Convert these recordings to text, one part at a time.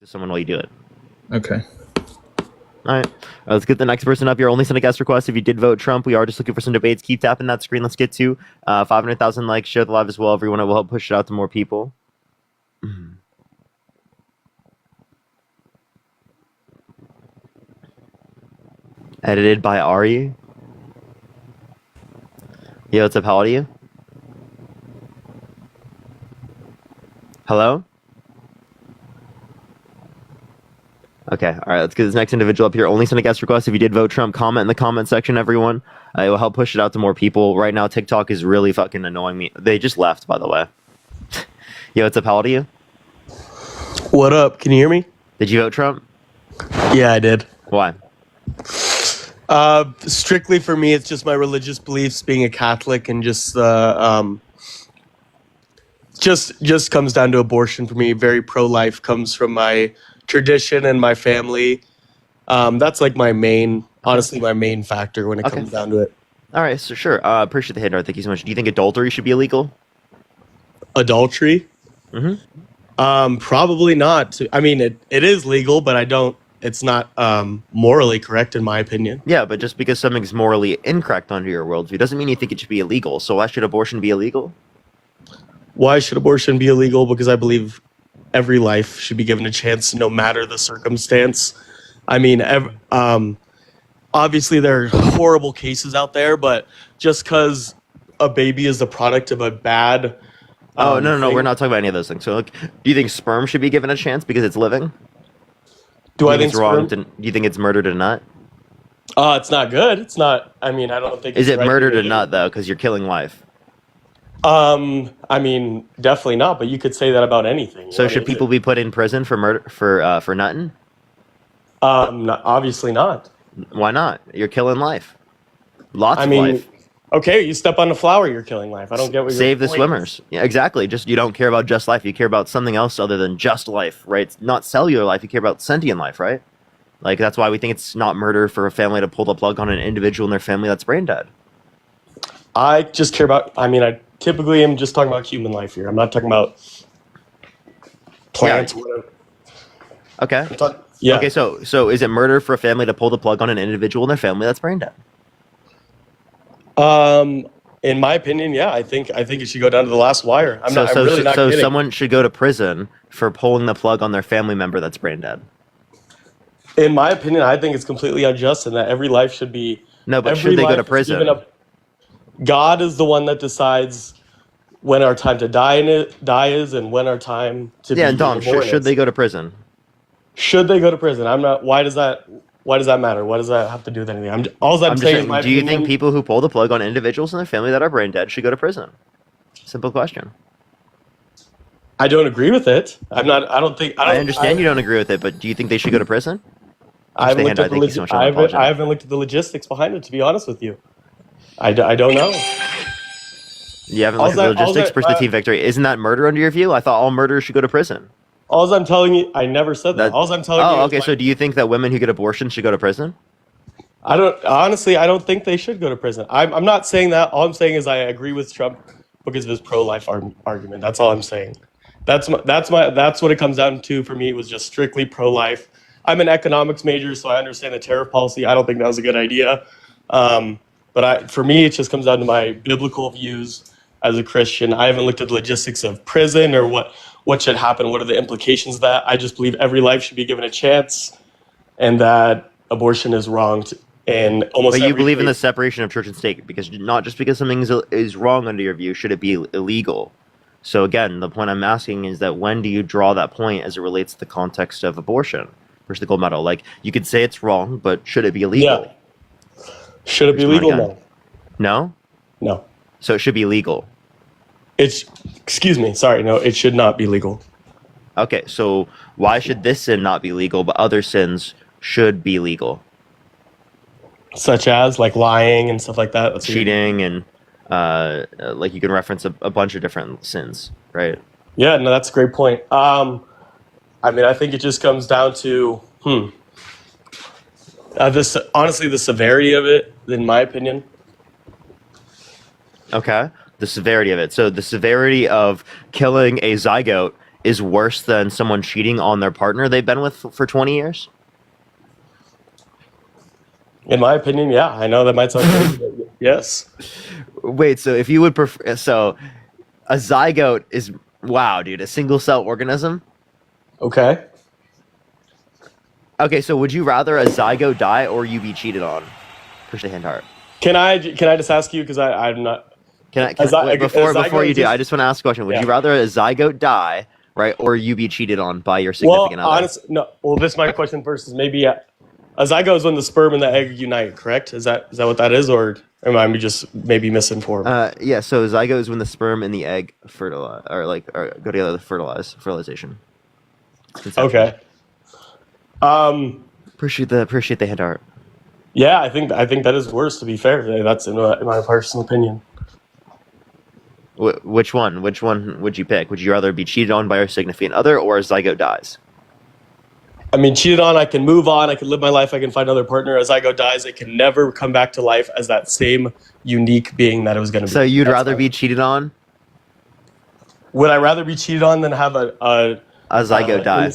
someone while you do it. Okay. All right. Let's get the next person up here. Only send a guest request if you did vote Trump. We are just looking for some debates. Keep tapping that screen. Let's get to 500,000 likes. Share the live as well. Everyone will help push it out to more people. Edited by Ari. Yo, what's up? How old are you? Hello? Okay, all right, let's get this next individual up here. Only send a guest request if you did vote Trump. Comment in the comment section, everyone. It will help push it out to more people. Right now, TikTok is really fucking annoying me. They just left, by the way. Yo, what's up? How old are you? What up? Can you hear me? Did you vote Trump? Yeah, I did. Why? Strictly for me, it's just my religious beliefs, being a Catholic, and just just comes down to abortion for me. Very pro-life, comes from my tradition and my family. That's like my main, honestly, my main factor when it comes down to it. All right, so sure. Appreciate the hit, Art. Thank you so much. Do you think adultery should be illegal? Adultery? Probably not. I mean, it is legal, but it's not morally correct in my opinion. Yeah, but just because something's morally incorrect under your worldview doesn't mean you think it should be illegal. So why should abortion be illegal? Why should abortion be illegal? Because I believe every life should be given a chance, no matter the circumstance. I mean, obviously there are horrible cases out there, but just because a baby is the product of a bad... no, we're not talking about any of those things. So, look, do you think sperm should be given a chance because it's living? Do I think it's wrong? Do you think it's murder to nut? It's not good. It's not. I mean, I don't think. Is it murder to nut though? Because you're killing life. I mean, definitely not. But you could say that about anything. So should people be put in prison for murder for nutting? Obviously not. Why not? You're killing life. Lots of life. Okay, you step on a flower, you're killing life. I don't get what you're Save the swimmers. Yeah, exactly. Just you don't care about just life. You care about something else other than just life, right? It's not cellular life. You care about sentient life, right? Like that's why we think it's not murder for a family to pull the plug on an individual in their family that's brain dead. I just care about. I mean, I typically am just talking about human life here. I'm not talking about plants. Yeah. Whatever. Okay. Yeah. Okay. So is it murder for a family to pull the plug on an individual in their family that's brain dead? In my opinion, yeah, I think it should go down to the last wire. I'm really not kidding. So someone should go to prison for pulling the plug on their family member that's brain dead. In my opinion, I think it's completely unjust, and that every life should be. No, but should they go to prison? God is the one that decides when our time to die is, and when our time to be. Yeah, and Dom, should they go to prison? Should they go to prison? I'm not. Why does that matter? What does that have to do with anything? All I'm saying is, do you think people who pull the plug on individuals in their family that are brain dead should go to prison? Simple question. I don't agree with it. I understand you don't agree with it, but do you think they should go to prison? I haven't looked at the logistics behind it, to be honest with you. I don't know. You haven't looked at the logistics for the team victory. Isn't that murder under your view? I thought all murderers should go to prison. All I'm telling you, I never said that. All I'm telling you. Oh, okay. So do you think that women who get abortions should go to prison? I don't think they should go to prison. I'm not saying that. All I'm saying is I agree with Trump because of his pro-life argument. That's all I'm saying. That's what it comes down to for me. It was just strictly pro-life. I'm an economics major, so I understand the tariff policy. I don't think that was a good idea. But for me, it just comes down to my biblical views as a Christian. I haven't looked at the logistics of prison or what should happen, what are the implications of that. I just believe every life should be given a chance, and that abortion is wrong. But you believe in the separation of church and state, because not just because something is wrong under your view should it be illegal. So again, the point I'm asking is that when do you draw that point as it relates to the context of abortion versus the gold medal? Like you could say it's wrong, but should it be illegal? Yeah. Should it be legal? No. No? No. So it should be legal. Excuse me. Sorry. No, it should not be legal. Okay. So why should this sin not be legal, but other sins should be legal? Such as like lying and stuff like that. Cheating and like you can reference a bunch of different sins, right? Yeah. No, that's a great point. I mean, I think it just comes down to the severity of it, in my opinion. Okay. The severity of it. So the severity of killing a zygote is worse than someone cheating on their partner they've been with for 20 years? In my opinion, yeah. I know that might sound crazy, but yes. Wait, so if you would prefer, so a zygote is, wow, dude, a single cell organism? Okay. Okay, so would you rather a zygote die or you be cheated on? Push the hand heart. Can I just ask you, because I'm not. Wait, before you do, I just want to ask a question. Would Yeah. you rather a zygote die, right, or you be cheated on by your Well, significant other? honestly, no. Well, this my question first is maybe a zygote is when the sperm and the egg unite, correct? Is that what that is, or am I just maybe misinformed? Yeah, so zygote is when the sperm and the egg fertilize, or go together to fertilization. Conception. Okay. Appreciate the hand art. Yeah, I think that is worse. To be fair, that's in my personal opinion. Which one? Which one would you pick? Would you rather be cheated on by your significant other or a zygote dies? I mean, cheated on, I can move on, I can live my life, I can find another partner. As zygote dies, it can never come back to life as that same unique being that it was going to be. So you'd rather be cheated on? Would I rather be cheated on than have a zygote die?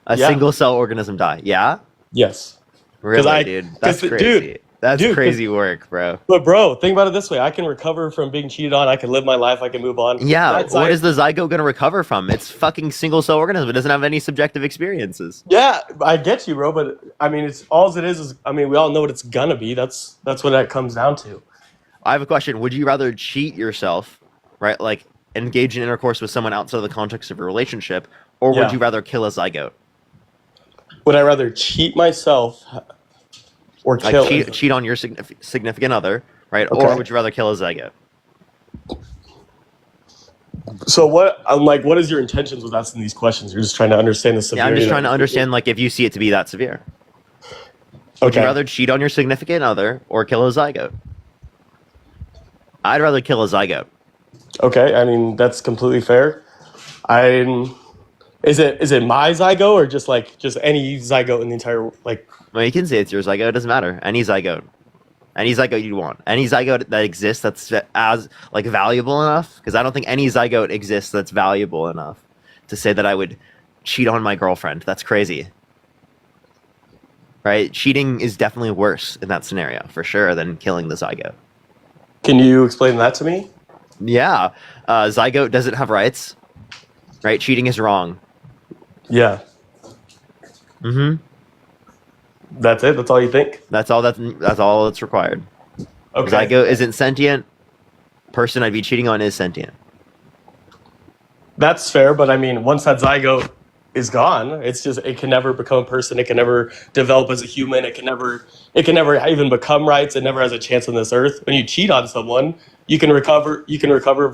A Yeah. single cell organism die? Yeah? Yes. Really, dude? That's crazy. That's crazy work, bro. But bro, think about it this way: I can recover from being cheated on. I can live my life. I can move on. Yeah. What is the zygote going to recover from? It's fucking single cell organism. It doesn't have any subjective experiences. Yeah, I get you, bro. But I mean, it's all it is. I mean, we all know what it's gonna be. That's what that comes down to. I have a question. Would you rather cheat yourself, right? Like engage in intercourse with someone outside of the context of a relationship, or would you rather kill a zygote? Would I rather cheat myself or kill? Like cheat on your significant other, right? Okay. Or would you rather kill a zygote? So what is your intentions with asking these questions? You're just trying to understand the severity. Yeah, I'm just trying to understand, like, if you see it to be that severe. Would you rather cheat on your significant other or kill a zygote? I'd rather kill a zygote. Okay, I mean that's completely fair. Is it my zygote or just any zygote in the entire like? Well, you can say it's your zygote. It doesn't matter. Any zygote you want. Any zygote that exists that's as like valuable enough. Because I don't think any zygote exists that's valuable enough to say that I would cheat on my girlfriend. That's crazy. Right? Cheating is definitely worse in that scenario for sure than killing the zygote. Can you explain that to me? Yeah, zygote doesn't have rights. Right? Cheating is wrong. Yeah. Mm-hmm. That's it? That's all you think? That's all that's required. Okay. Zygote isn't sentient. Person I'd be cheating on is sentient. That's fair, but I mean, once that zygote is gone, it can never become a person. It can never develop as a human. It can never even become rights. It never has a chance on this earth. When you cheat on someone, you can recover. You can recover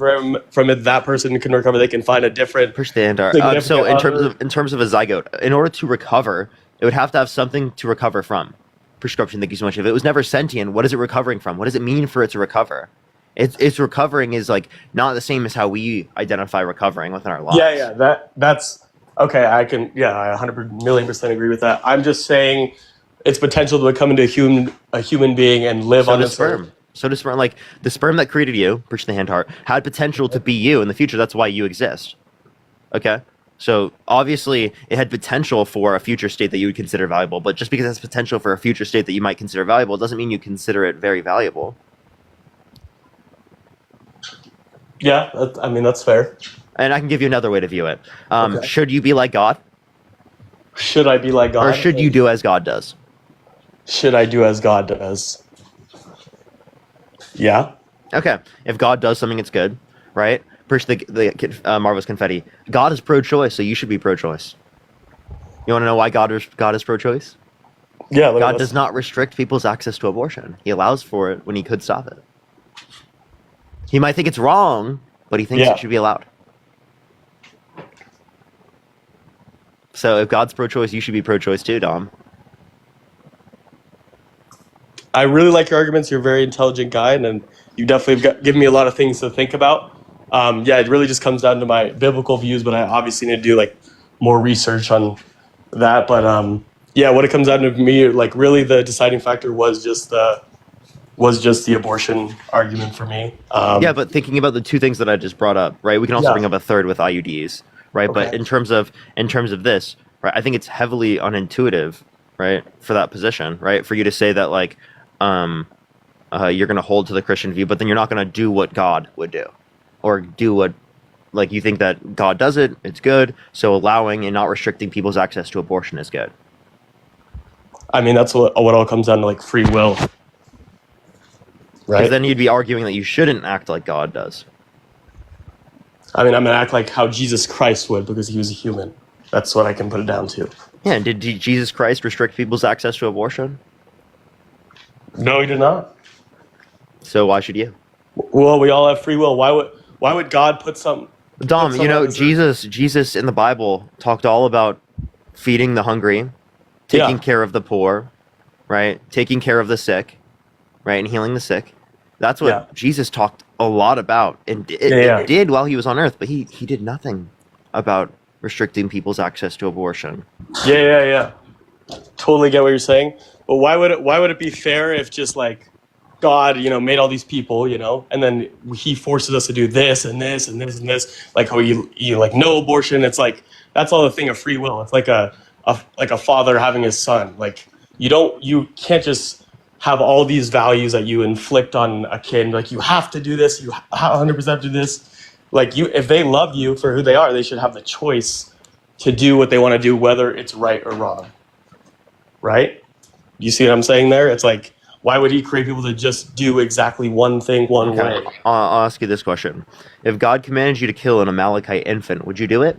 from it. That person can recover. They can find a different. Push the end. So in terms of a zygote, in order to recover, it would have to have something to recover from. Prescription. Thank you so much. If it was never sentient, what is it recovering from? What does it mean for it to recover? It's recovering is like not the same as how we identify recovering within our lives. Yeah. That's okay. I 100,000,000% agree with that. I'm just saying, its potential to become into a human being and live on this sperm. So does sperm. Like the sperm that created you, push the hand heart, had potential to be you in the future. That's why you exist. Okay. So obviously it had potential for a future state that you would consider valuable, but just because it has potential for a future state that you might consider valuable doesn't mean you consider it very valuable. Yeah, that's fair. And I can give you another way to view it. Okay. Should you be like God? Should I be like God? Or should you do as God does? Should I do as God does? Yeah. Okay. If God does something, it's good, right? Push the Marvel's confetti. God is pro-choice, so you should be pro-choice. You want to know why God is pro-choice? Yeah. God does not restrict people's access to abortion. He allows for it when he could stop it. He might think it's wrong, but he thinks it should be allowed. So if God's pro-choice, you should be pro-choice too, Dom. I really like your arguments. You're a very intelligent guy, and you definitely have given me a lot of things to think about. It really just comes down to my biblical views, but I obviously need to do like more research on that. But what it comes down to me, like really the deciding factor was just the abortion argument for me. But thinking about the two things that I just brought up, right? We can also bring up a third with IUDs, right? Okay. But in terms of this, right, I think it's heavily unintuitive, right, for that position, right, for you to say that like you're going to hold to the Christian view, but then you're not going to do what God would do, or do what, like, you think that God does it, it's good, so allowing and not restricting people's access to abortion is good. I mean, that's what all comes down to, like, free will, Because right? then you'd be arguing that you shouldn't act like God does. I mean, I'm gonna act like how Jesus Christ would because he was a human. That's what I can put it down to. Yeah, and did Jesus Christ restrict people's access to abortion? No, he did not. So why should you? Well, we all have free will. Why would God put some? Dom, Put some on his- Jesus in the Bible talked all about feeding the hungry, taking Yeah. care of the poor, right? Taking care of the sick, right? And healing the sick. That's what Yeah. Jesus talked a lot about, and Yeah. did while he was on earth, but he did nothing about restricting people's access to abortion. Yeah. Totally get what you're saying. But why would it be fair if just like God, made all these people, and then he forces us to do this and this and this and this, like how you like no abortion. It's like that's all the thing of free will. It's like a father having his son. Like you can't just have all these values that you inflict on a kid. Like you have to do this, you 100% do this. Like if they love you for who they are, they should have the choice to do what they want to do, whether it's right or wrong. Right? You see what I'm saying there? It's like, why would he create people to just do exactly one thing one way? I'll ask you this question. If God commanded you to kill an Amalekite infant, would you do it?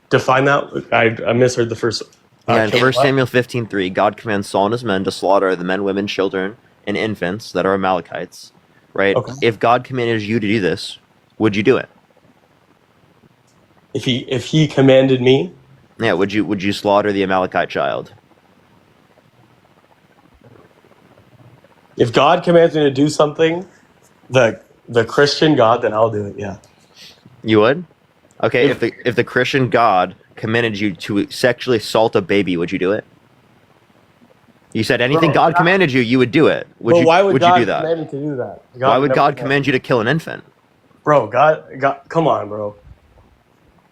Define that. I misheard the first. Yeah, in kill 1 what? Samuel 15:3, God commands Saul and his men to slaughter the men, women, children, and infants that are Amalekites, right? Okay. If God commanded you to do this, would you do it? If he commanded me, Yeah, would you slaughter the Amalekite child? if God commands me to do something, the Christian God, then I'll do it. Yeah. You would? Okay, if the Christian God commanded you to sexually assault a baby, would you do it? You said anything Bro, God commanded you, you would do it. Would Well, you why would would God you do that? command me to do that? Why would never God did that. command you to kill an infant? Bro, God, come on, bro.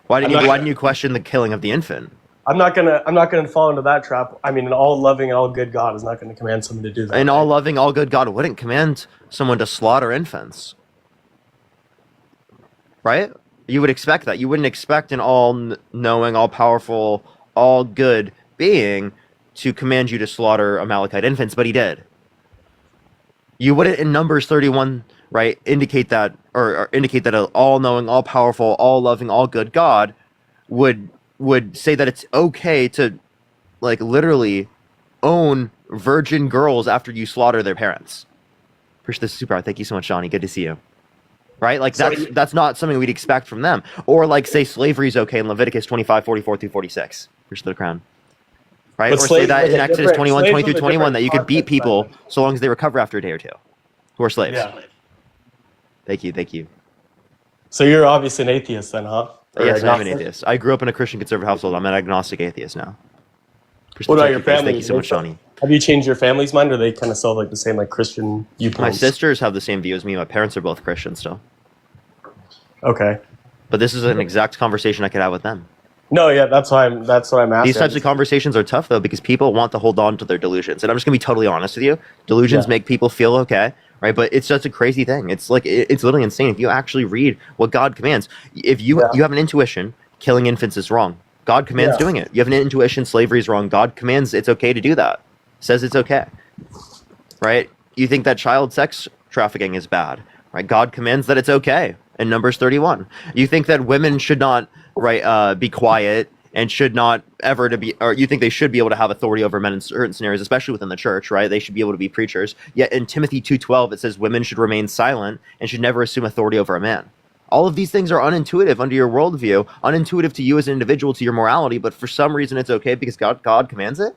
Why I'm didn't not you why gonna- didn't you question the killing of the infant? I'm not gonna fall into that trap. I mean, an all loving and all good God is not gonna command someone to do that. An all loving, all good God wouldn't command someone to slaughter infants. Right? You would expect that. You wouldn't expect an all knowing, all powerful, all good being to command you to slaughter Amalekite infants, but he did. You wouldn't in Numbers 31, right, indicate that or indicate that an all knowing, all powerful, all loving, all good God would say that it's okay to like literally own virgin girls after you slaughter their parents. Appreciate this super. Thank you so much, Johnny. Good to see you. Right? Like So that's not something we'd expect from them. Or like say slavery is okay in Leviticus 25:44-46. Here's the crown. Right? But Or say slaves that was in a Exodus different- 21, slaves 20 through was a 21 that you could different beat context, people by the way. so long as they recover after a day or two. Who are slaves. Yeah. Thank you. So you're obviously an atheist then, huh? Or Yes, I am an agnostic? atheist. I grew up in a Christian conservative household. I'm an agnostic atheist now. What about your Thank you, guys. family? Thank you so much, Johnny. Have you changed your family's mind, or they kind of still have, like the same like Christian viewpoints? My sisters have the same view as me. My parents are both Christian still. Okay. But this is an exact conversation I could have with them. No, yeah, that's what I'm asking. These types of conversations are tough though because people want to hold on to their delusions. And I'm just gonna be totally honest with you. Delusions Yeah. make people feel okay, right? But it's such a crazy thing. It's like it's literally insane. If you actually read what God commands, if you Yeah. you have an intuition, killing infants is wrong. God commands Yeah. doing it. You have an intuition, slavery is wrong. God commands it's okay to do that. Says it's okay. Right? You think that child sex trafficking is bad, right? God commands that it's okay in Numbers 31. You think that women should not, right, be quiet and should not ever to be, or you think they should be able to have authority over men in certain scenarios, especially within the church, right? They should be able to be preachers. Yet in Timothy 2:12, it says women should remain silent and should never assume authority over a man. All of these things are unintuitive under your worldview, unintuitive to you as an individual, to your morality, but for some reason it's okay because God commands it.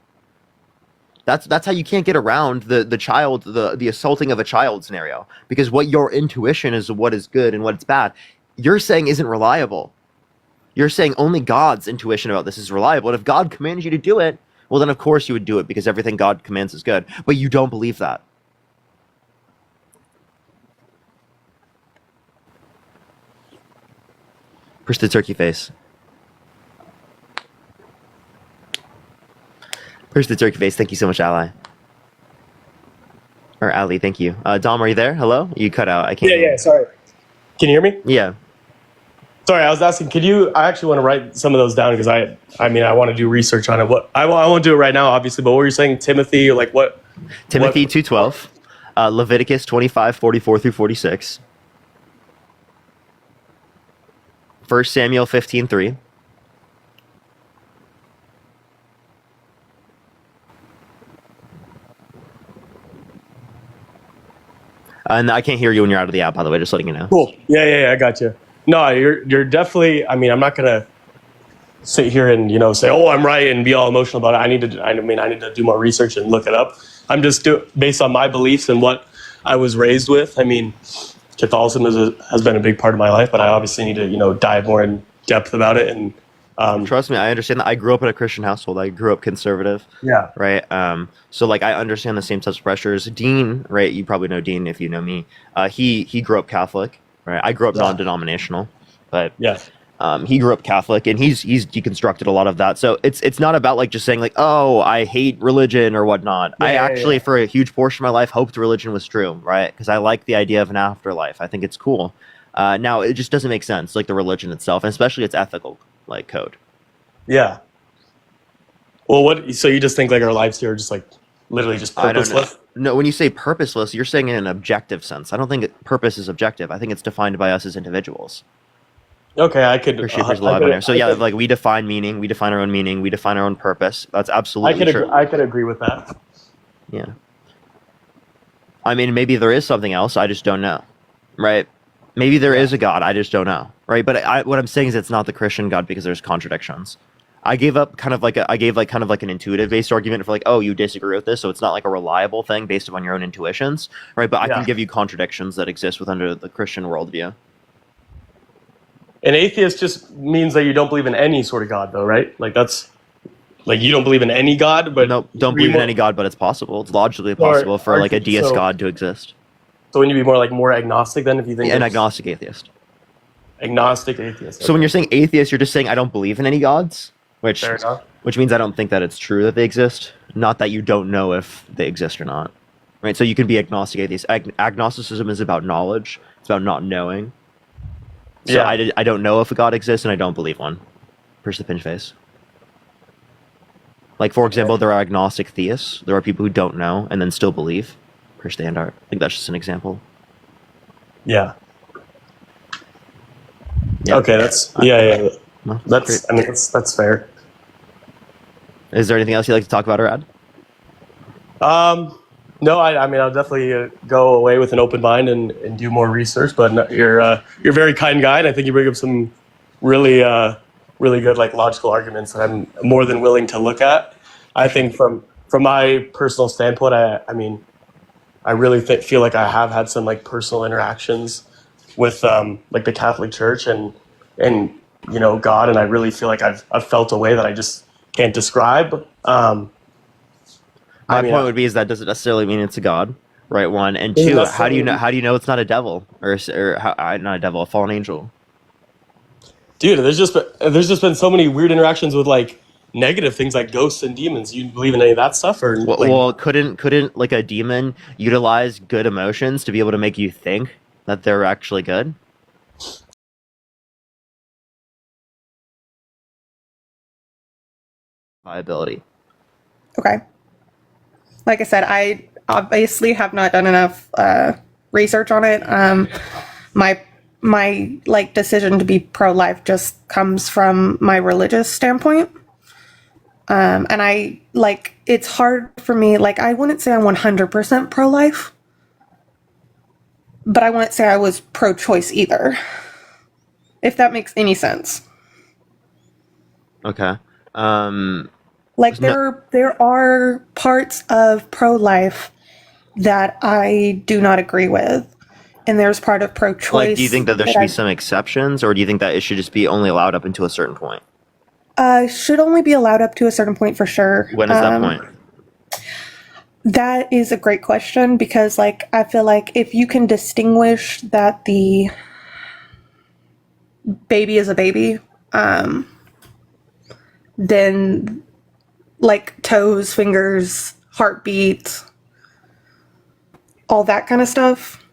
That's how you can't get around the assaulting of a child scenario, because what your intuition is what is good and what's bad, you're saying isn't reliable. You're saying only God's intuition about this is reliable, and if God commands you to do it, well then of course you would do it because everything God commands is good. But you don't believe that. Push the turkey face. Push the turkey face. Thank you so much, Ally. Or Ali, thank you. Dom, are you there? Hello? You cut out. I can't hear Yeah, you. sorry. Can you hear me? Yeah. Sorry, I was asking, I actually want to write some of those down because I mean, I want to do research on it. I won't do it right now, obviously, but what were you saying, Timothy, or like what? Timothy 2:12, Leviticus 25:44 through 46, 1 Samuel 15:3, and I can't hear you when you're out of the app, by the way, just letting you know. Cool. Yeah, I got you. No, you're definitely, I mean, I'm not going to sit here and, say, oh, I'm right and be all emotional about it. I need to do more research and look it up. I'm just based on my beliefs and what I was raised with. I mean, Catholicism has been a big part of my life, but I obviously need to, dive more in depth about it. And trust me, I understand that. I grew up in a Christian household. I grew up conservative. Yeah. Right. So like I understand the same types of pressures. Dean, right? You probably know Dean if you know me. He grew up Catholic. Right. I grew up non-denominational, but yeah. He grew up Catholic, and he's deconstructed a lot of that. So it's not about like just saying like, oh, I hate religion or whatnot. I actually, for a huge portion of my life, hoped religion was true, right? Because I like the idea of an afterlife. I think it's cool. Now it just doesn't make sense, like the religion itself, and especially its ethical like code. Yeah. Well, so you just think like our lives here are just like literally just purposeless? I don't know. No, when you say purposeless, you're saying in an objective sense. I don't think purpose is objective. I think it's defined by us as individuals. Okay, I could. So yeah, like we define meaning, we define our own meaning, we define our own purpose. That's absolutely true. I could agree with that. Yeah. I mean, maybe there is something else. I just don't know, right? Maybe there is a God. I just don't know, right? But what I'm saying is, it's not the Christian God because there's contradictions. I gave kind of like an intuitive based argument for like, oh, you disagree with this, so it's not like a reliable thing based upon your own intuitions, right? But I can give you contradictions that exist within the Christian worldview. An atheist just means that you don't believe in any sort of God, though, right? Like that's like you don't believe in any God, but no, don't believe in any God, but it's possible. It's logically possible for like a deist God to exist. So wouldn't you be more agnostic then if you think an agnostic atheist? Agnostic atheist. Okay. So when you're saying atheist, you're just saying I don't believe in any gods, which means I don't think that it's true that they exist, not that you don't know if they exist or not, right? So you can be agnostic atheist. Agnosticism is about knowledge. It's about not knowing. So I don't know if a God exists, and I don't believe one. Push the pinch face. Like, for example, there are agnostic theists. There are people who don't know and then still believe. Push the hand art. I think that's just an example. Yeah. Okay, that's Well, that's fair. Is there anything else you'd like to talk about, Arad? No, I mean, I'll definitely go away with an open mind and do more research. But you're a very kind guy, and I think you bring up some really really good like logical arguments that I'm more than willing to look at. I think from my personal standpoint, I mean, I really feel like I have had some like personal interactions with like the Catholic Church and God, and I really feel like I've felt a way that I just can't describe. My point would be is that doesn't necessarily mean it's a God, right? One and two. How do you know it's not a devil or not a devil, a fallen angel? Dude, there's just been so many weird interactions with like negative things like ghosts and demons. You believe in any of that stuff, or well, couldn't like a demon utilize good emotions to be able to make you think that they're actually good? Viability. Okay. Like I said, I obviously have not done enough research on it. My like decision to be pro-life just comes from my religious standpoint. And I like it's hard for me, like I wouldn't say I'm 100% pro-life, but I wouldn't say I was pro-choice either. If that makes any sense. Okay. Like there are parts of pro-life that I do not agree with. And there's part of pro-choice. Like, do you think that there should be some exceptions, or do you think that it should just be only allowed up until a certain point? Should only be allowed up to a certain point for sure. When is that point? That is a great question because, like, I feel like if you can distinguish that baby is a baby. Then like toes, fingers, heartbeat, all that kind of stuff,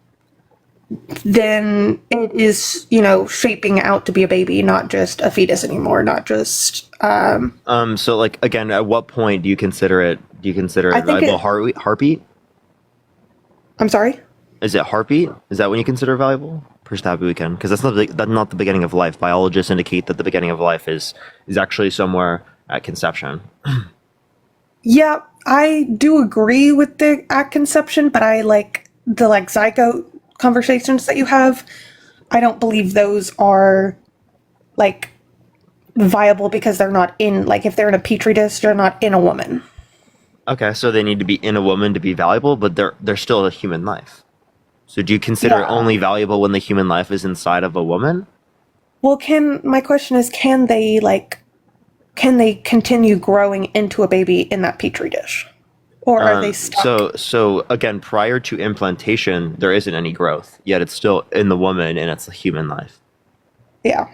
then it is, shaping out to be a baby, not just a fetus anymore, not just So like again, at what point do you consider it I think valuable? it, Heartbeat? I'm sorry? Is it heartbeat? Is that when you consider valuable? First happy weekend, because that's not the beginning of life. Biologists indicate that the beginning of life is actually somewhere at conception. Yeah, I do agree with the at conception, but I like the like zygote conversations that you have. I don't believe those are like viable because they're not in, like, if they're in a petri dish, they're not in a woman. Okay, so they need to be in a woman to be valuable, but they're still a human life. So do you consider it Yeah. only valuable when the human life is inside of a woman? Well, my question is, can they continue growing into a baby in that petri dish? Or are they stuck? So again, prior to implantation, there isn't any growth, yet it's still in the woman and it's a human life. Yeah.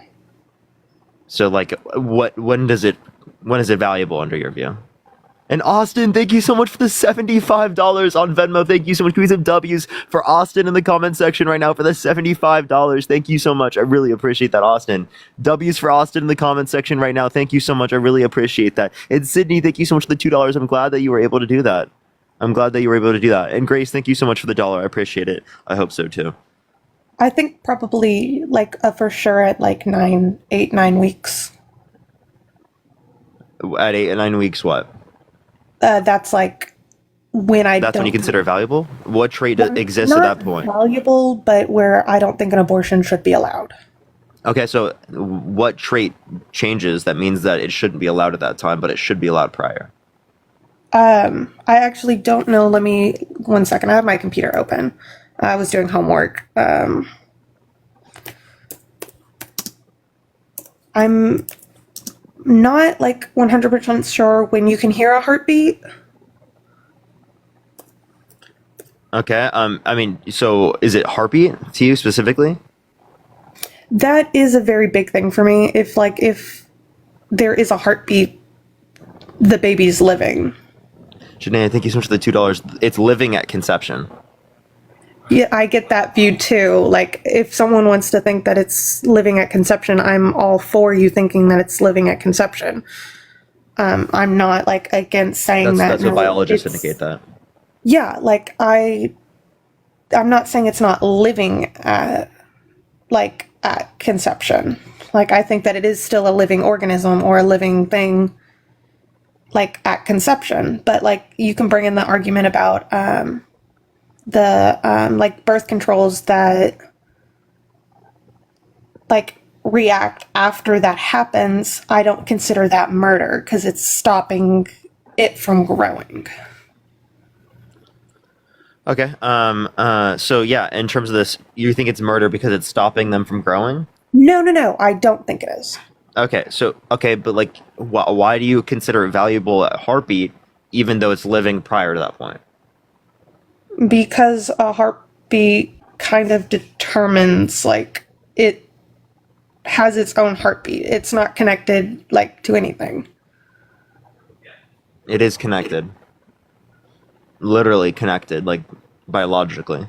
So like, when is it valuable under your view? And Austin, thank you so much for the $75 on Venmo. Thank you so much. Can we some W's for Austin in the comment section right now for the $75? Thank you so much. I really appreciate that, Austin. W's for Austin in the comment section right now. Thank you so much. I really appreciate that. And Sydney, thank you so much for the $2. I'm glad that you were able to do that. And Grace, thank you so much for the $1. I appreciate it. I hope so too. I think probably like for sure at like 8, 9 weeks. At 8 and 9 weeks, what? That's like when I That's don't when you consider it valuable? What trait exists at not that point? valuable, but where I don't think an abortion should be allowed. Okay, so what trait changes that means that it shouldn't be allowed at that time, but it should be allowed prior? I actually don't know. Let me 1 second. I have my computer open. I was doing homework. I'm not like 100% sure when you can hear a heartbeat. Okay, I mean, so is it heartbeat to you specifically? That is a very big thing for me. If there is a heartbeat, the baby's living. Janae, thank you so much for the $2. It's living at conception. Yeah, I get that view too. Like, if someone wants to think that it's living at conception, I'm all for you thinking that it's living at conception. I'm not like against saying That's what no, biologists indicate that. Yeah, like I'm not saying it's not living like at conception. Like, I think that it is still a living organism or a living thing, like at conception. But like, you can bring in the argument about the like birth controls that like react after that happens. I don't consider that murder because it's stopping it from growing. Okay, so yeah, in terms of this, you think it's murder because it's stopping them from growing? No, I don't think it is. Okay, but like, why do you consider it valuable at heartbeat, even though it's living prior to that point? Because a heartbeat kind of determines, like, it has its own heartbeat. It's not connected like to anything. It is connected. Literally connected, like biologically,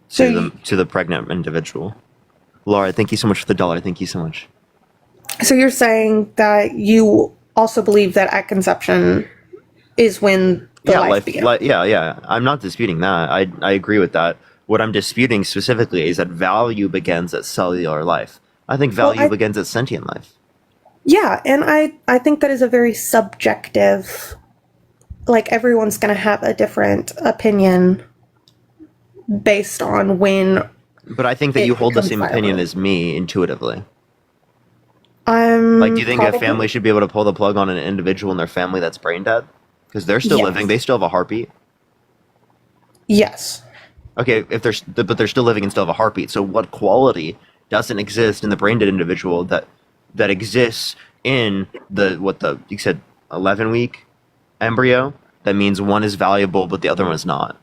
So to the pregnant individual. Laura, thank you so much for the $1. Thank you so much. so you're saying that you also believe that at conception is when the life begins? Yeah. I'm not disputing that. I agree with that. What I'm disputing specifically is that value begins at cellular life. I think value begins at sentient life. Yeah, and I think that is a very subjective, like, everyone's going to have a different opinion based on when. But I think that you hold the same opinion as me intuitively. Like, do you think a family should be able to pull the plug on an individual in their family that's brain dead? Because they're still living, they still have a heartbeat. Yes. Okay, but they're still living and still have a heartbeat. So what quality doesn't exist in the brain dead individual that exists in you said 11-week embryo? That means one is valuable, but the other one is not.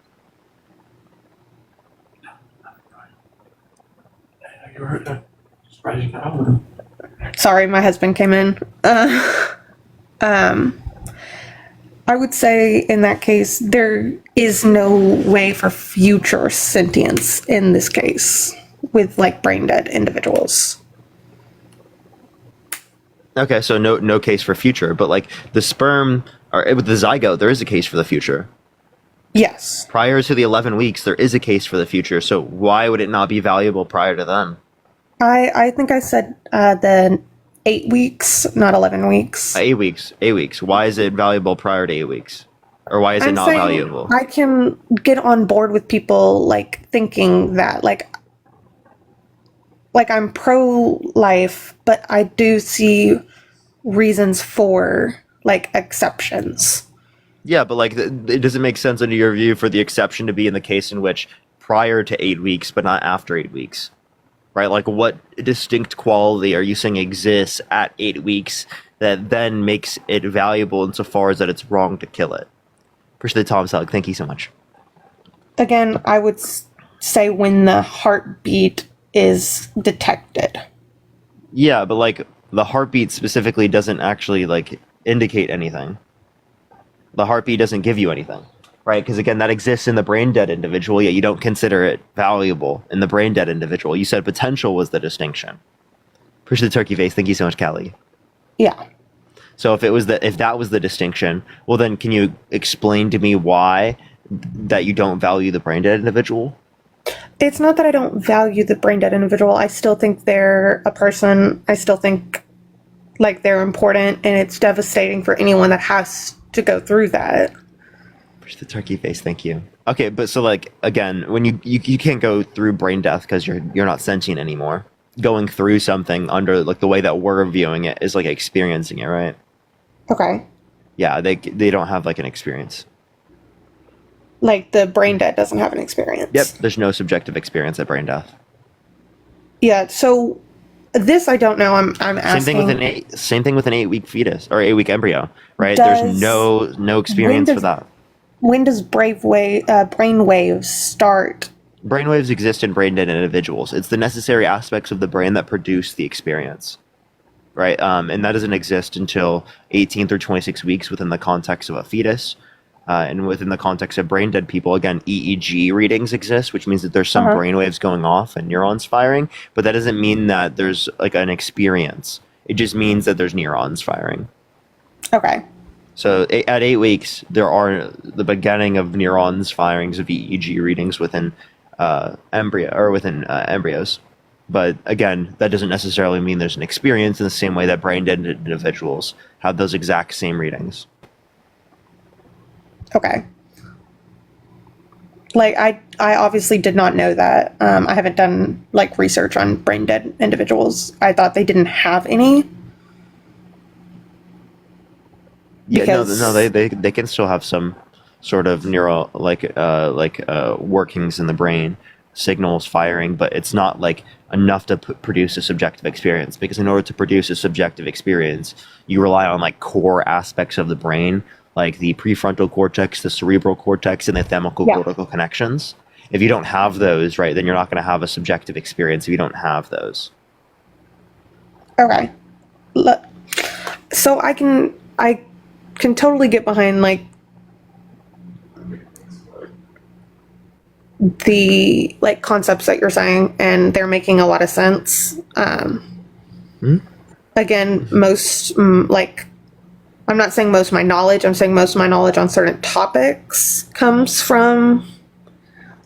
Surprised you got out of them. Sorry, my husband came in. I would say in that case, there is no way for future sentience in this case with like brain dead individuals. Okay, so no case for future, but like the sperm or with the zygote, there is a case for the future. Yes. Prior to the 11 weeks, there is a case for the future. So why would it not be valuable prior to then? I think I said the 8 weeks, not 11 weeks. 8 weeks. 8 weeks. Why is it valuable prior to 8 weeks? Or why is it I'm not saying valuable? I can get on board with people like thinking that like I'm pro-life, but I do see reasons for like exceptions. Yeah, but like, it doesn't make sense under your view for the exception to be in the case in which prior to 8 weeks, but not after 8 weeks, right? Like, what distinct quality are you saying exists at 8 weeks that then makes it valuable insofar as that it's wrong to kill it? Appreciate the Tom Selleck. Thank you so much. Again, I would say when the heartbeat is detected. Yeah, but like the heartbeat specifically doesn't actually like indicate anything. The heartbeat doesn't give you anything, right? Because again, that exists in the brain dead individual, yet you don't consider it valuable in the brain dead individual. You said potential was the distinction. Appreciate the turkey face. Thank you so much, Callie. Yeah. So if that was the distinction, well then can you explain to me why that you don't value the brain dead individual? It's not that I don't value the brain dead individual. I still think they're a person. I still think like they're important, and it's devastating for anyone that has to go through that. Appreciate the turkey face. Thank you. Okay, but so like again, when you can't go through brain death because you're not sentient anymore. Going through something under like the way that we're viewing it is like experiencing it, right? Okay. Yeah, they don't have like an experience. Like the brain dead doesn't have an experience. Yep, there's no subjective experience at brain death. Yeah. So this I don't know. I'm asking. Same thing with an 8-week fetus or 8-week embryo, right? Does- There's no experience for that. When does brain waves start? Brainwaves exist in brain dead individuals. It's the necessary aspects of the brain that produce the experience, right? And that doesn't exist until 18 through 26 weeks within the context of a fetus. And within the context of brain dead people, again, EEG readings exist, which means that there's some brainwaves going off and neurons firing, but that doesn't mean that there's like an experience. It just means that there's neurons firing. Okay. So at 8 weeks, there are the beginning of neurons firings of EEG readings within embryos. But again, that doesn't necessarily mean there's an experience in the same way that brain dead individuals have those exact same readings. Okay. Like I obviously did not know that. I haven't done like research on brain dead individuals. I thought they didn't have any. Yeah, no, they can still have some sort of neural workings in the brain, signals firing, but it's not like enough to produce a subjective experience. Because in order to produce a subjective experience, you rely on like core aspects of the brain, like the prefrontal cortex, the cerebral cortex, and the thalamocortical connections. If you don't have those, right, then you're not going to have a subjective experience if you don't have those. Okay. So I can totally get behind like the like concepts that you're saying, and they're making a lot of sense. Again, most like I'm not saying most of my knowledge. I'm saying most of my knowledge on certain topics comes from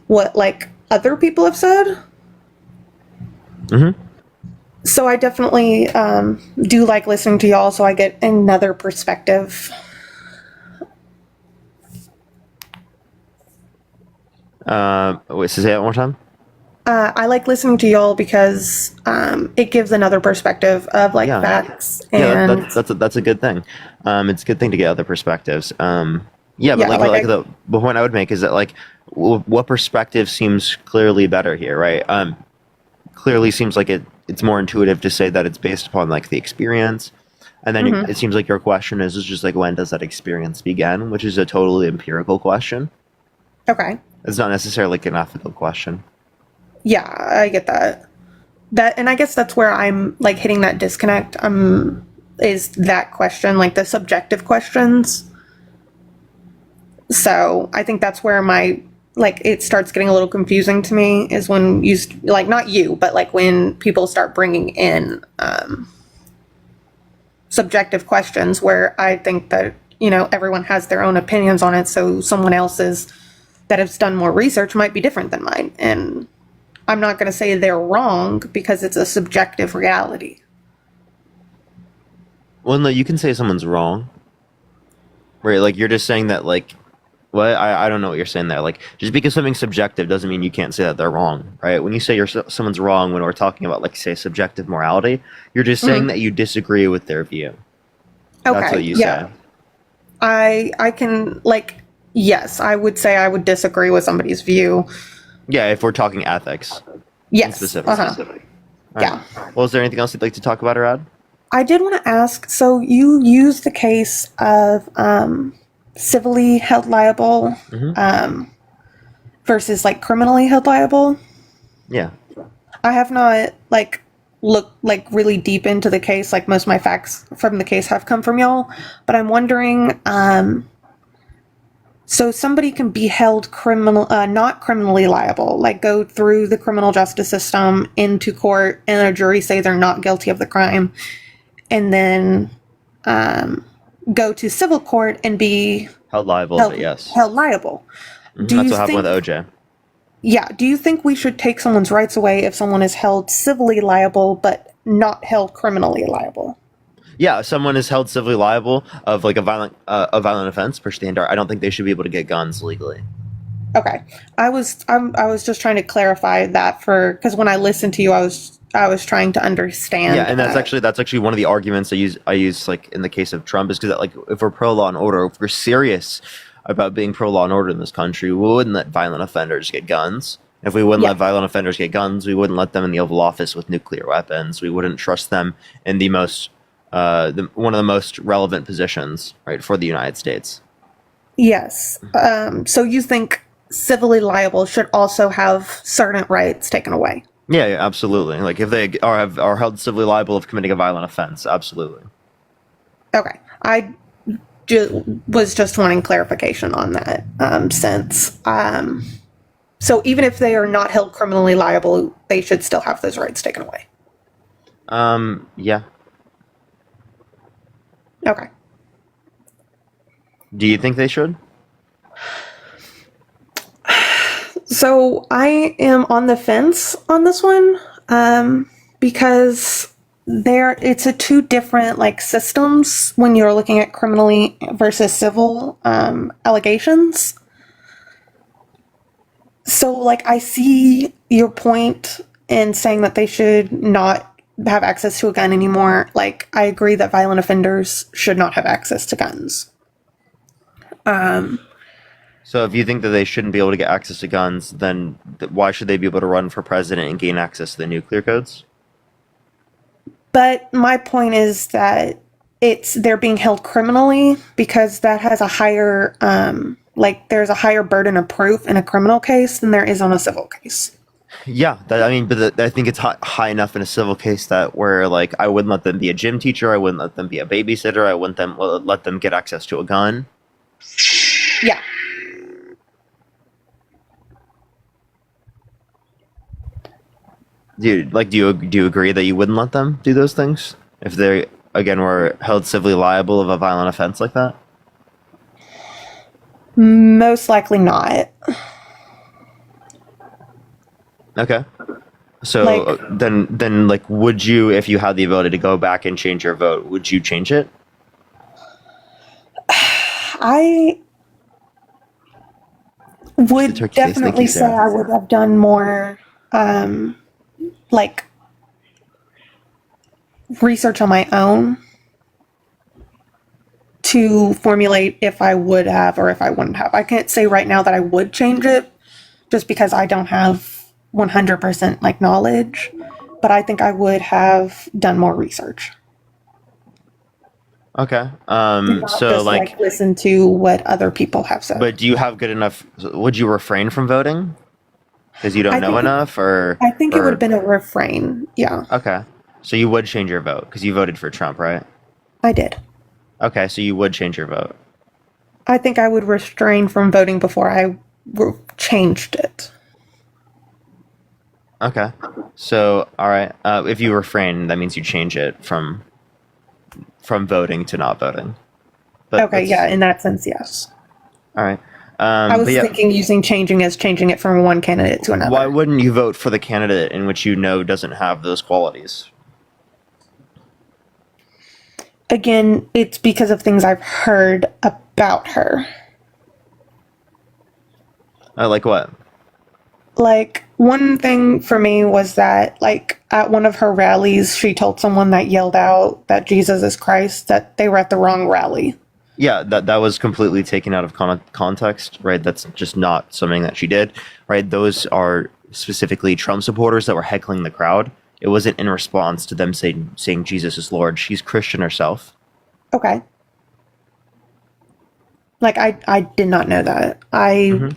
what like other people have said. So I definitely do like listening to y'all, so I get another perspective. Wait, say that one more time? I like listening to y'all because it gives another perspective of like facts. And that's a good thing. It's a good thing to get other perspectives. But the point I would make is that like what perspective seems clearly better here, right? Clearly seems like it's more intuitive to say that it's based upon like the experience, and then it seems like your question is just like when does that experience begin, which is a totally empirical question. Okay. It's not necessarily like an ethical question. Yeah, I get that. that, and I guess that's where I'm like hitting that disconnect. Is that question, like the subjective questions. So I think that's where it starts getting a little confusing to me, is when you, like, not you, but like when people start bringing in subjective questions, where I think that, everyone has their own opinions on it. So someone else's that has done more research might be different than mine. And I'm not going to say they're wrong because it's a subjective reality. Well, no, you can say someone's wrong, right? Like, you're just saying that, like, what? I don't know what you're saying there. Like, just because something's subjective doesn't mean you can't say that they're wrong, right? When you say someone's wrong, when we're talking about, like, say, subjective morality, you're just saying that you disagree with their view. Okay, That's what you yeah. say. I can, like, yes, I would say I would disagree with somebody's view. Yeah, if we're talking ethics. Yes. Specific. Uh-huh. Yeah. Well, is there anything else you'd like to talk about, Arad? I did want to ask, so you used the case of civilly held liable versus like criminally held liable. Yeah. I have not looked like really deep into the case. Like, most of my facts from the case have come from y'all, but I'm wondering, so somebody can be held not criminally liable, like go through the criminal justice system into court and a jury say they're not guilty of the crime, and then go to civil court and be Held liable, but yes. held liable. That's what happened with OJ. Yeah. Do you think we should take someone's rights away if someone is held civilly liable but not held criminally liable? Yeah, if someone is held civilly liable of like a violent offense, push the hand dart, I don't think they should be able to get guns legally. Okay. I was just trying to clarify that, because when I listened to you, I was trying to understand. Yeah, and that's actually one of the arguments I use like in the case of Trump, is because, like, if we're pro law and order, if we're serious about being pro law and order in this country, we wouldn't let violent offenders get guns. If we wouldn't let violent offenders get guns, we wouldn't let them in the Oval Office with nuclear weapons. We wouldn't trust them in the most one of the most relevant positions, right, for the United States. Yes. So you think civilly liable should also have certain rights taken away? Yeah, absolutely. Like, if they are held civilly liable of committing a violent offense, absolutely. Okay. I was just wanting clarification on that sense. So even if they are not held criminally liable, they should still have those rights taken away. Yeah. Okay. Do you think they should? So I am on the fence on this one, because it's a two different like systems when you're looking at criminally versus civil allegations. So, like, I see your point in saying that they should not have access to a gun anymore. Like, I agree that violent offenders should not have access to guns. So if you think that they shouldn't be able to get access to guns, then why should they be able to run for president and gain access to the nuclear codes? But my point is that they're being held criminally because that has a higher, there's a higher burden of proof in a criminal case than there is on a civil case. Yeah, but I think it's high enough in a civil case that where, like, I wouldn't let them be a gym teacher, I wouldn't let them be a babysitter, I wouldn't let them get access to a gun. Yeah. Do you agree that you wouldn't let them do those things if they, again, were held civilly liable of a violent offense like that? Most likely not. Okay. So then would you, if you had the ability to go back and change your vote, would you change it? I would definitely say I would have done more research on my own to formulate if I would have or if I wouldn't have. I can't say right now that I would change it just because I don't have 100% knowledge, but I think I would have done more research. Okay. So just listen to what other people have said. But do you have good enough? Would you refrain from voting because you don't know enough, or I think it would have been a refrain. Yeah, Okay. So you would change your vote because you voted for Trump, right? I did. Okay, so you would change your vote. I think I would restrain from voting before I changed it. Okay. So, all right. If you refrain, that means you change it from voting to not voting. But Okay, that's yeah, in that sense, yes. all right. I was But yeah, thinking using changing as changing it from one candidate to another. why wouldn't you vote for the candidate in which you know doesn't have those qualities? Again, it's because of things I've heard about her. Like what? Like, one thing for me was that, like, at one of her rallies, she told someone that yelled out that Jesus is Christ that they were at the wrong rally. Yeah, that was completely taken out of context, right? That's just not something that she did, right? Those are specifically Trump supporters that were heckling the crowd. It wasn't in response to them saying Jesus is Lord. She's Christian herself. Okay. Like, I did not know that. I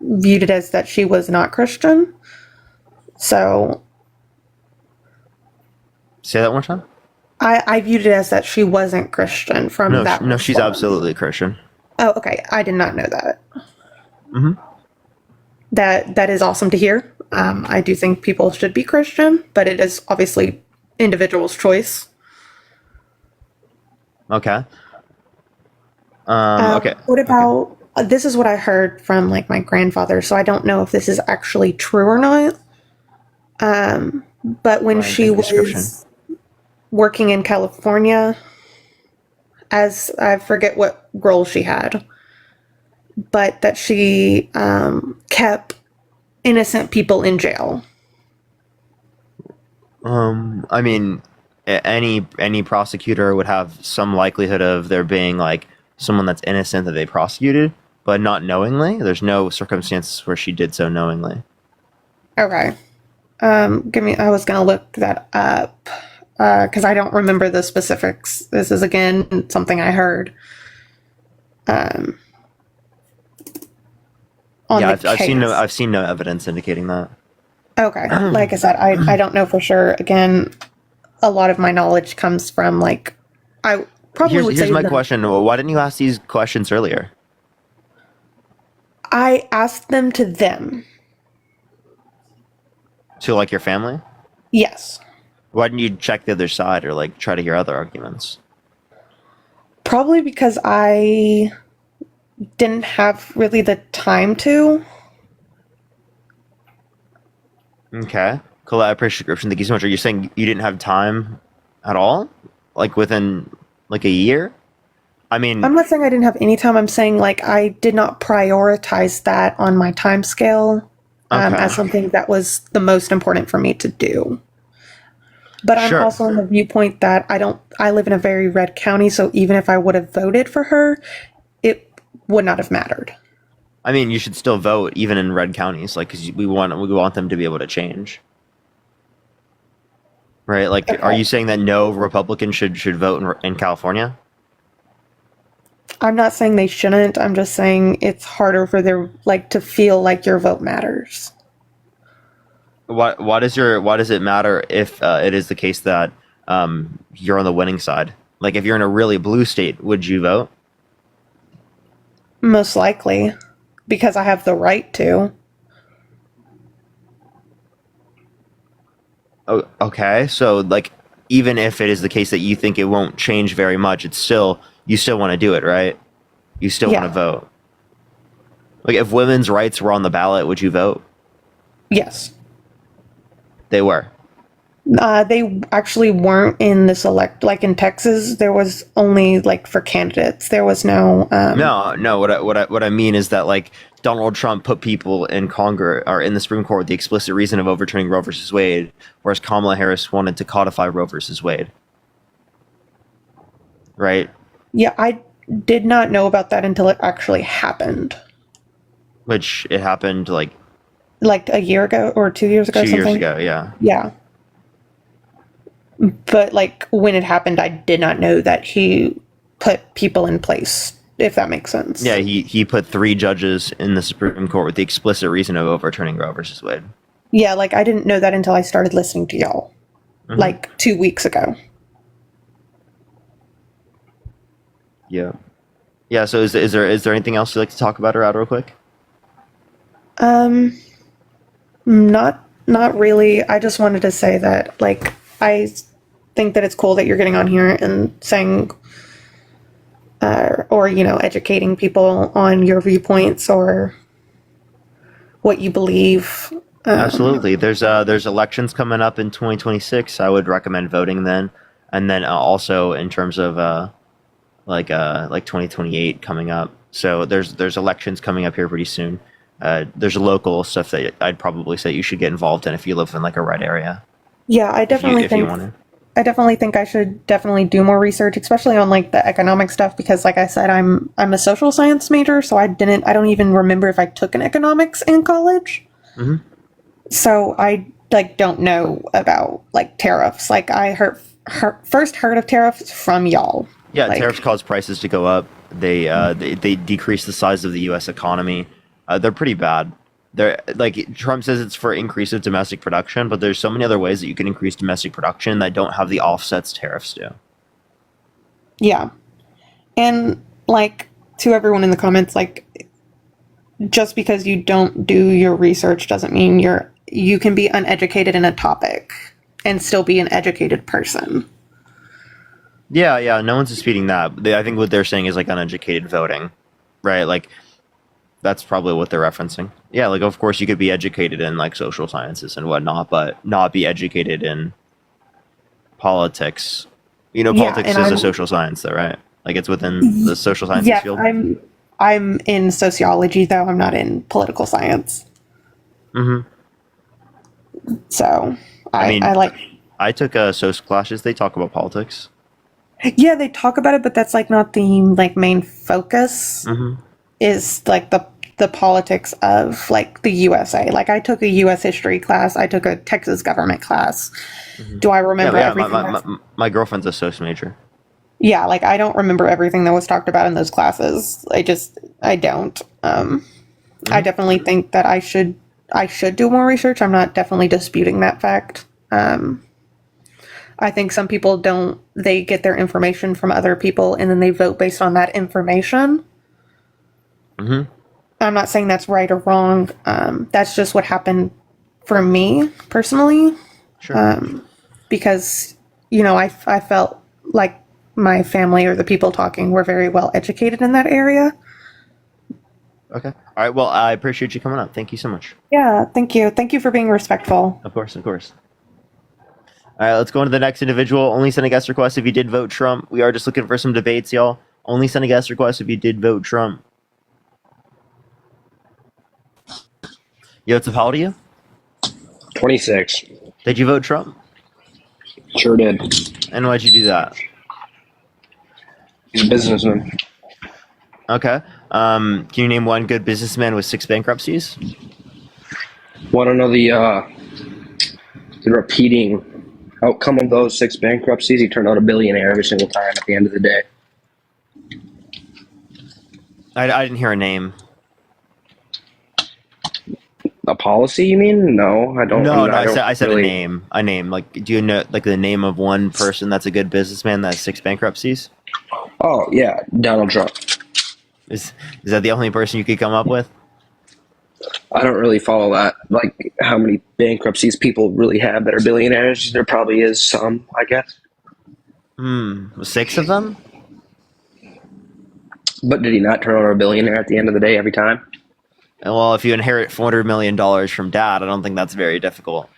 viewed it as that she was not Christian. So Say that one time. I viewed it as that she wasn't Christian from No, that. no, she's response. absolutely Christian. Oh, okay. I did not know that. Mm-hmm. That is awesome to hear. I do think people should be Christian, but it is obviously individual's choice. Okay. Okay. What about this? Is what I heard from like my grandfather, so I don't know if this is actually true or not. But when Right, she the description. was working in California, as I forget what role she had, but that she kept innocent people in jail. I mean, any prosecutor would have some likelihood of there being like someone that's innocent that they prosecuted, but not knowingly. There's no circumstances where she did so knowingly. Okay. I was gonna look that up because I don't remember the specifics. This is again something I heard. On Yeah, the I've seen case. I've seen no evidence indicating that. Okay. Like I said, I don't know for sure. Again, a lot of my knowledge comes from like I probably would Here's say my that question. Well, why didn't you ask these questions earlier? I asked them to them. To like your family? Yes. Why didn't you check the other side or like try to hear other arguments? Probably because I didn't have really the time to. Okay. Cool. I appreciate your description. Thank you so much. Are you saying you didn't have time at all? Like within like a year? I mean, I'm not saying I didn't have any time. I'm saying like I did not prioritize that on my time scale Okay. as something that was the most important for me to do. But I'm Sure. also in the viewpoint that I live in a very red county, so even if I would have voted for her, it would not have mattered. I mean, you should still vote even in red counties, like because we want them to be able to change, right? Like, are Okay. you saying that no Republican should vote in California? I'm not saying they shouldn't. I'm just saying it's harder for their like to feel like your vote matters. Why does it matter if it is the case that you're on the winning side? Like, if you're in a really blue state, would you vote? Most likely, because I have the right to. Oh, okay, so like, even if it is the case that you think it won't change very much, you still want to do it, right? You still want Yeah. to vote. Like, if women's rights were on the ballot, would you vote? Yes. They were. They actually weren't in this like in Texas. There was only like for candidates. There was no. No. What I mean is that like Donald Trump put people in Congress or in the Supreme Court with the explicit reason of overturning Roe versus Wade, whereas Kamala Harris wanted to codify Roe versus Wade. Right? Yeah, I did not know about that until it actually happened. Which it happened like Like a year ago or 2 years ago, 2 years something. ago. Yeah. Yeah. But like when it happened, I did not know that he put people in place, if that makes sense. Yeah. He put 3 judges in the Supreme Court with the explicit reason of overturning Roe versus Wade. Yeah, like I didn't know that until I started listening to y'all. like 2 weeks ago. Yeah. Yeah. So is there anything else you'd like to talk about or add real quick? Um, not really. I just wanted to say that, like, I think that it's cool that you're getting on here and saying, or educating people on your viewpoints or what you believe. Absolutely. There's elections coming up in 2026. I would recommend voting then, and then also in terms of like 2028 coming up. So there's elections coming up here pretty soon. There's local stuff that I'd probably say you should get involved in if you live in like a red area. Yeah, I definitely If you think want to. I definitely think I should definitely do more research, especially on like the economic stuff, because like I said, I'm a social science major, so I don't even remember if I took an economics in college. Mm-hmm. So I like don't know about like tariffs. Like I first heard of tariffs from y'all. Yeah, Like, tariffs cause prices to go up. They decrease the size of the U.S. economy. They're pretty bad. They're like Trump says it's for increase of domestic production, but there's so many other ways that you can increase domestic production that don't have the offsets tariffs do. yeah. And like to everyone in the comments, like just because you don't do your research doesn't mean you can be uneducated in a topic and still be an educated person. Yeah, no one's disputing that. I think what they're saying is like uneducated voting, right? Like that's probably what they're referencing. Yeah, like of course you could be educated in like social sciences and whatnot, but not be educated in politics. Politics and is a social science, though, right? Like it's within the social sciences yeah, field. I'm in sociology though. I'm not in political science. Mm-hmm. So I mean, I like. I took social classes. They talk about politics. Yeah, they talk about it, but that's like not the like main focus. Mm-hmm. Is like the politics of like the USA. Like I took a US history class. I took a Texas government class. Mm-hmm. Do I remember Yeah, everything? my girlfriend's a soc major. Yeah, like I don't remember everything that was talked about in those classes. I don't. I definitely think that I should do more research. I'm not definitely disputing that fact. I think some people don't. They get their information from other people and then they vote based on that information. Mm-hmm. I'm not saying that's right or wrong. That's just what happened for me personally. Sure. Because, I felt like my family or the people talking were very well educated in that area. Okay. All right. Well, I appreciate you coming up. Thank you so much. Yeah, thank you. Thank you for being respectful. Of course. All right. Let's go on to the next individual. Only send a guest request if you did vote Trump. We are just looking for some debates, y'all. Only send a guest request if you did vote Trump. Yo, it's how old are you? 26. Did you vote Trump? Sure did. And why'd you do that? He's a businessman. Okay. Can you name one good businessman with 6 bankruptcies? Want to know the repeating outcome of those 6 bankruptcies? He turned out a billionaire every single time at the end of the day. I didn't hear a name. A policy, you mean? No, I don't. No, I don't I said really- a name. A name. Like, do you know like the name of one person that's a good businessman that has 6 bankruptcies? Oh, yeah, Donald Trump. Is that the only person you could come up with? I don't really follow that. Like, how many bankruptcies people really have that are billionaires? There probably is some, I guess. 6 of them? But did he not turn out a billionaire at the end of the day every time? Well, if you inherit $400 million from dad, I don't think that's very difficult.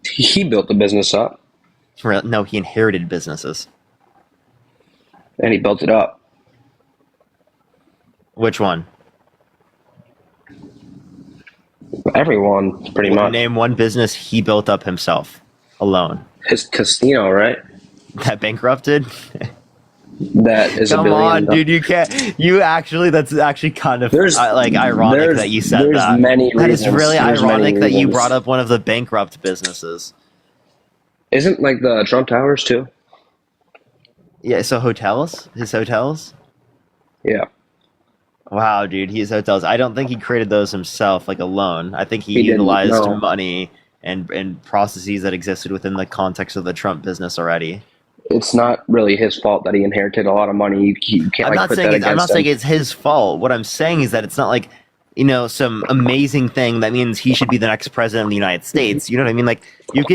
He built the business up, No, he inherited businesses. and he built it up. Which one? Everyone, pretty much. Name one business he built up himself, alone. His casino, right? That bankrupted? That is Come a billion. on, dude! You can't. That's actually kind of There's- ironic there's- that you said there's that. many That is reasons. really There's ironic many that you reasons. brought up one of the bankrupt businesses. Isn't like the Trump Towers too? Yeah, so his hotels. Yeah. Wow, dude, he's hotels. I don't think he created those himself, like alone. I think he He didn't. utilized No, money and processes that existed within the context of the Trump business already. it's not really his fault that he inherited a lot of money. You can't like put that I'm not against saying him. it's his fault. What I'm saying is that it's not like, some amazing thing that means he should be the next president of the United States. You know what I mean? Like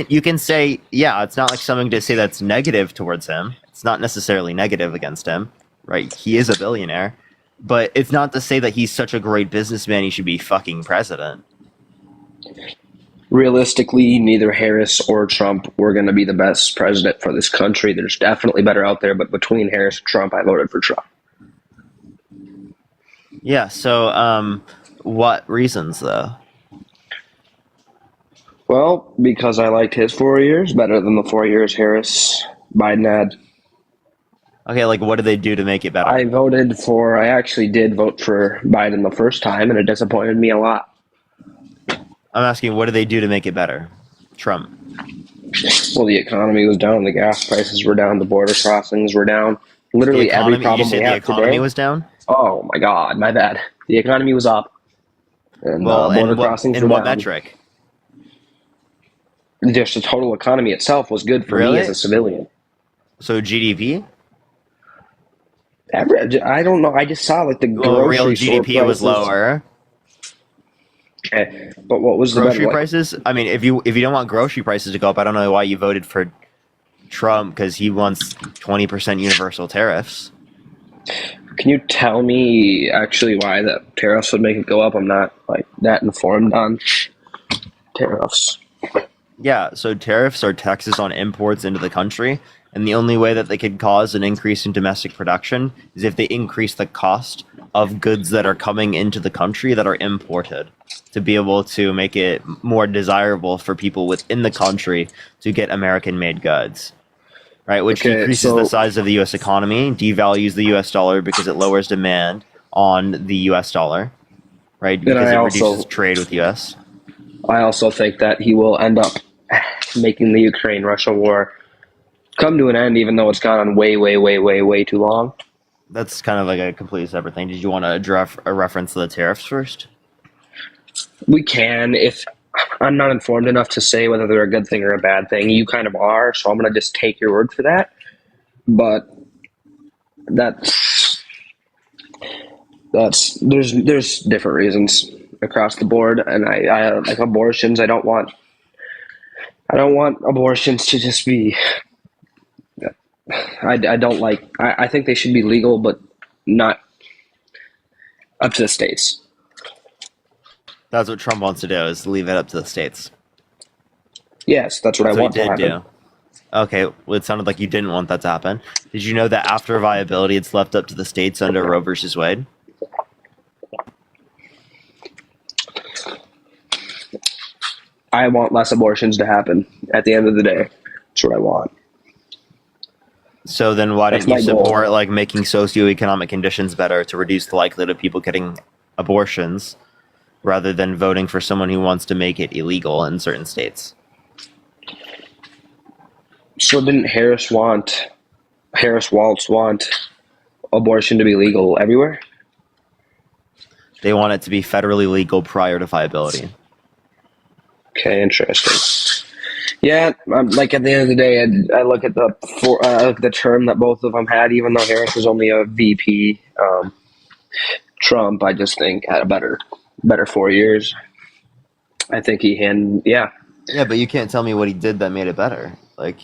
you can say, yeah, it's not like something to say that's negative towards him. It's not necessarily negative against him, right? He is a billionaire, but it's not to say that he's such a great businessman he should be fucking president. Realistically, neither Harris or Trump were going to be the best president for this country. There's definitely better out there, but between Harris and Trump, I voted for Trump. Yeah, so what reasons though? Well, because I liked his 4 years better than the 4 years Harris Biden had. Okay, like what did they do to make it better? I actually did vote for Biden the first time, and it disappointed me a lot. I'm asking, what did they do to make it better? Trump. Well, the economy was down, the gas prices were down, the border crossings were down. The Literally every economy. You problem we said the have economy today. was down. Oh my God, my bad. The economy was up, and Well, border and crossings in were what down. metric? Just the total economy itself was good for me Really? as a civilian. So GDP? I don't know. I just saw like the Well, real grocery store GDP was prices. lower. Okay, but what was the Grocery better? prices? I mean, if you don't want grocery prices to go up, I don't know why you voted for Trump because he wants 20% universal tariffs. Can you tell me actually why the tariffs would make it go up? I'm not like that informed on tariffs. Yeah, so tariffs are taxes on imports into the country, and the only way that they could cause an increase in domestic production is if they increase the cost of goods that are coming into the country that are imported to be able to make it more desirable for people within the country to get American-made goods, right? Which Okay, decreases the so- size of the U.S. economy, devalues the U.S. dollar because it lowers demand on the U.S. dollar, right? Because I it also- reduces trade with the U.S. I also think that he will end up making the Ukraine-Russia war come to an end, even though it's gone on way, way, way, way, way too long. That's kind of like a completely separate thing. Did you want to address a reference to the tariffs first? We can, if I'm not informed enough to say whether they're a good thing or a bad thing. You kind of are, so I'm going to just take your word for that. But that's there's different reasons across the board, and I like abortions. I don't want abortions to just be. I don't like. I think they should be legal, but not up to the states. That's what Trump wants to do, is leave it up to the states. Yes, that's what That's I what want he to did happen. do. Okay, well, it sounded like you didn't want that to happen. Did you know that after viability, it's left up to the states under Roe versus Wade? I want less abortions to happen. At the end of the day, that's what I want. So then why That's didn't you my goal. support like making socioeconomic conditions better to reduce the likelihood of people getting abortions rather than voting for someone who wants to make it illegal in certain states? So didn't Harris Waltz want abortion to be legal everywhere? They want it to be federally legal prior to viability. Okay, interesting. Yeah, like at the end of the day, I look at the term that both of them had. Even though Harris was only a VP, Trump, I just think had a better 4 years. I think Yeah, but you can't tell me what he did that made it better. Like,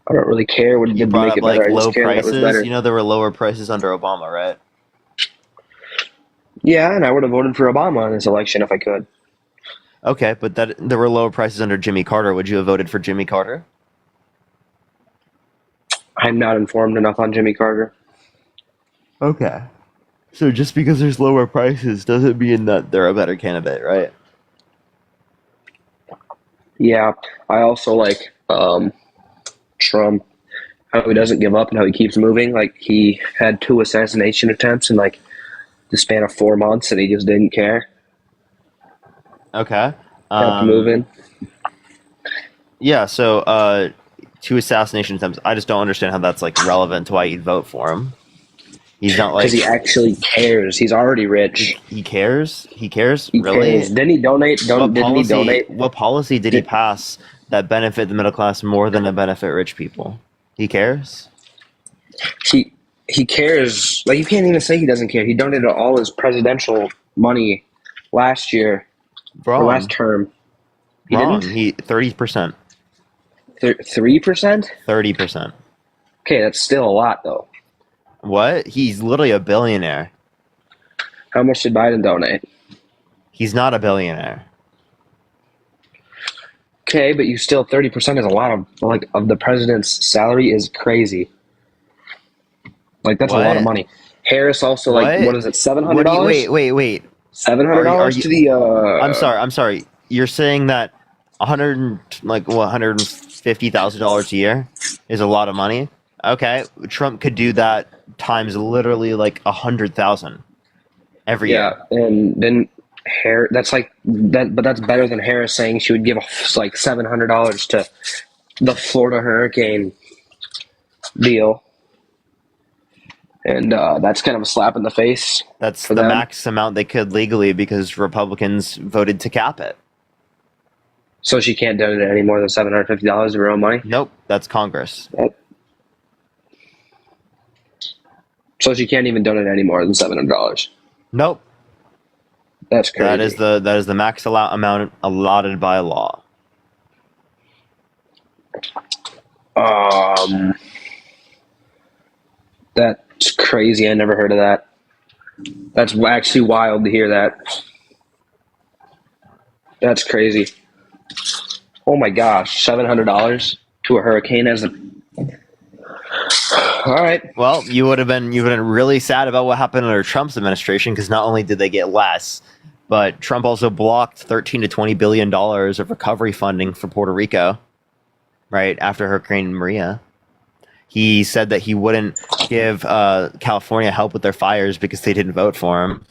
I don't really care what he you did to brought make up it better. like I low just care that it was better. prices. There were lower prices under Obama, right? Yeah, and I would have voted for Obama in this election if I could. Okay, but there were lower prices under Jimmy Carter. Would you have voted for Jimmy Carter? I'm not informed enough on Jimmy Carter. Okay. So just because there's lower prices doesn't mean that they're a better candidate, right? Yeah, I also like Trump, how he doesn't give up and how he keeps moving. Like he had 2 assassination attempts in like the span of 4 months, and he just didn't care. Okay. Kept moving. Yeah, so 2 assassination attempts. I just don't understand how that's like relevant to why you'd vote for him. He's not Because like he actually cares. He's already rich. he cares. He cares. He Really? cares. Didn't he donate? Didn't he donate? What policy did he pass that benefit the middle class more than to benefit rich people? He cares. He cares. Like, you can't even say he doesn't care. He donated all his presidential money last year or Wrong. last term. He Wrong. didn't. He 30%. 3%. 30%. Okay, that's still a lot though. What? He's literally a billionaire. How much did Biden donate? He's not a billionaire. Okay, but you still 30% is a lot of the president's salary is crazy. Like, that's a lot of What? money. Harris also, like, what is it, $700? What do you, wait. $700 to the I'm sorry. You're saying that $150,000 a year is a lot of money? Okay, Trump could do that times literally like 100,000 every year. Yeah, and then that's like that, but that's better than Harris saying she would give like $700 to the Florida hurricane deal. And that's kind of a slap in the face. That's for the them. max amount they could legally because Republicans voted to cap it. So she can't donate any more than $750 of her own money? Nope, that's Congress. So she can't even donate any more than $700. Nope. That's crazy. That is the max amount allotted by law. That's crazy. I never heard of that. That's actually wild to hear that. That's crazy. Oh my gosh, $700 to a hurricane as a. All right. Well, you would have been really sad about what happened under Trump's administration because not only did they get less, but Trump also blocked $13 to $20 billion of recovery funding for Puerto Rico, right after Hurricane Maria. He said that he wouldn't give California help with their fires because they didn't vote for him.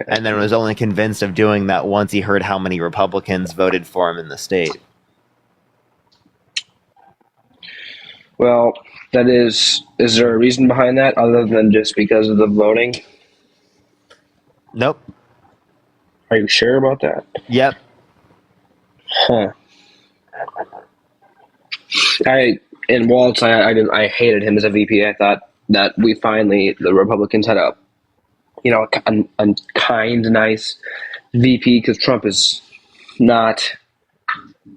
And then was only convinced of doing that once he heard how many Republicans voted for him in the state. Well, that is there a reason behind that other than just because of the voting? Nope. Are you sure about that? Yep. Huh. In Waltz, I hated him as a VP. I thought that the Republicans had a kind, nice VP because Trump is not.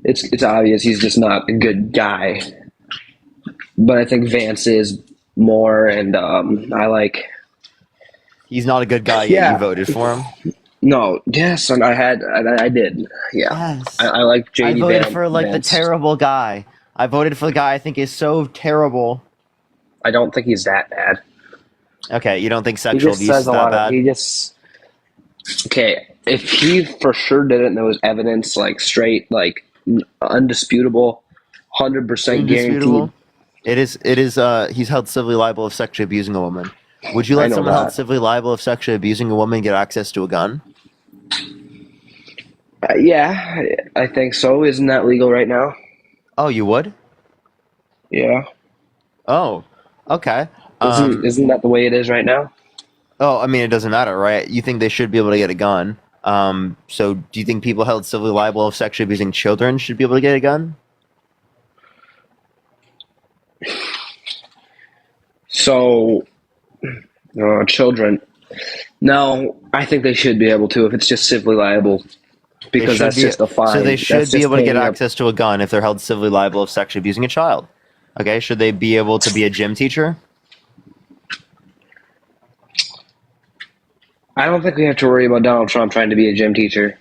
It's obvious he's just not a good guy. But I think Vance is more, and I like. He's not a good guy yet. Yeah. You voted for him. No, yes, and I did. Yeah, Yes. I like I JD voted Vance. for the terrible guy. I voted for the guy I think is so terrible. I don't think he's that bad. Okay, you don't think He sexual just abuse is says a that lot bad? Okay, if he for sure did it and there was evidence, like straight, like undisputable, 100% guaranteed. It is. He's held civilly liable of sexually abusing a woman. Would you let know someone held that. civilly liable of sexually abusing a woman get access to a gun? Yeah, I think so. Isn't that legal right now? Oh, you would? Yeah. Oh, okay. Isn't that the way it is right now? Oh, I mean, it doesn't matter, right? You think they should be able to get a gun. So do you think people held civilly liable of sexually abusing children should be able to get a gun? So, children. No, I think they should be able to if it's just civilly liable, because that's just a fine. So they should That's be just able to get paying up. access to a gun if they're held civilly liable of sexually abusing a child. Okay, should they be able to be a gym teacher? I don't think we have to worry about Donald Trump trying to be a gym teacher.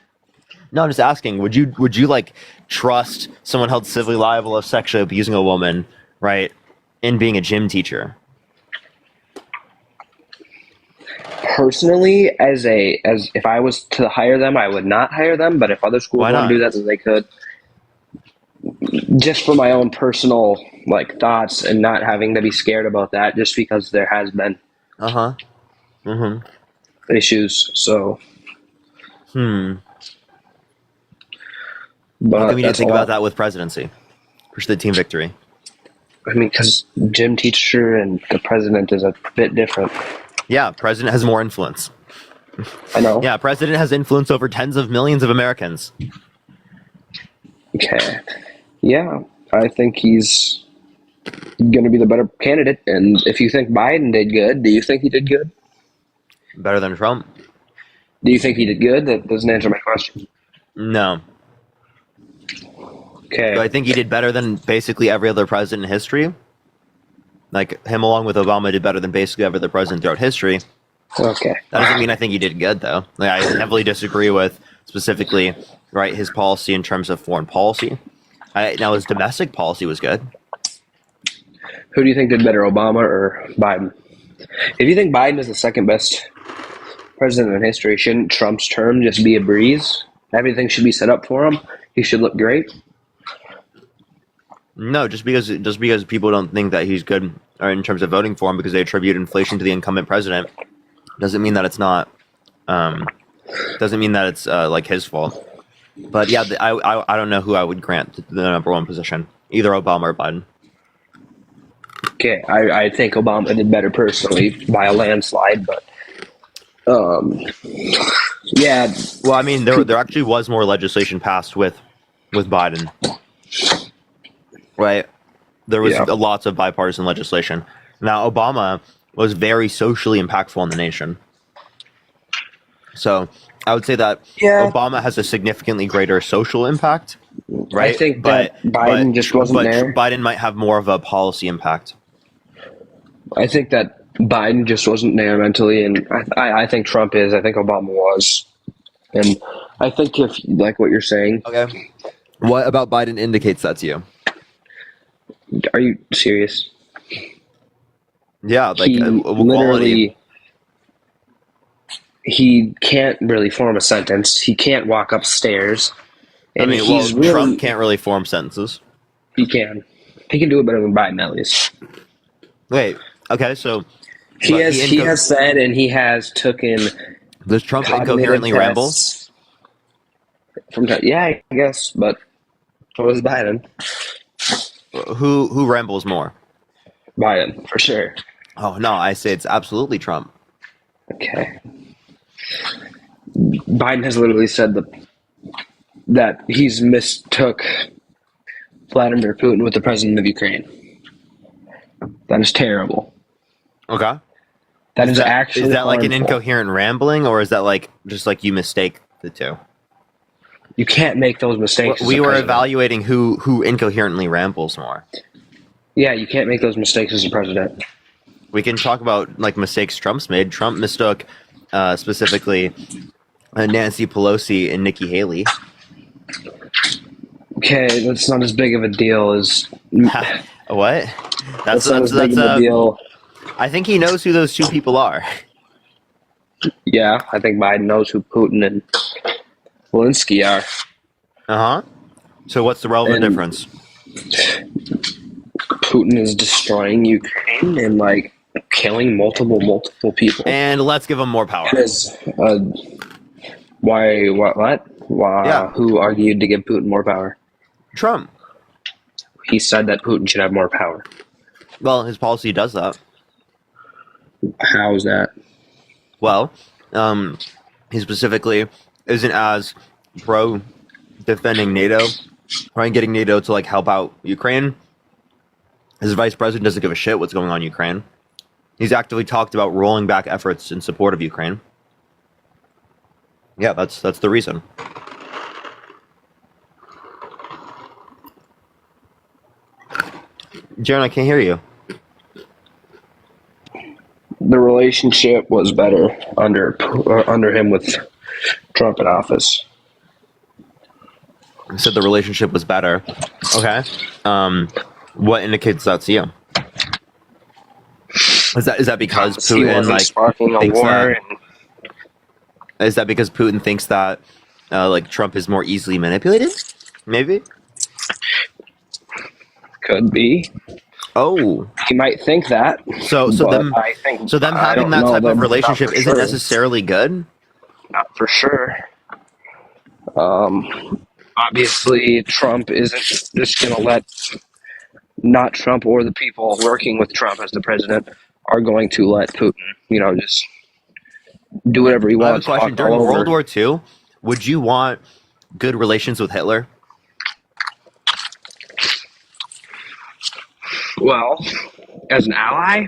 No, I'm just asking. Would you like trust someone held civilly liable of sexually abusing a woman, right, in being a gym teacher? Personally, as if I was to hire them, I would not hire them. But if other schools Why want not? to do that, then they could. Just for my own personal thoughts and not having to be scared about that, just because there has been issues. So, What but do we need to that's think a about lot. that with presidency? Push the team victory. I mean, because gym teacher and the president is a bit different. Yeah, president has more influence. I know. Yeah, president has influence over tens of millions of Americans. Okay. Yeah, I think he's going to be the better candidate. And if you think Biden did good, do you think he did good? Better than Trump? Do you think he did good? That doesn't answer my question. No. Okay. Do I think he did better than basically every other president in history? Like, him along with Obama did better than basically every other president throughout history. Okay. That doesn't mean I think he did good, though. Like, I heavily disagree with, specifically, right, his policy in terms of foreign policy. Now, his domestic policy was good. Who do you think did better, Obama or Biden? If you think Biden is the second best president in history, shouldn't Trump's term just be a breeze? Everything should be set up for him. He should look great. No, just because people don't think that he's good, or in terms of voting for him, because they attribute inflation to the incumbent president, doesn't mean that it's not. Doesn't mean that it's like his fault. But yeah, I don't know who I would grant the number one position, either Obama or Biden. Okay, I think Obama did better personally by a landslide, but yeah. Well, I mean, there actually was more legislation passed with Biden, right? There was lots of bipartisan legislation. Now, Obama was very socially impactful in the nation, so I would say that Obama has a significantly greater social impact, right? I think that Biden just wasn't there. Biden might have more of a policy impact. I think that Biden just wasn't there mentally, and I think Trump is. I think Obama was, and I think if like what you're saying. Okay. What about Biden indicates that to you? Are you serious? Yeah, like He quality. He can't really form a sentence. He can't walk upstairs. And I mean, Trump can't really form sentences. He can. He can do it better than Biden, at least. Wait. Okay, so he has said, and he has taken. Does Trump incoherently ramble? Yeah, I guess, but so does Biden. Who rambles more? Biden, for sure. Oh no, I say it's absolutely Trump. Okay. Biden has literally said that he's mistook Vladimir Putin with the president of Ukraine. That is terrible. Okay. That is actually is that like an harmful. incoherent rambling, or is that like just like you mistake the two? You can't make those mistakes. We were evaluating who incoherently rambles more. Yeah, you can't make those mistakes as a president. We can talk about like mistakes Trump's made. Trump mistook specifically Nancy Pelosi and Nikki Haley. Okay, that's not as big of a deal as What? That's not as big of a deal. I think he knows who those two people are. Yeah, I think Biden knows who Putin and Zelensky are. Uh-huh. So what's the relevant difference? Putin is destroying Ukraine and like killing multiple people. And let's give him more power. Why? What? Why? Yeah. Who argued to give Putin more power? Trump. He said that Putin should have more power. Well, his policy does that. How is that? Well, he specifically isn't as pro defending NATO, right? Getting NATO to like help out Ukraine. His vice president doesn't give a shit what's going on in Ukraine. He's actively talked about rolling back efforts in support of Ukraine. Yeah, that's the reason. Jaron, I can't hear you. The relationship was better under him with Trump in office. You said the relationship was better. Okay. What indicates that to you? Is that because Putin like thinks that? Is that because Putin thinks that like Trump is more easily manipulated? Maybe. Could be. Oh. He might think that. So them having that type of relationship isn't necessarily good. Not for sure. Obviously, Trump isn't just going to let not Trump or the people working with Trump as the president are going to let Putin, just do whatever he I have a wants, question. fuck all During World over. War II, would you want good relations with Hitler? Well, as an ally,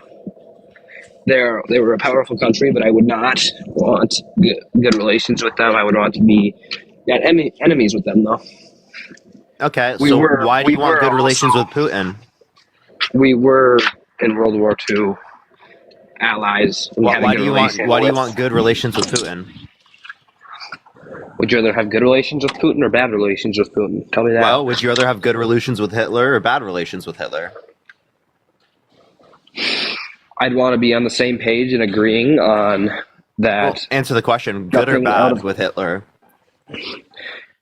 they were a powerful country, but I would not want good relations with them. I would want to be enemies with them, though. Okay, We so were why do we you want were good also relations with Putin? we were in World War II allies. We had a Why good do you want relation with. good relations with Putin? Would you rather have good relations with Putin or bad relations with Putin? Tell me that. Well, would you rather have good relations with Hitler or bad relations with Hitler? I'd want to be on the same page and agreeing on Well, that. answer the question: good or Nothing out bad of with Hitler?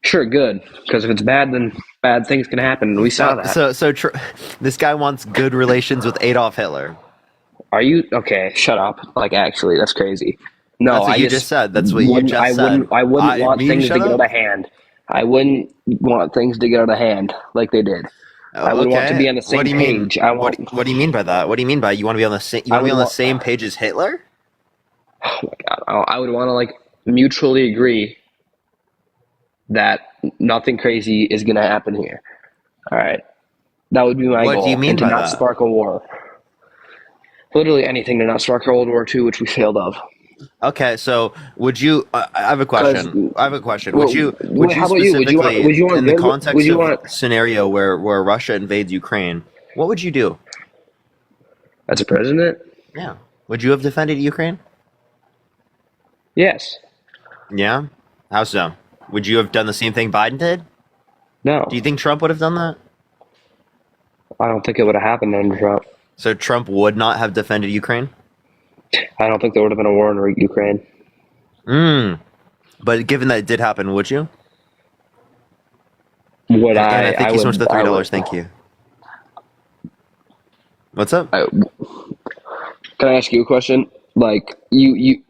Sure, good. Because if it's bad, then bad things can happen. And we saw that. This guy wants good relations with Adolf Hitler. Are you okay? Shut up. Like, actually, that's crazy. No, That's what I you just just said. That's what you wouldn't. just I said. wouldn't. I wouldn't want Me to things to shut get out up? of hand. I wouldn't want things to get out of hand like they did. I Oh, would want to okay. be on the same What do you mean? page. I want. What do you mean by that? What do you mean by you want to be on the same? You I want to be would on the want. same page as Hitler? Oh my god! I would want to mutually agree that nothing crazy is going to happen here. All right, that would be my What goal, do you mean and to by not that? spark a war. Literally anything to not spark a World War II, which we failed of. Okay, so would you? I have a question. I have a question. Would you? Would you How about you? specifically, Would you want in the good? Would context you of want scenario where Russia invades Ukraine, what would you do? as a president? Yeah. Would you have defended Ukraine? Yes. Yeah. How so? Would you have done the same thing Biden did? No. Do you think Trump would have done that? I don't think it would have happened under Trump. So Trump would not have defended Ukraine? I don't think there would have been a war in Ukraine. But given that it did happen, would you? Would And I? I thank I you so would. much for the I $3. would. Thank you. What's up? Can I ask you a question? Like you,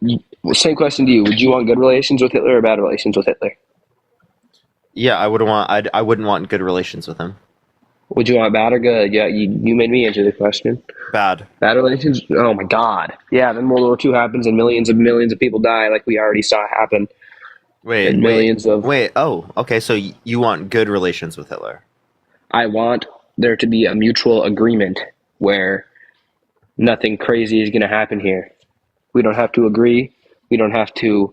same question to you. Would you want good relations with Hitler or bad relations with Hitler? Yeah, I would want. I wouldn't want good relations with him. Would you want bad or good? Yeah, you made me answer the question. Bad. Bad relations? Oh my God. Yeah, then World War II happens and millions of people die, like we already saw happen. Wait. And millions of. Wait. Oh, okay. So you want good relations with Hitler? I want there to be a mutual agreement where nothing crazy is going to happen here. We don't have to agree. We don't have to.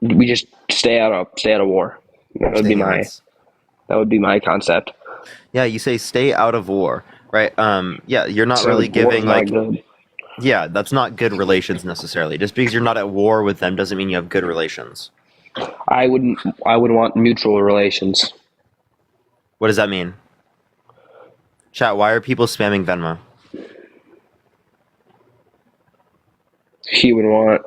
We just stay out of war. That would be my. That would be my concept. Yeah, you say stay out of war, right? Yeah, you're not So really giving war's like. not good. Yeah, that's not good relations necessarily. Just because you're not at war with them doesn't mean you have good relations. I would want mutual relations. What does that mean? Chat, why are people spamming Venmo? He would want.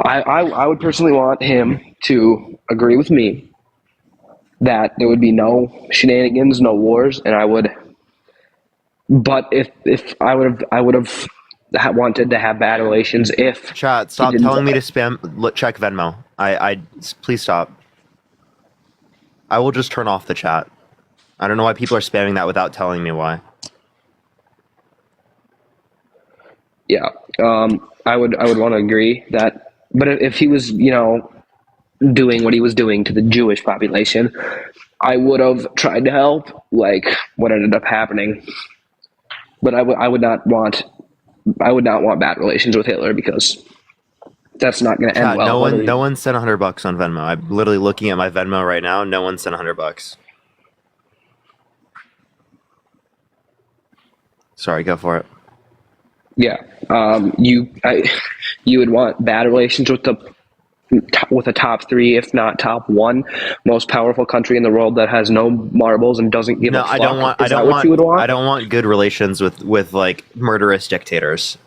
I would personally want him to agree with me that there would be no shenanigans, no wars, and I would. But if I would have wanted to have bad relations if. Chat, stop telling me to spam. Check Venmo. Please stop. I will just turn off the chat. I don't know why people are spamming that without telling me why. Yeah, I would want to agree that. But if he was, doing what he was doing to the Jewish population, I would have tried to help. Like what ended up happening, but I would not want bad relations with Hitler because that's not going to end well. No one sent $100 on Venmo. I'm literally looking at my Venmo right now. No one sent $100. Sorry, go for it. Yeah, you would want bad relations with a top 3, if not top 1, most powerful country in the world that has no marbles and doesn't give a fuck. You would want? I don't want good relations with like murderous dictators.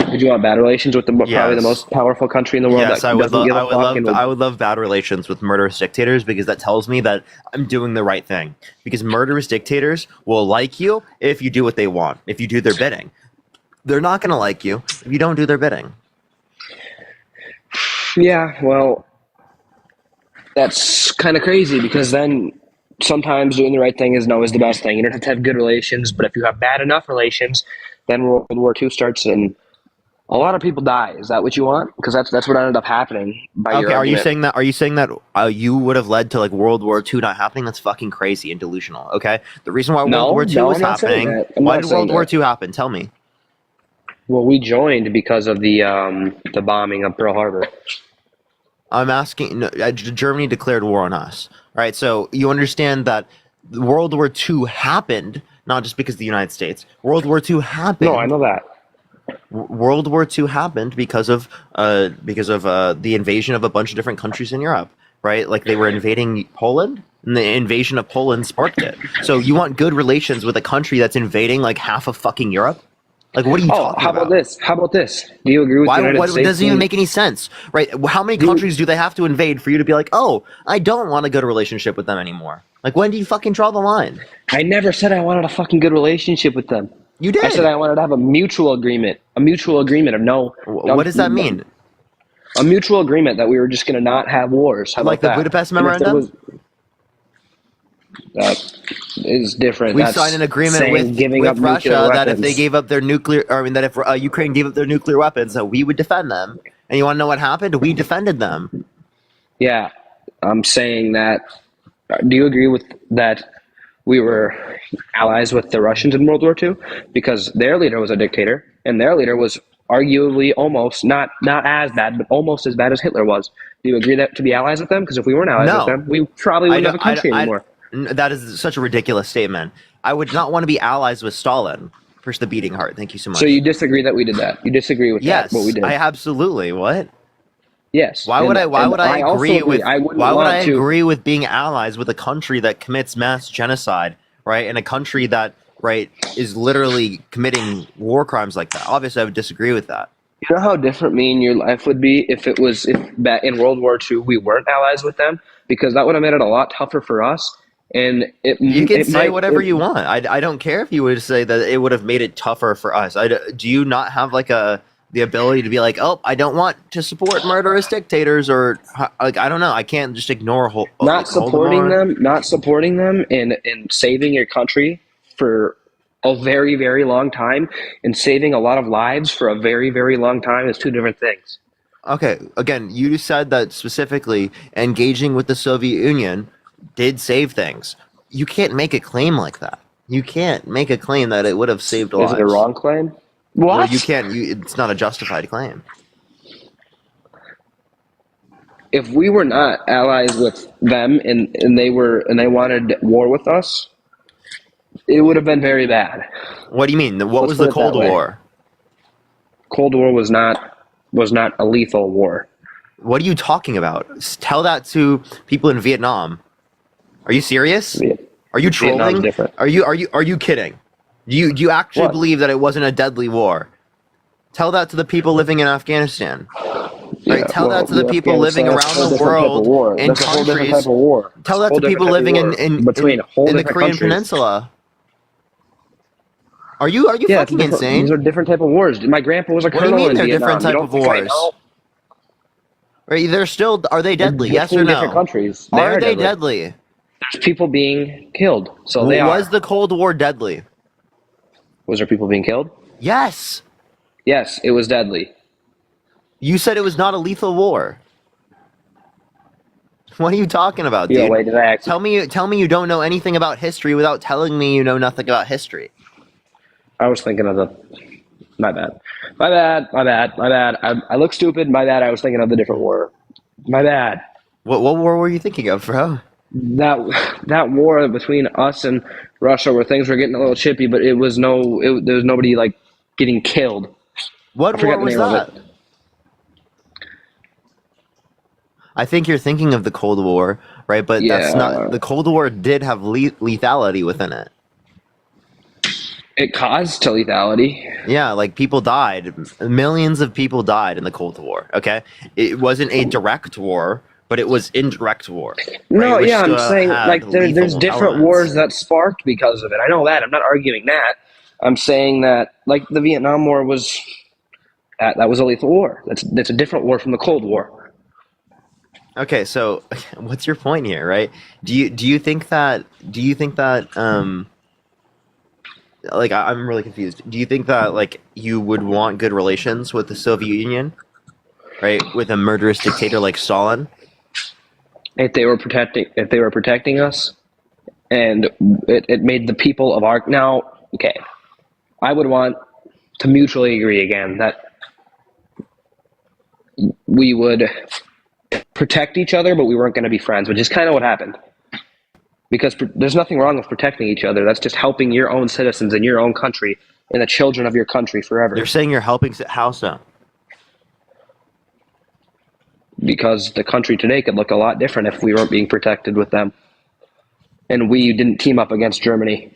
Would you want bad relations with probably the most powerful country in the world? Yes, that I would. doesn't give a fuck I would love bad relations with murderous dictators because that tells me that I'm doing the right thing. Because murderous dictators will like you if you do what they want, if you do their bidding. They're not going to like you if you don't do their bidding. Yeah, well, that's kind of crazy because then sometimes doing the right thing isn't always the best thing. You don't have to have good relations, but if you have bad enough relations, then World War II starts and a lot of people die. Is that what you want? Because that's what ended up happening by your Okay, are you argument. saying that? Are you saying that you would have led to like World War II not happening? That's fucking crazy and delusional. Okay, the reason why No, World War II no, was I'm not saying happening. that. I'm Why not did saying World War that. II happen? Tell me. Well, we joined because of the bombing of Pearl Harbor. I'm asking. No, Germany declared war on us. Right. So you understand that World War II happened not just because of the United States. World War II happened. No, I know that. World War II happened because of the invasion of a bunch of different countries in Europe, right? Like they were invading Poland, and the invasion of Poland sparked it. So you want good relations with a country that's invading like half of fucking Europe? Like what are you talking How about? about this? How about this? Do you agree with Why? the United What States? doesn't even make any sense, right? How many countries do they have to invade for you to be like, oh, I don't want a good relationship with them anymore? Like when do you fucking draw the line? I never said I wanted a fucking good relationship with them. You did. I said I wanted to have a mutual agreement of no. What does that mean? A mutual agreement that we were just going to not have wars. How Like about the that? Budapest And if there Memorandum? was- That is different. We That's signed an agreement saying with giving up nuclear Russia that if they weapons. gave up their nuclear, or I mean, that if Ukraine gave up their nuclear weapons, that we would defend them. And you want to know what happened? We defended them. Yeah, I'm saying that. Do you agree with that? We were allies with the Russians in World War II because their leader was a dictator, and their leader was arguably almost not as bad, but almost as bad as Hitler was. Do you agree that to be allies with them? Because if we weren't allies No. with them, we probably wouldn't have a country anymore. That is such a ridiculous statement. I would not want to be allies with Stalin. For the beating heart. Thank you so much. So you disagree that we did that? You disagree with yes, that? What we did? I absolutely. What? Yes. Why would I agree with? I wouldn't Why would I want to- agree with being allies with a country that commits mass genocide, right? And a country that, right, is literally committing war crimes like that. Obviously, I would disagree with that. You know how different me and your life would be if back in World War II we weren't allies with them, because that would have made it a lot tougher for us. And you can say whatever you want. I don't care if you would say that it would have made it tougher for us. Do you not have like the ability to be like, oh, I don't want to support murderous dictators, or like I don't know. I can't just ignore not supporting them and saving your country for a very, very long time and saving a lot of lives for a very, very long time is two different things. Okay, again, you said that specifically engaging with the Soviet Union did save things. You can't make a claim like that. You can't make a claim that it would have saved lives. Is it a wrong claim? Well, What? you can't. It's not a justified claim. If we were not allies with them and they wanted war with us, it would have been very bad. What do you mean? What Let's was the put it that Cold way. War? Cold War was not a lethal war. What are you talking about? Tell that to people in Vietnam. Are you serious? Are you trolling? Vietnam's different. Are you kidding? Do you actually What? believe that it wasn't a deadly war? Tell that to the people living in Afghanistan. Right? Tell that to the people living around the world in That's a whole different countries. type of war. Tell That's that a to whole people different living type of war in the different Korean countries. Peninsula. Are you Yeah, it's fucking different- insane? These are different type of wars. My grandpa was a What do you colonel mean in they're Vietnam. different type You don't of think I wars? know? Right? They're still. Are they deadly? Yes or Between no? different countries. Are they deadly? There's people being killed. So they Was are. the Cold War deadly? Was there people being killed? Yes. Yes, it was deadly. You said it was not a lethal war. What are you talking about, dude? Yeah, wait, did I actually? Tell me you don't know anything about history without telling me you know nothing about history. I was thinking of the. My bad. I look stupid. My bad. I was thinking of the different war. My bad. What war were you thinking of, bro? That war between us and Russia, where things were getting a little chippy, but there was nobody like getting killed. What I forget war the was name of that? it. I think you're thinking of the Cold War, right? But that's Yeah. not. The Cold War did have lethality within it. It caused to lethality. Yeah, like people died. Millions of people died in the Cold War. Okay, it wasn't a direct war, but it was indirect war. No, right? Which yeah, I'm still saying had like there's lethal different elements. wars that sparked because of it. I know that. I'm not arguing that. I'm saying that like the Vietnam War was that was a lethal war. That's a different war from the Cold War. Okay, so what's your point here, right? Do you think that like I'm really confused. Do you think that like you would want good relations with the Soviet Union, right? With a murderous dictator like Stalin? If they were protecting us, and it made the people of our now okay, I would want to mutually agree again that we would protect each other, but we weren't going to be friends, which is kind of what happened. Because there's nothing wrong with protecting each other. That's just helping your own citizens in your own country and the children of your country forever. They're saying you're helping. How so? Because the country today could look a lot different if we weren't being protected with them. And we didn't team up against Germany.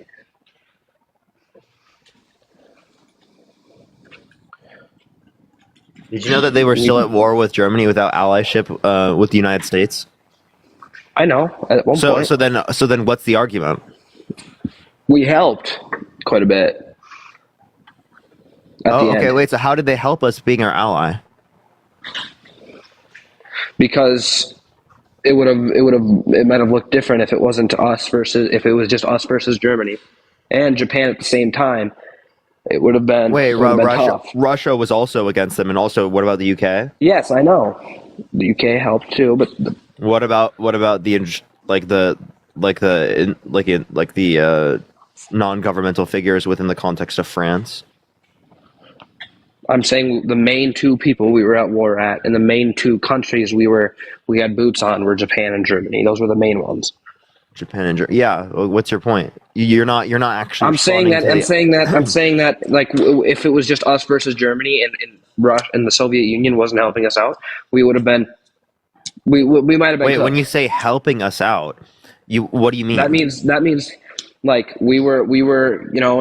Did you know that they were still at war with Germany without allyship with the United States? I know. At one point, So then, what's the argument? we helped quite a bit. At the Okay, end. wait. So how did they help us being our ally? Because it might have looked different if it wasn't us versus if it was just us versus Germany and Japan at the same time. It would have been Wait, it would have been Russia. tough. Russia was also against them, and also, what about the UK? Yes, I know. The UK helped too, but What about the non-governmental figures within the context of France? I'm saying the main two people we were at war at, and the main two countries we had boots on were Japan and Germany. Those were the main ones. Japan and Germany. Yeah. What's your point? You're not actually. I'm saying that. Like, if it was just us versus Germany and Russia and the Soviet Union wasn't helping us out, we would have been. We might have been. Wait, cooked. when you say helping us out, what do you mean? That means like we were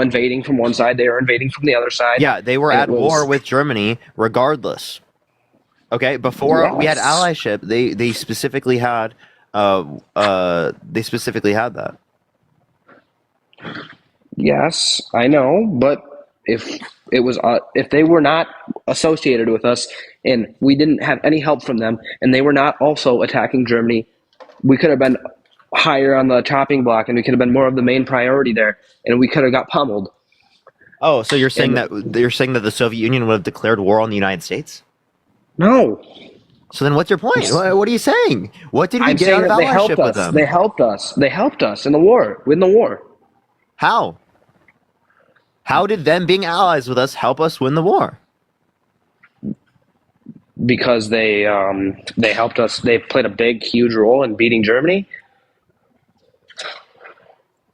invading from one side, they were invading from the other side. Yeah, they were at war with Germany regardless. Okay, before we had allyship, they specifically had that. Yes, I know, but if they were not associated with us and we didn't have any help from them and they were not also attacking Germany, we could have been higher on the chopping block and we could have been more of the main priority there and we could have got pummeled. Oh, so you're saying that the Soviet Union would have declared war on the United States? No. So then what's your point? What are you saying? What did we get out of allyship with them? They helped us. They helped us in the war. Win the war. How? How did them being allies with us help us win the war? Because they helped us. They played a big, huge role in beating Germany.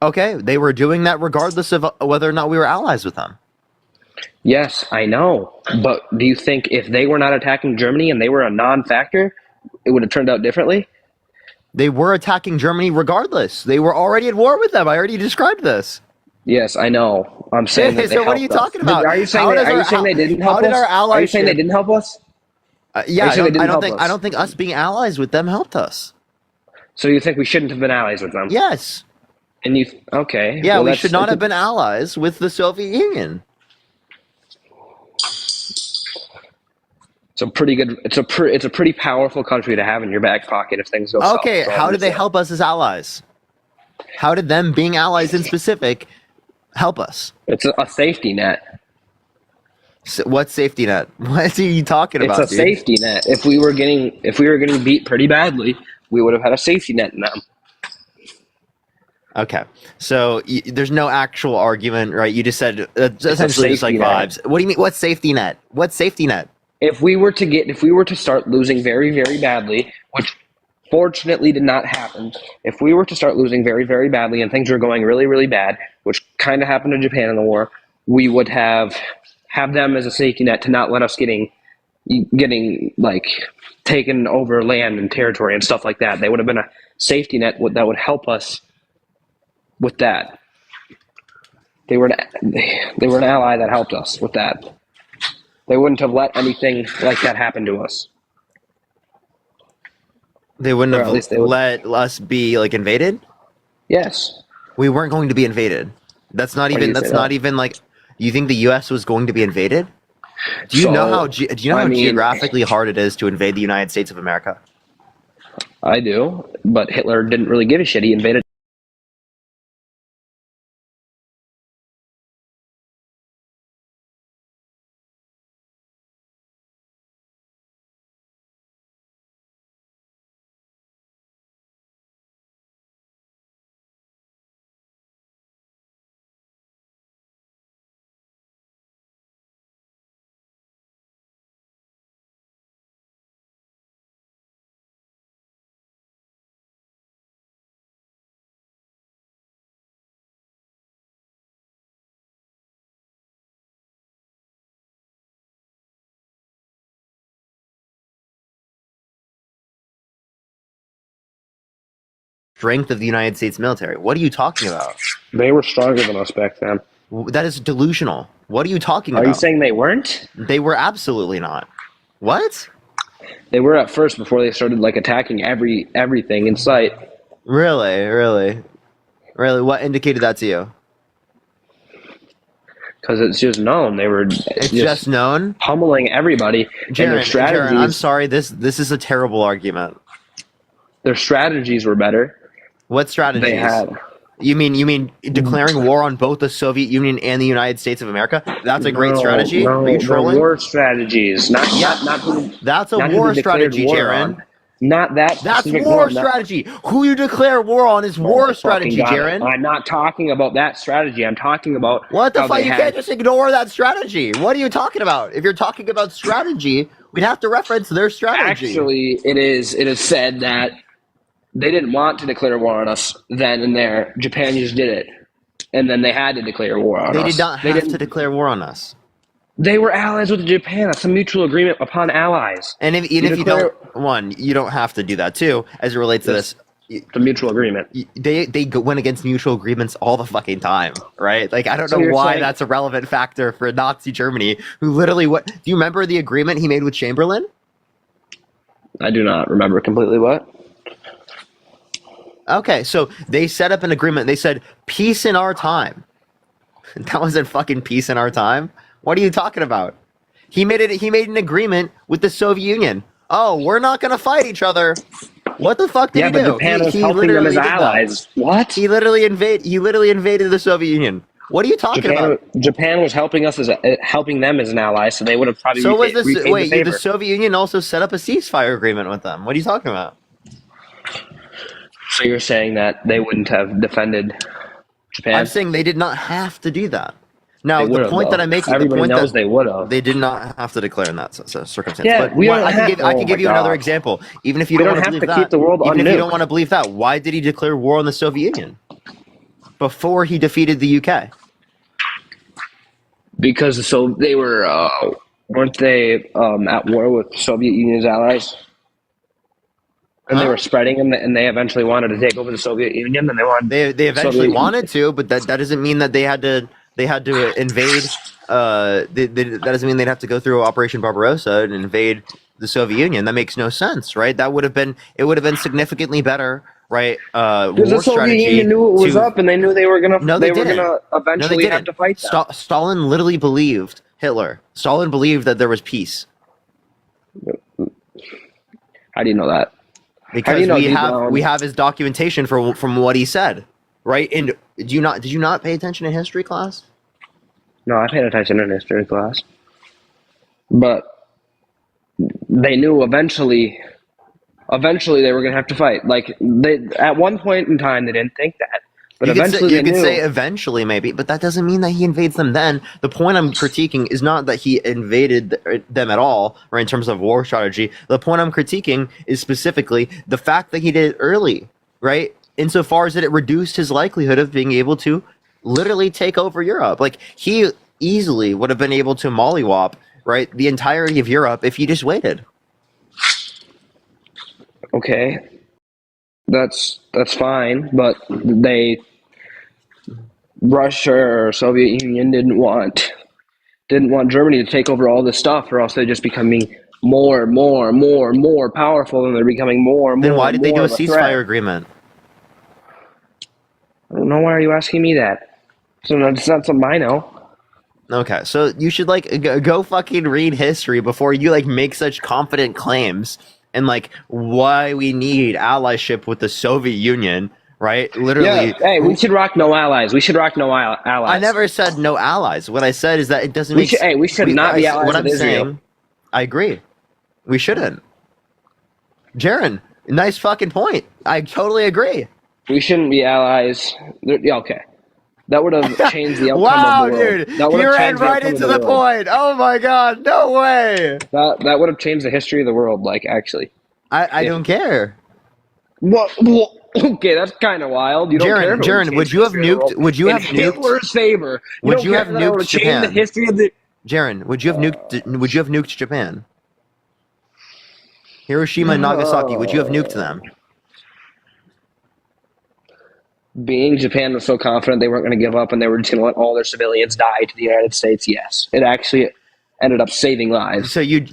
Okay, they were doing that regardless of whether or not we were allies with them. Yes, I know. But do you think if they were not attacking Germany and they were a non-factor, it would have turned out differently? They were attacking Germany regardless. They were already at war with them. I already described this. Yes, I know. I'm saying that they So what are you helped us. talking about? Are you saying they didn't help us? How did our allies? Are you saying they didn't help us? Yeah, Are you saying they didn't help I us? don't think us being allies with them helped us. So you think we shouldn't have been allies with them? Yes. And you okay? Yeah, well, we should not have been allies with the Soviet Union. It's a pretty good. It's a pretty powerful country to have in your back pocket if things go south. Okay, So how did they help us as allies? How did them being allies in specific help us? It's a safety net. What safety net? What are you talking about? It's a safety net. If we were getting beat pretty badly, we would have had a safety net in them. Okay, so there's no actual argument, right? You just said essentially just like safety net. vibes. What do you mean? What safety net? What safety net? If we were to start losing very, very badly, which fortunately did not happen, if we were to start losing very, very badly and things were going really, really bad, which kind of happened to Japan in the war, we would have them as a safety net to not let us getting like taken over land and territory and stuff like that. They would have been a safety net that would help us with that. They were an ally that helped us with that. They wouldn't have let anything like that happen to us. They wouldn't have let us be like invaded. Yes. We weren't going to be invaded. That's not even. That's not even like. You think the U.S. was going to be invaded? Do you know how geographically hard it is to invade the United States of America? I do, but Hitler didn't really give a shit. He invaded. Strength of the United States military. What are you talking about? They were stronger than us back then. That is delusional. What are you talking Are about? you saying they weren't? They were absolutely not. What? They were at first before they started like attacking everything in sight. Really? What indicated that to you? Because it's just known they were It's just known. pummeling everybody. And their strategies, I'm sorry. This is a terrible argument. their strategies were better. What strategies? They had. You mean declaring war on both the Soviet Union and the United States of America? That's a great strategy. No, Are you trolling? war strategies, not who, That's a not who war they declared strategy, war Jaron. on. Not that. That's specific war one, that- strategy. Who you declare war on is war Fucking strategy, got it. Jaron. I'm not talking about that strategy. I'm talking about What the how fuck? they You had- can't just ignore that strategy. What are you talking about? If you're talking about strategy, we'd have to reference their strategy. Actually, it is said that they didn't want to declare war on us then and there. Japan just did it, and then they had to declare war on us. They did not have to declare war on us. They were allies with Japan. That's a mutual agreement upon allies. And if you don't, you don't have to do that too, as it relates to this. It's a mutual agreement. They went against mutual agreements all the fucking time, right? Like I don't So know you're why saying- that's a relevant factor for Nazi Germany, who literally do you remember the agreement he made with Chamberlain? I do not remember completely what. Okay, so they set up an agreement. They said peace in our time. That wasn't fucking peace in our time. What are you talking about? He made an agreement with the Soviet Union. Oh, we're not gonna fight each other. What the fuck did he do? But Japan was He helping them literally as did that. allies. What? He literally invaded the Soviet Union. What are you talking about? Japan was helping us as helping them as an ally, so they would have probably So was this? repaid Wait, the favor. the Soviet Union also set up a ceasefire agreement with them. What are you talking about? So you're saying that they wouldn't have defended Japan? I'm saying they did not have to do that. Now, They the would've, point though. that I'm making, Everybody the point knows that they would have. they did not have to declare in that circumstance. Yeah, but we don't I have- can give oh you my another God. example. Even if you We don't don't want to have believe to that, keep the world even if you unnuked. don't want to believe that, why did he declare war on the Soviet Union before he defeated the UK? Because so they weren't they at war with Soviet Union's allies? And they Huh? were spreading them, and they eventually wanted to take over the Soviet Union, and they wanted They eventually Soviet- wanted to, but that doesn't mean that they had to invade. That doesn't mean they'd have to go through Operation Barbarossa and invade the Soviet Union. That makes no sense, right? It would have been significantly better, right? Because War the Soviet strategy Union knew it was to- up, and they knew they were gonna. No, they were didn't. gonna No, they eventually have didn't. to fight them. Stalin literally believed Hitler. Stalin believed that there was peace How do you know that? because you know we deep have down- we have his documentation from what he said, right? And did you not pay attention in history class? No, I paid attention in history class, but they knew eventually they were gonna have to fight. Like they, at one point in time, they didn't think that, but eventually you they could knew. say eventually maybe, but that doesn't mean that he invades them then. The point I'm critiquing is not that he invaded them at all, right, in terms of war strategy. The point I'm critiquing is specifically the fact that he did it early, right? Insofar as that it reduced his likelihood of being able to literally take over Europe. Like he easily would have been able to mollywop, right, the entirety of Europe if he just waited. Okay, that's fine, but Russia or Soviet Union didn't want Germany to take over all this stuff, or else they're just becoming more powerful, and they're becoming more. Then why did they do more a of threat. ceasefire agreement? I don't know. Why are you asking me that? So it's not something I know. Okay, so you should go fucking read history before you make such confident claims and like why we need allyship with the Soviet Union, right? Literally, Yeah. Hey, we should rock no allies. We should rock no allies. I never said no allies. What I said is that it doesn't We make should. Hey, we should not be allies what with I'm Israel. saying, I agree. We shouldn't. Jaron, nice fucking point. I totally agree. We shouldn't be allies. Yeah, okay. That would have changed the outcome Wow, of the world. dude, That would you have ran changed the right outcome into of the the world. point. Oh my god, no way. That would have changed the history of the world. Like, actually. I don't care. Well, okay, that's kind of wild. You don't care. If it Jaron, would you have nuked? Would you have in nuked? Hitler's favor? Would don't you care have that it would nuked have changed the Japan? history of the. Jaron, would you have nuked? Would you have nuked Japan? Hiroshima and Nagasaki. Would you have nuked them? Being Japan was so confident they weren't going to give up and they were just going to let all their civilians die to the United States. Yes, it actually ended up saving lives. So you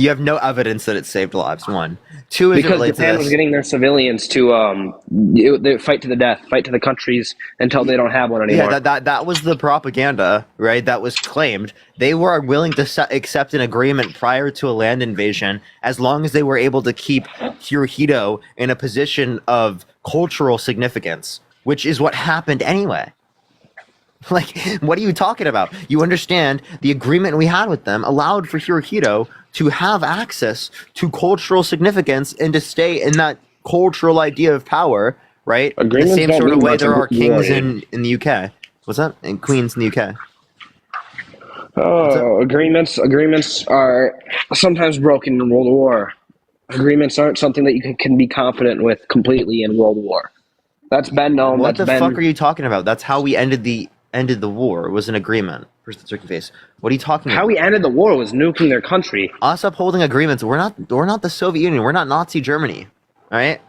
have no evidence that it saved lives. One, two is Because Japan was getting their civilians to they fight to the death, fight to the countries until they don't have one anymore. Yeah, that was the propaganda, right? That was claimed. They were willing to accept an agreement prior to a land invasion as long as they were able to keep Hirohito in a position of cultural significance, which is what happened anyway. Like, what are you talking about? You understand the agreement we had with them allowed for Hirohito to have access to cultural significance and to stay in that cultural idea of power, right? Agreements the same don't sort of mean way much there in are kings war. in the UK. What's that? And queens in the UK. Oh, agreements are sometimes broken in World War. Agreements aren't something that you can be confident with completely in World War. That's been known. What That's the been. fuck are you talking about? That's how we ended the war. It was an agreement. Where's the turkey face? What are you talking about? How we ended the war was nuking their country. Us upholding agreements. We're not the Soviet Union. We're not Nazi Germany. All right.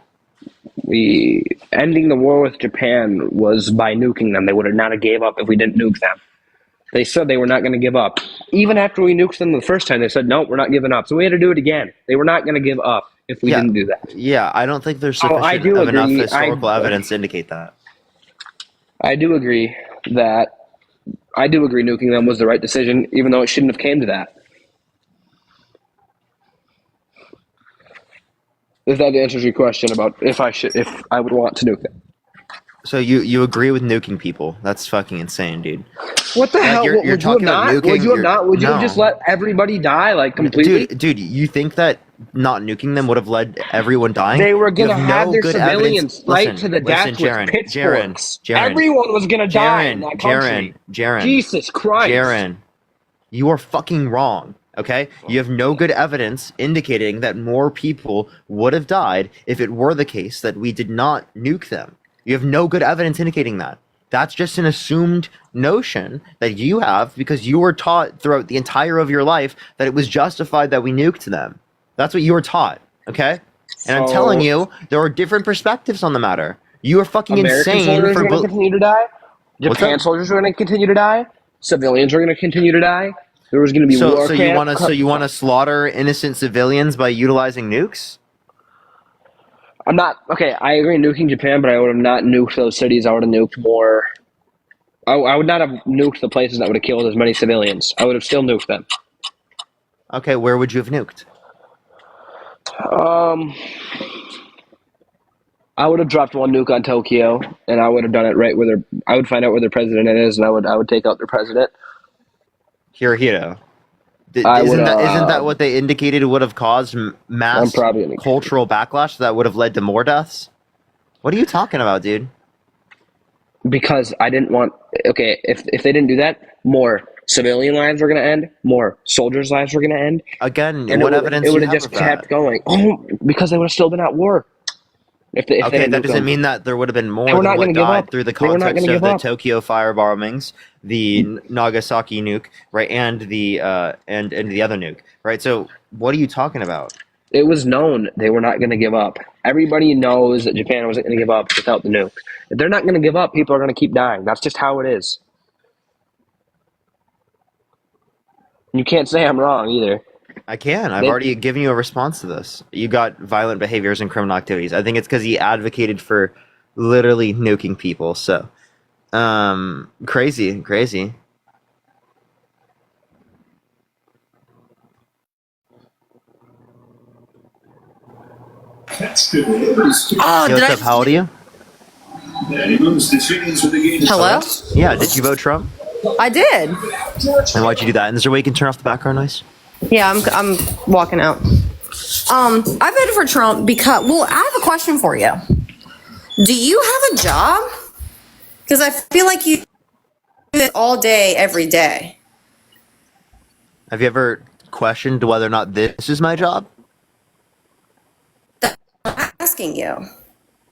We ending the war with Japan was by nuking them. They would have not have gave up if we didn't nuke them. They said they were not going to give up. Even after we nuked them the first time, they said, no, we're not giving up. So we had to do it again. They were not going to give up if we didn't do that. Yeah, I don't think there's Oh, sufficient I do of enough agree. historical evidence to indicate that. I do agree nuking them was the right decision, even though it shouldn't have came to that. If that answers your question about if I would want to nuke them. So you agree with nuking people? That's fucking insane, dude. What the hell? You're Would you talking have about not? nuking, Would you have you're- not? Would you have no. just let everybody die like completely? Dude, you think that not nuking them would have led everyone dying? They were going You to have have no their good civilians evidence. fight Listen, to the death Jaron, with pitchforks. Everyone was going to die in that country. Jaron, Jesus Christ. Jaron, you are fucking wrong. Okay, you have no good evidence indicating that more people would have died if it were the case that we did not nuke them. You have no good evidence indicating that. That's just an assumed notion that you have because you were taught throughout the entire of your life that it was justified that we nuked them. That's what you were taught, okay? And I'm So- telling you, there are different perspectives on the matter. You are fucking American insane soldiers for are going to continue to die. What's Japan that? soldiers are going to continue to die. Civilians are going to continue to die. There was going to be war so you want to slaughter innocent civilians by utilizing nukes? I'm not okay. I agree nuking Japan, but I would have not nuked those cities. I would have nuked more. I would not have nuked the places that would have killed as many civilians. I would have still nuked them. Okay, where would you have nuked? I would have dropped one nuke on Tokyo, and I would have done it right where I would find out where their president is, and I would take out their president. Hirohito. I Isn't would, that what they indicated would have caused mass I'm probably gonna- cultural backlash that would have led to more deaths? What are you talking about, dude? Because I didn't want. Okay, if they didn't do that, more civilian lives were going to end, more soldiers' lives were going to end, Again, and what it evidence do would you have have just of kept that? going. Oh, because they would have still been at war. If they Okay, didn't that nuke doesn't them. mean that there would have been more They were than not what gonna give died up. through the They were not context gonna of give the up. Tokyo fire bombings, the Nagasaki nuke, right, and the and the other nuke, right? So, what are you talking about? It was known they were not going to give up. Everybody knows that Japan wasn't going to give up without the nuke. If they're not going to give up, people are going to keep dying. That's just how it is. You can't say I'm wrong either. I can. I've They- already given you a response to this. You got violent behaviors and criminal activities. I think it's because he advocated for literally nuking people. So, crazy. Oh, Yo, did what's I? up? How old are you? Hello? Yeah, did you vote Trump? I did. And why'd you do that? And is there a way you can turn off the background noise? Yeah, I'm walking out. I voted for Trump because, well, I have a question for you. Do you have a job? Because I feel like you do it all day, every day. Have you ever questioned whether or not this is my job? I'm asking you.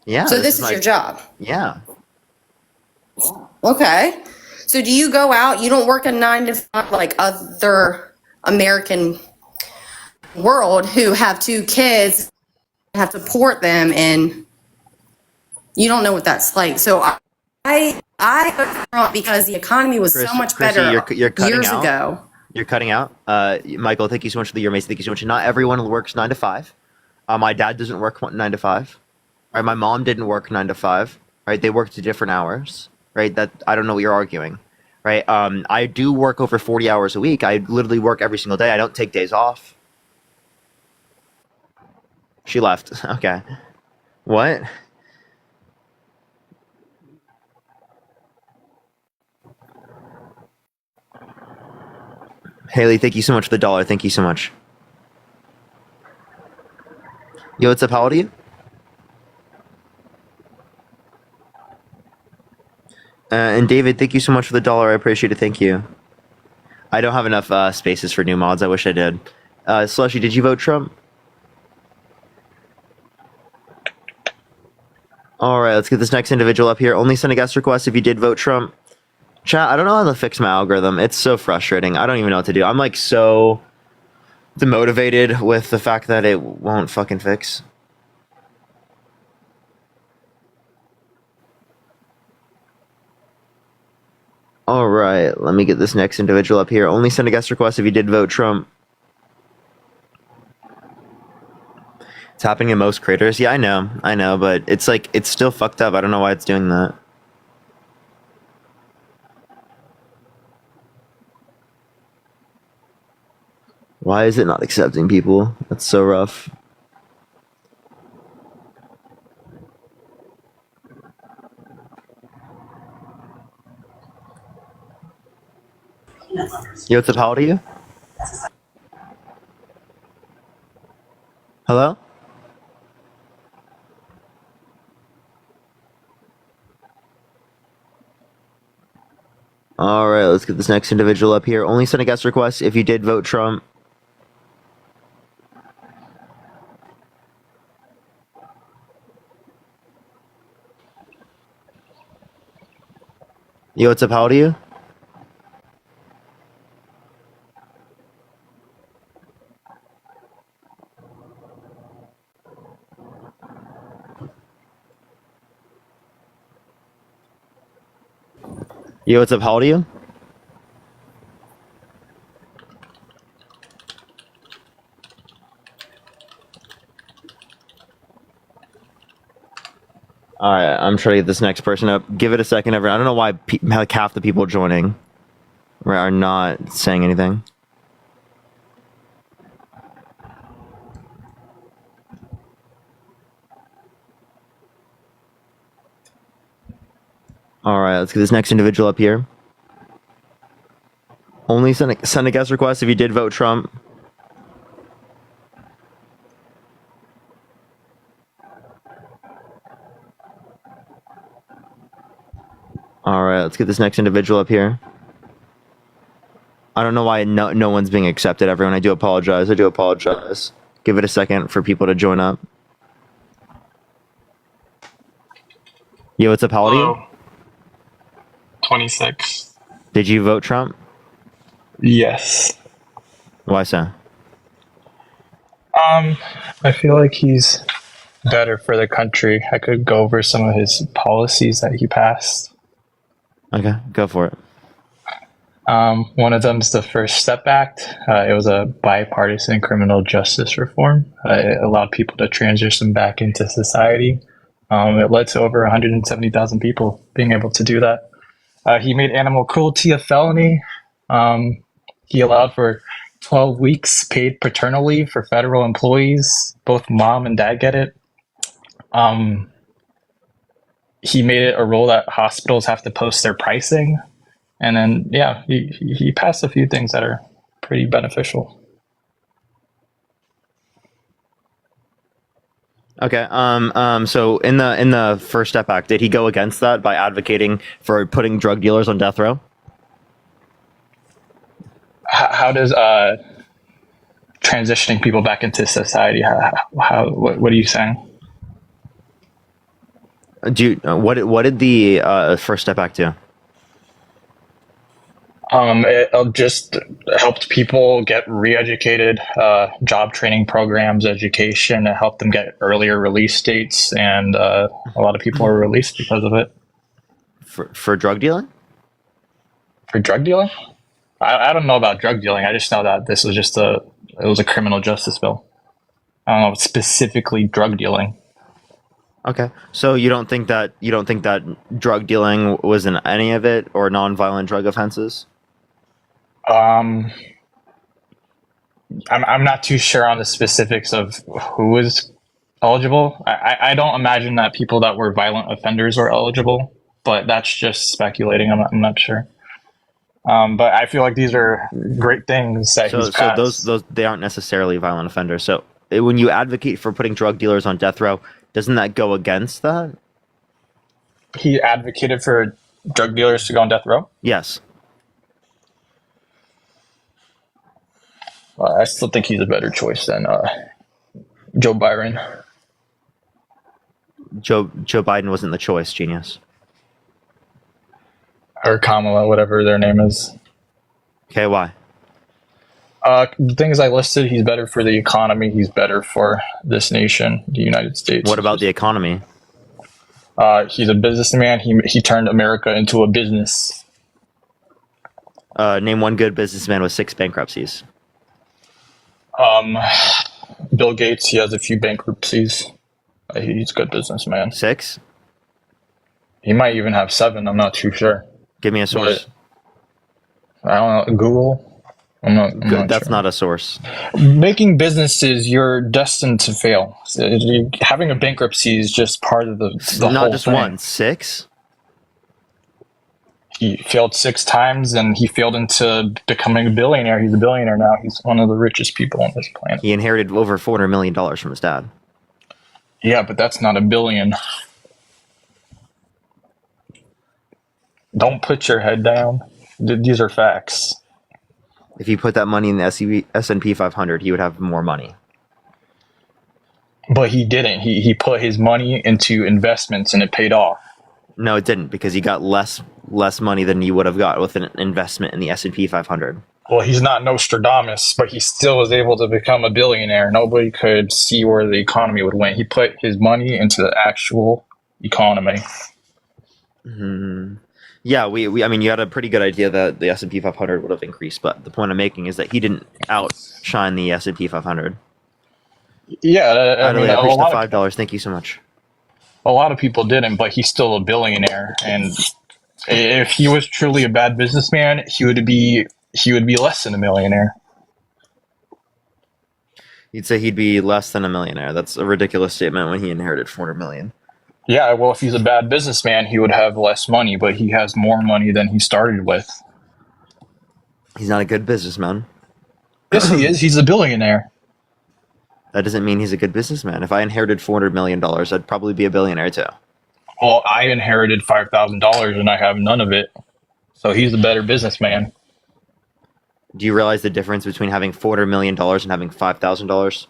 Yeah. So this is your job. Yeah. Okay. So do you go out? You don't work a 9 to 5 like other American world who have 2 kids, have to support them, and you don't know what that's like. So I voted for Trump because the economy was so much Chrissy, better you're cutting years out. ago. You're cutting out. Michael, thank you so much for the year, Mason. Thank you so much. Not everyone works 9 to 5. My dad doesn't work 9 to 5. Right? My mom didn't work 9 to 5. Right? They worked different hours. Right? That I don't know what you're arguing. Right? I do work over 40 hours a week. I literally work every single day. I don't take days off. She left. Okay. What? Haley, thank you so much for the dollar. Thank you so much. Yo, what's up? How old are you? And David, thank you so much for the dollar. I appreciate it. Thank you. I don't have enough spaces for new mods. I wish I did. Slushy, did you vote Trump? All right, let's get this next individual up here. Only send a guest request if you did vote Trump. Chat, I don't know how to fix my algorithm. It's so frustrating. I don't even know what to do. I'm like so demotivated with the fact that it won't fucking fix. All right, let me get this next individual up here. Only send a guest request if you did vote Trump. It's happening in most creators. Yeah, I know, but it's like, it's still fucked up. I don't know why it's doing that. Why is it not accepting people? That's so rough. Yo, what's up? How old are you? Hello? All right, let's get this next individual up here. Only send a guest request if you did vote Trump. Yo, what's up? How old are you? Yo, what's up? How old are you? All right, I'm trying to get this next person up. Give it a second, everyone. I don't know why like half the people joining are not saying anything. All right, let's get this next individual up here. Only send a guest request if you did vote Trump. All right, let's get this next individual up here. I don't know why no one's being accepted, everyone. I do apologize. I do apologize. Give it a second for people to join up. Yo, what's up? How old are you? 26. Did you vote Trump? Yes. Why so? I feel like he's better for the country. I could go over some of his policies that he passed. Okay, go for it. One of them's the First Step Act. It was a bipartisan criminal justice reform. It allowed people to transition back into society. It led to over 170,000 people being able to do that. He made animal cruelty a felony. He allowed for 12 weeks paid paternal leave for federal employees. Both mom and dad get it. He made it a rule that hospitals have to post their pricing, and then he passed a few things that are pretty beneficial. Okay. So in the First Step Act, did he go against that by advocating for putting drug dealers on death row? How does transitioning people back into society? What are you saying? What did the First Step Act do? It just helped people get re-educated, job training programs, education. It helped them get earlier release dates, and a lot of people were released because of it. For drug dealing? For drug dealing? I don't know about drug dealing. I just know that this was it was a criminal justice bill. I don't know specifically drug dealing. Okay. So you don't think that drug dealing was in any of it, or nonviolent drug offenses? I'm not too sure on the specifics of who was eligible. I don't imagine that people that were violent offenders were eligible, but that's just speculating. I'm not sure. But I feel like these are great things that he's passed. So those they aren't necessarily violent offenders. So when you advocate for putting drug dealers on death row, doesn't that go against that? He advocated for drug dealers to go on death row? Yes. I still think he's a better choice than Joe Biden. Joe Biden wasn't the choice, genius. Or Kamala, whatever their name is. Okay, why? The things I listed, he's better for the economy. He's better for this nation, the United States. What about the economy? He's a businessman. He turned America into a business. Name one good businessman with 6 bankruptcies. Bill Gates, he has a few bankruptcies. He's a good businessman. 6? He might even have 7. I'm not too sure. Give me a source. But, I don't know. Google? That's not a source. Making businesses, you're destined to fail. Having a bankruptcy is just part of the not whole just thing. one. 6? He failed 6 times, and he failed into becoming a billionaire. He's a billionaire now. He's one of the richest people on this planet. He inherited over $400 million from his dad. Yeah, but that's not a billion. Don't put your head down. These are facts. If he put that money in the S&P 500, he would have more money. But he didn't. He put his money into investments, and it paid off. No, it didn't, because he got less money than you would have got with an investment in the S&P 500. Well, he's not Nostradamus, but he still was able to become a billionaire. Nobody could see where the economy would win. He put his money into the actual economy. Mm-hmm. Yeah, I mean, you had a pretty good idea that the S&P 500 would have increased, but the point I'm making is that he didn't outshine the S&P 500. Yeah, I really appreciate the $5. Thank you so much. A lot of people didn't, but he's still a billionaire. And if he was truly a bad businessman, he would be less than a millionaire. You'd say he'd be less than a millionaire. That's a ridiculous statement when he inherited $400 million. Yeah, well, if he's a bad businessman, he would have less money, but he has more money than he started with. He's not a good businessman. Yes, he is. He's a billionaire. That doesn't mean he's a good businessman. If I inherited $400 million, I'd probably be a billionaire too. Well, I inherited $5,000 and I have none of it. So he's a better businessman. Do you realize the difference between having $400 million and having $5,000?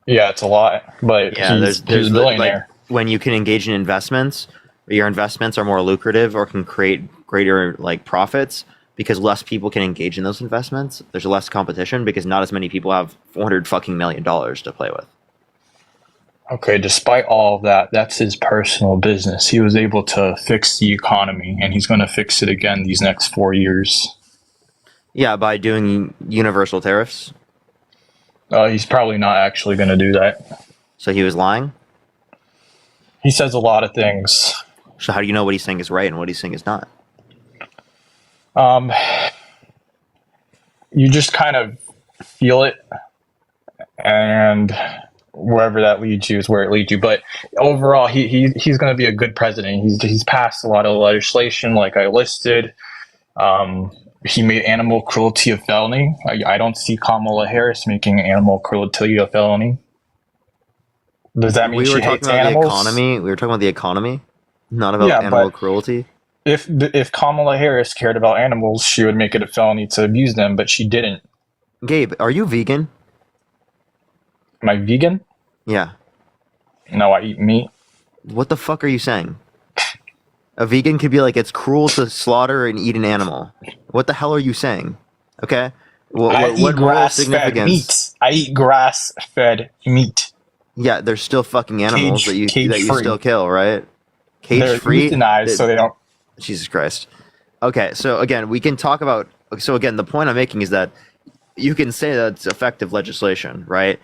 Yeah, it's a lot, but yeah, he's a billionaire. Like, when you can engage in investments, your investments are more lucrative or can create greater profits because less people can engage in those investments. There's less competition because not as many people have $400 million to play with. Okay, despite all of that, that's his personal business. He was able to fix the economy, and he's going to fix it again these next 4 years. Yeah, by doing universal tariffs. He's probably not actually going to do that. So he was lying? He says a lot of things. So how do you know what he's saying is right and what he's saying is not? You just kind of feel it, and wherever that leads you is where it leads you. But overall, he's going to be a good president. He's passed a lot of legislation, like I listed. He made animal cruelty a felony. I don't see Kamala Harris making animal cruelty a felony. Does that mean We were she talking hates about animals? the economy. We were talking about the economy, not about Yeah, animal but cruelty. if Kamala Harris cared about animals, she would make it a felony to abuse them, but she didn't. Gabe, are you vegan? Am I vegan? Yeah. No, I eat meat. What the fuck are you saying? A vegan could be like, it's cruel to slaughter and eat an animal. What the hell are you saying? Okay? I eat What moral grass-fed meat. I eat grass-fed meat. Yeah, there's still fucking animals that you Cage-free. still kill, right? They're Cage-free? euthanized, so they don't. Jesus Christ. Okay, so again, we can talk about. So again, the point I'm making is that you can say that it's effective legislation, right?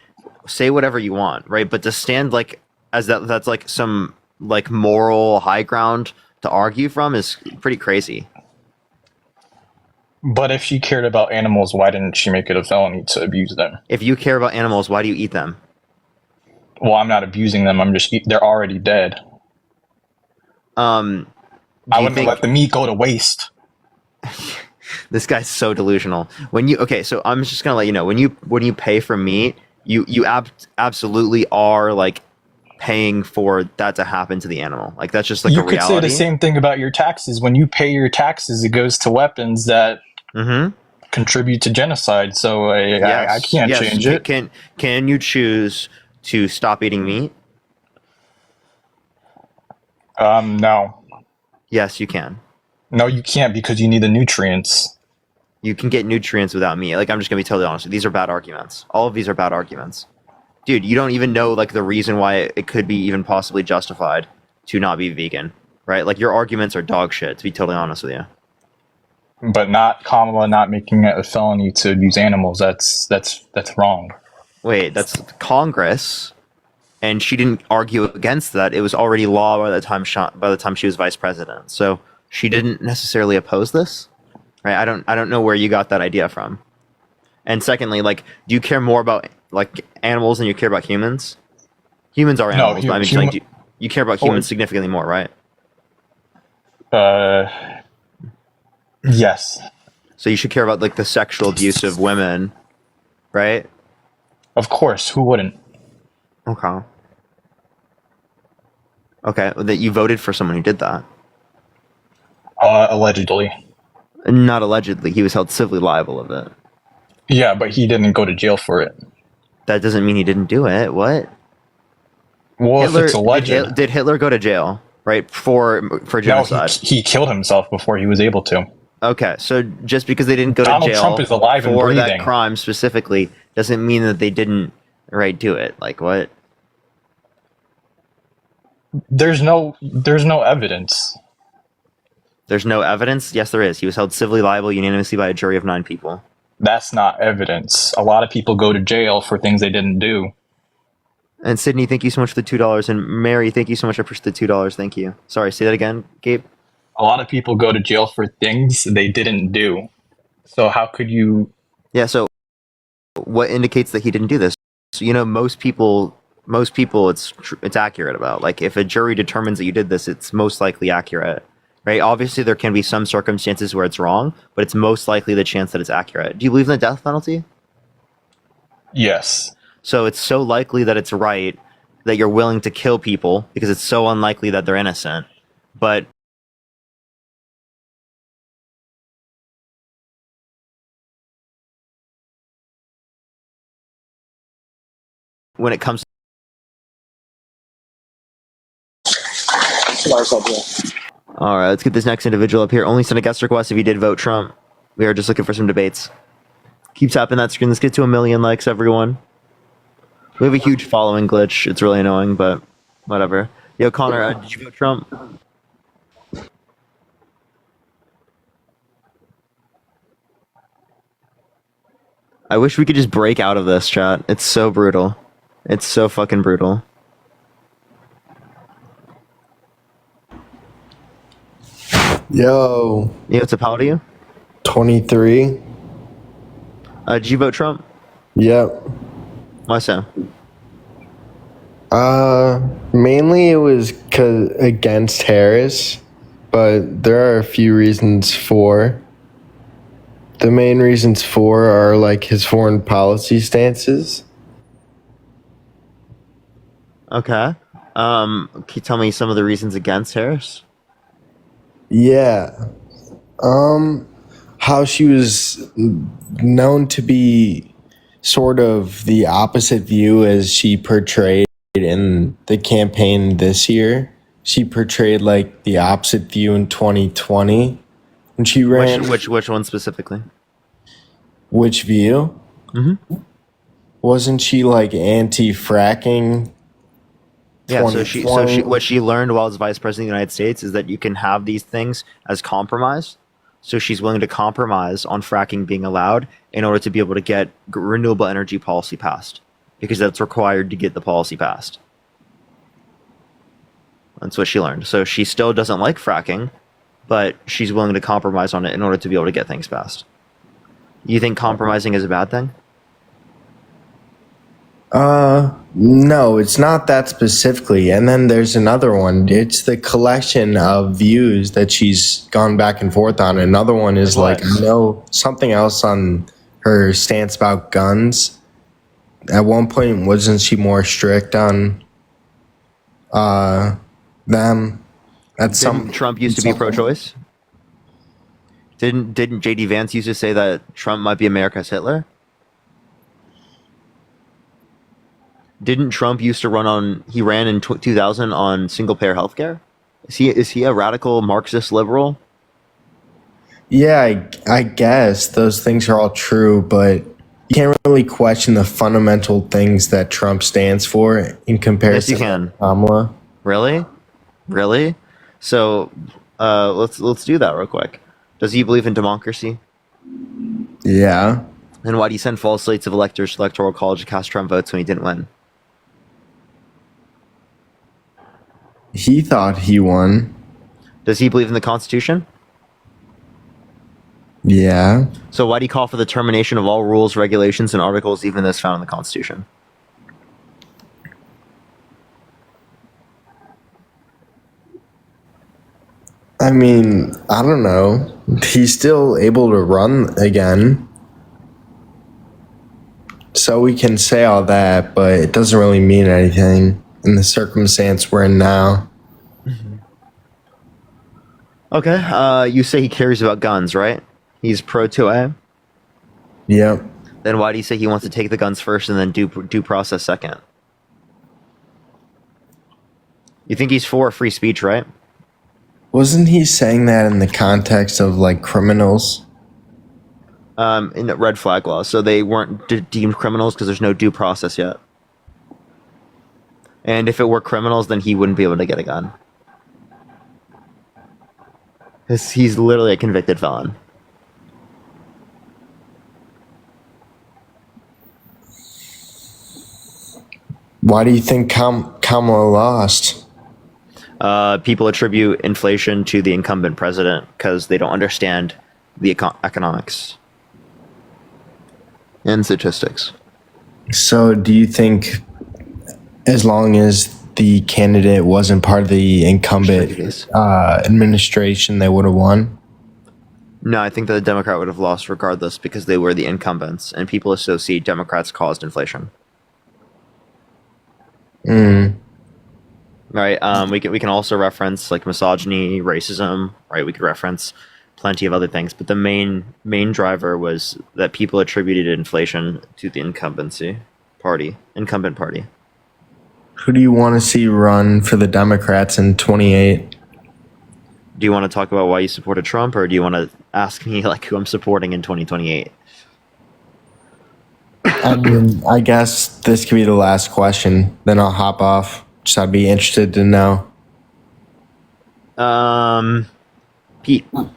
Say whatever you want, right? But to stand like as that's like some like moral high ground to argue from is pretty crazy. But if she cared about animals, why didn't she make it a felony to abuse them? If you care about animals, why do you eat them? Well, I'm not abusing them. They're already dead. Do I you wouldn't think let the meat go to waste. this guy's so delusional? So I'm just gonna let you know when you pay for meat, you absolutely are like paying for that to happen to the animal. Like that's just like You a could reality. say the same thing about your taxes. When you pay your taxes, it goes to weapons that contribute to genocide. So I can't change it. Can you choose to stop eating meat? No. Yes, you can. No, you can't because you need the nutrients. You can get nutrients without meat. Like I'm just gonna be totally honest. These are bad arguments. All of these are bad arguments. Dude, you don't even know like the reason why it could be even possibly justified to not be vegan, right? Like your arguments are dog shit, to be totally honest with you. But not Kamala not making it a felony to abuse animals. That's wrong. Wait, that's Congress, and she didn't argue against that. It was already law by the time she was vice president. So she didn't necessarily oppose this, right? I don't know where you got that idea from. And secondly, like, do you care more about like animals than you care about humans? Humans are No, animals. I mean, like, you care about humans significantly more, right? Yes. So you should care about like the sexual abuse of women, right? Of course. Who wouldn't? Okay. Okay, that you voted for someone who did that. Allegedly. Not allegedly. He was held civilly liable of it. Yeah, but he didn't go to jail for it. That doesn't mean he didn't do it. What? Well, if it's alleged. Did Hitler go to jail, right, for genocide? No, he killed himself before he was able to. Okay, so just because they didn't go Donald to jail Trump is alive and for that breathing. crime specifically doesn't mean that they didn't, right, do it. Like, what? There's no evidence. There's no evidence? Yes, there is. He was held civilly liable unanimously by a jury of 9 people. That's not evidence. A lot of people go to jail for things they didn't do. And Sydney, thank you so much for the $2. And Mary, thank you so much for the $2. Thank you. Sorry, say that again, Gabe. A lot of people go to jail for things they didn't do. So how could you? Yeah. So, what indicates that he didn't do this? So, most people, it's accurate about. Like, if a jury determines that you did this, it's most likely accurate, right? Obviously, there can be some circumstances where it's wrong, but it's most likely the chance that it's accurate. Do you believe in the death penalty? Yes. So it's so likely that it's right that you're willing to kill people because it's so unlikely that they're innocent. But when it comes all right, let's get this next individual up here. Only send a guest request if you did vote Trump. We are just looking for some debates. Keep tapping that screen. Let's get to 1 million likes, everyone. We have a huge following glitch. It's really annoying, but whatever. Yo, Connor, did you vote Trump? I wish we could just break out of this, chat. It's so brutal. It's so fucking brutal. Yo. Yo, what's up? How old are you? 23. Did you vote Trump? Yep. Why so? Mainly it was against Harris, but there are a few reasons for. The main reasons for are like his foreign policy stances. Okay. Can you tell me some of the reasons against Harris? Yeah. How she was known to be sort of the opposite view as she portrayed in the campaign this year. She portrayed like the opposite view in 2020 when she ran. Which one specifically? Which view? Mm-hmm. Wasn't she like anti-fracking? Yeah, so she what she learned while as vice president of the United States is that you can have these things as compromise. So she's willing to compromise on fracking being allowed in order to be able to get renewable energy policy passed, because that's required to get the policy passed. That's what she learned. So she still doesn't like fracking, but she's willing to compromise on it in order to be able to get things passed. You think compromising is a bad thing? No, it's not that specifically. And then there's another one. It's the collection of views that she's gone back and forth on. Another one is like, I know something else on her stance about guns. At one point, wasn't she more strict on them? Trump used to be pro-choice? Didn't JD Vance used to say that Trump might be America's Hitler? Didn't Trump used to he ran in 2000 on single-payer healthcare? Is he a radical Marxist liberal? Yeah, I guess those things are all true, but you can't really question the fundamental things that Trump stands for in comparison Yes, you can. to Kamala. Really? So, let's do that real quick. Does he believe in democracy? Yeah. Then why do you send false slates of electors to electoral college to cast Trump votes when he didn't win? He thought he won. Does he believe in the Constitution? Yeah. So why do you call for the termination of all rules, regulations, and articles, even those found in the Constitution? I mean, I don't know. He's still able to run again. So we can say all that, but it doesn't really mean anything in the circumstance we're in now. Okay, you say he cares about guns, right? He's pro-2A? Yep. Then why do you say he wants to take the guns first and then due process second? You think he's for free speech, right? Wasn't he saying that in the context of like criminals? In the red flag law, so they weren't deemed criminals because there's no due process yet. And if it were criminals, then he wouldn't be able to get a gun. Because he's literally a convicted felon. Why do you think Kamala lost? People attribute inflation to the incumbent president because they don't understand the economics and statistics. So do you think as long as the candidate wasn't part of the incumbent administration, they would have won? No, I think that the Democrat would have lost regardless because they were the incumbents, and people associate Democrats caused inflation. Right. We can also reference like misogyny, racism. Right. We could reference plenty of other things, but the main driver was that people attributed inflation to the incumbent party. Who do you want to see run for the Democrats in 28? Do you want to talk about why you supported Trump, or do you want to ask me like who I'm supporting in 2028? I mean, I guess this could be the last question. Then I'll hop off. Just I'd be interested to know. Pete. All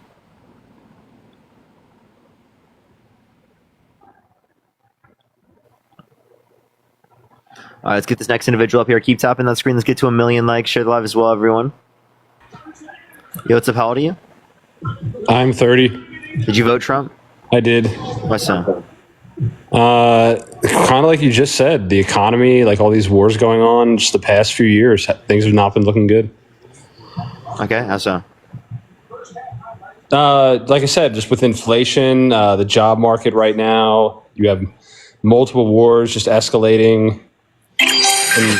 right, let's get this next individual up here. Keep tapping that screen. Let's get to 1 million likes. Share the live as well, everyone. Yo, what's up? How old are you? I'm 30. Did you vote Trump? I did. Why so? Kind of like you just said, the economy, like all these wars going on, just the past few years, things have not been looking good. Okay, how so? Like I said, just with inflation, the job market right now, you have multiple wars just escalating in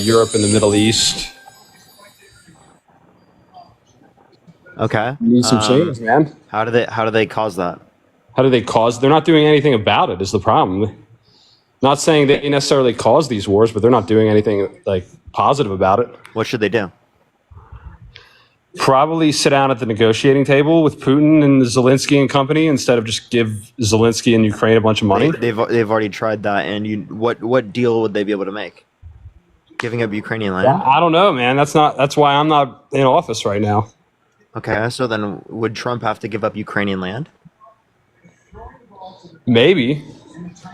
Europe and the Middle East. Okay. Need some change, man. How do they cause that? How do they cause? They're not doing anything about it. Is the problem? Not saying they necessarily cause these wars, but they're not doing anything like positive about it. What should they do? Probably sit down at the negotiating table with Putin and Zelensky and company instead of just give Zelensky and Ukraine a bunch of money. They've already tried that, and what deal would they be able to make? Giving up Ukrainian land? I don't know, man. That's why I'm not in office right now. Okay, so then would Trump have to give up Ukrainian land? Maybe.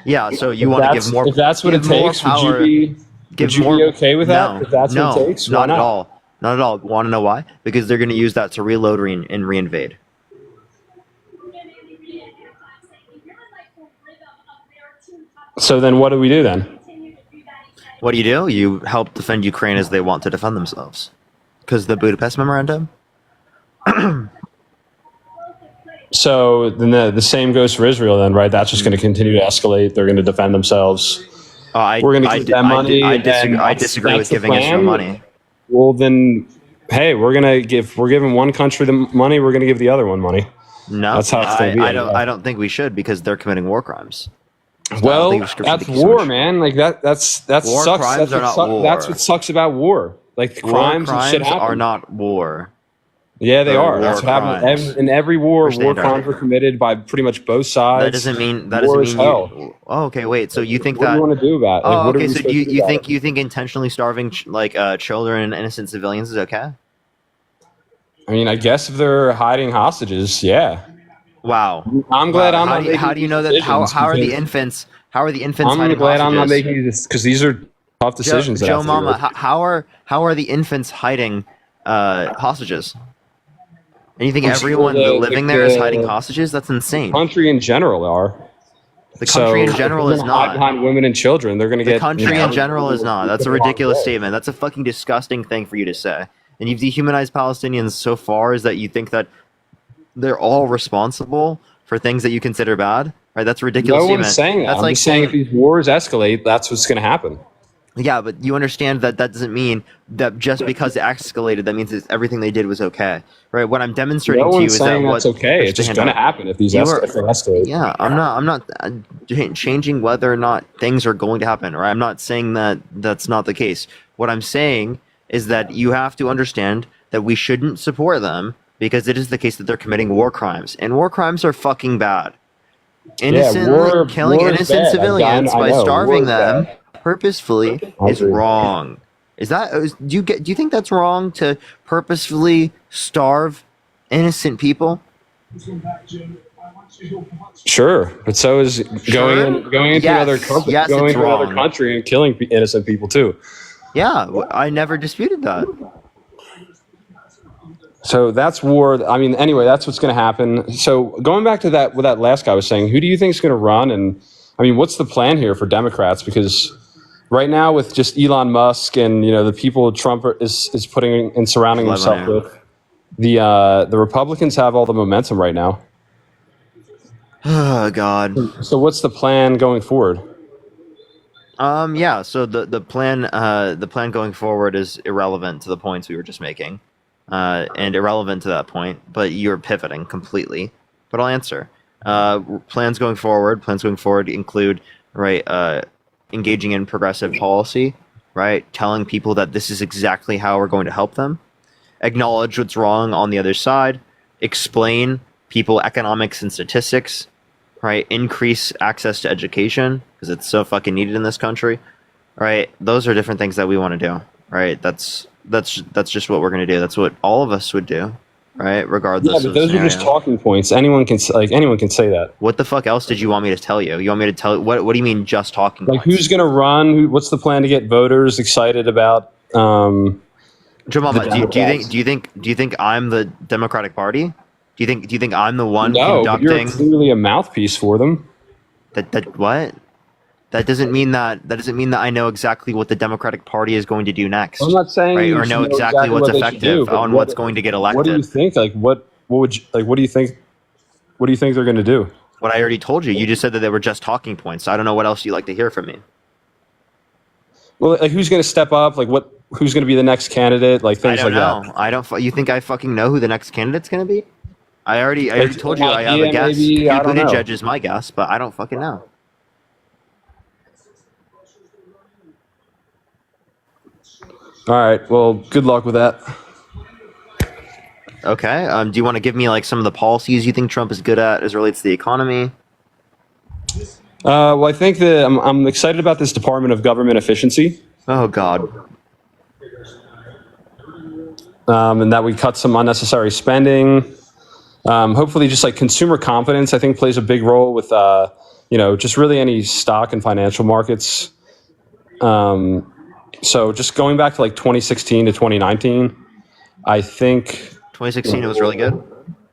Yeah, so you want to give more. If that's what it takes, would you be okay with that? No, If that's what it takes, why not at all. Not at all. Want to know why? Because they're going to use that to reload and reinvade. So then what do we do then? What do? You help defend Ukraine as they want to defend themselves. Because the Budapest Memorandum? So then the same goes for Israel then, right? That's just going to continue to escalate. They're going to defend themselves. We're going to give them money. I disagree with giving Israel money. Well, then, hey, we're giving one country the money. We're going to give the other one money. No, that's how it's going to be. I don't think we should because they're committing war crimes. Well, that's war, man. Like that war sucks. Crimes are not war. That's what sucks about war. Like the crimes and shit happen. Are not war. Yeah, they are. That's what happened in every war. War crimes were committed by pretty much both sides. That doesn't mean hell. Oh, okay, wait. So you think what that? do you want to do about it? Oh, okay. So you think intentionally starving children and innocent civilians is okay? I mean, I guess if they're hiding hostages, yeah. Wow. I'm glad I'm not. How do you know that? How are the infants? How are the infants? I'm glad I'm not making this because these are tough decisions. Joe Mama, how are the infants hiding hostages? And you think everyone living there is hiding hostages? That's insane. The country in general are. The country in general is not. Behind women and children, they're going to get. The country in general is not. That's a ridiculous statement. That's a fucking disgusting thing for you to say. And you've dehumanized Palestinians so far is that you think that they're all responsible for things that you consider bad. Right? That's a ridiculous statement. No one's saying that. That's I'm like just saying if these wars escalate, that's what's going to happen. Yeah, but you understand that doesn't mean that just because it escalated, that means everything they did was okay, right? What I'm demonstrating to you is that that's okay. It's just going to happen if these escalate. Yeah, I'm not changing whether or not things are going to happen, right? I'm not saying that that's not the case. What I'm saying is that you have to understand that we shouldn't support them because it is the case that they're committing war crimes, and war crimes are fucking bad. Killing innocent civilians by starving them purposefully is wrong. Do you think that's wrong to purposefully starve innocent people? Sure, but so is going into another country and killing innocent people too. Yeah, I never disputed that. So that's war. I mean, anyway, that's what's going to happen. So going back to what that last guy was saying, who do you think is going to run? And I mean, what's the plan here for Democrats? Because right now, with just Elon Musk and the people Trump is putting and surrounding himself with, the Republicans have all the momentum right now. Oh God. So what's the plan going forward? Yeah. So the plan going forward is irrelevant to the points we were just making, and irrelevant to that point. But you're pivoting completely. But I'll answer. Plans going forward include engaging in progressive policy, right? Telling people that this is exactly how we're going to help them. Acknowledge what's wrong on the other side. Explain people economics and statistics, right? Increase access to education because it's so fucking needed in this country, right? Those are different things that we want to do, right? That's just what we're going to do. That's what all of us would do, right? Regardless. Yeah, but those are just talking points. Anyone can say that. What the fuck else did you want me to tell you? You want me to tell what do you mean just talking points? Who's going to run? What's the plan to get voters excited about? Jamama, do you think I'm the Democratic Party? Do you think I'm the one conducting? No, you're clearly a mouthpiece for them. That what? That doesn't mean that I know exactly what the Democratic Party is going to do next. I'm not saying right, you or should know exactly what's what they should do, effective but on what's going to get elected. What do you think? Like, what would you, like? What do you think? What do you think they're going to do? What I already told you. You just said that they were just talking points. So I don't know what else you'd like to hear from me. Well, like, who's going to step up? Like, what? Who's going to be the next candidate? Like, things I don't like know. that. I don't. You think I fucking know who the next candidate's going to be? I already told you I have a idea, guess. maybe, I don't know. Buttigieg is my guess, but I don't fucking know. All right. Well, good luck with that. Okay. Do you want to give me like some of the policies you think Trump is good at as it relates to the economy? Well, I think that I'm excited about this Department of Government Efficiency, Oh God. and that we cut some unnecessary spending. Hopefully, just like consumer confidence, I think plays a big role with just really any stock and financial markets. So just going back to like 2016 to 2019, I think 2016 it was really good.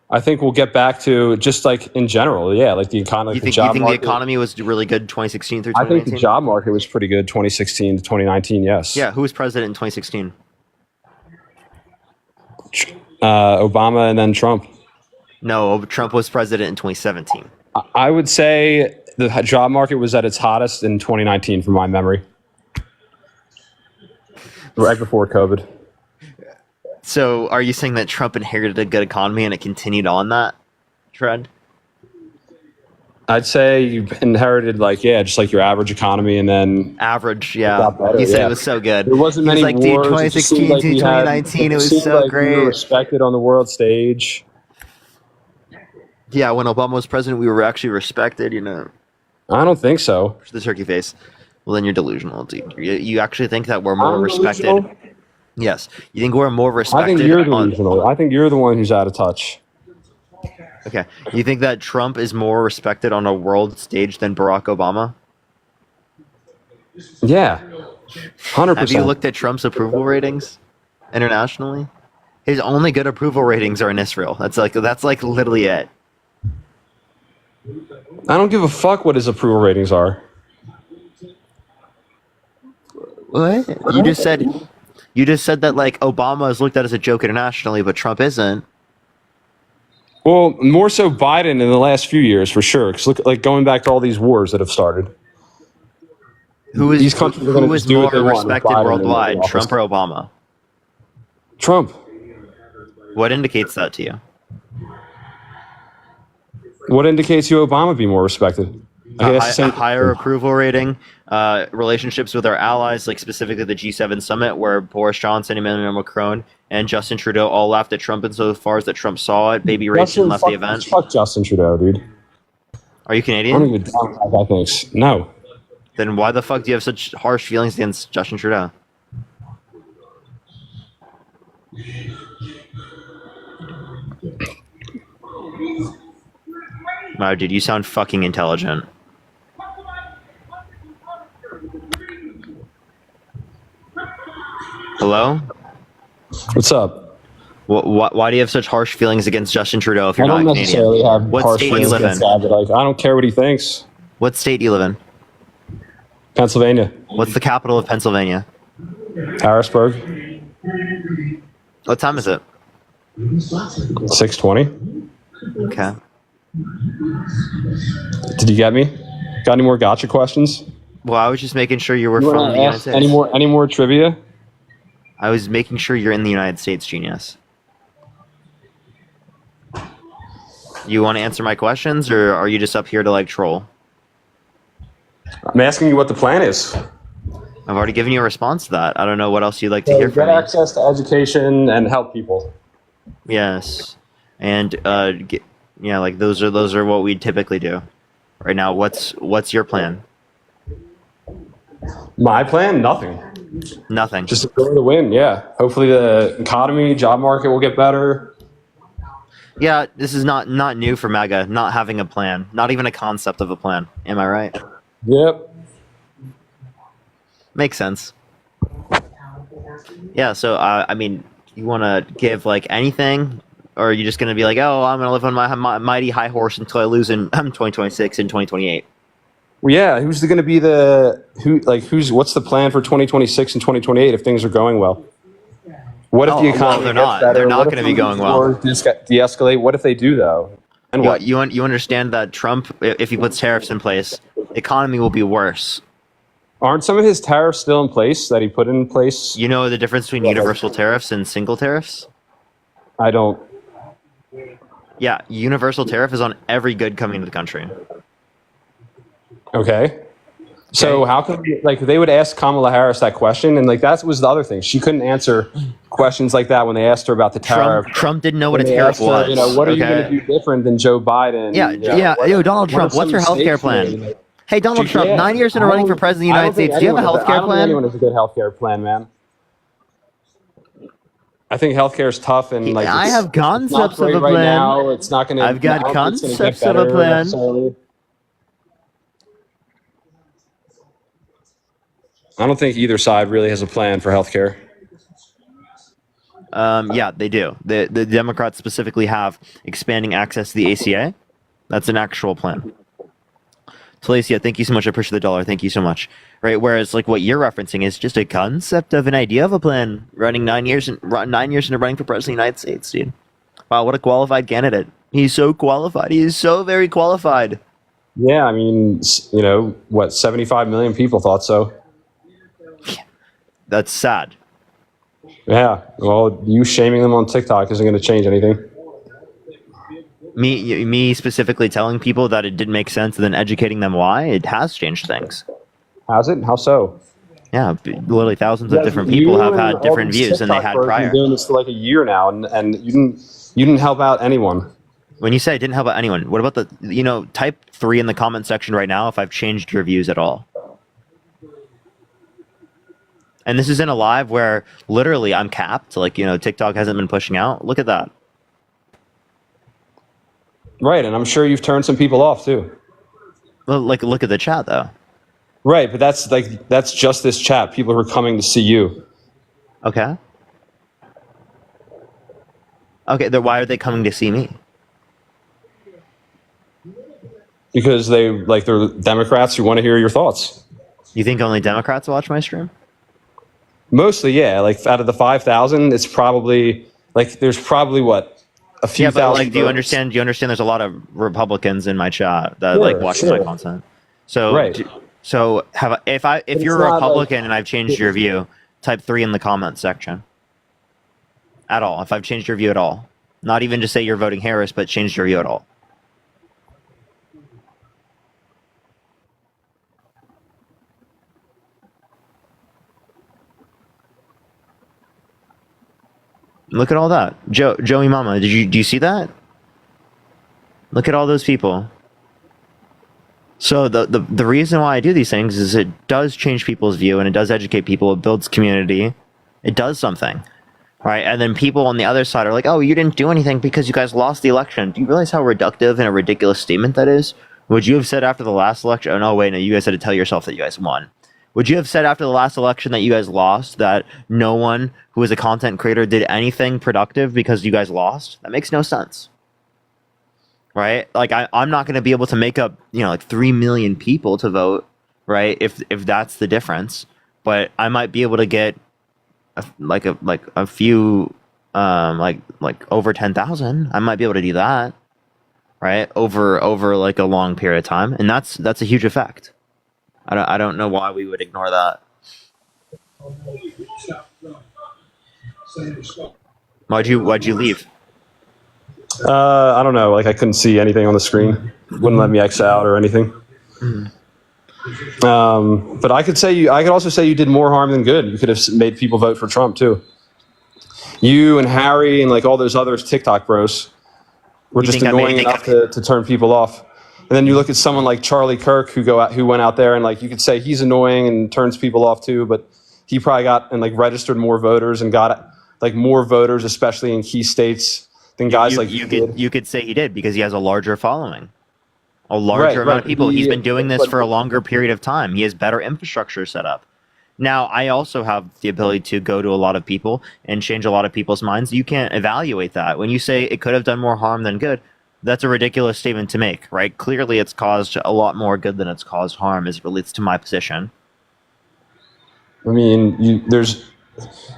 I think we'll get back to just like in general, yeah, like the economy. You think the economy was really good 2016 through I 2019? think the job market was pretty good 2016 to 2019. Yes. Yeah. Who was president in 2016? Obama and then Trump. No, Trump was president in 2017. I would say the job market was at its hottest in 2019, from my memory, right before COVID. So, are you saying that Trump inherited a good economy and it continued on that trend? I'd say you inherited just like your average economy, and then Average, yeah. got better, You said yeah. it was so good. there wasn't He was many like, dude, wars. It just 2016 seemed like to we had- 2019, it was seemed so like we were great. respected on the world stage. Yeah, when Obama was president, we were actually respected, I don't think so. The turkey face. Well, then you're delusional, dude. You actually think that we're more I'm respected? delusional? Yes. You think we're more respected? I think you're delusional. I think you're the one who's out of touch. Okay. You think that Trump is more respected on a world stage than Barack Obama? Yeah, 100%. Have you looked at Trump's approval ratings internationally? His only good approval ratings are in Israel. That's like literally it. I don't give a fuck what his approval ratings are. What? You just said that like Obama is looked at as a joke internationally, but Trump isn't. Well, more so Biden in the last few years, for sure. Because look, like going back to all these wars that have started. These countries are gonna who is just do what more they want with respected Biden in worldwide, office. Trump or Obama? Trump. What indicates that to you? What indicates you Obama be more respected? Okay, that's the A same- higher approval rating, relationships with our allies, like specifically the G7 summit, where Boris Johnson, Emmanuel Macron, and Justin Trudeau all laughed at Trump insofar as that Trump saw it, baby raped and left the event. Fuck Justin Trudeau, dude. Are you I don't Canadian? even know what that guy thinks. No. Then why the fuck do you have such harsh feelings against Justin Trudeau? Wow, dude, you sound fucking intelligent. Hello? What's up? Why do you have such harsh feelings against Justin Trudeau if I you're don't not necessarily Canadian? have What harsh state do you feelings live against in? that, but like, I don't care what he thinks. What state do you live in? Pennsylvania. What's the capital of Pennsylvania? Harrisburg. What time is it? 6:20. Okay. Did you get me? Got any more gotcha questions? Well, I was just making sure you were You from wanna the United ask States. any more trivia? I was making sure you're in the United States, genius. You want to answer my questions, or are you just up here to like troll? I'm asking you what the plan is. I've already given you a response to that. I don't know what else you'd like to So hear get from me. access to education and help people. Yes, and like those are what we typically do. Right now, what's your plan? My plan? Nothing. Nothing. Just to go to win, yeah. Hopefully the economy, job market will get better. Yeah, this is not new for MAGA. Not having a plan, not even a concept of a plan. Am I right? Yep. Makes sense. Yeah. So I mean, you want to give like anything, or are you just gonna be like, oh, I'm gonna live on my mighty high horse until I lose in 2026 and 2028? Yeah, who's going to be what's the plan for 2026 and 2028 if things are going well? What if the economy they're gets not. better? They're not What if going to be the going well. war de-escalate? What if they do though? And what? You understand that Trump, if he puts tariffs in place, the economy will be worse. Aren't some of his tariffs still in place that he put in place? You know the difference between universal tariffs and single tariffs? I don't. Yeah, universal tariff is on every good coming to the country. Okay. So how come they would ask Kamala Harris that question, and that was the other thing, she couldn't answer questions like that when they asked her about the tariff. Trump didn't know what a When they tariff asked her, was. what are you going to do different than Joe Biden? Yo, Donald Trump, what's your healthcare plan? Hey, Donald Trump, 9 years into running for president of the United States, do you have a healthcare I don't think plan? anyone has a good healthcare plan, man. I think healthcare is tough, and I have concepts of a right plan. now. It's not going to. I've got concepts of a plan. I don't think either side really has a plan for healthcare. Yeah, they do. The Democrats specifically have expanding access to the ACA. That's an actual plan. Talacia, thank you so much. I appreciate the dollar. Thank you so much. Right, whereas what you're referencing is just a concept of an idea of a plan. Running 9 years into running for president of the United States, dude. Wow, what a qualified candidate. He's so qualified. He is so very qualified. Yeah, I mean, 75 million people thought so. That's sad. Yeah, well, you shaming them on TikTok isn't going to change anything. Me specifically telling people that it didn't make sense and then educating them why, it has changed things. Has it? How so? Yeah, literally thousands of different people have had different views than they had prior. You've been doing this for a year now, and you didn't help out anyone. When you say I didn't help out anyone, what about type 3 in the comment section right now if I've changed your views at all? And this is in a live where literally I'm capped. TikTok hasn't been pushing out. Look at that. Right, and I'm sure you've turned some people off too. Well, look at the chat though. Right, but that's just this chat. People who are coming to see you. Okay. Okay, then why are they coming to see me? Because they're Democrats who want to hear your thoughts. You think only Democrats watch my stream? Mostly, yeah. Out of the 5,000, it's probably there's probably a few thousand. Do you understand? There's a lot of Republicans in my chat that watch my content. So right. If you're a Republican and I've changed your view, type 3 in the comments section. At all, if I've changed your view at all, not even just say you're voting Harris, but changed your view at all. Look at all that. Joey Mama, do you see that? Look at all those people. So the reason why I do these things is it does change people's view and it does educate people. It builds community. It does something. Right? And then people on the other side are like, oh, you didn't do anything because you guys lost the election. Do you realize how reductive and a ridiculous statement that is? Would you have said after the last election, oh, no, wait, no, you guys had to tell yourself that you guys won. Would you have said after the last election that you guys lost, that no one who is a content creator did anything productive because you guys lost? That makes no sense. Right? I'm not going to be able to make up, 3 million people to vote, right? If that's the difference. But I might be able to get a few, over 10,000. I might be able to do that, right? Over a long period of time. And that's a huge effect. I don't know why we would ignore that. Why'd you leave? I don't know. I couldn't see anything on the screen. Wouldn't let me X out or anything. But I could also say you did more harm than good. You could have made people vote for Trump too. You and Harry and all those other TikTok bros were just annoying enough to turn people off. And then you look at someone like Charlie Kirk who went out there and you could say he's annoying and turns people off too, but he probably got and registered more voters and got more voters, especially in key states, than guys you could say he did because he has a larger following, a larger amount of people. He's been doing this for a longer period of time. He has better infrastructure set up. Now, I also have the ability to go to a lot of people and change a lot of people's minds. You can't evaluate that. When you say it could have done more harm than good, That's a ridiculous statement to make, right? Clearly, it's caused a lot more good than it's caused harm as it relates to my position. I mean,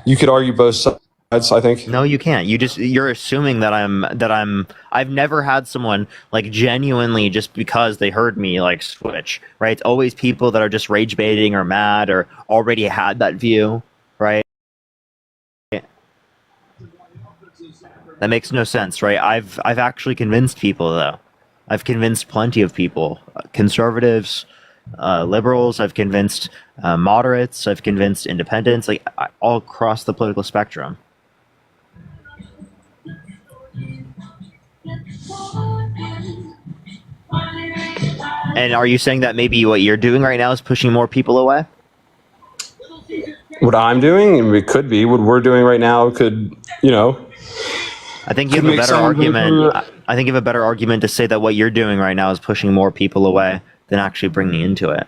you could argue both sides, I think. No, you can't. You're assuming that I've never had someone like genuinely just because they heard me like switch, right? It's always people that are just rage baiting or mad or already had that view, right? That makes no sense, right? I've actually convinced people though. I've convinced plenty of people, conservatives, liberals. I've convinced moderates. I've convinced independents, like all across the political spectrum. And are you saying that maybe what you're doing right now is pushing more people away? What I'm doing, it could be. What we're doing right now could, I think you have a better argument. I think you have a better argument to say that what you're doing right now is pushing more people away than actually bringing into it,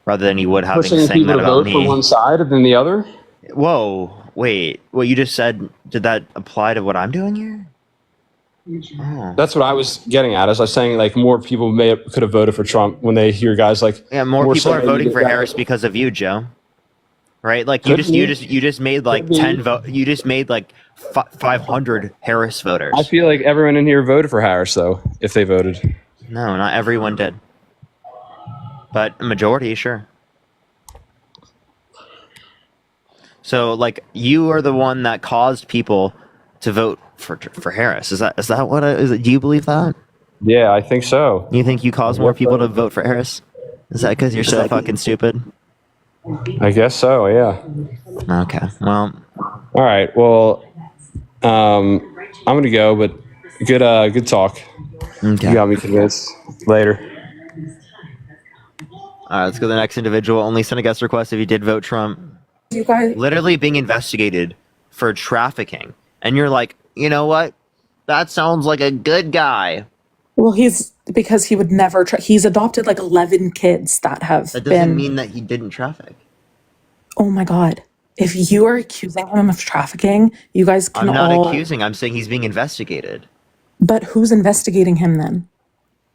rather than you would having pushing saying people that to about vote for me. one side than the other. Whoa, wait, what you just said, did that apply to what I'm doing here? Oh. That's what I was getting at. As I was saying, like more people could have voted for Trump when they hear guys like. Yeah, more people so are voting for guys- Harris because of you, Joe. Right? Like Could you be. just made like Could be. 10 vote. You just made like 500 Harris voters. I feel like everyone in here voted for Harris, though, if they voted. No, not everyone did, but a majority, sure. So, like, you are the one that caused people to vote for Harris. Is that what? Do you believe that? Yeah, I think so. You think you caused more people to vote for Harris? Is that because you're so fucking stupid? I guess so. Yeah. Okay. Well. All right. Well, I'm gonna go, but good talk. Okay. You got me convinced. Later. All right. Let's go to the next individual. Only send a guest request if you did vote Trump. You guys, Literally being investigated for trafficking, and you're like, you know what? That sounds like a good guy. Well, because he would never he's adopted like 11 kids that have That doesn't been. mean that he didn't traffic. Oh my God. If you are accusing him of trafficking, you guys can I'm not all. accusing. I'm saying he's being investigated. But who's investigating him then?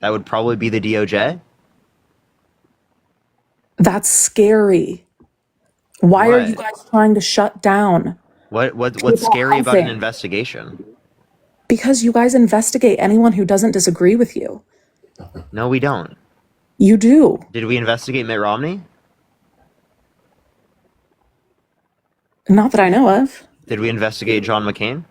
That would probably be the DOJ. That's scary. Why are What? you guys trying to shut down? What's People scary about an housing. investigation? Because you guys investigate anyone who doesn't disagree with you. No, we don't. You do. Did we investigate Mitt Romney? Not that I know of. Did we investigate John McCain?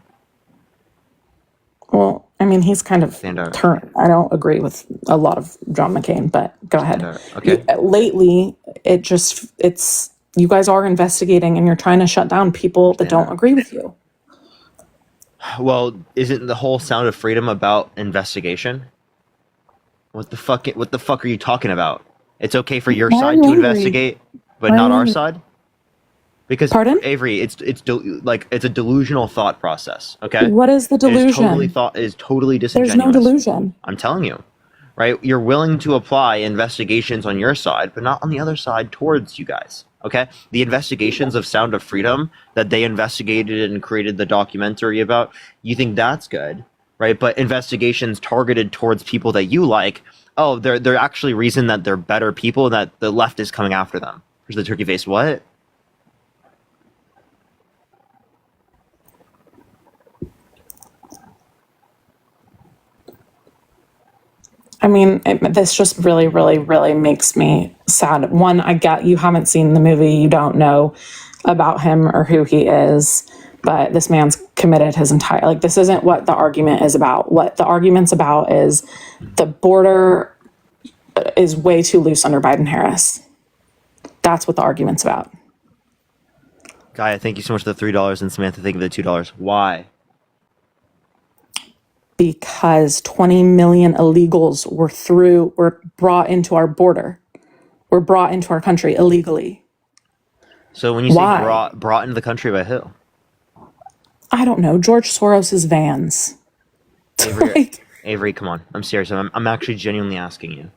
Well, I mean, he's kind of Standard. I don't agree with a lot of John McCain, but go ahead. Okay. Lately, it's you guys are investigating and you're trying to shut down people that don't agree with you. Well, isn't the whole Sound of Freedom about investigation? What the fuck are you talking about? It's okay for your Why are side you to angry? investigate, but Why are not you our angry? side? Because Pardon? Avery, it's a delusional thought process. Okay. What is the It is delusion? totally There's disingenuous. no delusion. I'm telling you, right? You're willing to apply investigations on your side, but not on the other side towards you guys. Okay? The investigations of Sound of Freedom that they investigated and created the documentary about, you think that's good, right? But investigations targeted towards people that you like, oh, they're actually reason that they're better people and that the left is coming after them. Here's the turkey face. What? I mean, this just really, really, really makes me sad. One, I get you haven't seen the movie, you don't know about him or who he is, but this man's committed his entire, like, this isn't what the argument is about. What the argument's about is the border is way too loose under Biden-Harris. That's what the argument's about. Gaia, thank you so much for the $3, and Samantha, thank you for the $2. Why? Because 20 million illegals were brought into our border, were brought into our country illegally. So when you say Why? brought into the country by who? I don't know, George Soros's vans. Avery, Like, Avery, come on. I'm serious. I'm actually genuinely asking you.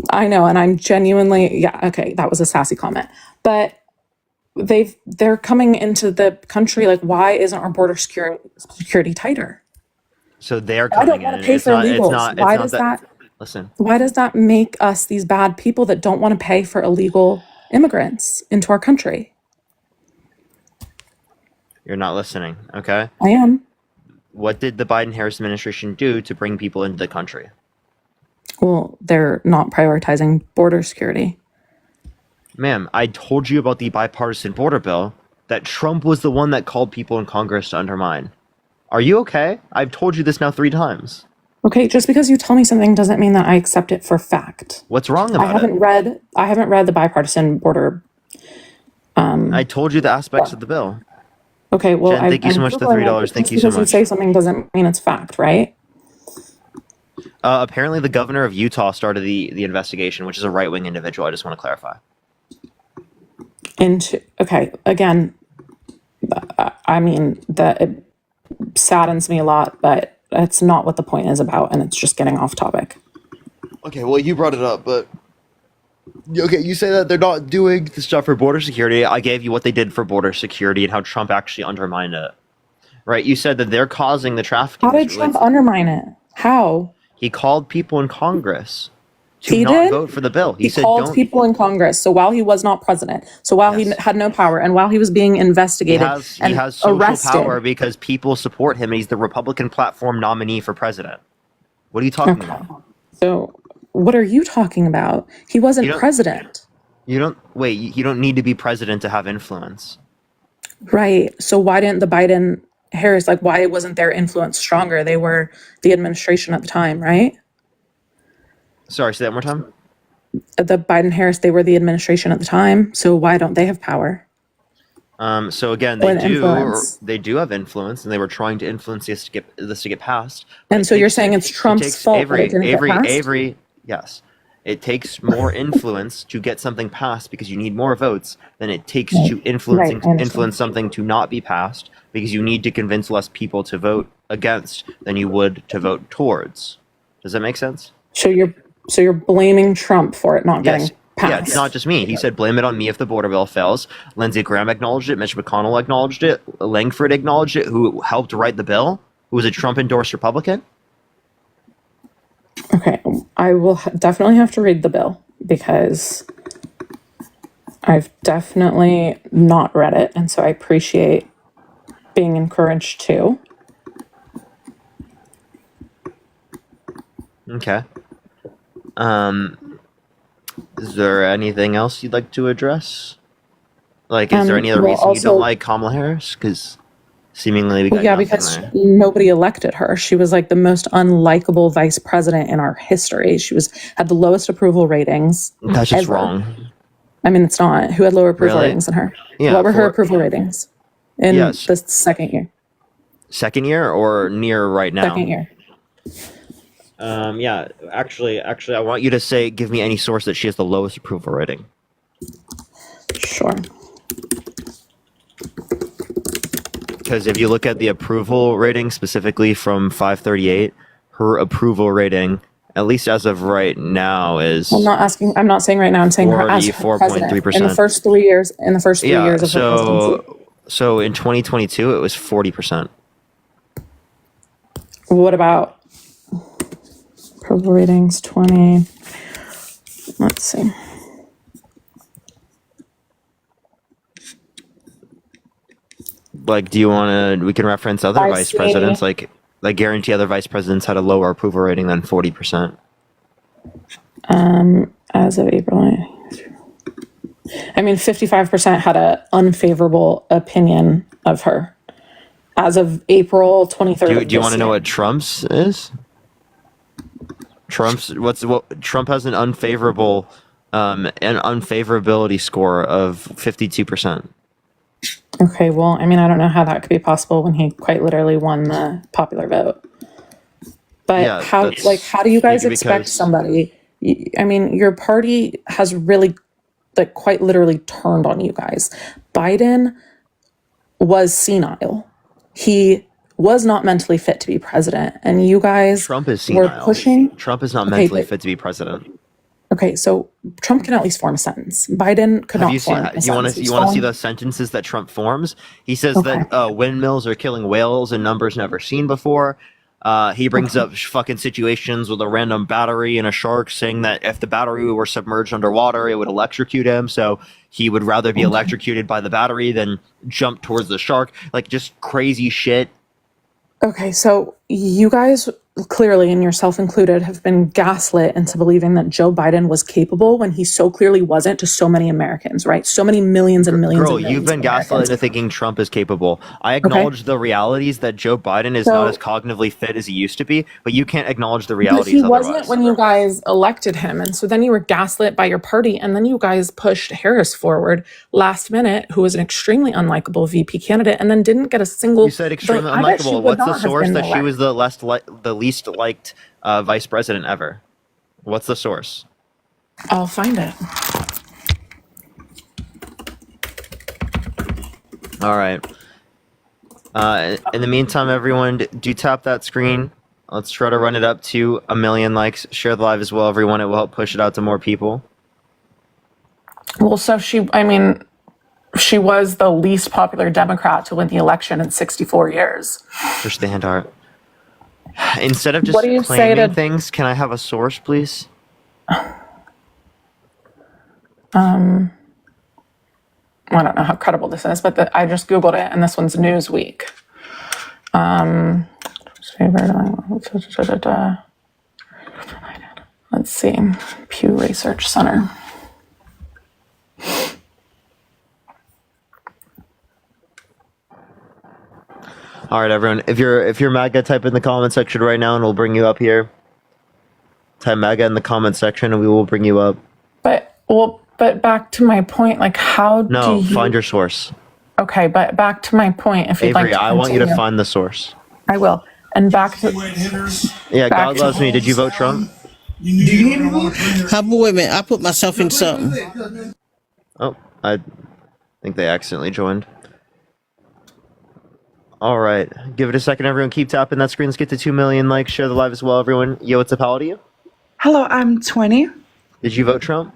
I know, and I'm genuinely, yeah, okay, that was a sassy comment. But they're coming into the country, like, why isn't our border security tighter? So they're I don't coming want in. to pay It's for not. It's illegals. not. It's Why not does that. that? Listen. Why does that make us these bad people that don't want to pay for illegal immigrants into our country? You're not listening. Okay. I am. What did the Biden-Harris administration do to bring people into the country? Well, they're not prioritizing border security. Ma'am, I told you about the bipartisan border bill that Trump was the one that called people in Congress to undermine. Are you okay? I've told you this now 3 times. Okay, just because you tell me something doesn't mean that I accept it for fact. What's wrong I about haven't it? read I haven't read the bipartisan border. I told you the aspects of the bill. Okay, well, Jen, thank you so much for the Googling it, $3. but Thank just you so because you much. say something doesn't mean it's fact, right? Apparently, the governor of Utah started the investigation, which is a right-wing individual. I just want to clarify. Okay, again, I mean that it saddens me a lot, but that's not what the point is about, and it's just getting off topic. Okay, well, you brought it up, but okay, you say that they're not doing the stuff for border security. I gave you what they did for border security and how Trump actually undermined it. Right? You said that they're causing the trafficking. How did Trump undermine it? How? He called people in Congress to He not did? vote for the bill. He said, called "Don't." people in Congress. So while he was not president, so while Yes. he had no power, and while he was being He investigated has and social arrested. power because people support him. And he's the Republican platform nominee for president. What are you talking about? So what are you talking about? He wasn't You don't- president. You don't wait. You don't need to be president to have influence. Right. So why didn't the Biden Harris, like, why wasn't their influence stronger? They were the administration at the time, right? Sorry, say that one more time. The Biden Harris, they were the administration at the time. So why don't they have power? So again, Or an influence. they do have influence, and they were trying to influence this to get passed. And It so you're takes- saying it's it Trump's takes fault that it didn't get passed? Avery, yes. It takes more influence to get something passed because you need more votes than it takes to Right, I understand. influence something to not be passed because you need to convince less people to vote against than you would to vote towards. Does that make sense? So you're blaming Trump for it not getting Yes. passed. Yeah, it's not just me. He said, blame it on me if the border bill fails. Lindsey Graham acknowledged it. Mitch McConnell acknowledged it. Langford acknowledged it, who helped write the bill, who was a Trump-endorsed Republican. Okay, I will definitely have to read the bill because I've definitely not read it, and so I appreciate being encouraged to. Okay. Is there anything else you'd like to address? Like, is there any other well, reason you also- don't like Kamala Harris? Because seemingly we got Yeah, nothing because there. nobody elected her. She was like the most unlikable vice president in our history. She had the lowest approval ratings. That's just ever. wrong. I mean, it's not. Who had lower approval Really? ratings than her? Yeah, What were her for- approval ratings in Yes. the second year? Second year or near right now? Second year. Yeah, actually, I want you to give me any source that she has the lowest approval rating. Sure. Because if you look at the approval rating specifically from 538, her approval rating, at least as of right now, is I'm not saying right now, I'm saying her as her president. 44.3%. In the first 3 years, of her presidency. So in 2022 it was 40%. What about approval ratings 20? Let's see. Like, do you want to? We can reference other I vice see. presidents. Like, I guarantee other vice presidents had a lower approval rating than 40%. As of April. I mean, 55% had an unfavorable opinion of her. As of April 23rd. Do you want to know what Trump's is? Trump's Trump has an unfavorability score of 52%. Okay, well, I mean, I don't know how that could be possible when he quite literally won the popular vote. But Yeah, how do you guys expect because- somebody? I mean, your party has really, like, quite literally turned on you guys. Biden was senile. He was not mentally fit to be president, and you guys Trump is were senile. pushing. Trump is not Okay, mentally but- fit to be president. Okay, so Trump can at least form a sentence. Biden could Have not you seen? form a You want sentence. to He's see falling- the sentences that Trump forms? He says Okay. that windmills are killing whales in numbers never seen before. He brings up fucking situations with a random battery and a shark, saying that if the battery were submerged underwater, it would electrocute him. So he would rather be electrocuted by the battery than jump towards the shark. Like, just crazy shit. Okay, so you guys clearly, and yourself included, have been gaslit into believing that Joe Biden was capable when he so clearly wasn't to so many Americans, right? So many millions and millions Girl, and millions you've been of gaslit Americans. into thinking Trump is capable. I Okay. acknowledge the realities that Joe Biden is So- not as cognitively fit as he used to be, but you can't acknowledge the But realities he wasn't otherwise. when you guys elected him. And so then you were gaslit by your party. And then you guys pushed Harris forward last minute, who was an extremely unlikable VP candidate, and then didn't get a single. You said extremely I bet she unlikable. would What's the not have source been that she elected. was the least liked vice president ever? What's the source? I'll find it. All right. In the meantime, everyone, do tap that screen. Let's try to run it up to 1 million likes. Share the live as well, everyone. It will help push it out to more people. Well, so she was the least popular Democrat to win the election in 64 years. Push the hand heart. Instead of just What do you say claiming to- things, can I have a source, please? I don't know how credible this is, but I just Googled it, and this one's Newsweek. Let's see. Pew Research Center. All right, everyone. If you're MAGA, type in the comment section right now, and we'll bring you up here. Type MAGA in the comment section, and we will bring you up. But back to my point, like how do No, you... find your source. Okay, but back to my point, if you'd Avery, like to I want you to continue. find the source. I will. And back to... Yeah, Back God to- loves me. Did you vote Trump? Wait a minute. I put myself in something. Oh, I think they accidentally joined. All right, give it a second, everyone. Keep tapping that screen. Let's get to 2 million likes. Share the live as well, everyone. Yo, what's up? How old are you? Hello, I'm 20. Did you vote Trump?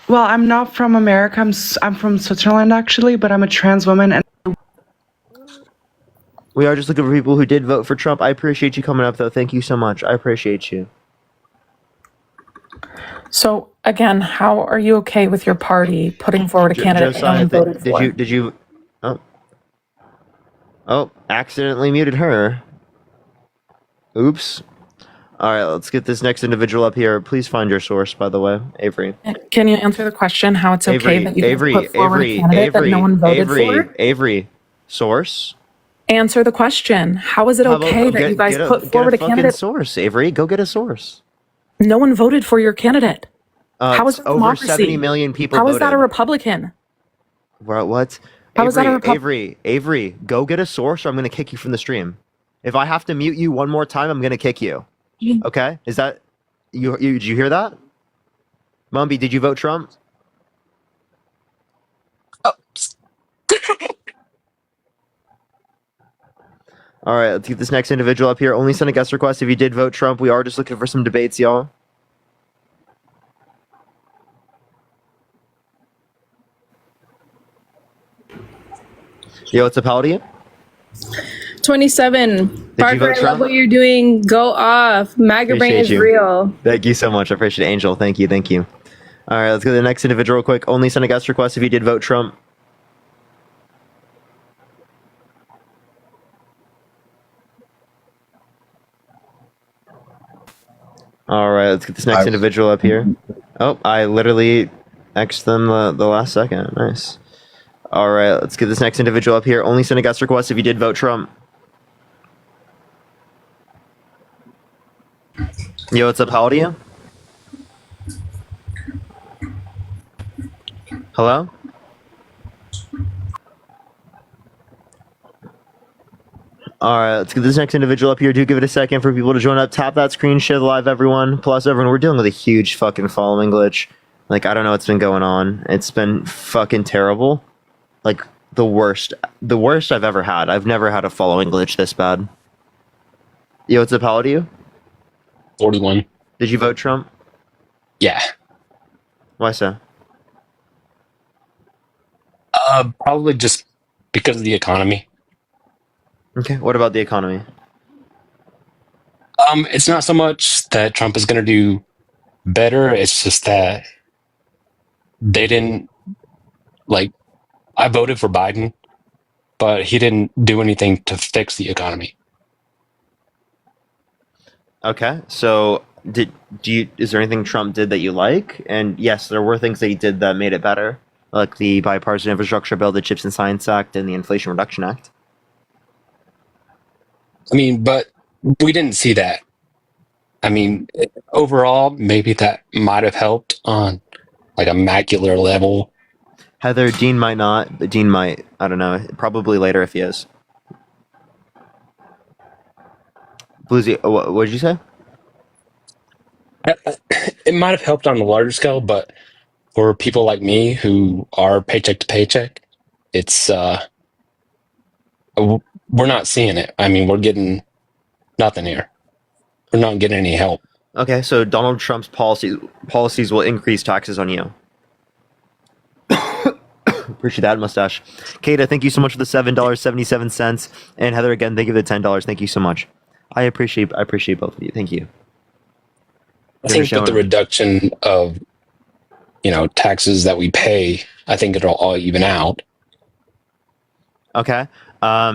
Well, I'm not from America. I'm from Switzerland, actually, but I'm a trans woman. And We are just looking for people who did vote for Trump. I appreciate you coming up, though. Thank you so much. I appreciate you. So again, how are you okay with your party putting forward a candidate that no one voted for? Did you? Oh, accidentally muted her. Oops. All right, let's get this next individual up here. Please find your source, by the way, Avery. Can you answer the question how it's okay that you put forward a candidate that no one voted for? Avery, source. Answer the question. How is it How about- okay that you guys put forward a fucking candidate? source, Avery. Go get a source. No one voted for your candidate. How is it over democracy? 70 million people How voted. is that a Republican? What? How is that a Avery, go get a source or I'm going to kick you from the stream. If I have to mute you one more time, I'm going to kick you. Okay? Is that... You did you hear that? Mumby, did you vote Trump? All right, let's get this next individual up here. Only send a guest request if you did vote Trump. We are just looking for some debates, y'all. Yo, what's up? How old are you? 27. Parker, vote I love Trump? what you're doing. Go off. MAGA brain Appreciate is you. real. Thank you so much. I appreciate it, Angel. Thank you. All right, let's go to the next individual real quick. Only send a guest request if you did vote Trump. All right, let's get this next individual up here. Oh, I literally X'd them the last second. Nice. All right, let's get this next individual up here. Only send a guest request if you did vote Trump. Yo, what's up? How old are you? Hello? All right, let's get this next individual up here. Do give it a second for people to join up. Tap that screen, share the live, everyone. Plus, everyone, we're dealing with a huge fucking following glitch. Like, I don't know what's been going on. It's been fucking terrible. Like, the worst I've ever had. I've never had a following glitch this bad. Yo, what's up? How old are you? 41. Did you vote Trump? Yeah. Why so? Probably just because of the economy. Okay, what about the economy? It's not so much that Trump is going to do better. It's just that they didn't like. I voted for Biden, but he didn't do anything to fix the economy. Okay, so is there anything Trump did that you like? And yes, there were things that he did that made it better, like the bipartisan infrastructure bill, the Chips and Science Act, and the Inflation Reduction Act. I mean, but we didn't see that. I mean, overall, maybe that might have helped on like a macular level. Heather, Dean might not, but Dean might. I don't know. Probably later if he is. Bluesy, what did you say? It might have helped on a larger scale, but for people like me who are paycheck to paycheck, it's we're not seeing it. I mean, we're getting nothing here. We're not getting any help. Okay, so Donald Trump's policies will increase taxes on you. Appreciate that, mustache. Kata, thank you so much for the $7.77, and Heather again, thank you for the $10. Thank you so much. I appreciate both of you. Thank you. I think with the reduction of taxes that we pay, I think it'll all even out. Okay.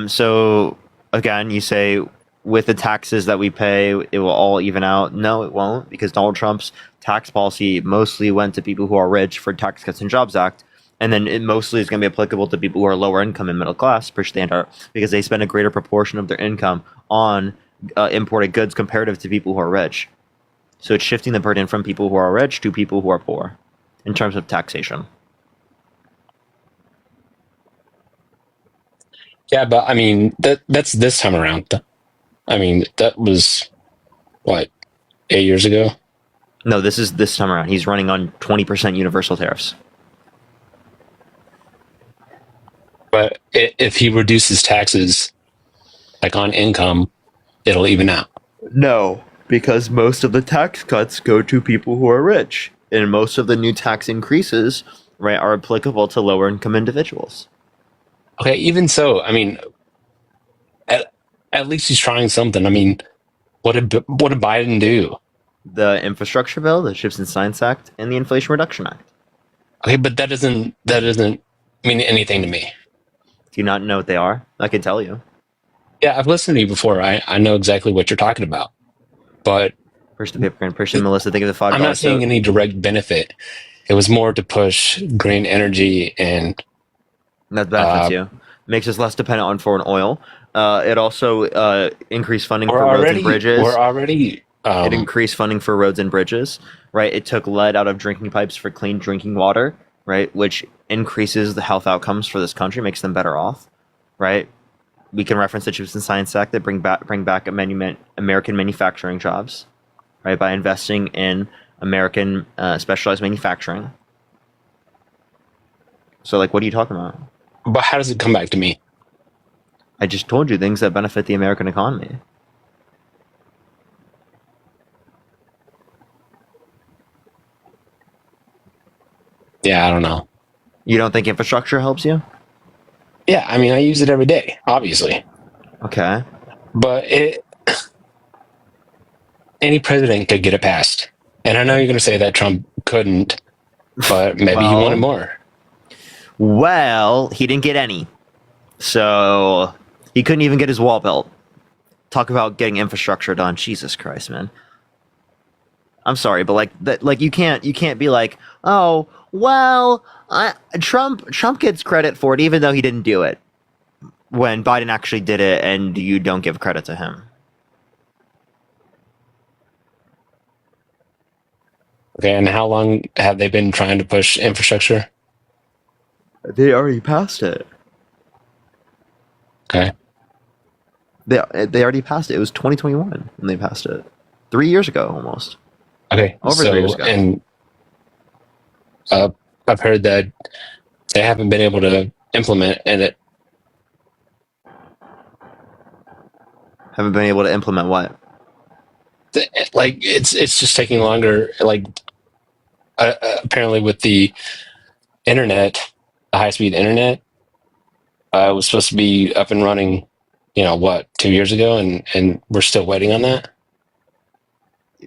So again, you say with the taxes that we pay, it will all even out. No, it won't, because Donald Trump's tax policy mostly went to people who are rich for Tax Cuts and Jobs Act. And then it mostly is going to be applicable to people who are lower income and middle class, because they spend a greater proportion of their income on imported goods comparative to people who are rich. So it's shifting the burden from people who are rich to people who are poor in terms of taxation. Yeah, but I mean that's this time around. I mean that was what 8 years ago. No, this is this time around. He's running on 20% universal tariffs. But if he reduces taxes, like on income, it'll even out. No, because most of the tax cuts go to people who are rich, and most of the new tax increases, right, are applicable to lower income individuals. Okay, even so, I mean, at least he's trying something. I mean, what did Biden do? The infrastructure bill, the Chips and Science Act, and the Inflation Reduction Act. Okay, but that doesn't mean anything to me. Do you not know what they are? I can tell you. Yeah, I've listened to you before. I know exactly what you're talking about. But Push the paper and push the Melissa. Think of the $5. I'm not seeing any direct benefit. It was more to push green energy and that benefits you. Makes us less dependent on foreign oil. It also increased funding for roads and bridges. It increased funding for roads and bridges, right? It took lead out of drinking pipes for clean drinking water, right? Which increases the health outcomes for this country, makes them better off, right? We can reference the Chips and Science Act that bring back American manufacturing jobs, right? By investing in American specialized manufacturing. So, like, what are you talking about? But how does it come back to me? I just told you things that benefit the American economy. Yeah, I don't know. You don't think infrastructure helps you? Yeah, I mean, I use it every day, obviously. Okay. But any president could get it passed. And I know you're going to say that Trump couldn't, but maybe he wanted more. Well, he didn't get any. So he couldn't even get his wall built. Talk about getting infrastructure done. Jesus Christ, man. I'm sorry, but you can't be like, oh, well, Trump gets credit for it even though he didn't do it, when Biden actually did it and you don't give credit to him. Okay, and how long have they been trying to push infrastructure? They already passed it. Okay. They already passed it. It was 2021 when they passed it. 3 years ago, almost. Okay. Over 3 years ago. And I've heard that they haven't been able to implement it. Haven't been able to implement what? Like it's just taking longer. Like apparently with the internet, the high-speed internet, was supposed to be up and running, 2 years ago, and we're still waiting on that.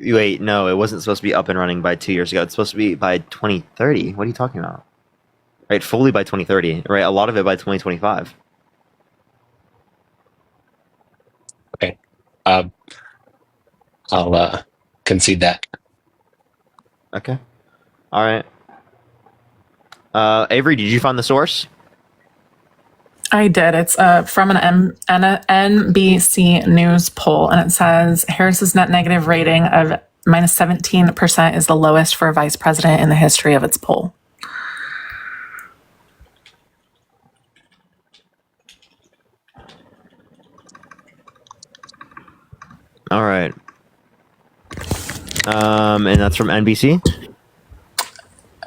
Wait, no, it wasn't supposed to be up and running by 2 years ago. It's supposed to be by 2030. What are you talking about? Right, fully by 2030. Right, a lot of it by 2025. Okay. I'll concede that. Okay. All right. Avery, did you find the source? I did. It's from an NBC News poll, and it says Harris's net negative rating of minus 17% is the lowest for a vice president in the history of its poll. All right. And that's from NBC?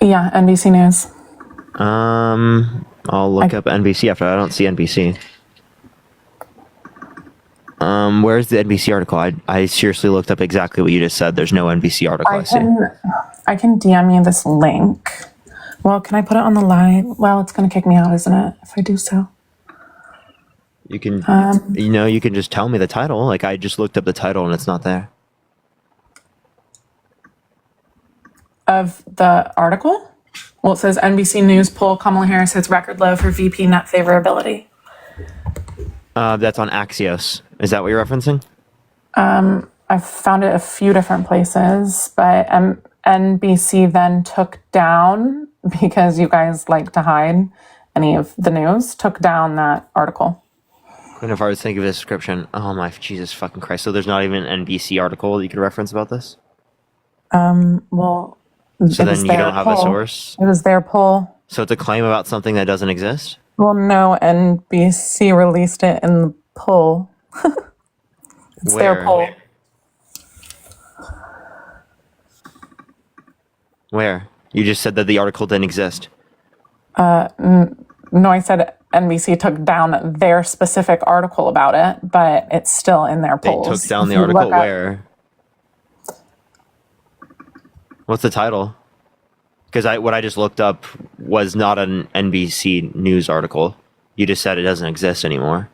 Yeah, NBC News. I'll look up NBC after. I don't see NBC. Where's the NBC article? I seriously looked up exactly what you just said. There's no NBC article. I can DM you this link. Well, can I put it on the live? Well, it's going to kick me out, isn't it? If I do so. You can, you can just tell me the title. Like, I just looked up the title and it's not there. Of the article? Well, it says NBC News poll, Kamala Harris hits record low for VP net favorability. That's on Axios. Is that what you're referencing? I've found it a few different places, but NBC then took down, because you guys like to hide any of the news, took down that article. And if I was thinking of a description, oh my Jesus fucking Christ! So there's not even an NBC article that you could reference about this. Well, so then you don't have a source. It was their poll. So it's a claim about something that doesn't exist. Well, no, NBC released it in the poll. It's their poll. Where? You just said that the article didn't exist. No, I said NBC took down their specific article about it, but it's still in their polls. They took down the article where? What's the title? Because what I just looked up was not an NBC News article. You just said it doesn't exist anymore.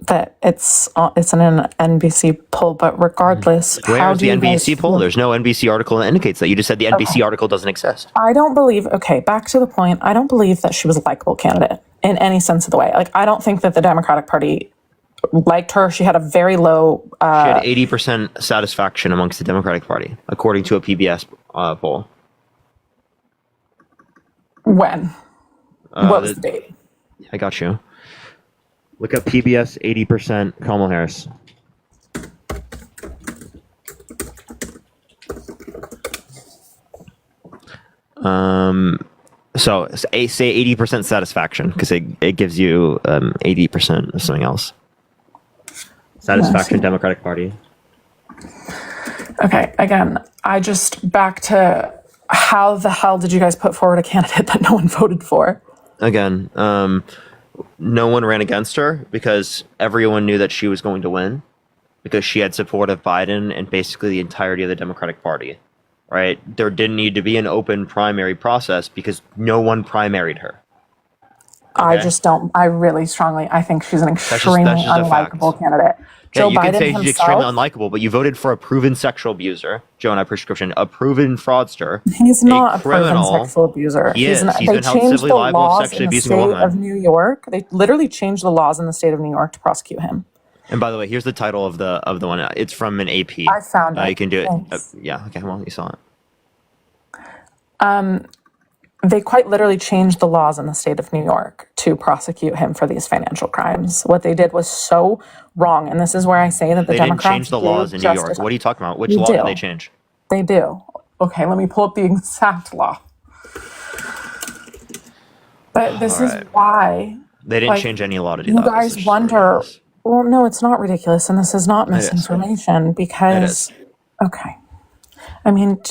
That it's an NBC poll, but regardless, where's the NBC poll? There's no NBC article that indicates that. You just said the NBC article doesn't exist. I don't believe. Okay, back to the point. I don't believe that she was a likable candidate in any sense of the way. Like, I don't think that the Democratic Party liked her. She had a very low. She had 80% satisfaction amongst the Democratic Party, according to a PBS poll. When? What was the date? I got you. Look up PBS 80% Kamala Harris. So say 80% satisfaction, because it gives you 80% of something else. Satisfaction, Democratic Party. Okay, again, I just back to how the hell did you guys put forward a candidate that no one voted for? Again, no one ran against her because everyone knew that she was going to win because she had support of Biden and basically the entirety of the Democratic Party, right? There didn't need to be an open primary process because no one primaried her. Okay? I really strongly, I think she's an extremely unlikable candidate. He's not a proven sexual abuser. He's been held civilly liable of sexually abusing a woman. Of New York, they literally changed the laws in the state of New York to prosecute him. And by the way, here's the title of the one. It's from an AP. I found it. You can do it. Yeah. Okay. Well, you saw it. They quite literally changed the laws in the state of New York to prosecute him for these financial crimes. What they did was so wrong, and this is where I say that the Democrats didn't change the laws in New York. What are you talking about? Which law did they change? They do. Okay, let me pull up the exact law. But this is why they didn't change any law to do that. You guys wonder. Well, no, it's not ridiculous, and this is not misinformation because. Okay, I mean.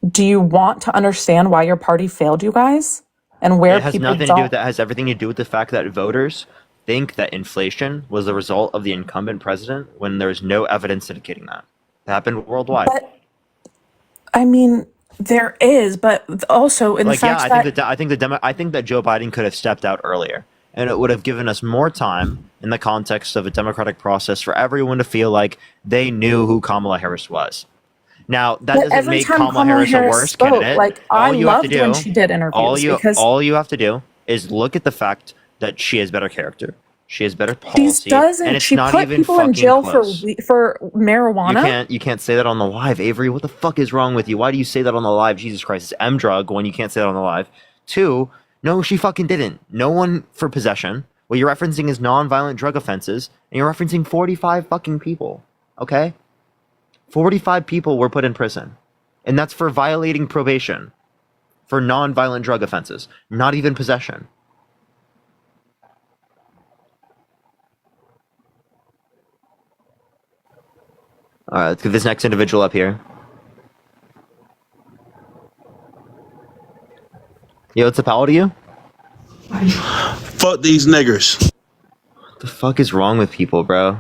Do you want to understand why your party failed you guys? And where it has nothing to do with that. It has everything to do with the fact that voters think that inflation was the result of the incumbent president when there's no evidence indicating that. It happened worldwide. But, I mean, there is, but also in the fact I think that Joe Biden could have stepped out earlier. and it would have given us more time in the context of a democratic process for everyone to feel like they knew who Kamala Harris was. Now, that But doesn't every make time Kamala Harris a worse spoke, candidate. like I All you have to loved when do, she did interviews because all you have to do is look at the fact that she has better character. She has better she policy, doesn't. and it's She not put even people in fucking jail close. for marijuana. You can't say that on the live, Avery. What the fuck is wrong with you? Why do you say that on the live? Jesus Christ, it's M drug when you can't say that on the live. 2, no, she fucking didn't. No one for possession. What you're referencing is non-violent drug offenses, and you're referencing 45 fucking people. Okay? 45 people were put in prison. And that's for violating probation. For non-violent drug offenses. Not even possession. Alright, let's get this next individual up here. Yo, what's up, how old are you? Fuck these niggers. What the fuck is wrong with people, bro?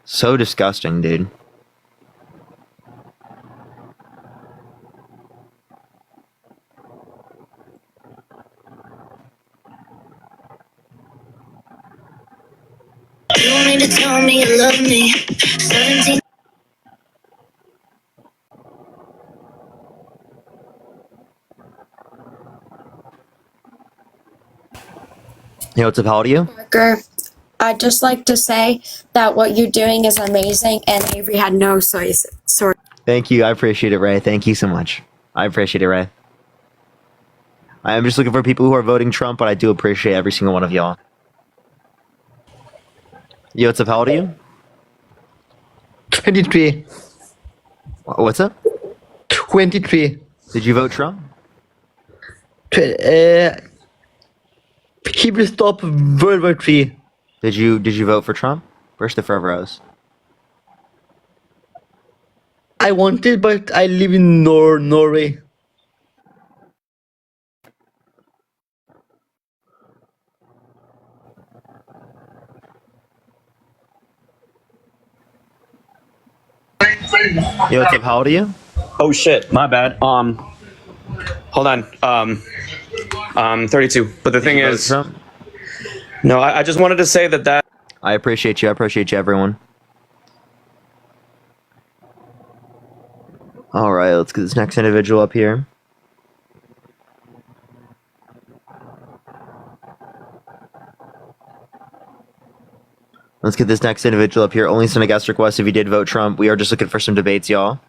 So disgusting, dude. You want me to tell me you love me? 17. Yo, what's up, how old are you? Parker, I'd just like to say that what you're doing is amazing, and Avery had no choice. Thank you, I appreciate it, Ray. Thank you so much. I appreciate it, Ray. I am just looking for people who are voting Trump, but I do appreciate every single one of y'all. Yo, what's up, how old are you? 23. What's up? 23. Did you vote Trump? He will stop World War III. Did you vote for Trump? Where's the Forever Rose? I wanted, but I live in Norway. Yo, what's up, how old are you? Oh shit, my bad. Hold on. 32. But the thing is, no, I just wanted to say that. I appreciate you. I appreciate you, everyone. All right, let's get this next individual up here. Let's get this next individual up here. Only send a guest request if you did vote Trump. We are just looking for some debates, y'all.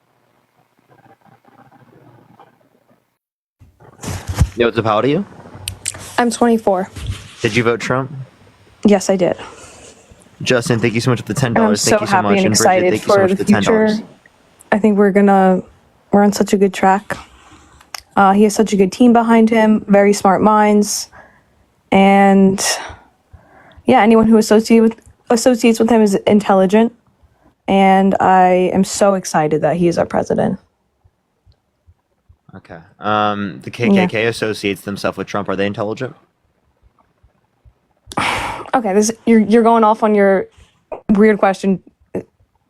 Yo, what's up, how old are you? I'm 24. Did you vote Trump? Yes, I did. Justin, thank you so much for the $10. And I'm so thank you so happy much. and excited Bridget, thank you so for much the for the future. $10. I think we're on such a good track. He has such a good team behind him, very smart minds, and yeah, anyone who associates with him is intelligent, and I am so excited that he is our president. Okay. The KKK associates themselves with Trump. Are they intelligent? Okay, you're going off on your weird question.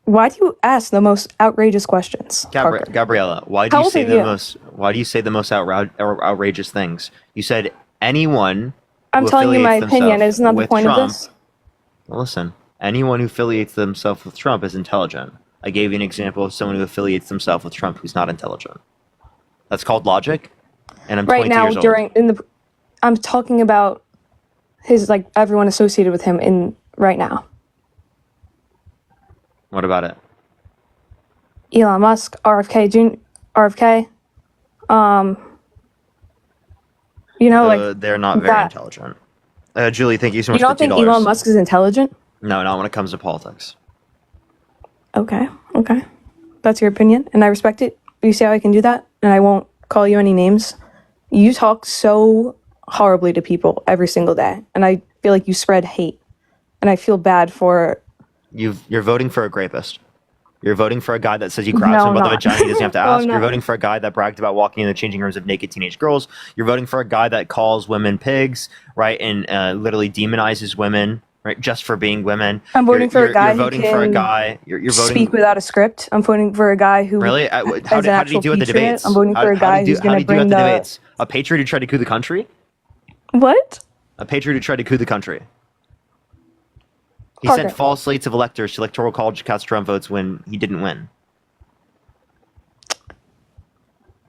Why do you ask the most outrageous questions, Parker? Gabriella, why do How you old say are the you? most? Why do you say the most outrageous things? You said anyone. I'm who telling you my affiliates opinion. themselves Isn't that the with point Trump, of this? Well, listen, anyone who affiliates themselves with Trump is intelligent. I gave you an example of someone who affiliates themselves with Trump who's not intelligent. That's called logic, and I'm Right 22 now, years old. I'm talking about his everyone associated with him in right now. What about it? Elon Musk, RFK. They're not very that. intelligent. Julie, thank you so You much don't for $2. think Elon Musk is intelligent? No, not when it comes to politics. Okay. That's your opinion, and I respect it. You see how I can do that? And I won't call you any names. You talk so horribly to people every single day, and I feel like you spread hate. And I feel bad for... You're voting for a rapist. You're voting for a guy that says he grabs No, him by the I'm not. vagina, he doesn't have to No, ask. I'm You're not. voting for a guy that bragged about walking in the changing rooms of naked teenage girls. You're voting for a guy that calls women pigs, right, and literally demonizes women, right, just for being women. I'm voting for a guy You're voting who for a can guy. You're voting. speak without a script. I'm voting for a guy who Really? is How an did he actual do at the patriot. debates? I'm voting for a guy who's How going did to he do at bring the the... debates? A patriot who tried to coup the country? What? A patriot who tried to coup the country. He Parker. sent false slates of electors to electoral college to cast Trump votes when he didn't win.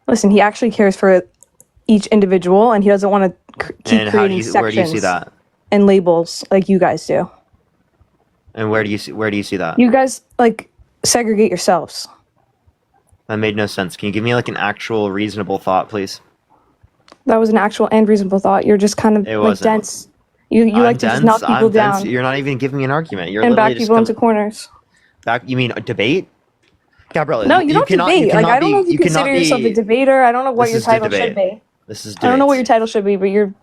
Listen, he actually cares for each individual, and he doesn't want to keep And creating sections where do you see that? and labels like you guys do. And where do you see that? You guys like segregate yourselves. That made no sense. Can you give me like an actual reasonable thought, please? That was an actual and reasonable thought. You're just kind of It like wasn't. dense. You like to just knock people down You're not even giving me an argument. You're and literally back just people into corners. You mean a debate? Gabriella, No, you don't cannot, debate. You Like, cannot I don't know if you cannot consider yourself a debater. I don't know what This your is the title debate. should be. This is I don't know what your debate. title should be, but you're,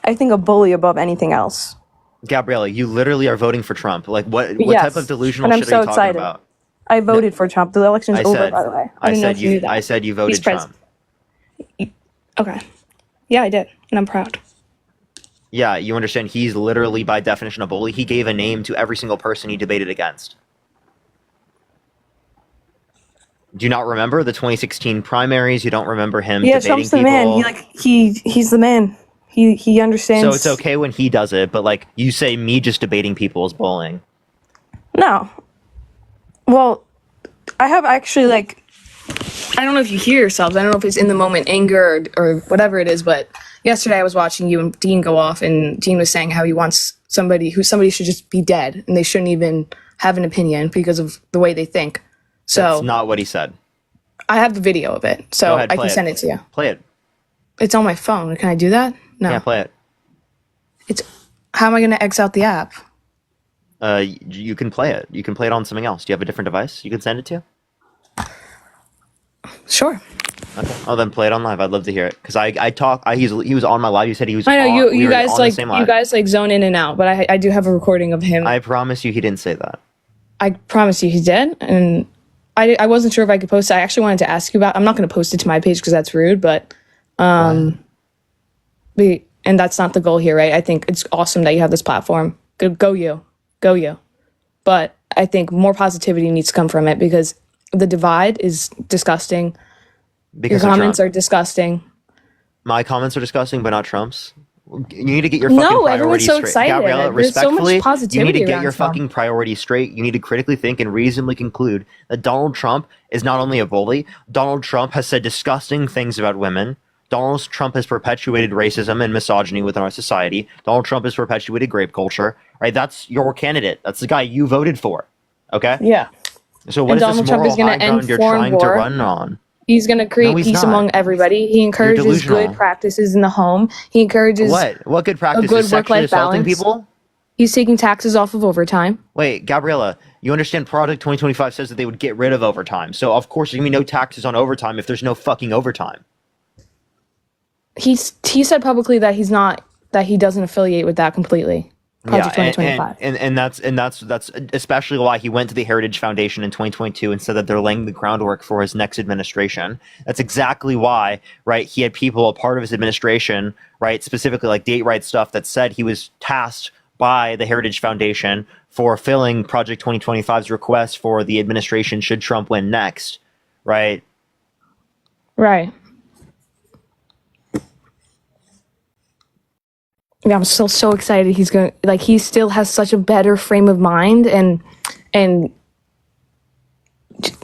I think, a bully above anything else. Gabriella, you literally are voting for Trump. Like, what Yes, type of delusional and I'm shit so are you talking excited. about? I voted for Trump. The election's I over, said- by the way. I didn't know said if you knew that. I said you voted He's Trump. Okay. Yeah, I did, and I'm proud. Yeah, you understand. He's literally, by definition, a bully. He gave a name to every single person he debated against. Do you not remember the 2016 primaries? You don't remember him Yeah, debating Trump's the people? man. He's the man. He understands. So it's okay when he does it, but like you say, me just debating people is bullying. No. Well, I have actually like, I don't know if you hear yourselves. I don't know if it's in the moment anger or whatever it is, but yesterday I was watching you and Dean go off, and Dean was saying how he wants somebody should just be dead and they shouldn't even have an opinion because of the way they think. So That's not what he said. I have the video of it, so Go ahead, I play can send it to you. Play it. It's on my phone. Can I do that? No. Yeah, play it. How am I going to X out the app? You can play it. You can play it on something else. Do you have a different device you can send it to? Sure. Okay. Oh, then play it on live. I'd love to hear it because he was on my live. You said he was. I know on, we you were guys on the like same you live. guys like zone in and out, but I do have a recording of him. I promise you, he didn't say that. I promise you he did, and I wasn't sure if I could post it. I actually wanted to ask you about. I'm not going to post it to my page because that's rude, but and that's not the goal here, right? I think it's awesome that you have this platform. Go you. But I think more positivity needs to come from it because the divide is disgusting. Because your of comments Trump. are disgusting. My comments are disgusting, but not Trump's. You need to get your fucking No, priorities everyone's so straight. excited. Gabriella, There's so much respectfully, positivity you need to get around your Trump. fucking priorities straight. You need to critically think and reasonably conclude that Donald Trump is not only a bully, Donald Trump has said disgusting things about women. Donald Trump has perpetuated racism and misogyny within our society. Donald Trump has perpetuated grape culture. Right? That's your candidate. That's the guy you voted for. Okay? Yeah. So what And is Donald this Trump moral is gonna high ground end you're foreign trying to war. run on? He's going to create No, he's peace not. among everybody. He encourages delusional. good practices in the home. He encourages What good practices? good Sexually work-life assaulting balance. people? He's taking taxes off of overtime. Wait, Gabriella, you understand Project 2025 says that they would get rid of overtime. So, of course, there's going to be no taxes on overtime if there's no fucking overtime. He said publicly that he doesn't affiliate with that completely. Project 2025. And that's especially why he went to the Heritage Foundation in 2022 and said that they're laying the groundwork for his next administration. That's exactly why, right? He had people a part of his administration, right? Specifically like date right stuff that said he was tasked by the Heritage Foundation for filling Project 2025's request for the administration should Trump win next, right? Right. Yeah, I'm still so excited. He still has such a better frame of mind and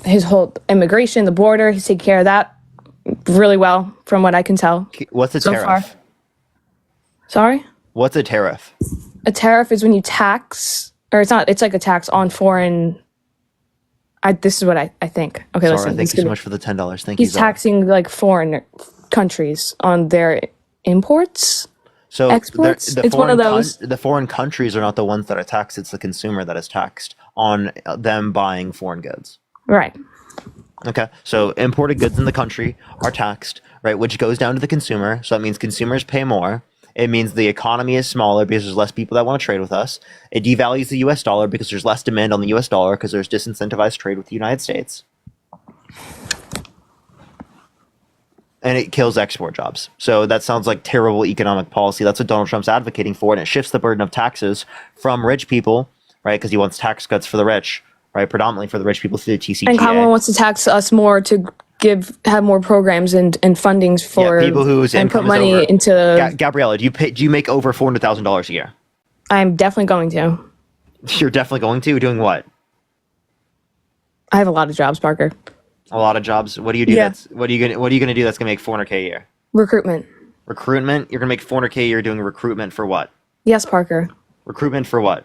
his whole immigration, the border, he's taking care of that really well from what I can tell. What's a so tariff? far. Sorry? What's a tariff? A tariff is when you tax, or it's like a tax on foreign. This is what I think. Okay, Sorry, listen. thank you so much for the $10. Thank you. He's Zara. taxing like foreign countries on their imports. So Exports? It's one of those. The foreign countries are not the ones that are taxed. It's the consumer that is taxed on them buying foreign goods. Right. Okay. So imported goods in the country are taxed, right? Which goes down to the consumer. So that means consumers pay more. It means the economy is smaller because there's less people that want to trade with us. It devalues the US dollar because there's less demand on the US dollar because there's disincentivized trade with the United States. And it kills export jobs. So that sounds like terrible economic policy. That's what Donald Trump's advocating for. And it shifts the burden of taxes from rich people, right? Because he wants tax cuts for the rich, right? Predominantly for the rich people through the TCGA. And Kamala wants to tax us more to have more programs and fundings for people whose and income put money is over. into. Gabriella, do you make over $400,000 a year? I'm definitely going to. You're definitely going to. Doing what? I have a lot of jobs, Parker. A lot of jobs. What do you do? Yeah. What are you gonna do that's gonna make $400K a year? Recruitment. Recruitment. You're gonna make $400K a year doing recruitment for what? Yes, Parker. Recruitment for what?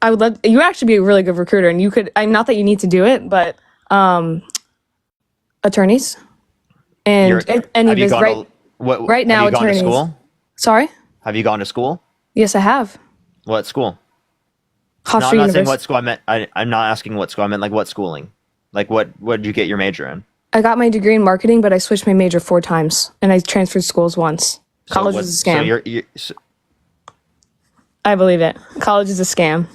I would love. You actually be a really good recruiter, and you could. I'm not that you need to do it, but attorneys and any of his right. Right now, have you attorneys. Gone to school? Sorry. Have you gone to school? Yes, I have. What school? Hofstra I'm not University. saying what school I meant. I'm not asking what school I meant. Like what schooling? Like what did you get your major in? I got my degree in marketing, but I switched my major 4 times, and I transferred schools once. College is a scam. I believe it. College is a scam.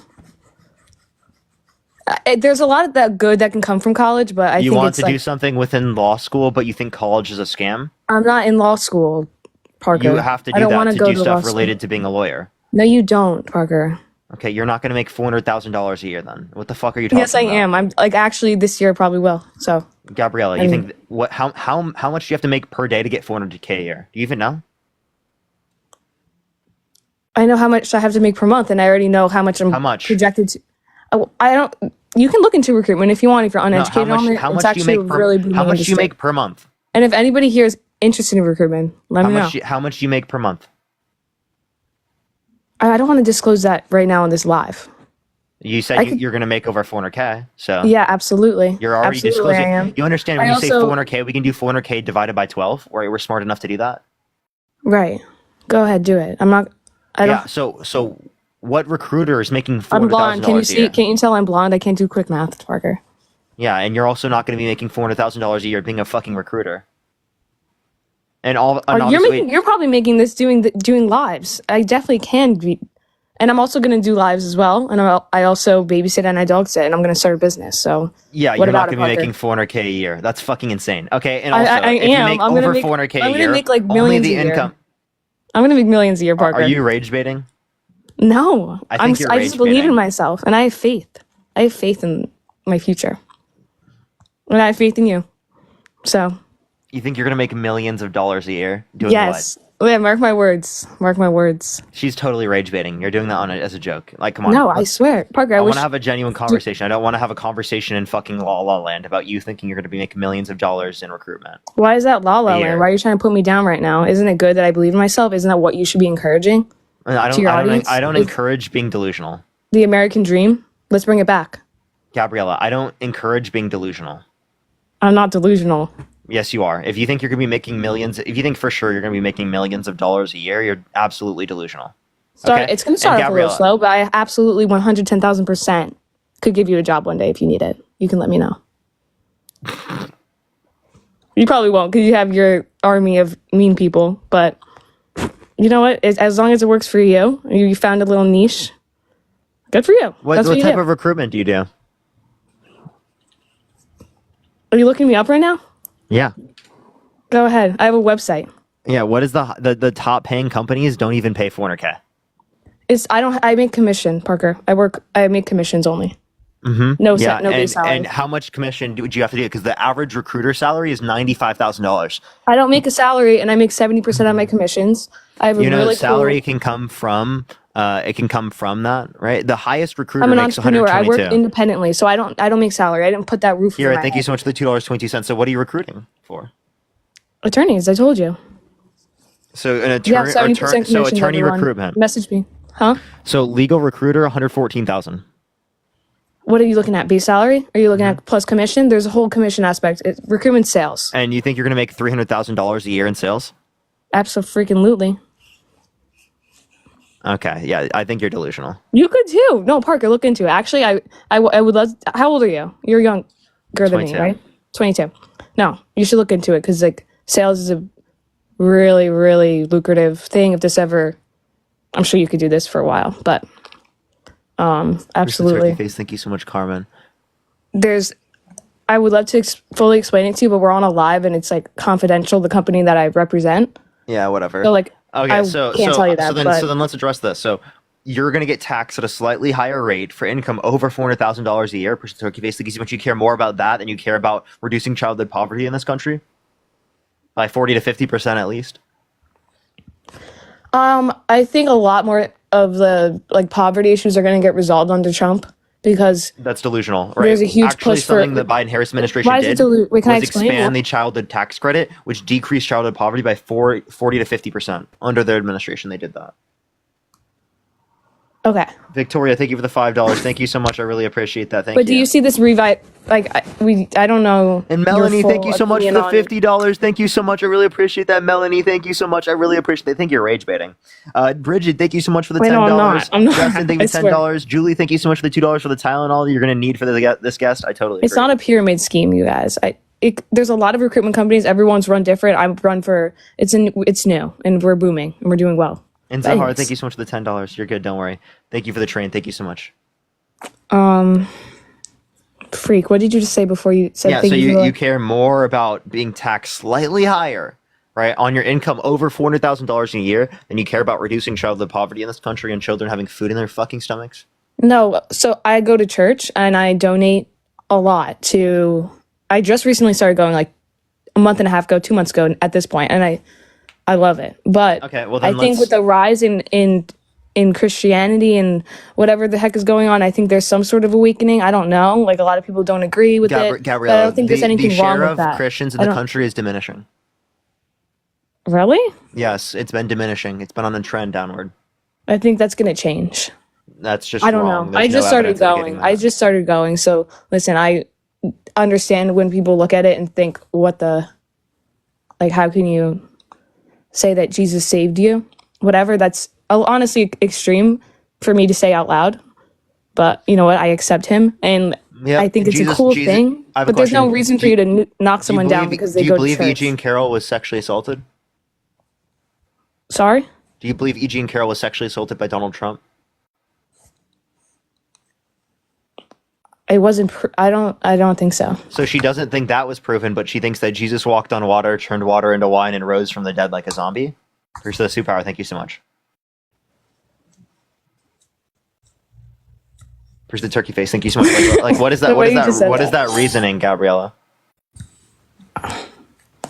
There's a lot of that good that can come from college, but I think you want it's to do something within law school, but you think college is a scam? I'm not in law school, Parker. You have to I do don't that wanna to go do to stuff law related school. to being a lawyer. No, you don't, Parker. Okay, you're not going to make $400,000 a year then. What the fuck are you talking about? Yes, I am. I'm like actually this year probably will. So Gabriella, you think how much do you have to make per day to get $400K a year? Do you even know? I know how much I have to make per month, and I already know how much I'm projected to. I don't. You can look into recruitment if you want. If you're uneducated on it, it's actually really booming how much do you industry. make per month? And if anybody here is interested in recruitment, let me know. How much do you make per month? I don't want to disclose that right now on this live. You said you're going to make over $400K, so Yeah, absolutely. you're already Absolutely, I disclosing. am. You understand when I you say also- 400K, we can do 400K divided by 12, or we're smart enough to do that. Right. Go ahead, do it. I'm not. I don't. Yeah. So what recruiter is making $400,000 I'm blonde. Can you a see? year? Can't you tell I'm blonde? I can't do quick math, Parker. Yeah, and you're also not going to be making $400,000 a year being a fucking recruiter. And You're probably making this doing lives. I definitely can be, and I'm also going to do lives as well. And I also babysit and I dog sit, and I'm going to start a business. So yeah, what you're not about going it, to be Parker? making $400K a year. That's fucking insane. Okay, and also I if you am. make I'm gonna over make- $400K I'm a gonna year, make, like, only millions the a year. income. I'm going to make millions a year, Parker. Are you rage baiting? No, I think you're I just rage believe baiting. in myself, and I have faith. I have faith in my future, and I have faith in you. So You think you're going to make millions of dollars a year doing yes, yeah. Mark my words. Mark my words. what? She's totally rage baiting. You're doing that as a joke. Like, come on. No, I swear, Parker. I I want wish. to have a genuine conversation. I don't want to have a conversation in fucking La La Land about you thinking you're going to be making millions of dollars in recruitment. Why is that La La a year. Land? Why are you trying to put me down right now? Isn't it good that I believe in myself? Isn't that what you should be encouraging? I to your audience? don't encourage being delusional. The American dream. Let's bring it back. Gabriella, I don't encourage being delusional. I'm not delusional. Yes, you are. If you think you're going to be making millions, if you think for sure you're going to be making millions of dollars a year, you're absolutely delusional. Okay? It's going to start And off a little Gabriella, slow, but I absolutely 110,000% could give you a job one day if you need it. You can let me know. You probably won't because you have your army of mean people, but you know what? As long as it works for you, you found a little niche. Good for you. What That's what you type do. of recruitment do you do? Are you looking me up right now? Yeah. Go ahead. I have a website. Yeah. What is the top paying companies don't even pay 400K? I make commission, Parker. I make commissions only. Mm-hmm. No set, no and, base salary. And how much commission would you have to do? Because the average recruiter salary is $95,000. I don't make a salary, and I make 70% of my commissions. I have a really the salary cool, can come from it can come from that, right? The highest recruiter I'm an makes entrepreneur. I 122. work independently, so I don't make salary. I didn't put that roof. Here, over my thank you head. so much for the $2.22. So what are you recruiting for? Attorneys, I told you. So an You have attorney, 70% commissions. so attorney everyone. recruitment. Message me, huh? So legal recruiter, 114,000. What are you looking at? Base salary? Are you looking Mm-hmm. at plus commission? There's a whole commission aspect. Recruitment sales. And you think you're going to make $300,000 a year in sales? Absolutely. Okay, yeah, I think you're delusional. You could too. No, Parker, look into it. Actually, I would love. How old are you? You're younger than me, 22. right? 22. No, you should look into it because like sales is a really, really lucrative thing. If this ever, I'm sure you could do this for a while, but absolutely. Turkey face. Thank you so much, Carmen. I would love to fully explain it to you, but we're on a live and it's like confidential. The company that I represent. Yeah, whatever. So like, Okay, I so can't tell you that. so then let's address this. So you're going to get taxed at a slightly higher rate for income over $400,000 a year. Person turkey face, because you care more about that than you care about reducing childhood poverty in this country by 40 to 50% at least. I think a lot more of the poverty issues are going to get resolved under Trump because that's delusional, right? There's a huge Actually, push something for the Biden-Harris administration why is it did Wait, can I was explain? expand the childhood tax credit, which decreased childhood poverty by 40 to 50%. Under their administration, they did that. Okay. Victoria, thank you for the $5. Thank you so much. I really appreciate that. Thank you. But do you see this revive? I don't know. And Melanie, your thank you full so much for opinion the on- $50. Thank you so much. I really appreciate that. Melanie, thank you so much. I really appreciate that. I think you're rage baiting. Bridget, thank you so much for the $10. Wait, no, I'm not. Justin, thank you I for swear. $10. Julie, thank you so much for the $2 for the Tylenol that you're going to need for this guest. I totally agree. It's not a pyramid scheme, you guys. There's a lot of recruitment companies. Everyone's run different. I'm run for it's new and we're booming and we're doing well. And Zahar, thank you so much for the $10. You're good. Don't worry. Thank you for the train. Thank you so much. Freak, what did you just say before you said? Yeah, thank so you you care more about being taxed slightly higher, right, on your income over $400,000 a year than you care about reducing childhood poverty in this country and children having food in their fucking stomachs? No, so I go to church and I donate a lot to. I just recently started going like a month and a half ago, 2 months ago at this point, and I love it. But okay, well, I then think with the rise in Christianity and whatever the heck is going on, I think there's some sort of awakening. I don't know. Like a lot of people don't agree with it. Gabriella, but I don't think there's anything the wrong share with that. of Christians in I the don't- country is diminishing. Really? Yes, it's been diminishing. It's been on a trend downward. I think that's going to change. That's just I don't wrong. know. There's I just no started evidence indicating going. that. I just started going. So listen, I understand when people look at it and think, what the, like, how can you say that Jesus saved you? Whatever. That's honestly extreme for me to say out loud. But you know what? I accept him. And Yep, I think it's Jesus- a cool Jesus- thing. I have a But there's no question. reason for you to knock someone down because they do you go to believe church. E. Jean Carroll was sexually assaulted? Sorry? Do you believe E. Jean Carroll was sexually assaulted by Donald Trump? It wasn't. I don't think so. So she doesn't think that was proven, but she thinks that Jesus walked on water, turned water into wine, and rose from the dead like a zombie. Here's the superpower. Thank you so much. Here's the turkey face. Thank you so much. Like what is that? The What way is you that? just said What is that. that reasoning, Gabriella?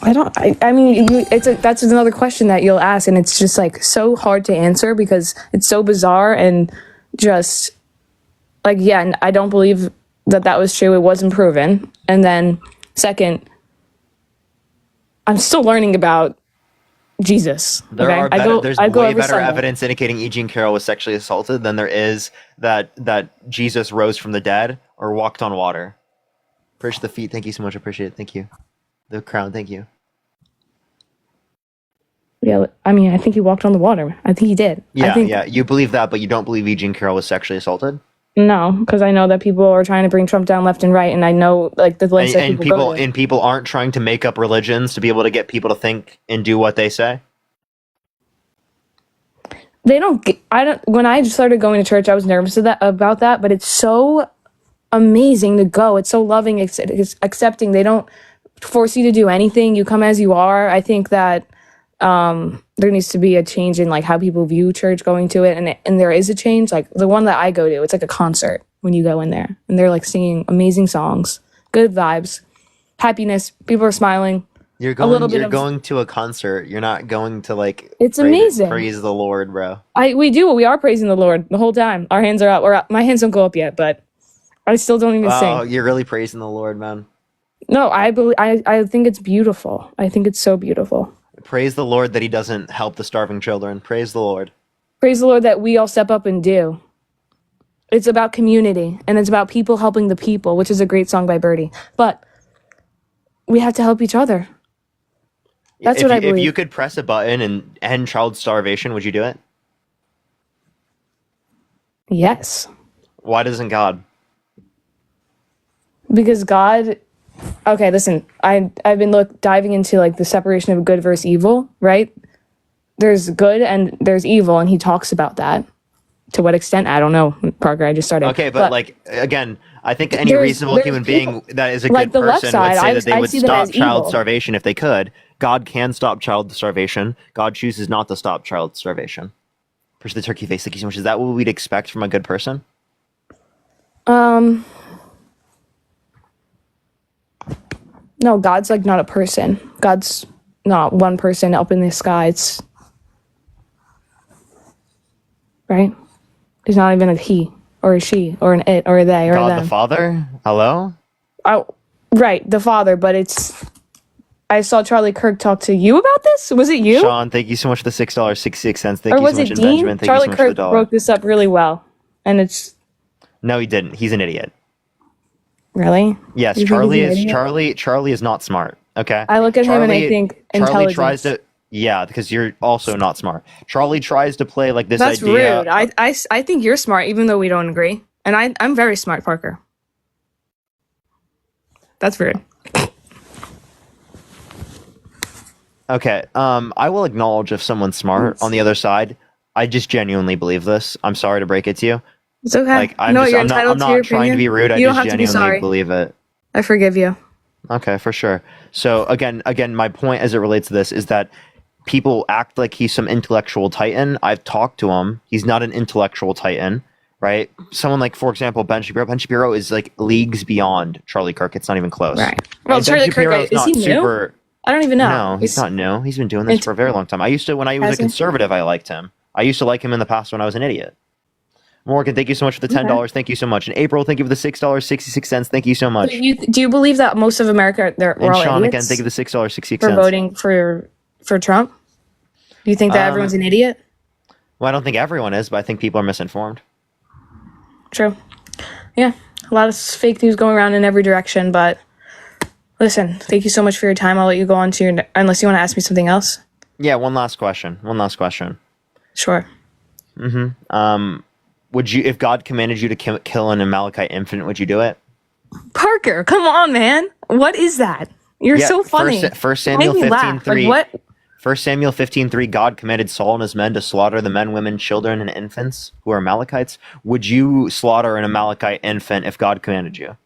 I mean, that's another question that you'll ask, and it's just like so hard to answer because it's so bizarre and just like, yeah, and I don't believe that was true. It wasn't proven. And then second, I'm still learning about Jesus. There okay? are better, there's I go way every better Sunday. evidence indicating E. Jean Carroll was sexually assaulted than there is that Jesus rose from the dead or walked on water. Appreciate the feet. Thank you so much. Appreciate it. Thank you. The crown. Thank you. Yeah, I mean, I think he walked on the water. I think he did. Yeah, I think, yeah. You believe that, but you don't believe E. Jean Carroll was sexually assaulted? No, because I know that people are trying to bring Trump down left and right, and I know like the lengths that And people go people to. people aren't trying to make up religions to be able to get people to think and do what they say. They don't. I don't. When I started going to church, I was nervous about that, but it's so amazing to go. It's so loving, it's accepting. They don't force you to do anything. You come as you are. I think that there needs to be a change in like how people view church going to it, and there is a change. Like the one that I go to, it's like a concert when you go in there, and they're like singing amazing songs, good vibes, happiness. People are smiling. You're a little going. bit You're of, going to a concert. You're not going to like. It's amazing. Praise the Lord, bro. We are praising the Lord the whole time. Our hands are up. Or my hands don't go up yet, but I still don't even Wow, sing. you're really praising the Lord, man. No, I believe. I think it's beautiful. I think it's so beautiful. Praise the Lord that He doesn't help the starving children. Praise the Lord. Praise the Lord that we all step up and do. It's about community, and it's about people helping the people, which is a great song by Birdie. But we have to help each other. That's what I believe. If you could press a button and end child starvation, would you do it? Yes. Why doesn't God? Because God, okay, listen, I've been diving into like the separation of good versus evil, right? There's good and there's evil, and he talks about that. To what extent? I don't know, Parker. I just started. Okay, but like again, I think any there's- reasonable there's human people- being that is a like good the left person side, would say I- that they I would see them stop as child evil. starvation if they could. God can stop child starvation. God chooses not to stop child starvation. For the turkey face, thank you so much. Is that what we'd expect from a good person? No, God's like not a person. God's not one person up in the sky. It's right. He's not even a he or a she or an it or a they or a God them. the Father? Hello? Oh, right, the Father. But it's. I saw Charlie Kirk talk to you about this. Was it you? Sean, thank you so much for the $6.66. Thank Or you was so much. it And Dean? Benjamin, thank Charlie you so much for the Kirk dollar. broke this up really well, and it's No, he didn't. He's an idiot. really. Yes, You think he's Charlie an is idiot? Charlie is not smart. Okay. I look at him and I think Charlie tries intelligence. to. Yeah, because you're also not smart. Charlie tries to play like this That's idea. rude. I think you're smart, even though we don't agree. And I'm very smart, Parker. That's rude. Okay. I will acknowledge if someone's smart. On the other side, I just genuinely believe this. I'm sorry to break it to you. It's okay. Like I'm No, just, you're I'm not. entitled I'm to your not trying to be opinion. rude. I You don't just have to be genuinely sorry. believe it. I forgive you. Okay, for sure. So again, my point as it relates to this is that people act like he's some intellectual titan. I've talked to him. He's not an intellectual titan, right? Someone like, for example, Ben Shapiro. Ben Shapiro is like leagues beyond Charlie Kirk. It's not even close. Right. Well, And Ben Charlie Kirk, Shapiro's is not he new? super. I don't even know. No, he's not new. He's been doing this for a very long time. I used to, when I was Has a he? conservative, I liked him. I used to like him in the past when I was an idiot. Morgan, thank you so much for the $10. Okay. Thank you so much. And April, thank you for the $6.66. Thank you so much. Do you believe that most of America we're And all Sean, again, idiots thank you for the $6.66. for voting for Trump? Do you think that everyone's an idiot? Well, I don't think everyone is, but I think people are misinformed. True. Yeah, a lot of fake news going around in every direction. But listen, thank you so much for your time. I'll let you go on to your. Unless you want to ask me something else. Yeah, one last question. Sure. Would you, if God commanded you to kill an Amalekite infant, would you do it? Parker, come on, man. What is that? You're Yeah, so funny. First Samuel Why do you laugh? 15:3. Like, what? 1 Samuel 15:3. God commanded Saul and his men to slaughter the men, women, children, and infants who are Amalekites. Would you slaughter an Amalekite infant if God commanded you?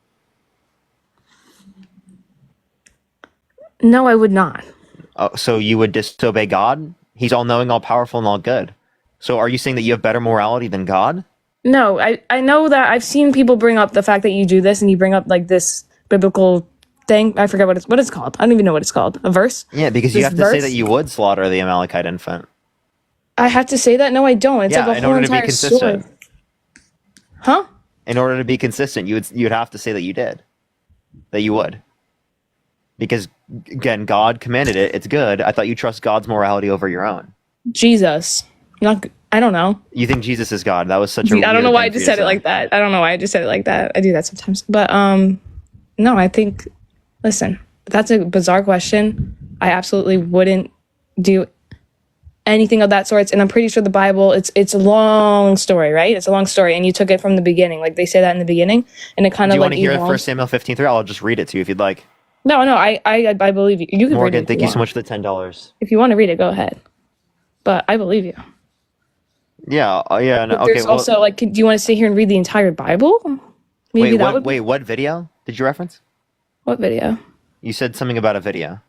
No, I would not. Oh, so you would disobey God? He's all knowing, all powerful, and all good. So are you saying that you have better morality than God? No, I know that I've seen people bring up the fact that you do this and you bring up like this biblical thing. I forget what it's called. I don't even know what it's called. A verse? Yeah, because you This have to say verse? that you would slaughter the Amalekite infant. I have to say that? No, I don't. It's Yeah, like a in whole order to be entire story. consistent. Huh? In order to be consistent, you'd have to say that you did. That you would. Because again, God commanded it. It's good. I thought you trust God's morality over your own. Jesus. I don't know. You think Jesus is God. That was such a I don't weird know why I thing for just you to said it say. like that. I don't know why I just said it like that. I do that sometimes. But no, I think listen, that's a bizarre question. I absolutely wouldn't do anything of that sort. And I'm pretty sure the Bible, it's a long story, right? It's a long story. And you took it from the beginning. Like they say that in the beginning. And it kind Do of you like want to hear evolves. 1 Samuel 15:3? I'll just read it to you if you'd like. No, I believe you. You can read Morgan, it if thank you you so want. much for the $10. If you want to read it, go ahead. But I believe you. Yeah, yeah. No, But okay. there's Well, also like, do you want to sit here and read the entire Bible? Maybe that would. what video did you reference? What video? You said something about a video.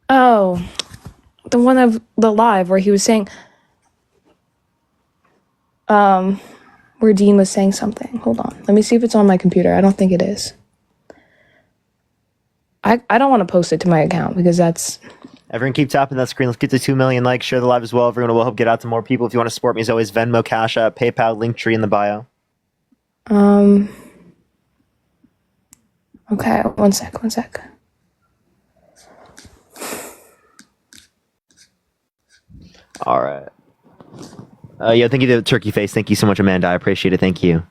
Oh, the one of the live where he was saying, where Dean was saying something. Hold on, let me see if it's on my computer. I don't think it is. I don't want to post it to my account because that's. Everyone keep tapping that screen. Let's get to 2 million likes. Share the live as well. Everyone will help get out to more people. If you want to support me, as always, Venmo, Cash App, PayPal, Linktree in the bio. Okay, one sec. All right. Yeah, thank you to Turkey Face. Thank you so much, Amanda. I appreciate it. Thank you.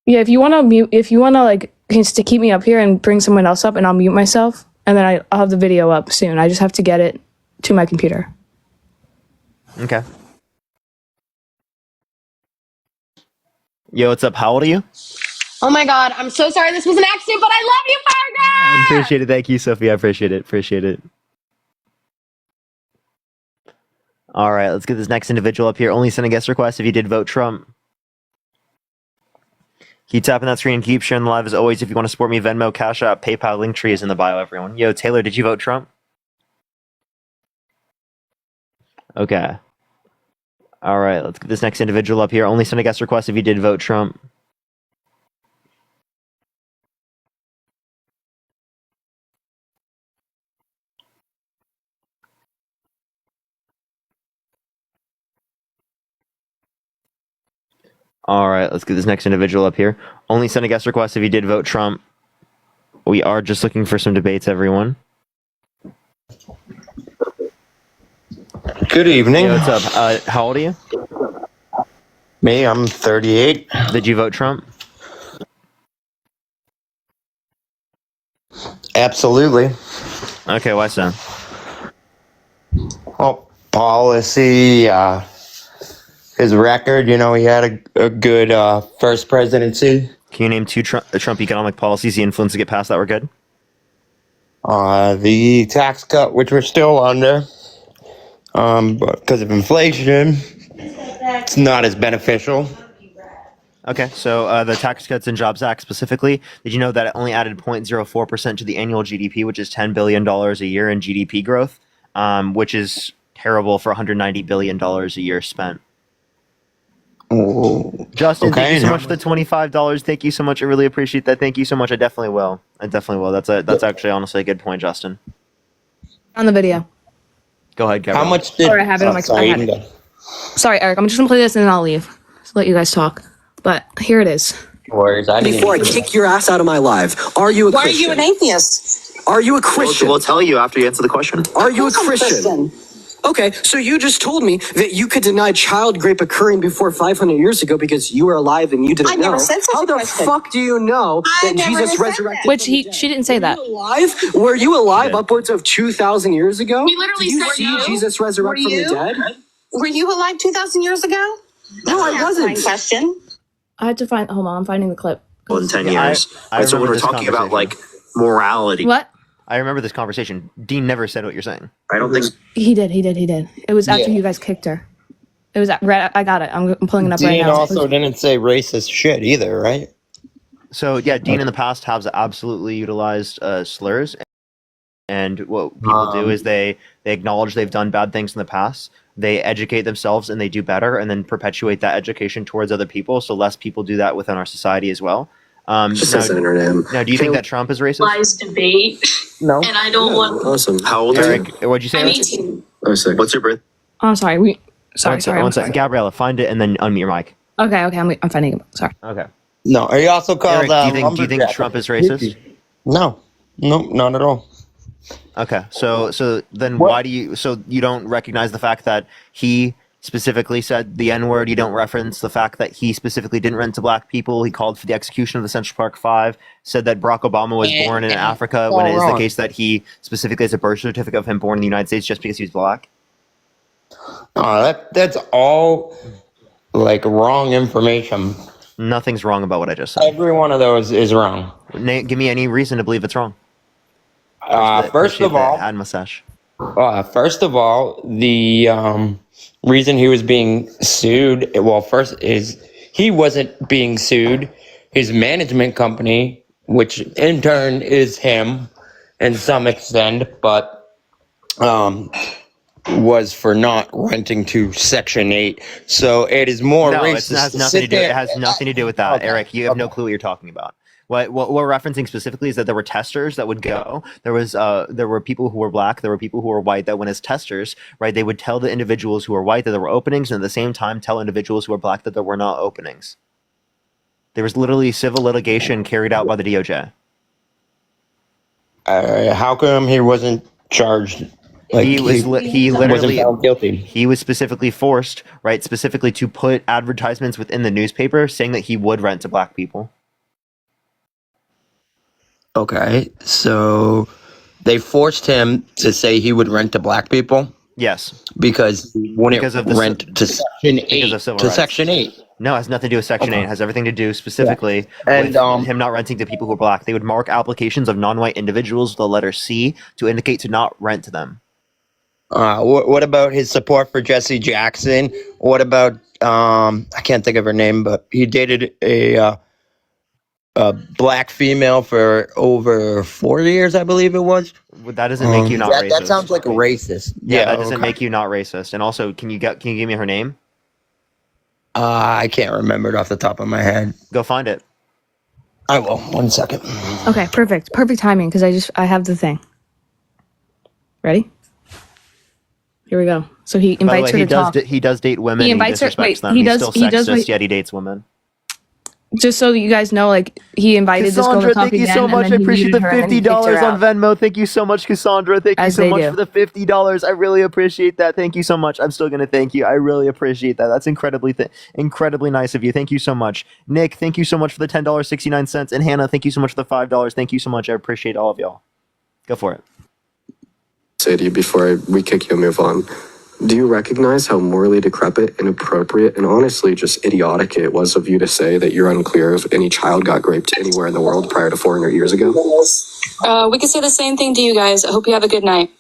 Yeah, if you want to mute, if you want to like just to keep me up here and bring someone else up, and I'll mute myself, and then I'll have the video up soon. I just have to get it to my computer. Okay. Yo, what's up? How old are you? Oh my God, I'm so sorry this was an accident, but I love you, Parker! I appreciate it. Thank you, Sophie. I appreciate it. All right, let's get this next individual up here. Only send a guest request if you did vote Trump. Keep tapping that screen and keep sharing the live as always. If you want to support me, Venmo, Cash App, PayPal, Linktree is in the bio, everyone. Yo, Taylor, did you vote Trump? Okay. All right, let's get this next individual up here. Only send a guest request if you did vote Trump. All right, let's get this next individual up here. Only send a guest request if you did vote Trump. We are just looking for some debates, everyone. Good evening. Hey, what's up? How old are you? Me, I'm 38. Did you vote Trump? Absolutely. Okay, why so? Well, policy, his record, he had a good first presidency. Can you name two Trump economic policies he influenced to get passed that were good? The tax cut, which we're still under, but because of inflation, it's not as beneficial. Okay, so the Tax Cuts and Jobs Act specifically, did you know that it only added 0.04% to the annual GDP, which is $10 billion a year in GDP growth, which is terrible for $190 billion a year spent. Oh, Justin, okay, thank you so much for the $25. Thank you so much. I really appreciate that. Thank you so much. I definitely will. That's actually honestly a good point, Justin. On the video. Go ahead, Gabrielle. How much did... Sorry, I have it on my... sorry, I had it. Sorry, Eric, I'm just going to play this and then I'll leave. So let you guys talk. But here it is. Worries, Before I kick your ass out of my life, are you a Christian? Why are you an atheist? Are you a Christian? We'll tell you after you answer the question. Are you a Of course I'm Christian? Okay, so you just told me that you could deny child rape occurring before 500 years ago because you were alive and you didn't I know. never said such How a the question. fuck do you know that never Jesus said resurrected? Which she didn't say that. Alive? Were you alive upwards of 2,000 years ago? He literally Did you said see no. Jesus resurrect Were from the you? dead? Were you alive 2,000 years ago? No, I wasn't. Question. I had to find... Hold on, I'm finding the clip. In 10 Yeah, years. I So when remember we're this talking about conversation. morality. What? I remember this conversation. Dean never said what you're saying. I don't think He did. It was after Yeah. you guys kicked her. It was at... I got it. I'm pulling it up right Dean now. also didn't say racist shit either, right? So yeah, Dean in the past has absolutely utilized slurs, and what people do is they acknowledge they've done bad things in the past. They educate themselves and they do better, and then perpetuate that education towards other people. So less people do that within our society as well. just says her name. Now, do you think that Trump is racist? Lies debate. No. And I don't want. Awesome. How old are you? Eric, what'd you say? I'm Eric? 18. Oh, sick. What's your birth? Oh, I'm sorry. Sorry. One second. Gabriella, find it and then unmute your mic. Okay. I'm finding it. Sorry. Okay. No, are you also called... Eric, do you think Trump is racist? No, not at all. Okay, so then why do you don't recognize the fact that he specifically said the N-word? You don't reference the fact that he specifically didn't rent to black people. He called for the execution of the Central Park Five, said that Barack Obama was born in Africa when it is the case that he specifically has a birth certificate of him born in the United States just because he was black. That's all wrong information. Nothing's wrong about what I just said. Every one of those is wrong. Give me any reason to believe it's wrong. First of all, hand mustache. First of all, the reason he was being sued, first is he wasn't being sued. His management company, which in turn is him, in some extent, but was for not renting to Section 8. So it is more racist. It has nothing to do. It has nothing to do with that, okay. Eric. You have no clue what you're talking about. What we're referencing specifically is that there were testers that would go. There were people who were black. There were people who were white that went as testers. Right? They would tell the individuals who were white that there were openings, and at the same time tell individuals who were black that there were not openings. There was literally civil litigation carried out by the DOJ. How come he wasn't charged? He literally wasn't found guilty. He was specifically forced, right, specifically to put advertisements within the newspaper saying that he would rent to black people. Okay, so they forced him to say he would rent to black people? Yes. Because he wouldn't rent to Section 8. Section 8. No, it has nothing to do with Section 8. It has everything to do specifically with him not renting to people who are black. They would mark applications of non-white individuals with the letter C to indicate to not rent to them. What about his support for Jesse Jackson? What about, I can't think of her name, but he dated a black female for over 4 years, I believe it was. That doesn't make you not racist. That sounds like a racist. Yeah, that doesn't make you not racist. And also, can you give me her name? I can't remember it off the top of my head. Go find it. I will. 1 second. Okay, perfect. Perfect timing because I have the thing. Ready? Here we go. So he By the invites way, her to talk. he does date women. He and invites her- disrespects wait, them. he He's does- still he does sexist, wait- yet he dates women. Just so you guys know, like he invited this girl to Cassandra, talk thank you again, so and much. I then he appreciate muted the her, and then he kicked her $50 on out. Venmo. Thank you so much, Cassandra. Thank you As so they much do. for the $50. I really appreciate that. Thank you so much. I'm still gonna thank you. I really appreciate that. That's incredibly nice of you. Thank you so much, Nick. Thank you so much for the $10.69, and Hannah, thank you so much for the $5. Thank you so much. I appreciate all of y'all. Go for it. Say to you before we kick you and move on. Do you recognize how morally decrepit, inappropriate, and honestly just idiotic it was of you to say that you're unclear if any child got raped anywhere in the world prior to 400 years ago? We could say the same thing to you guys. I hope you have a good night.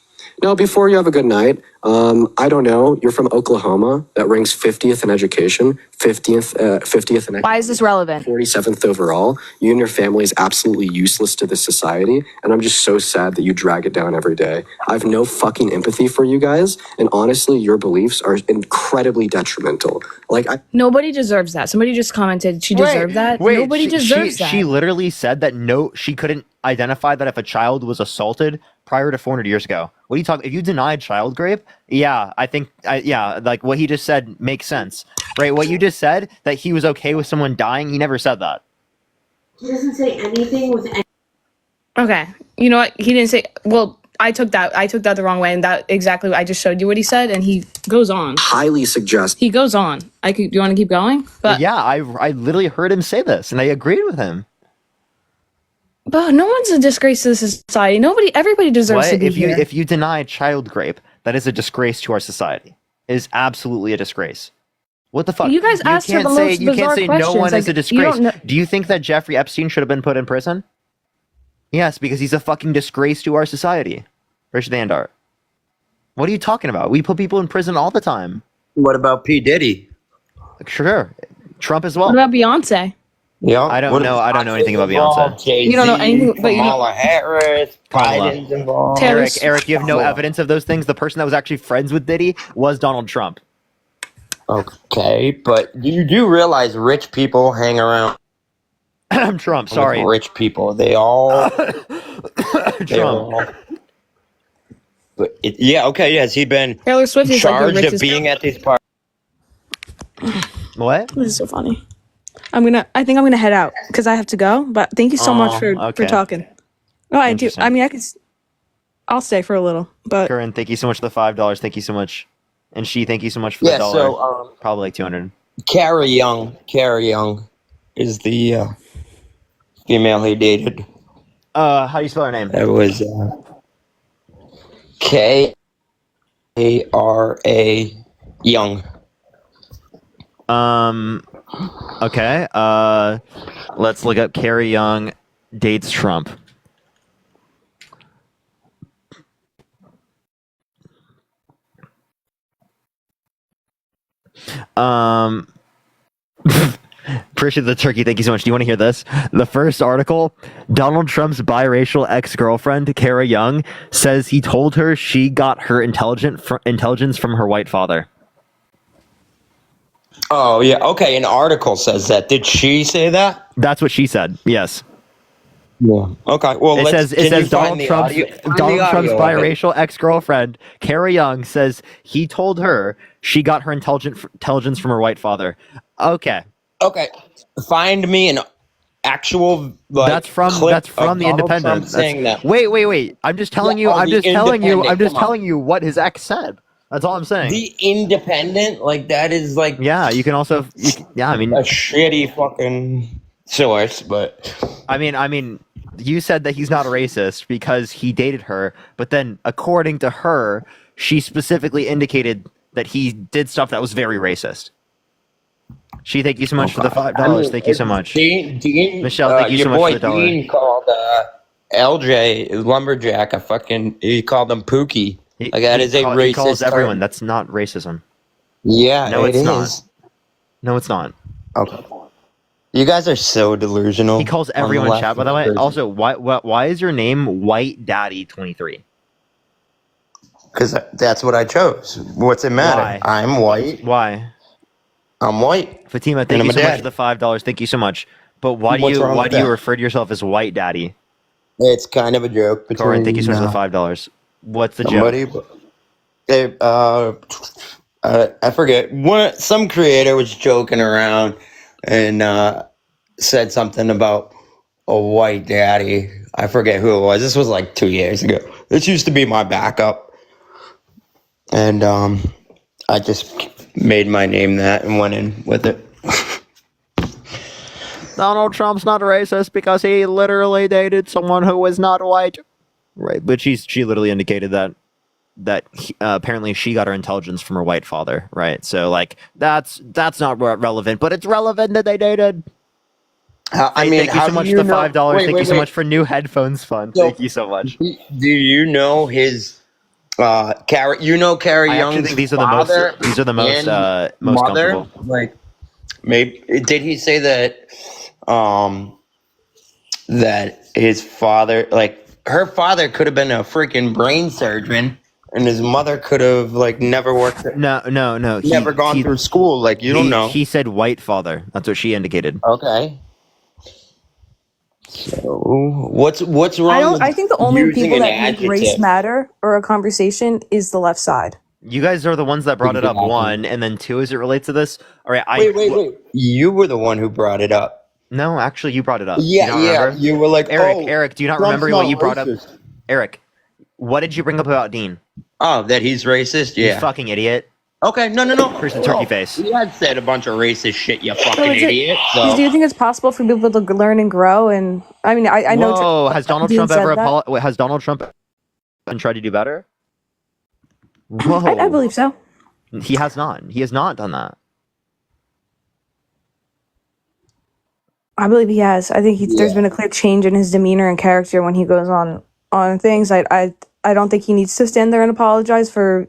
Now, before you have a good night, I don't know. You're from Oklahoma. That ranks 50th in education, 50th in Why is this relevant? 47th overall. You and your family is absolutely useless to this society, and I'm just so sad that you drag it down every day. I have no fucking empathy for you guys, and honestly, your beliefs are incredibly detrimental. Nobody deserves that. Somebody just commented she deserved that. Nobody deserves that. She literally said that she couldn't identify that if a child was assaulted prior to 400 years ago. What are you talking? If you denied child rape, yeah, I think, like what he just said makes sense, right? What you just said that he was okay with someone dying, he never said that. He doesn't say anything with any. Okay, you know what? He didn't say. Well, I took that the wrong way, and that exactly. I just showed you what he said, and he goes on. Highly suggest. He goes on. Do you want to keep going? But yeah, I literally heard him say this, and I agreed with him. But no one's a disgrace to the society. Everybody deserves to be here. If you deny child rape, that is a disgrace to our society. It is absolutely a disgrace. What the fuck? You guys asked her the most You can't bizarre say no questions, one is like, a you disgrace. don't know- Do you think that Jeffrey Epstein should have been put in prison? Yes, because he's a fucking disgrace to our society. Rich Vandart. What are you talking about? We put people in prison all the time. What about P. Diddy? Sure. Trump as well. What about Beyonce? Yeah, I don't know anything about Beyonce. You don't know anything, but you know. Kamala Harris, Biden's involved. Eric, you have no evidence of those things. The person that was actually friends with Diddy was Donald Trump. Okay, but you do realize rich people hang around. Trump, sorry. Rich people, they all. Trump. But yeah, okay, has he been Taylor Swift is like the charged of richest- being at these parties? What? This is so funny. I think I'm gonna head out because I have to go. But thank you so much for talking. No, I do. I mean, I'll stay for a little. But Curran, thank you so much for the $5. Thank you so much, and thank you so much for the dollar. So probably like 200. Carrie Young is the female he dated. How do you spell her name? It was Kara Young. Okay. Let's look up Carrie Young dates Trump. Appreciate the turkey. Thank you so much. Do you want to hear this? The first article, Donald Trump's biracial ex-girlfriend, Kara Young, says he told her she got her intelligence from her white father. Oh, yeah. Okay, an article says that. Did she say that? That's what she said. Yes. Yeah. Okay. Well, it says Donald Trump's biracial ex-girlfriend, Kara Young, says he told her she got her intelligence from her white father. Okay. Okay. Find me an actual that's from the Independent. Saying that. Wait. I'm just telling you. I'm just telling you what his ex said. That's all I'm saying. The Independent, like that is like. Yeah, you can also. I mean, a shitty fucking source, but. I mean, you said that he's not a racist because he dated her, but then according to her, she specifically indicated that he did stuff that was very racist. Thank you so much for the $5. Thank you so much. Michelle, thank you so much for the dollar. Dean called LJ Lumberjack he called him Pookie. That is a racist. He calls everyone. That's not racism. Yeah, no, it's is. not. No, it's not. Okay. You guys are so delusional. He calls everyone chat, by the way. Also, why is your name White Daddy 23? Because that's what I chose. What's it matter? Why? I'm white. Why? I'm white. Fatima, And thank I'm you a so much dad. for the $5. Thank you so much. But why What's wrong do with you that? refer to yourself as white daddy? It's kind of a joke Corin, thank you so between much for the $5. What's the somebody. joke? They, I forget. Some creator was joking around and said something about a white daddy. I forget who it was. This was like 2 years ago. This used to be my backup, and I just made my name that and went in with it. Donald Trump's not racist because he literally dated someone who was not white. Right, but she literally indicated that apparently she got her intelligence from her white father, right? So like that's not relevant, but it's relevant that they dated. I mean, thank you how so do much you for the know? $5. Wait, Thank you wait, so wait. much for new headphones fund. So, Thank you so much. do you know his Carrie? You know Carrie I actually Young's think these are father the most and most mother? comfortable. Like, maybe did he say that? That his father, like her father, could have been a freaking brain surgeon, and his mother could have like never worked, No. never gone through school. Like you don't know. He said white father. That's what she indicated. Okay. So what's wrong with I think the only using people an that make race adjective? matter or a conversation is the left side. You guys are the ones that brought it up. Exactly. One, and then two, as it relates to this. All right, Wait. You were the one who brought it up. No, actually, you brought it up. Do Yeah, you not remember? You were like, Eric, do you not Trump's remember what not you brought up? racist. Eric, what did you bring up about Dean? Oh, that he's racist? You Yeah. fucking idiot. Okay, no. Here's the turkey face. He had said a bunch of racist shit, you fucking So is idiot. do you think it's possible for people to learn and grow? And I mean, I know. Whoa, has Donald Dean Trump said ever that. has Donald Trump tried to do better? Whoa. I believe so. He has not. He has not done that. I believe he has. I think there's been a clear change in his demeanor and character when he goes on things. I don't think he needs to stand there and apologize for.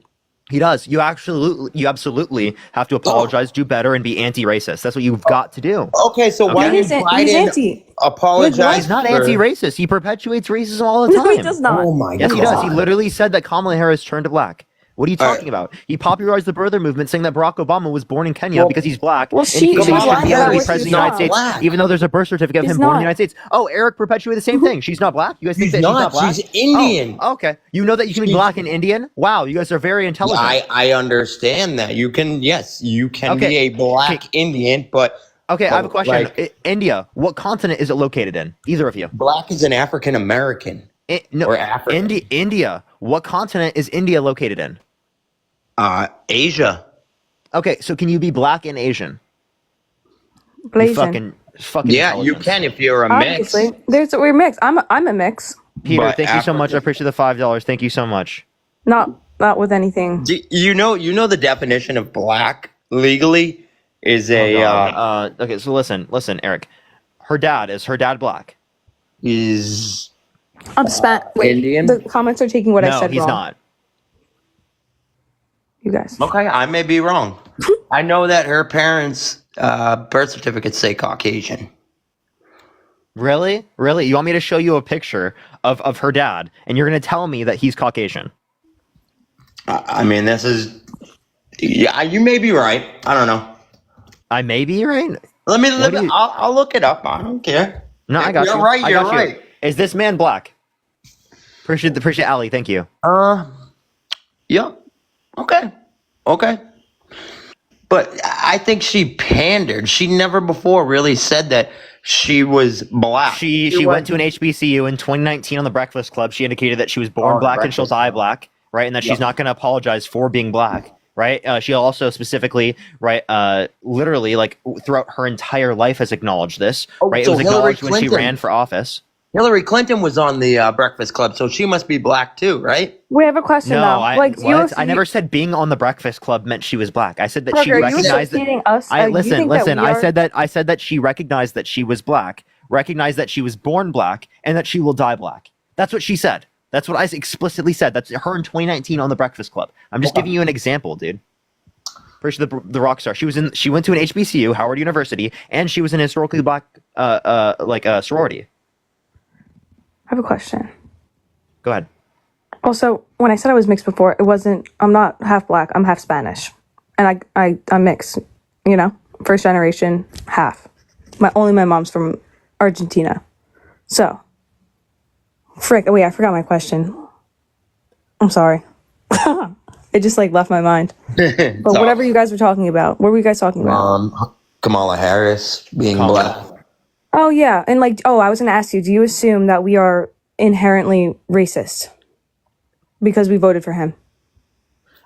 He does. You absolutely have to apologize, do better, and be anti-racist. That's what you've got to do. Okay, so why did He's Biden anti. apologize? He's not for- anti-racist. He perpetuates racism all the time. No, he does not. Oh my Yes, god. he does. He literally said that Kamala Harris turned black. What are you talking about? He popularized the birther movement, saying that Barack Obama was born in Kenya because he's black. Well, she indicating he black, should be able to be but president of she's the United not States, black. even though there's a birth certificate of She's him born in not. the United States. Oh, Eric perpetuated the same thing. She's not black. You guys think She's that not. she's not black? She's Indian. Oh, okay. You know that you can be black and Indian? Wow, you guys are very intelligent. I understand that. You can be a black Indian, but Okay, I have a question. like- India, what continent is it located in? Either of you. black is an African American. No, Or African. India. What continent is India located in? Asia. Okay, so can you be black and Asian? You Blasian. fucking Yeah, you intelligence. can if you're a mix. Obviously, we're mixed. I'm a mix. Peter, But thank you so much. I African- appreciate the $5. Thank you so much. Not with anything. You know the definition of black legally is Okay, so listen, Eric. Her dad black? is I'm wait, Indian? the comments are taking what I No, said he's wrong. not. You guys. okay. I may be wrong. I know that her parents' birth certificates say Caucasian. Really? Really? You want me to show you a picture of her dad, and you're going to tell me that he's Caucasian? I mean, this is. Yeah, you may be right. I don't know. I may be right. Let me. What do you- I'll look it up. I don't care. No, I got You're you. right. I You're got you. right. Is this man black? Appreciate Ali. Thank you. Yeah. Okay. But I think she pandered. She never before really said that she was black. She went to an HBCU in 2019 on the Breakfast Club. She indicated that she was born black and she'll die black, right? And that she's not going to apologize for being black, right? She also specifically, right, literally, like throughout her entire life has acknowledged this, right? so It was Hillary acknowledged when she Clinton- ran for office. Hillary Clinton was on the Breakfast Club, so she must be black too, right? We have a question No, though. I never said being on the Breakfast Club meant she was black. I said that she Parker, are you recognized associating that. us? You Listen. think that we I said that she recognized that she was black, recognized that she was born black, and that she will die black. That's what she said. That's what I explicitly said. That's her in 2019 on the Breakfast Club. I'm just giving you an example, dude. First, the rock star. She went to an HBCU, Howard University, and she was an historically black sorority. I have a question. Go ahead. Also, when I said I was mixed before, it wasn't. I'm not half black. I'm half Spanish, and I'm mixed. You know. first generation, half. Only my mom's from Argentina. So, wait, I forgot my question. I'm sorry. It just like left my mind. But whatever you guys were talking about, what were you guys talking about? Kamala Harris being black. Oh yeah, and I was gonna ask you, do you assume that we are inherently racist because we voted for him?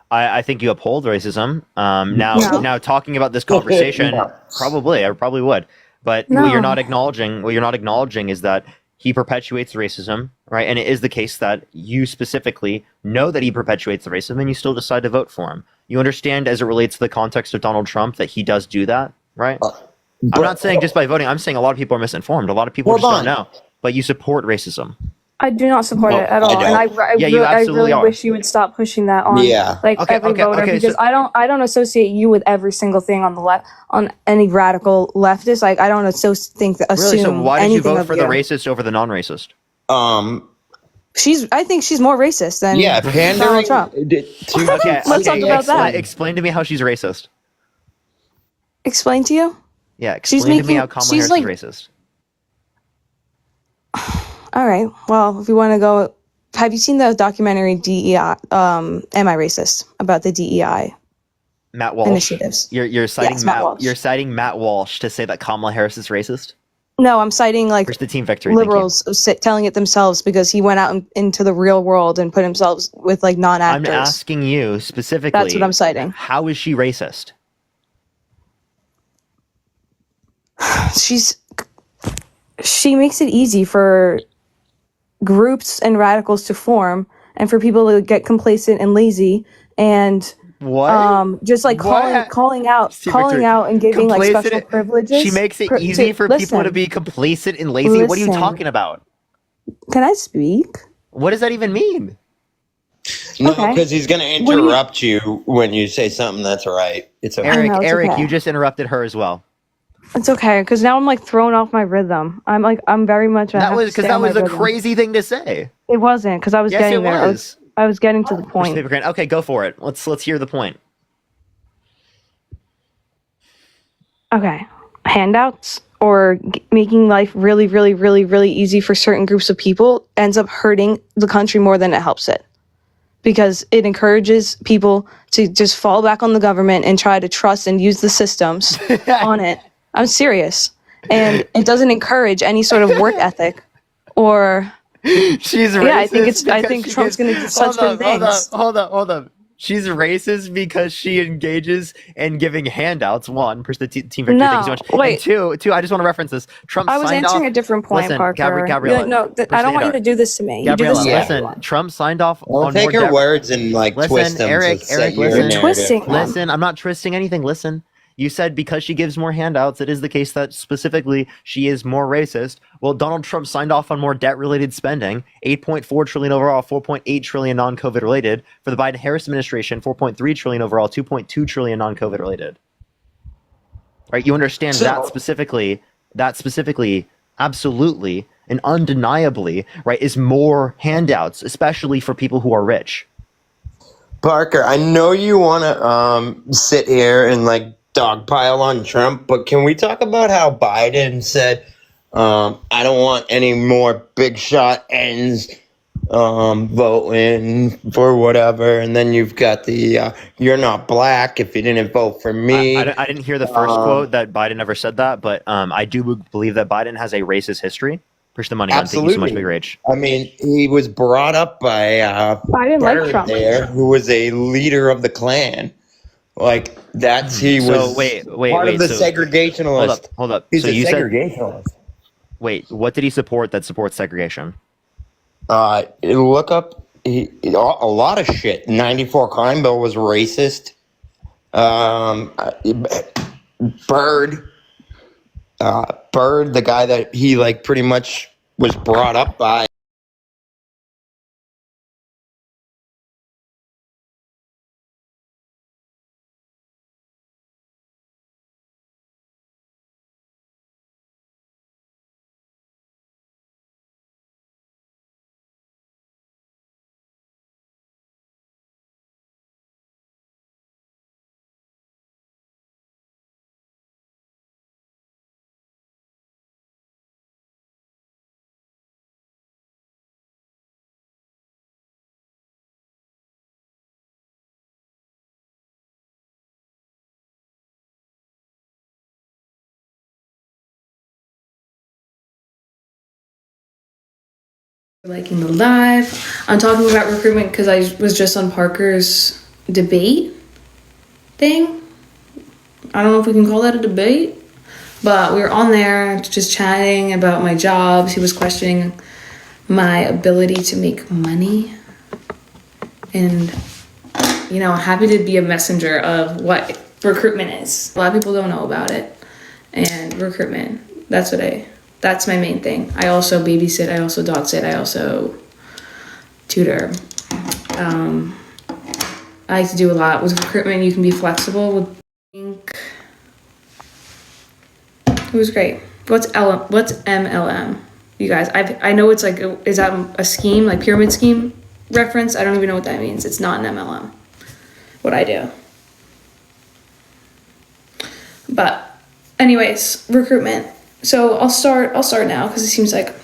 I think you uphold racism. Now talking about this conversation, I probably would. But what you're not acknowledging is that he perpetuates racism, right? And it is the case that you specifically know that he perpetuates the racism and you still decide to vote for him. You understand, as it relates to the context of Donald Trump, that he does do that, right? I'm not saying just by voting. I'm saying a lot of people are misinformed. A lot of people just don't know. But you support racism. I do not support it at all, and I really wish you would stop pushing that on every voter because I don't associate you with every single thing on the left, on any radical leftist. Like I don't assume Really? So why did you vote for the you. racist over the non-racist? I think she's more racist than Donald Trump. Let's talk about that. Explain to me how she's racist. Explain to you? Yeah, explain to me how Kamala Harris is racist. All right. Well, if you want to go, have you seen the documentary DEI? Am I racist? About the DEI Matt Walsh initiatives. You're citing Matt Walsh. You're citing Matt Walsh to say that Kamala Harris is racist. No, I'm citing Where's the team victory? liberals telling it themselves because he went out into the real world and put himself with non-actors. I'm asking you specifically. That's what I'm citing. How is she racist? She makes it easy for groups and radicals to form and for people to get complacent and lazy and calling out and giving special privileges. She makes it easy for people to be complacent and lazy. What are you talking about? Can I speak? What does that even mean? No, because he's going to interrupt you when you say something that's right. It's okay. Eric, you just interrupted her as well. It's okay, because now I'm thrown off my rhythm. I'm very much. That was a crazy thing to say. It wasn't, because I was getting there. I was getting to the point. Okay, go for it. Let's hear the point. Okay, handouts or making life really, really, really, really easy for certain groups of people ends up hurting the country more than it helps it, because it encourages people to just fall back on the government and try to trust and use the systems on it. I'm serious. And it doesn't encourage any sort of work ethic or she's racist. I think Trump's going to do such good things. Hold up. She's racist because she engages in giving handouts. One, the team victory. Thank you so much. Wait. And two, I just want to reference this. Trump I was signed answering off. a different point, Listen, Parker. Gabriella, no, I don't want you to do this to me. Gabriella, you do this to listen. Trump signed off on take more her words and twist them. Eric, listen. Twisting them. Listen, I'm not twisting anything. Listen. You said because she gives more handouts, it is the case that specifically she is more racist. Well, Donald Trump signed off on more debt-related spending, $8.4 trillion overall, $4.8 trillion non-COVID related. For the Biden-Harris administration, $4.3 trillion overall, $2.2 trillion non-COVID related. Right? You understand that specifically, absolutely and undeniably, right, is more handouts, especially for people who are rich. Parker, I know you want to sit here and dogpile on Trump, but can we talk about how Biden said, I don't want any more big shot ends voting for whatever, and then you've got the you're not black if you didn't vote for me. I didn't hear the first quote that Biden never said that, but I do believe that Biden has a racist history. Push the money on. Thank you so much, Big Rage. I mean, he was brought up by I didn't like Trump there, who was a leader of the Klan. Wait, part of the segregationalist. Hold up. He's a segregationalist. Wait, what did he support that supports segregation? Look up a lot of shit. 94 crime bill was racist. Bird, the guy that he pretty much was brought up by. Liking the live. I'm talking about recruitment because I was just on Parker's debate thing. I don't know if we can call that a debate, but we were on there just chatting about my jobs. He was questioning my ability to make money. And, you know, happy to be a messenger of what recruitment is. A lot of people don't know about it. And recruitment, that's my main thing. I also babysit, I also dog sit, I also tutor. I like to do a lot. With recruitment, you can be flexible. With it was great. What's MLM? You guys, I know it's like, is that a scheme, like pyramid scheme reference? I don't even know what that means. It's not an MLM, what I do. But anyways, recruitment. So I'll start now because it seems like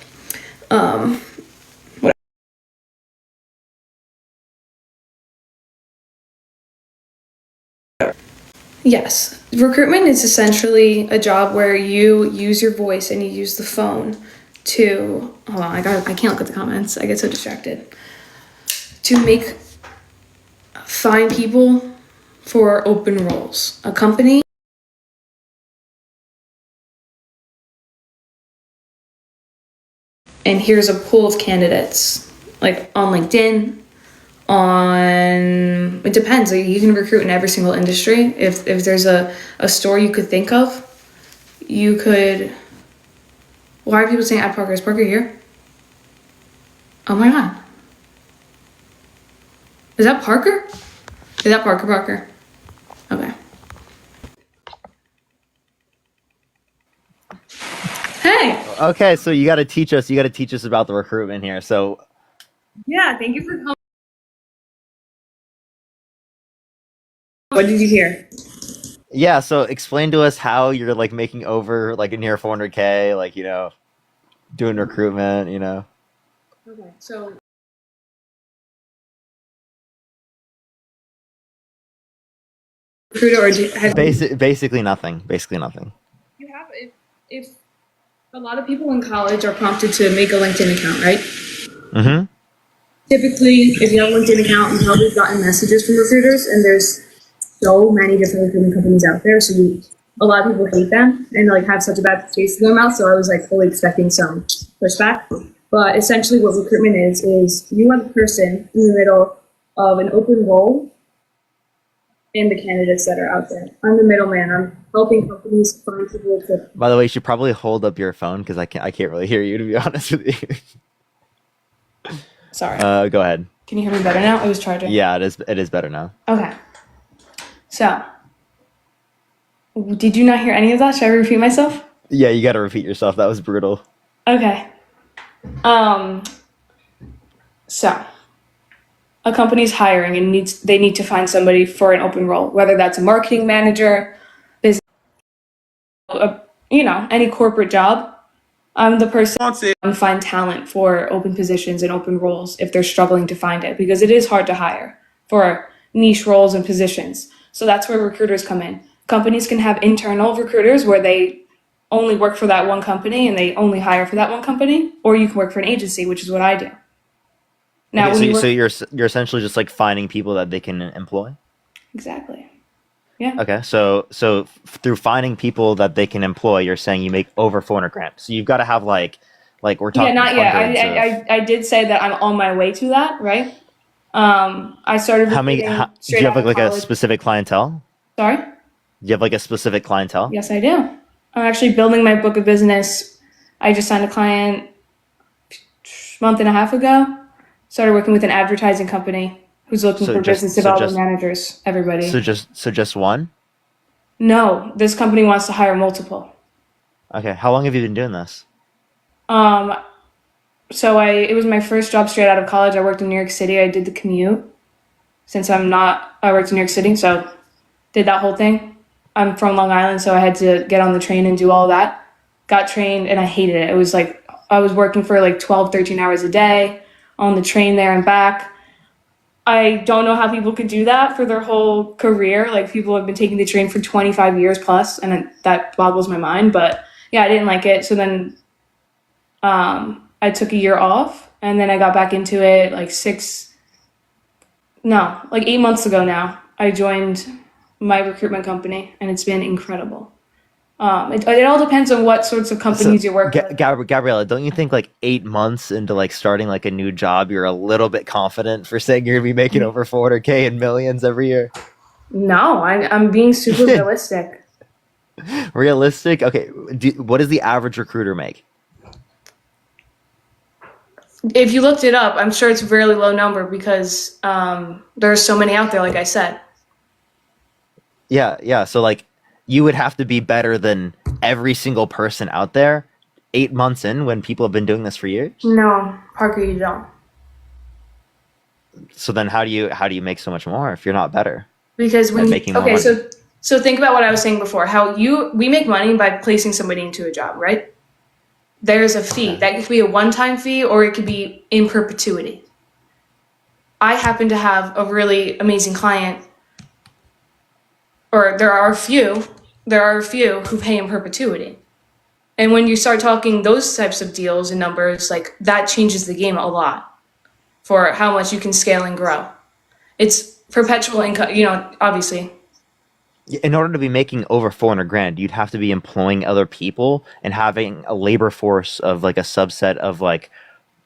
yes, recruitment is essentially a job where you use your voice and you use the phone to hold on, I can't look at the comments. I get so distracted. To find people for open roles. A company and here's a pool of candidates, like on LinkedIn, it depends. Like, you can recruit in every single industry. If there's a store you could think of, you could. Why are people saying add Parker? Is Parker here? Oh my god. Is that Parker? Is that Parker? Okay. Hey! Okay, so you got to teach us about the recruitment here. So Yeah, thank you for coming. What did you hear? yeah, so explain to us how you're like making over like near 400K, like, you know, doing recruitment, you know. Okay, so recruiter or Basically nothing. Basically nothing. you have if a lot of people in college are prompted to make a LinkedIn account, right? Mm-hmm. Typically, if you have a LinkedIn account, you've probably gotten messages from recruiters, and there's so many different recruitment companies out there. So a lot of people hate them and like have such a bad taste in their mouth. So I was like fully expecting some pushback. But essentially, what recruitment is you are the person in the middle of an open role and the candidates that are out there. I'm the middleman. I'm helping companies find people to. By the way, you should probably hold up your phone because I can't really hear you, to be honest with you. Sorry. Go ahead. Can you hear me better now? I was charging. Yeah, it is better now. Okay. So, did you not hear any of that? Should I repeat myself? Yeah, you got to repeat yourself. That was brutal. Okay. So, a company's hiring and they need to find somebody for an open role, whether that's a marketing manager, business, any corporate job. I'm the person to find talent for open positions and open roles if they're struggling to find it, because it is hard to hire for niche roles and positions. So that's where recruiters come in. Companies can have internal recruiters where they only work for that one company and they only hire for that one company, or you can work for an agency, which is what I do. Now, Okay, so you're essentially just like finding people that they can employ? Exactly. Yeah. Okay, so through finding people that they can employ, you're saying you make over 400 grand. So you've got to have like we're talking. Yeah, not yet. I did say that I'm on my way to that, right? I started. Do you have like a specific clientele? Sorry? Do you have like a specific clientele? Yes, I do. I'm actually building my book of business. I just signed a client a month and a half ago. Started working with an advertising company who's looking for business development managers. Everybody. So just one? No, this company wants to hire multiple. Okay, how long have you been doing this? So it was my first job straight out of college. I worked in New York City. I did the commute since I worked in New York City, so did that whole thing. I'm from Long Island, so I had to get on the train and do all that. Got trained and I hated it. It was like I was working for like 12, 13 hours a day on the train there and back. I don't know how people could do that for their whole career. Like, people have been taking the train for 25 years plus, and that boggles my mind. But yeah, I didn't like it. So then I took a year off and then I got back into it like 8 months ago now. I joined my recruitment company, and it's been incredible. It all depends on what sorts of companies you work with. Gabriella, don't you think like 8 months into like starting like a new job, you're a little bit confident for saying you're gonna be making over 400K and millions every year? No, I'm being super realistic. Realistic? Okay. What does the average recruiter make? If you looked it up, I'm sure it's a really low number because there are so many out there, like I said. Yeah. So like, you would have to be better than every single person out there 8 months in when people have been doing this for years. No, Parker, you don't. So then how do you make so much more if you're not better? Because when making more money? so think about what I was saying before. How we make money by placing somebody into a job, right? There's a fee. That could be a one-time fee or it could be in perpetuity. I happen to have a really amazing client, or there are a few who pay in perpetuity. And when you start talking those types of deals and numbers, like that changes the game a lot for how much you can scale and grow. It's perpetual income, obviously. In order to be making over 400 grand, you'd have to be employing other people and having a labor force of like a subset of like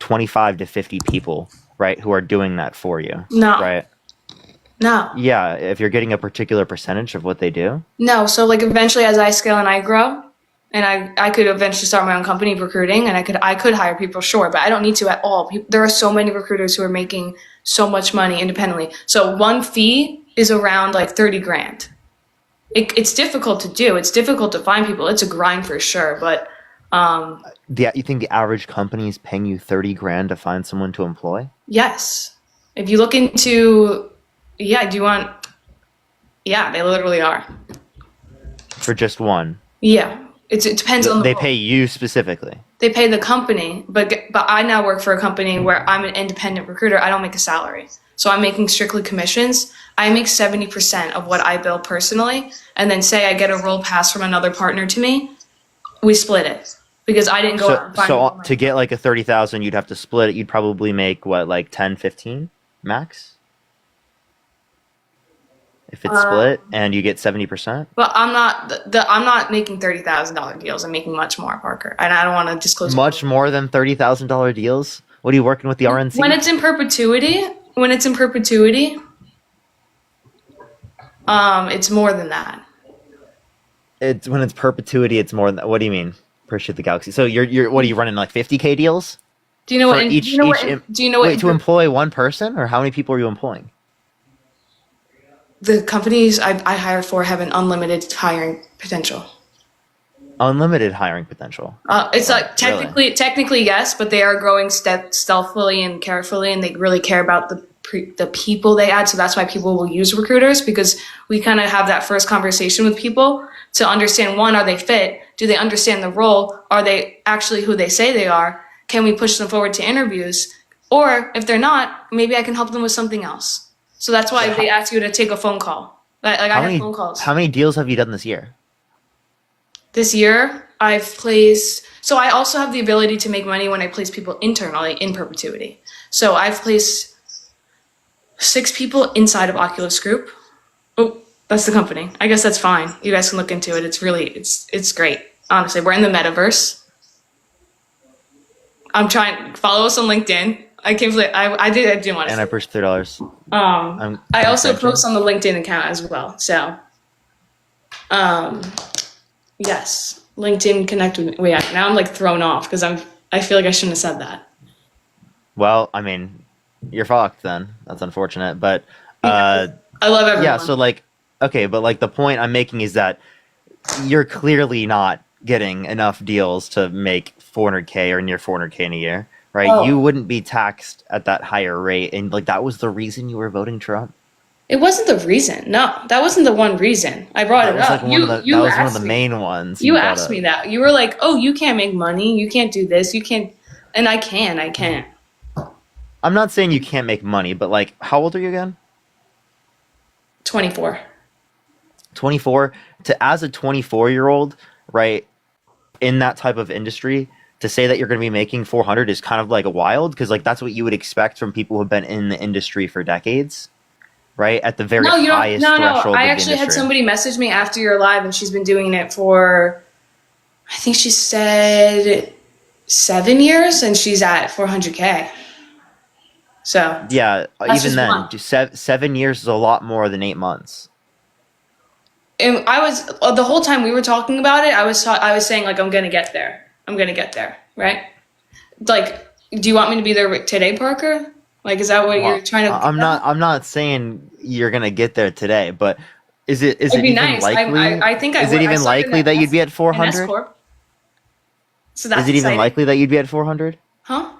25 to 50 people, right? Who are doing that for you. No. Right. No. Yeah. If you're getting a particular percentage of what they do. No. So like eventually as I scale and I grow, and I could eventually start my own company recruiting, and I could hire people, sure, but I don't need to at all. There are so many recruiters who are making so much money independently. So one fee is around like 30 grand. It's difficult to do. It's difficult to find people. It's a grind for sure, but you think the average company is paying you 30 grand to find someone to employ? Yes. If you look into, they literally are. For just one? Yeah. It depends on the They role. pay you specifically. They pay the company, but I now work for a company where I'm an independent recruiter. I don't make a salary. So I'm making strictly commissions. I make 70% of what I bill personally. And then say I get a role pass from another partner to me, we split it. Because I didn't go out and find So to get like a 30,000, you'd have to split it. You'd probably make what, like 10, 15 max? If it's split and you get 70%? But I'm not making $30,000 deals. I'm making much more, Parker. And I don't want to disclose Much more than $30,000 deals? What are you working with the RNC? When it's in perpetuity, it's more than that. It's when it's perpetuity, it's more than that. What do you mean? Appreciate the galaxy. So you're what are you running, like 50K deals? Do you know what? Do you know what? Wait, to employ one person, or how many people are you employing? The companies I hire for have an unlimited hiring potential. Unlimited hiring potential. It's like technically yes, but they are growing stealthily and carefully, and they really care about the people they add. So that's why people will use recruiters, because we kind of have that first conversation with people to understand, one, are they fit? Do they understand the role? Are they actually who they say they are? Can we push them forward to interviews? Or if they're not, maybe I can help them with something else. So that's why they ask you to take a phone call. I have phone calls. How many deals have you done this year? This year, I've placed... So I also have the ability to make money when I place people internally in perpetuity. So I've placed 6 people inside of Oculus Group. Oh, that's the company. I guess that's fine. You guys can look into it. It's really... It's great. Honestly, we're in the metaverse. I'm trying... Follow us on LinkedIn. I can't believe I did want to. And I pushed $3. I also post on the LinkedIn account as well. So, yes, LinkedIn connect with me. Wait, now I'm like thrown off because I feel like I shouldn't have said that. Well, I mean, you're fucked then. That's unfortunate, but I love everyone. Yeah, so like, okay, but like the point I'm making is that you're clearly not getting enough deals to make 400K or near 400K in a year. Right, Oh. You wouldn't be taxed at that higher rate, and like that was the reason you were voting Trump. It wasn't the reason. No, that wasn't the one reason I brought it up. That was one of the main ones. You asked me that. You were like, "Oh, you can't make money. You can't do this. You can't." And I can. I can't. I'm not saying you can't make money, but like, how old are you again? 24. 24. As a 24-year-old, right, in that type of industry, to say that you're going to be making 400 is kind of like a wild, because like that's what you would expect from people who've been in the industry for decades, right? At the very No, you don't. highest No, threshold I of the actually had industry. somebody message me after you're live, and she's been doing it for, I think she said 7 years, and she's at 400K. So Yeah, that's even just then, one. just 7 years is a lot more than 8 months. And I was the whole time we were talking about it, I was saying like I'm gonna get there. I'm gonna get there, right? Like, do you want me to be there today, Parker? Like, is that what Well, you're trying to? I'm not saying you're gonna get there today, but is it It'd be even nice. likely? I think I is would. it I even started likely in that you'd be at an 400? S corp. So that's Is it even exciting. likely that you'd be at 400? Huh?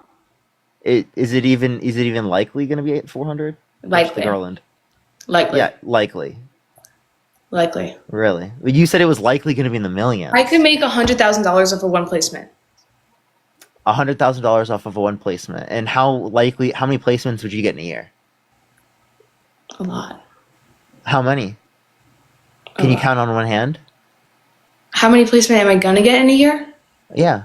Is it even likely going to be at 400? Likely. Garland. Likely. Yeah, likely. Likely. Really? Well, you said it was likely going to be in the millions. I could make $100,000 off of one placement. $100,000 off of one placement, and how many placements would you get in a year? A lot. How many? Can you count on one hand? How many placement am I gonna get in a year? Yeah.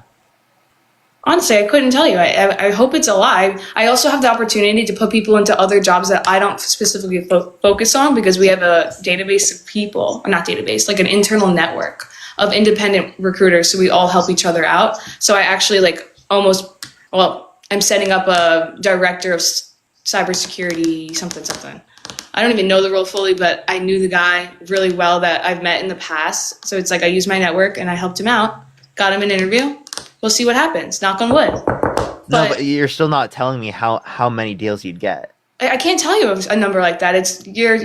Honestly, I couldn't tell you. I hope it's a lie. I also have the opportunity to put people into other jobs that I don't specifically focus on, because we have a database of people, not database, like an internal network of independent recruiters. So we all help each other out. So I actually I'm setting up a director of cybersecurity, something. I don't even know the role fully, but I knew the guy really well that I've met in the past. So it's like I used my network and I helped him out, got him an interview. We'll see what happens. Knock on wood. No, but you're still not telling me how many deals you'd get. I can't tell you a number like that.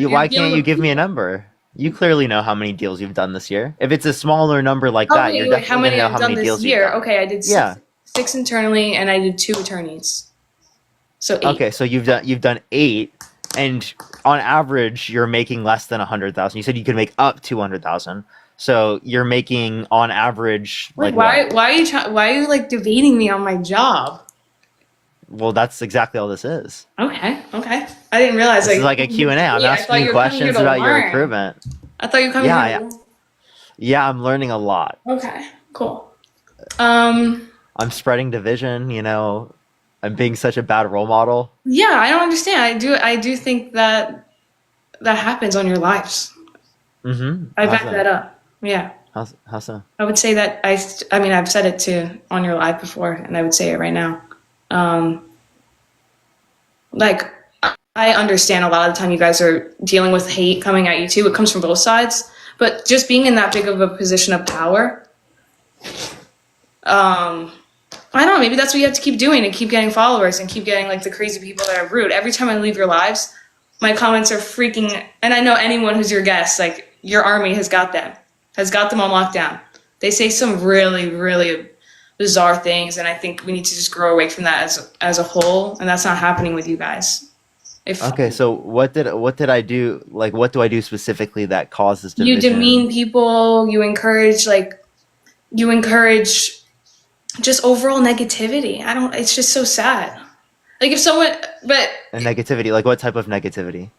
Why can't you give me a number? You clearly know how many deals you've done this year. If it's a smaller number like that, you're definitely how many gonna know I've how done many this deals you've year? done. Okay, I did six internally, and I did 2 attorneys. So 8. Okay, so you've done 8, and on average, you're making less than 100,000. You said you could make up 200,000. So you're making on average Wait, like why are you like debating me on my job? Well, that's exactly all this is. Okay. I didn't realize This is like a Q&A. I'm asking you questions about your recruitment. I thought you were coming here. Yeah, I'm learning a lot. Okay, cool. I'm spreading division, I'm being such a bad role model. Yeah, I don't understand. I do think that happens on your lives. Mm-hmm. I back that up. Yeah. How so? I would say that I mean, I've said it to on your live before, and I would say it right now. Like, I understand a lot of the time you guys are dealing with hate coming at you too. It comes from both sides, but just being in that big of a position of power, I don't know, maybe that's what you have to keep doing and keep getting followers and keep getting like the crazy people that are rude. Every time I leave your lives, my comments are freaking, and I know anyone who's your guest, like your army has got them on lockdown. They say some really, really bizarre things, and I think we need to just grow away from that as a whole, and that's not happening with you guys. Okay, so what did I do? Like, what do I do specifically that causes division? You demean people, you encourage just overall negativity. It's just so sad. Like if someone, but... And negativity, like what type of negativity?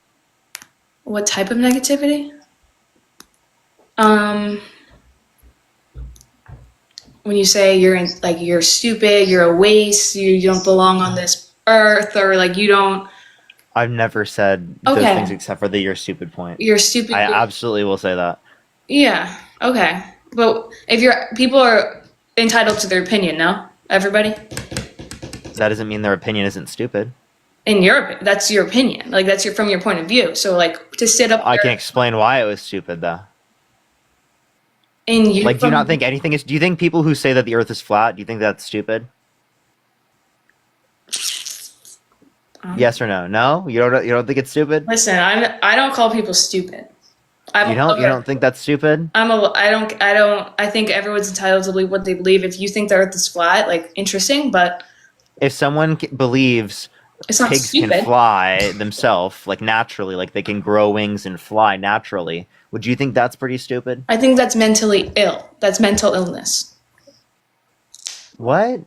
What type of negativity? When you say you're stupid, you're a waste, you don't belong on this earth, or like you don't... I've never said those things except for the "you're stupid" point. You're stupid. I absolutely will say that. Yeah. Okay. But people are entitled to their opinion, no? Everybody? That doesn't mean their opinion isn't stupid. That's your opinion. Like that's from your point of view. So like to sit up I can explain why it was stupid though. Do you not think anything is? Do you think people who say that the Earth is flat? Do you think that's stupid? Yes or no? No, you don't think it's stupid? Listen, I don't call people stupid. You don't think that's stupid? I think everyone's entitled to believe what they believe. If you think the Earth is flat, like interesting, but if someone believes pigs can fly themselves, like naturally, like they can grow wings and fly naturally, would you think that's pretty stupid? I think that's mentally ill. That's mental illness. What?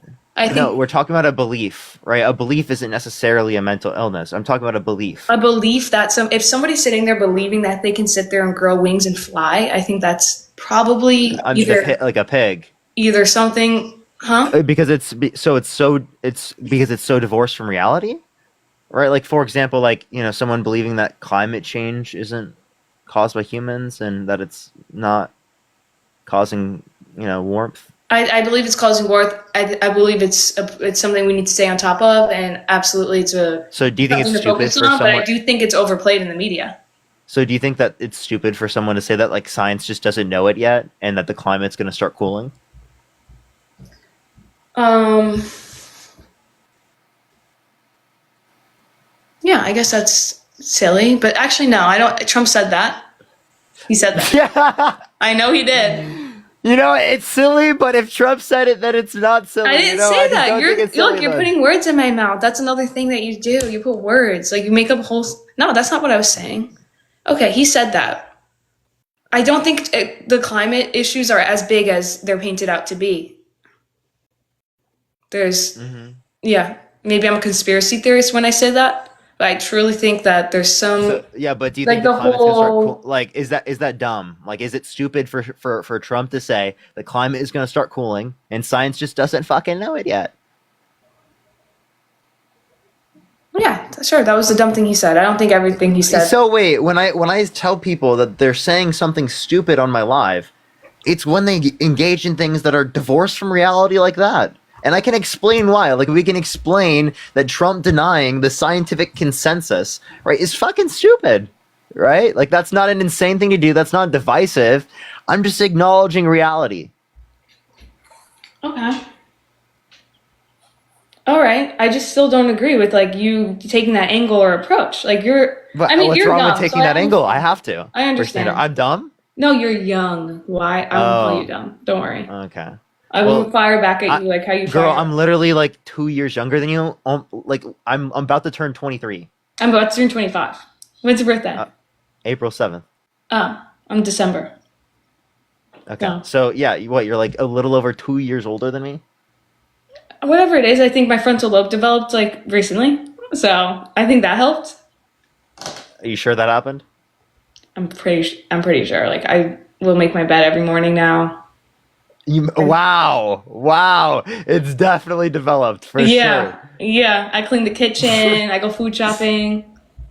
No, we're talking about a belief, right? A belief isn't necessarily a mental illness. I'm talking about a belief. A belief that if somebody's sitting there believing that they can sit there and grow wings and fly, I think that's probably like a pig. Either something Huh? Because it's because it's so divorced from reality, right? Like for example, like someone believing that climate change isn't caused by humans and that it's not causing warmth. I believe it's causing warmth. I believe it's something we need to stay on top of, and absolutely it's So do you think it's something to stupid focus for on. But I someone? do think it's overplayed in the media. So do you think that it's stupid for someone to say that like science just doesn't know it yet and that the climate's going to start cooling? Yeah, I guess that's silly, but actually no, I don't. Trump said that. He said that. Yeah. I know he did. It's silly, but if Trump said it, then it's not silly. I didn't say I just that. don't think it's silly, You're then. putting words in my mouth. That's another thing that you do. You put words. Like you make up whole. No, that's not what I was saying. Okay, he said that. I don't think the climate issues are as big as they're painted out to be. There's, yeah, maybe I'm a conspiracy theorist when I say that, but I truly think that there's some. Yeah, but do you like think the the climate's going to start whole- like is that dumb? Like is it stupid for Trump to say the climate is going to start cooling and science just doesn't fucking know it yet? Yeah, sure. That was the dumb thing he said. I don't think everything he said. So wait, when I tell people that they're saying something stupid on my live, it's when they engage in things that are divorced from reality like that. And I can explain why. Like we can explain that Trump denying the scientific consensus, right, is fucking stupid. Right? Like that's not an insane thing to do. That's not divisive. I'm just acknowledging reality. Okay. All right. I just still don't agree with like you taking that angle or approach. Like you're. But I mean, what's you're wrong dumb, with taking so that angle? I have to. I understand. I'm dumb? No, you're young. Why? I won't call Oh. you dumb. Don't worry. Okay. I won't fire back at you like how you Girl, fire. I'm literally like 2 years younger than you. Like I'm about to turn 23. I'm about to turn 25. When's your birthday? April 7th. Oh, I'm December. Okay. No. So yeah, you're like a little over 2 years older than me? Whatever it is, I think my frontal lobe developed like recently. So I think that helped. Are you sure that happened? I'm pretty sure. Like I will make my bed every morning now. Wow. It's definitely developed for Yeah. sure. Yeah. I clean the kitchen. I go food shopping.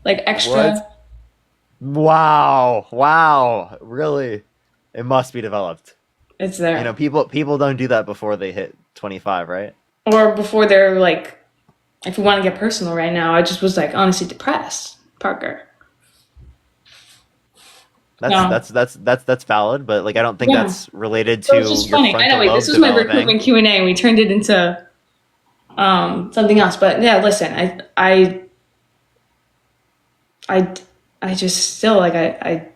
Like extra. What? Wow. Really? It must be developed. It's there. People don't do that before they hit 25, right? Or before they're like, if we want to get personal right now, I just was like honestly depressed, Parker. That's valid, but like I don't think Yeah. that's related So to it's just your funny. I frontal know. Wait, lobe this was my developing. recruitment Q&A, and we turned it into something else. But yeah, listen, I just still like I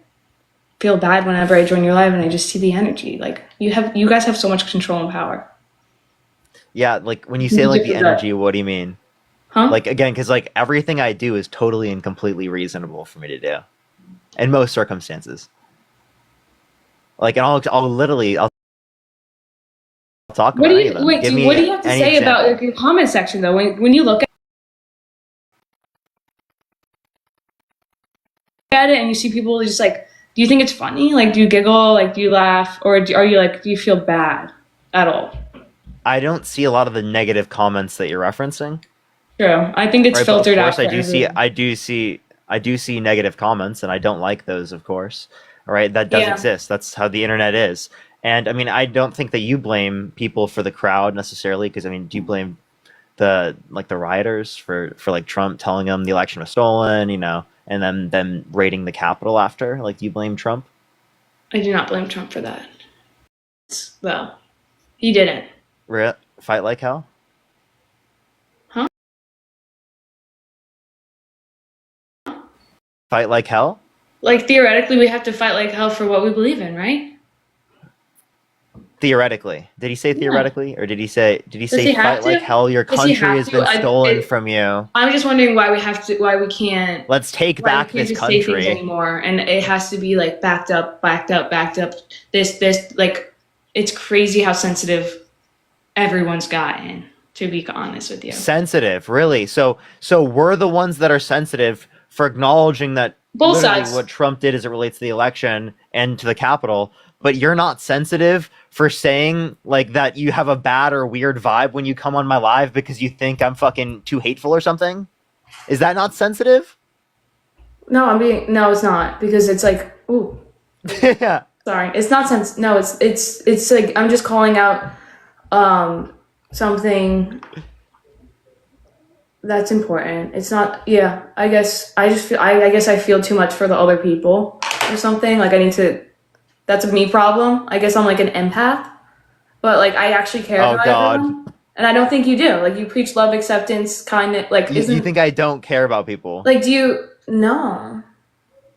feel bad whenever I join your live and I just see the energy. Like you guys have so much control and power. Yeah, like when you say like the energy, what do you mean? Huh? Like again, because like everything I do is totally and completely reasonable for me to do, in most circumstances. Like, and I'll talk What about do any you of them. wait? Give me What do you have to any say about example. like, your comment section though? When you look at it and you see people just like, do you think it's funny? Like, do you giggle? Like, do you laugh? Or are you like, do you feel bad at all? I don't see a lot of the negative comments that you're referencing. True. I think it's Right, but filtered of out. course, for everyone. I do see negative comments, and I don't like those. Of course, all right, that does Yeah. exist. That's how the internet is. And I mean, I don't think that you blame people for the crowd necessarily, because I mean, do you blame the rioters for like Trump telling them the election was stolen, and then them raiding the Capitol after? Like, do you blame Trump? I do not blame Trump for that. Well, he didn't. Fight like hell? Huh? Fight like hell? Like theoretically, we have to fight like hell for what we believe in, right? Theoretically. Did he say theoretically, or did he say he have fight like to? hell? Your Does he country have has to? been stolen from you. I'm just wondering why we can't. Let's take why back we can't this just say things country. anymore, and it has to be like backed up. This like, it's crazy how sensitive everyone's gotten. To be honest with you, Sensitive, really? So we're the ones that are sensitive for acknowledging that Both literally sides. what Trump did as it relates to the election and to the Capitol, but you're not sensitive for saying like that you have a bad or weird vibe when you come on my live because you think I'm fucking too hateful or something? Is that not sensitive? No, it's not, because it's like, ooh. Yeah. Sorry, it's not no, it's like I'm just calling out something that's important. It's not, yeah, I guess I just feel I guess I feel too much for the other people or something. Like that's a me problem. I guess I'm like an empath. But like I actually care about everyone. And I don't think you do. Like you preach love, acceptance, kindness, like you think I don't care about people? Like do you No.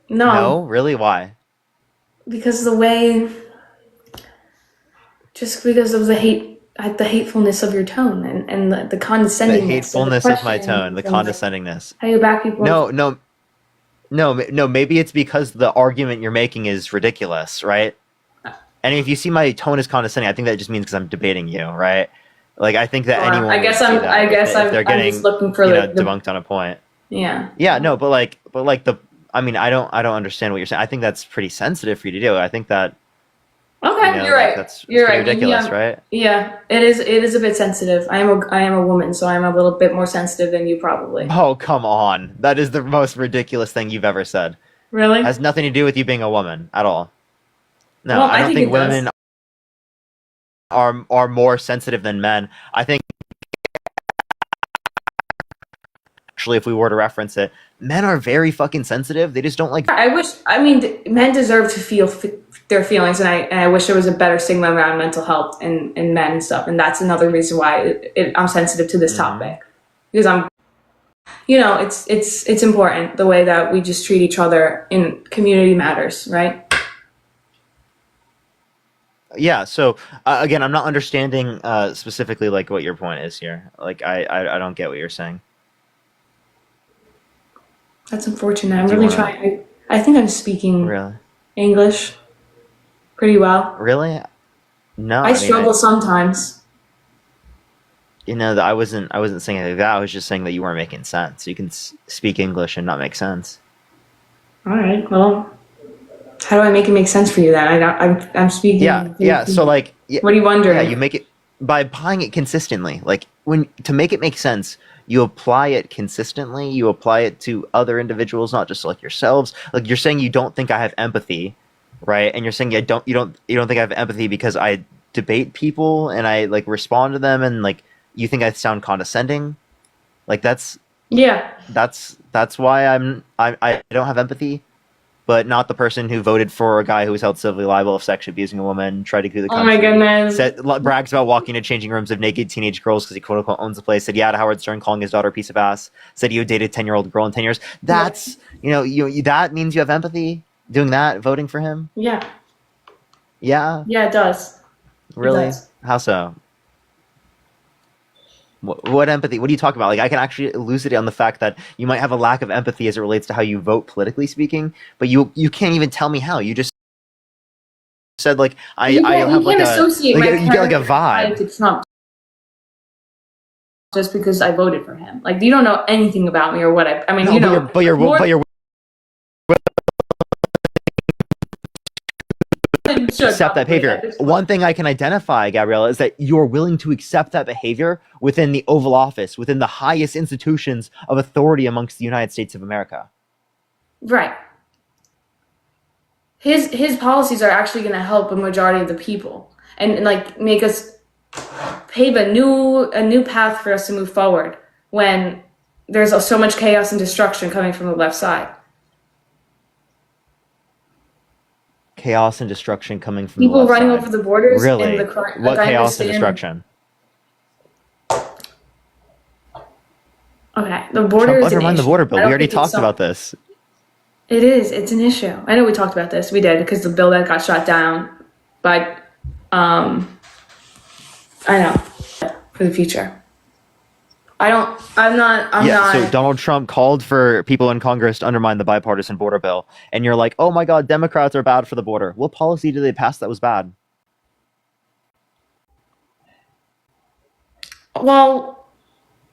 No, really? Why? Because just because of the hatefulness of your tone and the condescendingness. The hatefulness of my tone, the condescendingness. How you back people up. No, maybe it's because the argument you're making is ridiculous, right? And if you see my tone is condescending, I think that just means because I'm debating you, right? Like I think that anyone I guess would see that if they're getting, I'm just looking for debunked on a point. Yeah. Yeah, no, but I don't understand what you're saying. I think that's pretty sensitive for you to do. I think that Okay, you're right. You're right. Ridiculous, right? Yeah, it is a bit sensitive. I am a woman, so I'm a little bit more sensitive than you probably. Oh, come on. That is the most ridiculous thing you've ever said. Really? It has nothing to do with you being a woman at all. No, Well, I don't think it women does. are more sensitive than men. I think actually, if we were to reference it, men are very fucking sensitive. They just don't like. Men deserve to feel their feelings, and I wish there was a better stigma around mental health and men and stuff. And that's another reason why I'm sensitive to this topic, because it's important the way that we just treat each other in community matters, right? Yeah. So again, I'm not understanding specifically like what your point is here. Like I don't get what you're saying. That's unfortunate. I'm really trying. I think I'm speaking English pretty well. Really? No. I struggle sometimes. That I wasn't saying anything like that. I was just saying that you weren't making sense. You can speak English and not make sense. All right. Well, how do I make it make sense for you then? I'm speaking. Yeah. So like, what are you wondering? Yeah, you make it by applying it consistently. Like to make it make sense, you apply it consistently. You apply it to other individuals, not just like yourselves. Like you're saying you don't think I have empathy, right? And you're saying you don't think I have empathy because I debate people and I like respond to them, and like you think I sound condescending. Like that's why I don't have empathy. But not the person who voted for a guy who was held civilly liable of sexually abusing a woman, tried to coup the country. Oh my goodness. Brags about walking into changing rooms of naked teenage girls because he quote unquote owns the place. Said yeah to Howard Stern, calling his daughter a piece of ass. Said he would date a 10-year-old girl in 10 years. That's that means you have empathy. Doing that, voting for him. Yeah. Yeah. Yeah, it does. Really? It does. How so? What empathy? What are you talking about? Like, I can actually elucidate on the fact that you might have a lack of empathy as it relates to how you vote politically speaking, but you can't even tell me how. You just said like I have like you get like a vibe to Trump just because I voted for him. Like you don't know anything about me or what I mean. No, but you're accept that behavior. One thing I can identify, Gabriella, is that you're willing to accept that behavior within the Oval Office, within the highest institutions of authority amongst the United States of America. Right. His policies are actually going to help a majority of the people and like make us pave a new path for us to move forward when there's so much chaos and destruction coming from the left side. Chaos and destruction coming from people the left running side. over the borders. Really? And What chaos and destruction? Okay, the border is undermine the border bill. We already talked about this. It is. It's an issue. I know we talked about this. We did because the bill that got shot down. But I know for the future. I'm not. So Donald Trump called for people in Congress to undermine the bipartisan border bill, and you're like, "Oh my God, Democrats are bad for the border." What policy did they pass that was bad? Well,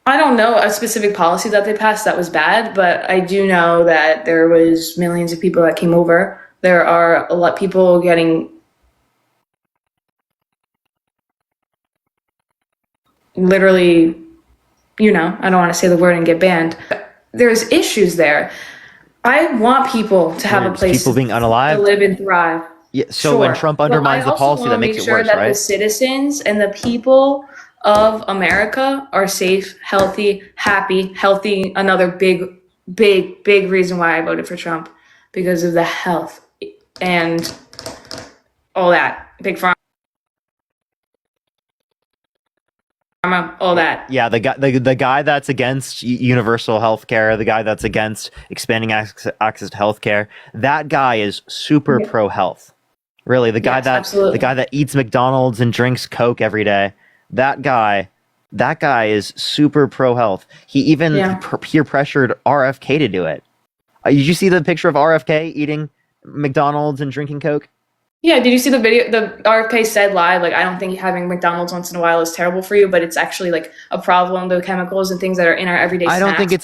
I don't know a specific policy that they passed that was bad, but I do know that there was millions of people that came over. There are a lot of people getting literally, I don't want to say the word and get banned. There's issues there. I want people to have a place people being to unalive. live and thrive. Yeah. So when Trump undermines the policy, that makes it worse, that right? the citizens and the people of America are safe, healthy, happy, healthy. Another big reason why I voted for Trump, because of the health and all that. Big pharma, all that. Yeah, the guy that's against universal health care, the guy that's against expanding access to health care, that guy is super pro health. Really, the guy that eats McDonald's and drinks Coke every day, that guy is super pro health. He even peer pressured RFK to do it. Did you see the picture of RFK eating McDonald's and drinking Coke? Yeah, did you see the video? The RFK said live, like, I don't think having McDonald's once in a while is terrible for you, but it's actually like a problem, the chemicals and things that are in our everyday snacks.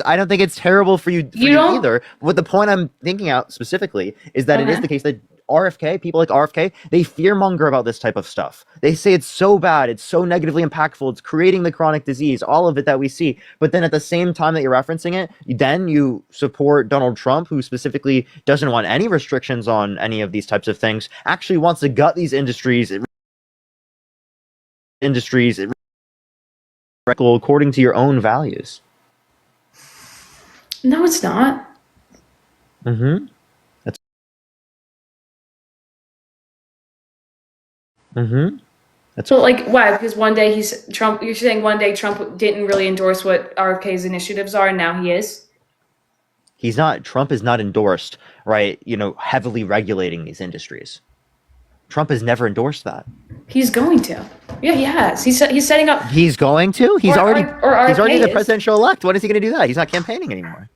I don't think it's terrible for you either. What the point I'm thinking out specifically is that it is the case that RFK, people like RFK, they fearmonger about this type of stuff. They say it's so bad, it's so negatively impactful, it's creating the chronic disease, all of it that we see. But then at the same time that you're referencing it, then you support Donald Trump, who specifically doesn't want any restrictions on any of these types of things, actually wants to gut these industries according to your own values. No, it's not. Mm-hmm. So, like, why? Because one day you're saying one day Trump didn't really endorse what RFK's initiatives are, and now he is? Trump is not endorsed, right, heavily regulating these industries. Trump has never endorsed that. He's going to. Yeah, he has. He's setting up. He's going to? He's already the is. presidential elect. When is he going to do that? He's not campaigning anymore.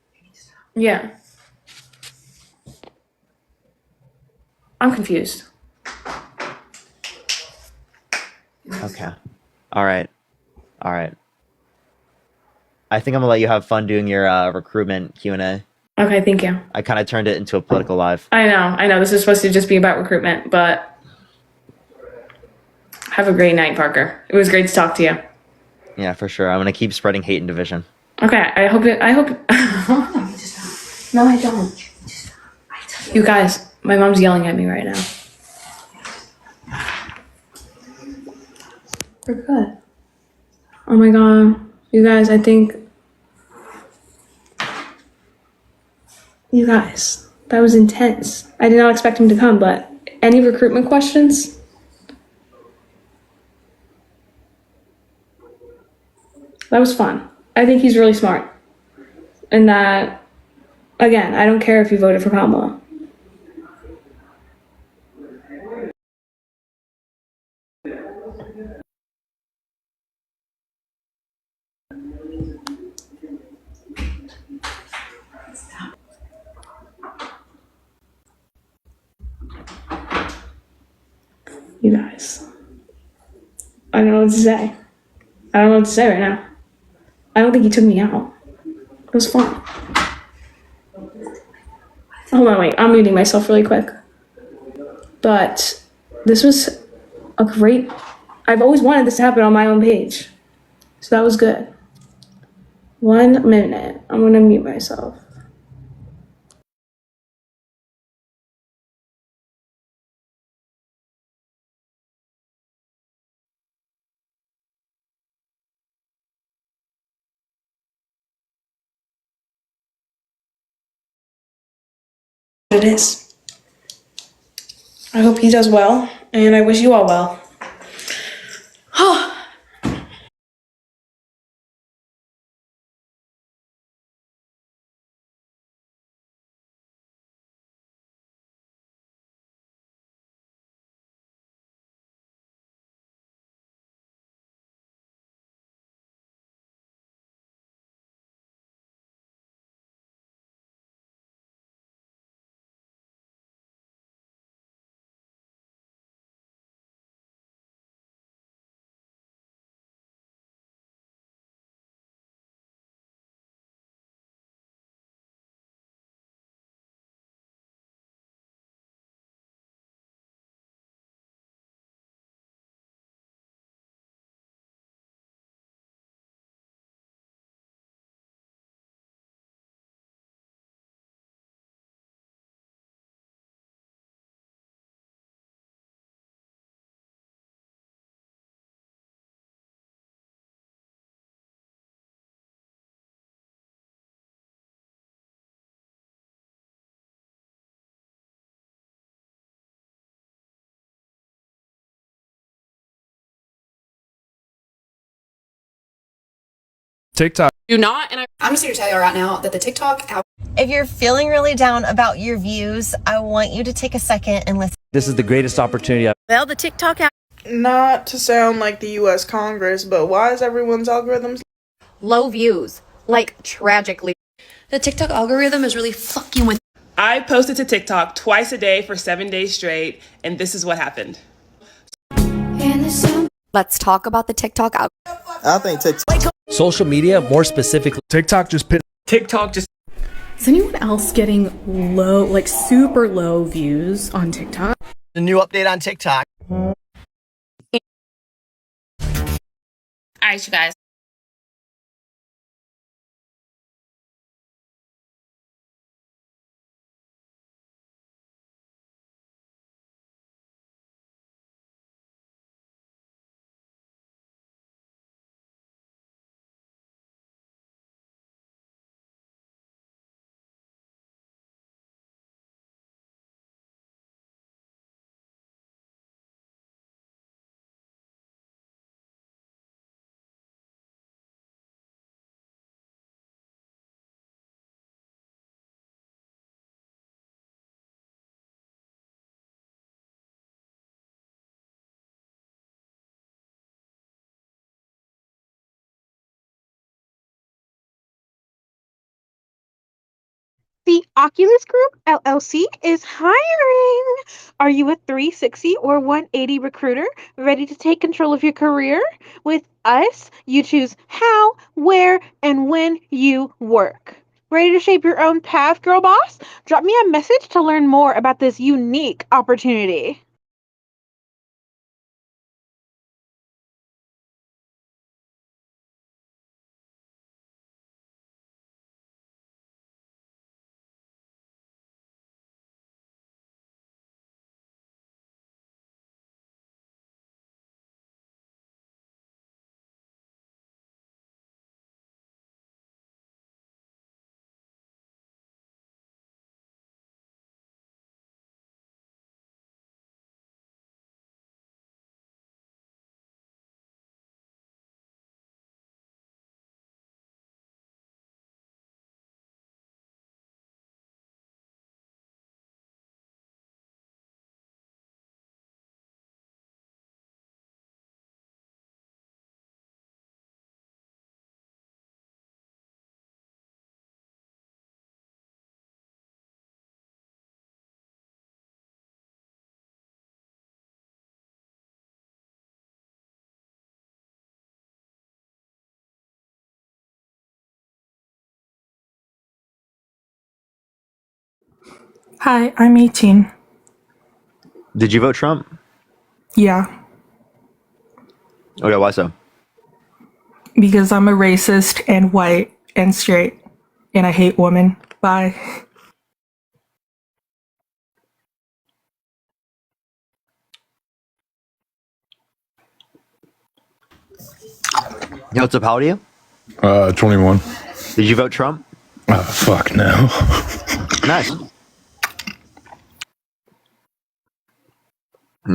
Yeah. I'm confused. Okay. All right. I think I'm gonna let you have fun doing your recruitment Q&A. Okay, thank you. I kind of turned it into a political live. I know. This is supposed to just be about recruitment, but have a great night, Parker. It was great to talk to you. Yeah, for sure. I'm gonna keep spreading hate and division. Okay, I hope. No, I don't. You guys, my mom's yelling at me right now. We're good. Oh my god. You guys, you guys, that was intense. I did not expect him to come, but any recruitment questions? That was fun. I think he's really smart. And that, again, I don't care if you voted for Kamala. You guys, I don't know what to say. I don't know what to say right now. I don't think he took me out. It was fun. Hold on, wait. I'm muting myself really quick. But this was a great... I've always wanted this to happen on my own page. So that was good. 1 minute. I'm going to mute myself. It is. I hope he does well, and I wish you all well. TikTok. Do not, and I'm just here to tell you right now that the TikTok out. If you're feeling really down about your views, I want you to take a second and listen. This is the greatest opportunity. Well, the TikTok out. Not to sound like the U.S. Congress, but why is everyone's algorithms Low views, like tragically. The TikTok algorithm is really fucking with. I posted to TikTok twice a day for 7 days straight, and this is what happened. Let's talk about the TikTok out. I think TikTok. Social media, more specifically. TikTok just put. TikTok just. Is anyone else getting low, like super low views on TikTok? The new update on TikTok. All right, you guys. The Oculus Group LLC is hiring. Are you a 360 or 180 recruiter ready to take control of your career? With us, you choose how, where, and when you work. Ready to shape your own path, girl boss? Drop me a message to learn more about this unique opportunity. Hi, I'm 18. Did you vote Trump? Yeah, Okay, why so? because I'm a racist and white and straight, and I hate women. Bye. Yo, what's up? How old are you? 21. Did you vote Trump? Fuck no. Nice.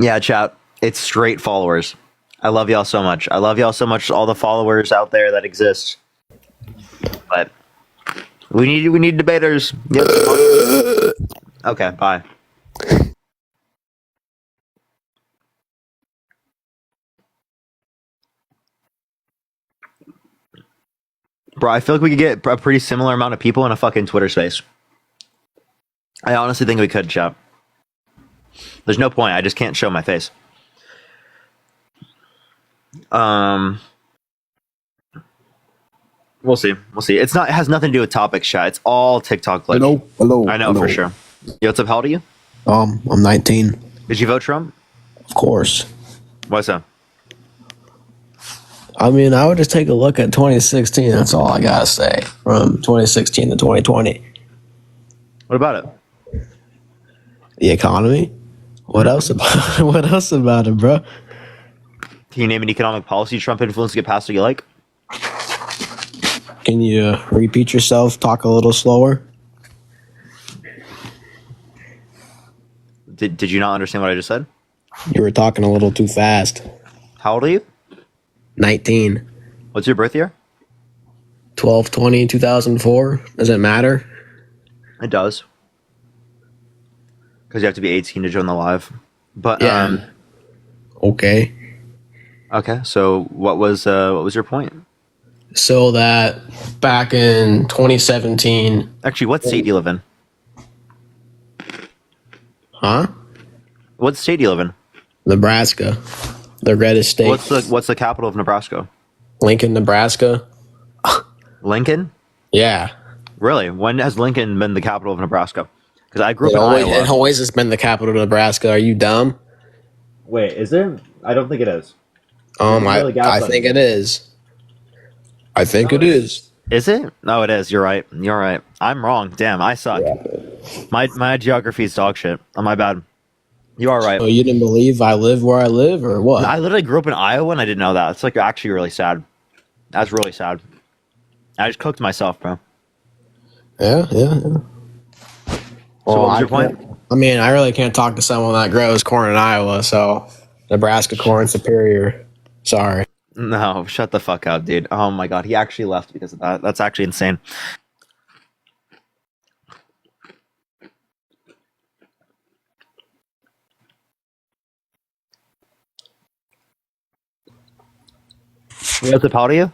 Yeah, chat. It's straight followers. I love y'all so much. I love y'all so much. All the followers out there that exist. But we need debaters. Yep. Okay. Bye. Bro, I feel like we could get a pretty similar amount of people in a fucking Twitter space. I honestly think we could, chat. There's no point. I just can't show my face. We'll see. We'll see. It has nothing to do with topics, chat. It's all TikTok glitch. Hello. I know hello. for sure. Yo, what's up? How old are you? I'm 19. Did you vote Trump? Of course. Why so? I mean, I would just take a look at 2016. That's all I gotta say. From 2016 to 2020. What about it? The economy. What else about it? What else about it, bro? Can you name an economic policy Trump influenced to get passed that you like? Can you repeat yourself? Talk a little slower. Did you not understand what I just said? You were talking a little too fast. How old are you? 19. What's your birth year? 2004. Does it matter? It does. Because you have to be 18 to join the live. But Yeah. Okay. Okay, so what was your point? So that back in 2017. Actually, what state do you live in? Huh? What state do you live in? Nebraska. The reddest state. What's the capital of Nebraska? Lincoln, Nebraska. Lincoln? Yeah. Really? When has Lincoln been the capital of Nebraska? Because I grew up in Iowa. It always has been the capital of Nebraska. Are you dumb? Wait, is it? I don't think it is. I think it is. I think it is. Is it? No, it is. You're right. You're right. I'm wrong. Damn, I suck. My geography is dog shit. Oh, my bad. You are right. So you didn't believe I live where I live, or what? I literally grew up in Iowa and I didn't know that. It's like actually really sad. That's really sad. I just cooked myself, bro. Yeah. So what was your point? I mean, I really can't talk to someone that grows corn in Iowa, so Nebraska corn superior. Sorry. No, shut the fuck up, dude. Oh my god, he actually left because of that. That's actually insane. What's up, how do you?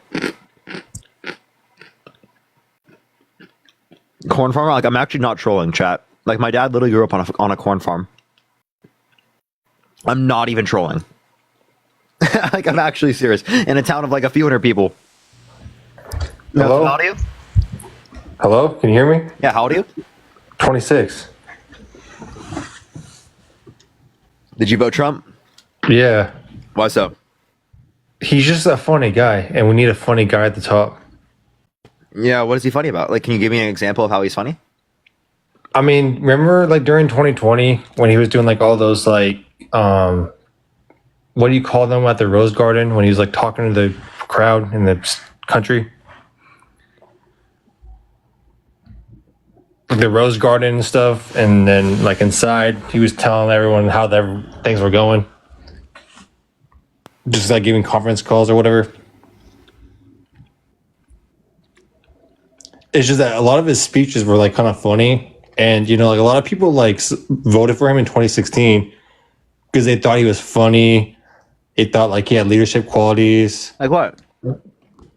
Corn farmer? Like, I'm actually not trolling, chat. Like, my dad literally grew up on a corn farm. I'm not even trolling. Like, I'm actually serious. In a town of like a few hundred people. Hello? How do you? Hello? Can you hear me? Yeah, how old are you? 26. Did you vote Trump? Yeah. Why so? He's just a funny guy, and we need a funny guy at the top. Yeah, what is he funny about? Like, can you give me an example of how he's funny? I mean, remember like during 2020 when he was doing like all those like what do you call them at the Rose Garden when he was like talking to the crowd in the country? Like the Rose Garden and stuff, and then like inside he was telling everyone how things were going. Just like giving conference calls or whatever. It's just that a lot of his speeches were like kind of funny, and you know, like a lot of people like voted for him in 2016 because they thought he was funny. They thought like he had leadership qualities. Like what?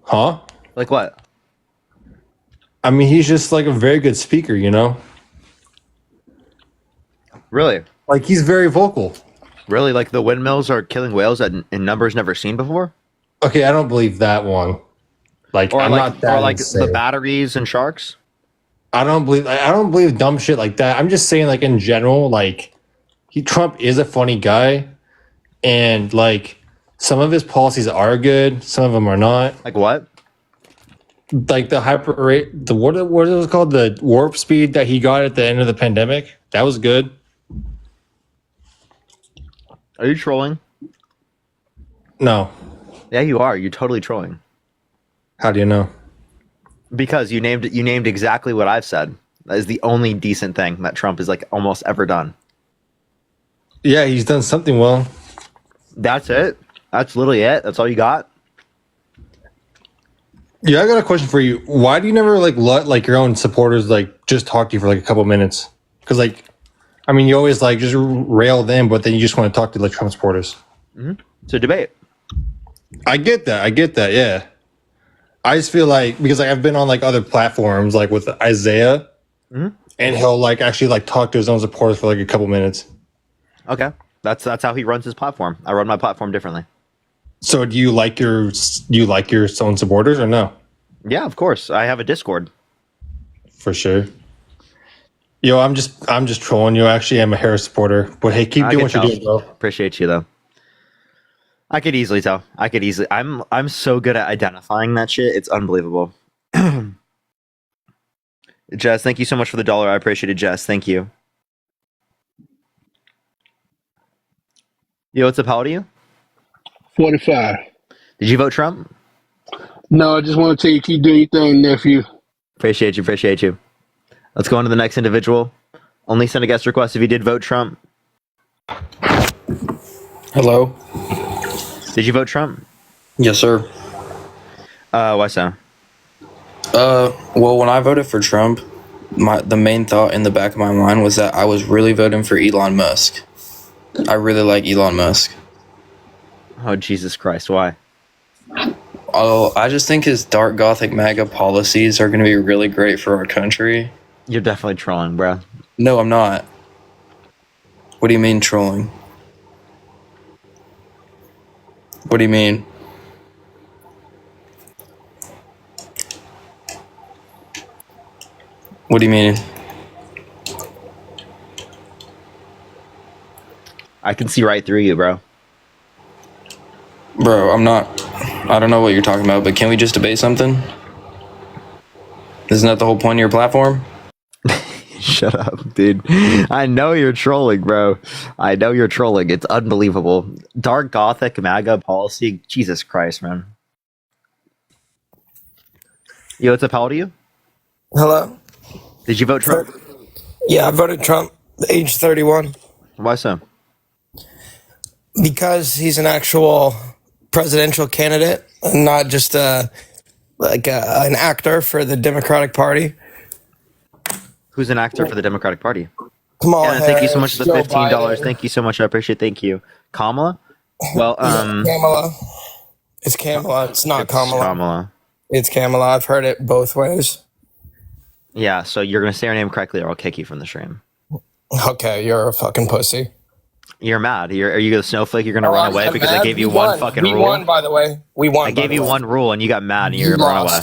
Huh? Like what? I mean, he's just like a very good speaker, you know? Really? Like he's very vocal. Really? Like the windmills are killing whales in numbers never seen before? Okay, I don't believe that one. Like, or I'm like, not that or like insane. the batteries and sharks? I don't believe dumb shit like that. I'm just saying, like in general, like Trump is a funny guy, and like some of his policies are good, some of them are not. Like what? Like the hyper rate, what it was called, the warp speed that he got at the end of the pandemic. That was good. Are you trolling? No. Yeah, you are. You're totally trolling. How do you know? Because you named exactly what I've said. That is the only decent thing that Trump has like almost ever done. Yeah, he's done something well. That's it. That's literally it. That's all you got. Yeah, I got a question for you. Why do you never like let like your own supporters like just talk to you for like a couple minutes? Because like, I mean, you always like just rail them, but then you just want to talk to like Trump supporters. Mm-hmm. It's a debate. I get that. Yeah. I just feel like because like I've been on like other platforms like with Isaiah, mm-hmm. and he'll like actually like talk to his own supporters for like a couple minutes. Okay, that's how he runs his platform. I run my platform differently. So do you like your own supporters or no? Yeah, of course. I have a Discord. For sure. Yo, I'm just trolling you. Actually, I'm a Harris supporter, but hey, keep doing what you're doing, bro. Appreciate you though. I could easily tell. I'm so good at identifying that shit. It's unbelievable. Jess, thank you so much for the $1. I appreciate it, Jess. Thank you. Yo, what's up? How old are you? 45. Did you vote Trump? No, I just want to tell you keep doing your thing, nephew. Appreciate you. Let's go on to the next individual. Only send a guest request if you did vote Trump. Hello. Did you vote Trump? Yes, sir. Why so? Well, when I voted for Trump, the main thought in the back of my mind was that I was really voting for Elon Musk. I really like Elon Musk. Oh, Jesus Christ, why? Oh, I just think his dark gothic MAGA policies are going to be really great for our country. You're definitely trolling, bro. No, I'm not. What do you mean trolling? What do you mean? What do you mean? I can see right through you, bro. Bro, I'm not. I don't know what you're talking about, but can we just debate something? Isn't that the whole point of your platform? Shut up, dude. I know you're trolling, bro. I know you're trolling. It's unbelievable. Dark Gothic MAGA policy. Jesus Christ, man. Yo, what's up? How old are you? Hello? Did you vote Trump? Yeah, I voted Trump, age 31. Why so? Because he's an actual presidential candidate and not just an actor for the Democratic Party. Who's an actor for the Democratic Party? Kamala Yeah, Harris, thank you so much for the Joe $15. Biden. Thank you so much. I appreciate it. Thank you. Kamala? Well, Kamala. It's Kamala. It's not Kamala. Kamala. It's Kamala. I've heard it both ways. Yeah, so you're going to say her name correctly or I'll kick you from the stream. Okay, you're a fucking pussy. You're mad. Are you a snowflake? You're going to run away because I gave you one fucking rule? We won, by the way. We won. I gave you one rule and you got mad and you're going to run away.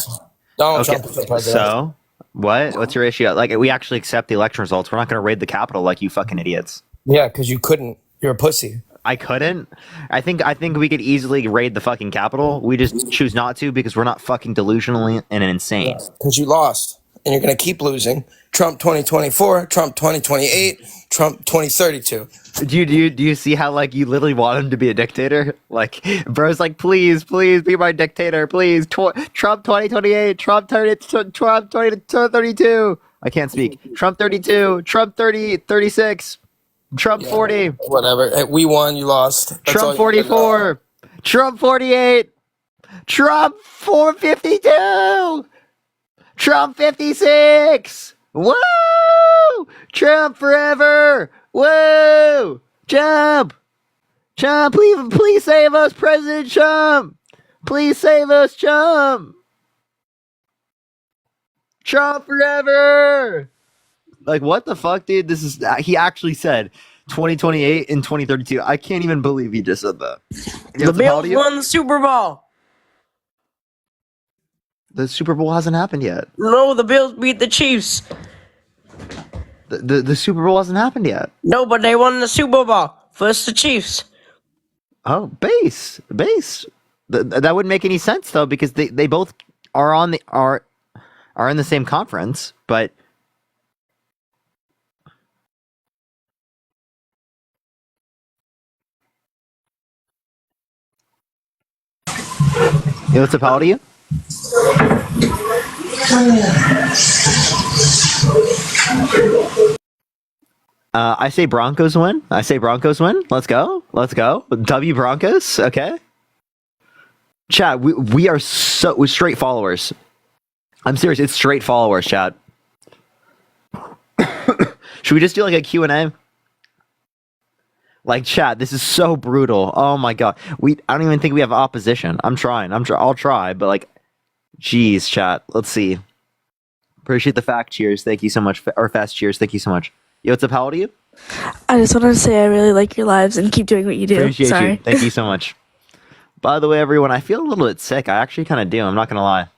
Donald Trump is the president. So, what? What's your issue? Like, we actually accept the election results. We're not going to raid the Capitol like you fucking idiots. Yeah, because you couldn't. You're a pussy. I couldn't. I think we could easily raid the fucking Capitol. We just choose not to because we're not fucking delusional and insane. Because you lost. And you're going to keep losing. Trump 2024, Trump 2028, Trump 2032. Do you see how like you literally want him to be a dictator? Like, bro's like, please be my dictator, please. Trump 2028, Trump 2032. I can't speak. Trump 32, Trump 36, Trump 40. Whatever. Hey, we won, you lost. That's Trump 44, Trump 48, Trump 452. Trump 56! Woo! Trump forever! Woo! Trump! Trump, please save us, President Trump! Please save us, Trump! Trump forever! Like, what the fuck, dude? He actually said 2028 and 2032. I can't even believe he just said that. The Bills won the Super Bowl. The Super Bowl hasn't happened yet. No, the Bills beat the Chiefs. The Super Bowl hasn't happened yet. No, but they won the Super Bowl. First the Chiefs. Oh, base. That wouldn't make any sense though, because they both are are in the same conference, but yo, what's up? How old are you? I say Broncos win. Let's go. W Broncos. Okay. Chat, we are we're straight followers. I'm serious. It's straight followers, chat. Should we just do like a Q&A? Like, chat, this is so brutal. Oh my god. I don't even think we have opposition. I'll try, but like, jeez, chat. Let's see. Appreciate the fact cheers. Thank you so much. Or fast cheers. Thank you so much. Yo, what's up? How old are you? I just wanted to say I really like your lives and keep doing what you do. Appreciate Sorry. you. Thank you so much. By the way, everyone, I feel a little bit sick. I actually kind of do. I'm not going to lie.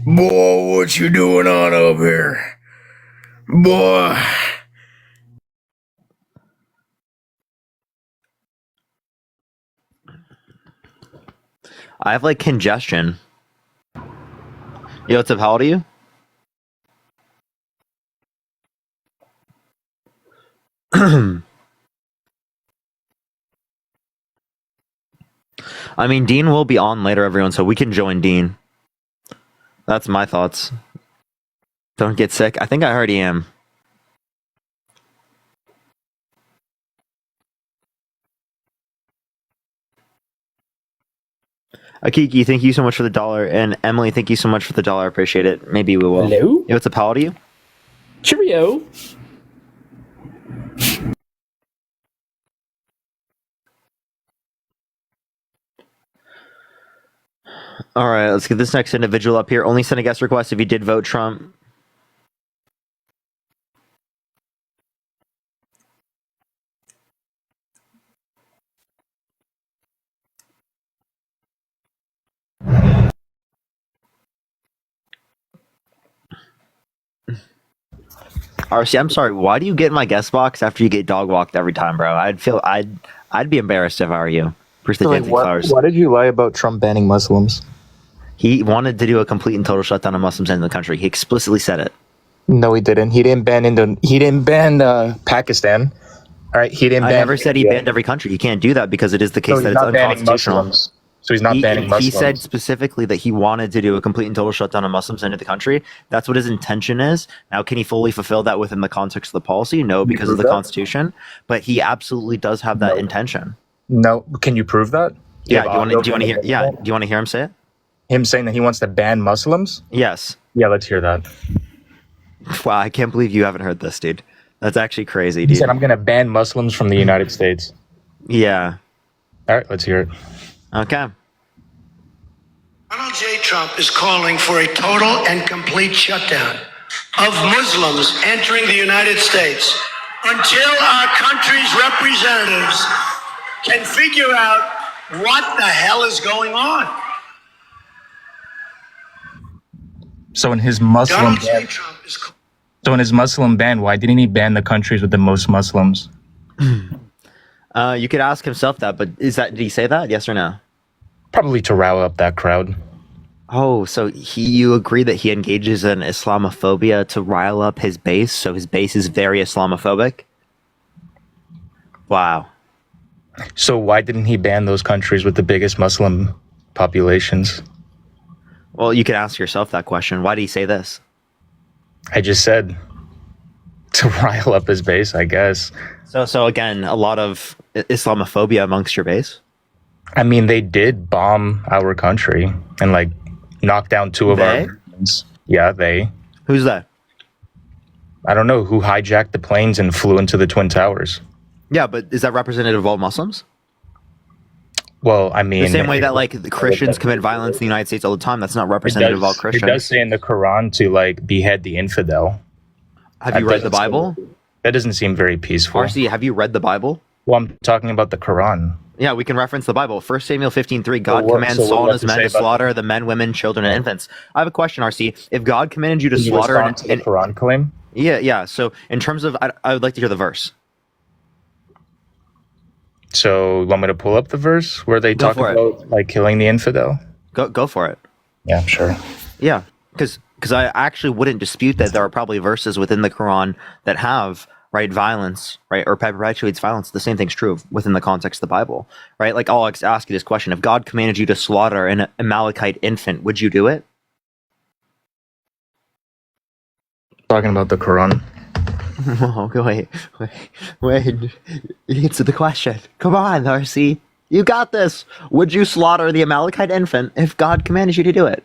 Boy, what you doing on up here? Boy. I have like congestion. Yo, what's up? How old are you? I mean, Dean will be on later, everyone, so we can join Dean. That's my thoughts. Don't get sick. I think I already am. Akiki, thank you so much for the $1, and Emily, thank you so much for the $1. I appreciate it. Maybe we will. Hello. What's up? How old are you? Cheerio. All right, let's get this next individual up here. Only send a guest request if you did vote Trump. RC, I'm sorry. Why do you get in my guest box after you get dog walked every time, bro? I'd be embarrassed if I were you. Why did you lie about Trump banning Muslims? He wanted to do a complete and total shutdown of Muslims in the country. He explicitly said it. No, he didn't. He didn't ban Pakistan. All right, he didn't. I never said he banned every country. He can't do that because it is the case that it's unconstitutional. So he's not banning Muslims. He said specifically that he wanted to do a complete and total shutdown of Muslims into the country. That's what his intention is. Now, can he fully fulfill that within the context of the policy? No, because of the Constitution. But he absolutely does have that intention. No, can you prove that? Yeah. Do you want to hear? Yeah. Do you want to hear him say it? Him saying that he wants to ban Muslims? Yes. Yeah, let's hear that. Wow, I can't believe you haven't heard this, dude. That's actually crazy, dude. He said, I'm going to ban Muslims from the United States. Yeah. All right, let's hear it. Okay. Donald J. Trump is calling for a total and complete shutdown of Muslims entering the United States until our country's representatives can figure out what the hell is going on. So in his Muslim ban, why didn't he ban the countries with the most Muslims? You could ask himself that, but did he say that? Yes or no? Probably to rile up that crowd. Oh, so you agree that he engages in Islamophobia to rile up his base? So his base is very Islamophobic? Wow. So why didn't he ban those countries with the biggest Muslim populations? Well, you could ask yourself that question. Why did he say this? I just said to rile up his base, I guess. So again, a lot of Islamophobia amongst your base? I mean, they did bomb our country and like knock down 2 of our planes. Yeah, they. Who's that? I don't know who hijacked the planes and flew into the Twin Towers. Yeah, but is that representative of all Muslims? Well, I mean, the same way that like the Christians commit violence in the United States all the time, that's not representative of all Christians. It does say in the Quran to like behead the infidel. Have you read the Bible? That doesn't seem very peaceful. RC, have you read the Bible? Well, I'm talking about the Quran. Yeah, we can reference the Bible. 1 Samuel 15:3, God commands Saul and his men to slaughter the men, women, children, and infants. I have a question, RC. If God commanded you to slaughter the Quran claim? Yeah. So in terms of, I would like to hear the verse. So you want me to pull up the verse where they talk about like killing the infidel? Go for it. Yeah, I'm sure. Yeah, because I actually wouldn't dispute that there are probably verses within the Quran that have violence, or perpetuates violence. The same thing's true within the context of the Bible, right? Like I'll ask you this question: if God commanded you to slaughter an Amalekite infant, would you do it? Talking about the Quran. Oh, wait. Answer the question. Come on, RC. You got this. Would you slaughter the Amalekite infant if God commanded you to do it?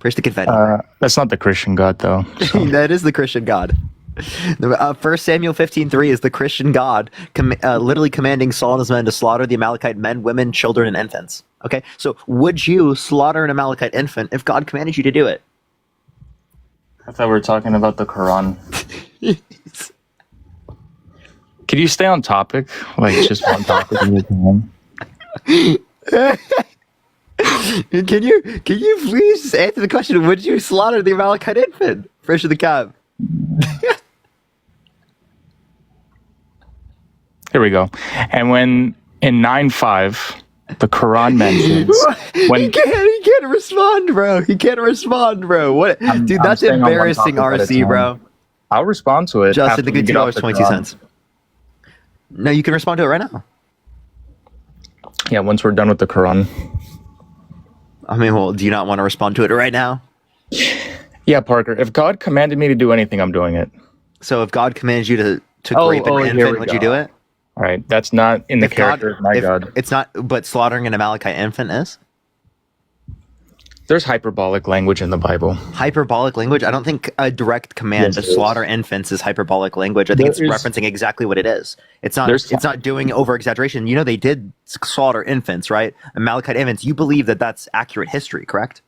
Where's the confetti? That's not the Christian God, though. So. That is the Christian God. 1 Samuel 15:3 is the Christian God literally commanding Saul and his men to slaughter the Amalekite men, women, children, and infants. Okay, so would you slaughter an Amalekite infant if God commanded you to do it? I thought we were talking about the Quran. Could you stay on topic? Like just one topic at a time. Can you please answer the question? Would you slaughter the Amalekite infant? Fresh of the cab. Here we go. And when in 9:5, the Quran mentions when he can't respond, bro. He can't respond, bro. What, dude? That's embarrassing, RC, bro. I'll respond to it. Justin, the good $2.22. No, you can respond to it right now. Yeah, once we're done with the Quran. I mean, well, do you not want to respond to it right now? Yeah, Parker. If God commanded me to do anything, I'm doing it. So if God commanded you to rape an infant, would you do it? All right, that's not in the character of my God. It's not, but slaughtering an Amalekite infant is? There's hyperbolic language in the Bible. Hyperbolic language? I don't think a direct command to slaughter infants is hyperbolic language. I think it's referencing exactly what it is. It's not doing over exaggeration. You know, they did slaughter infants, right? Amalekite infants. You believe that that's accurate history, correct?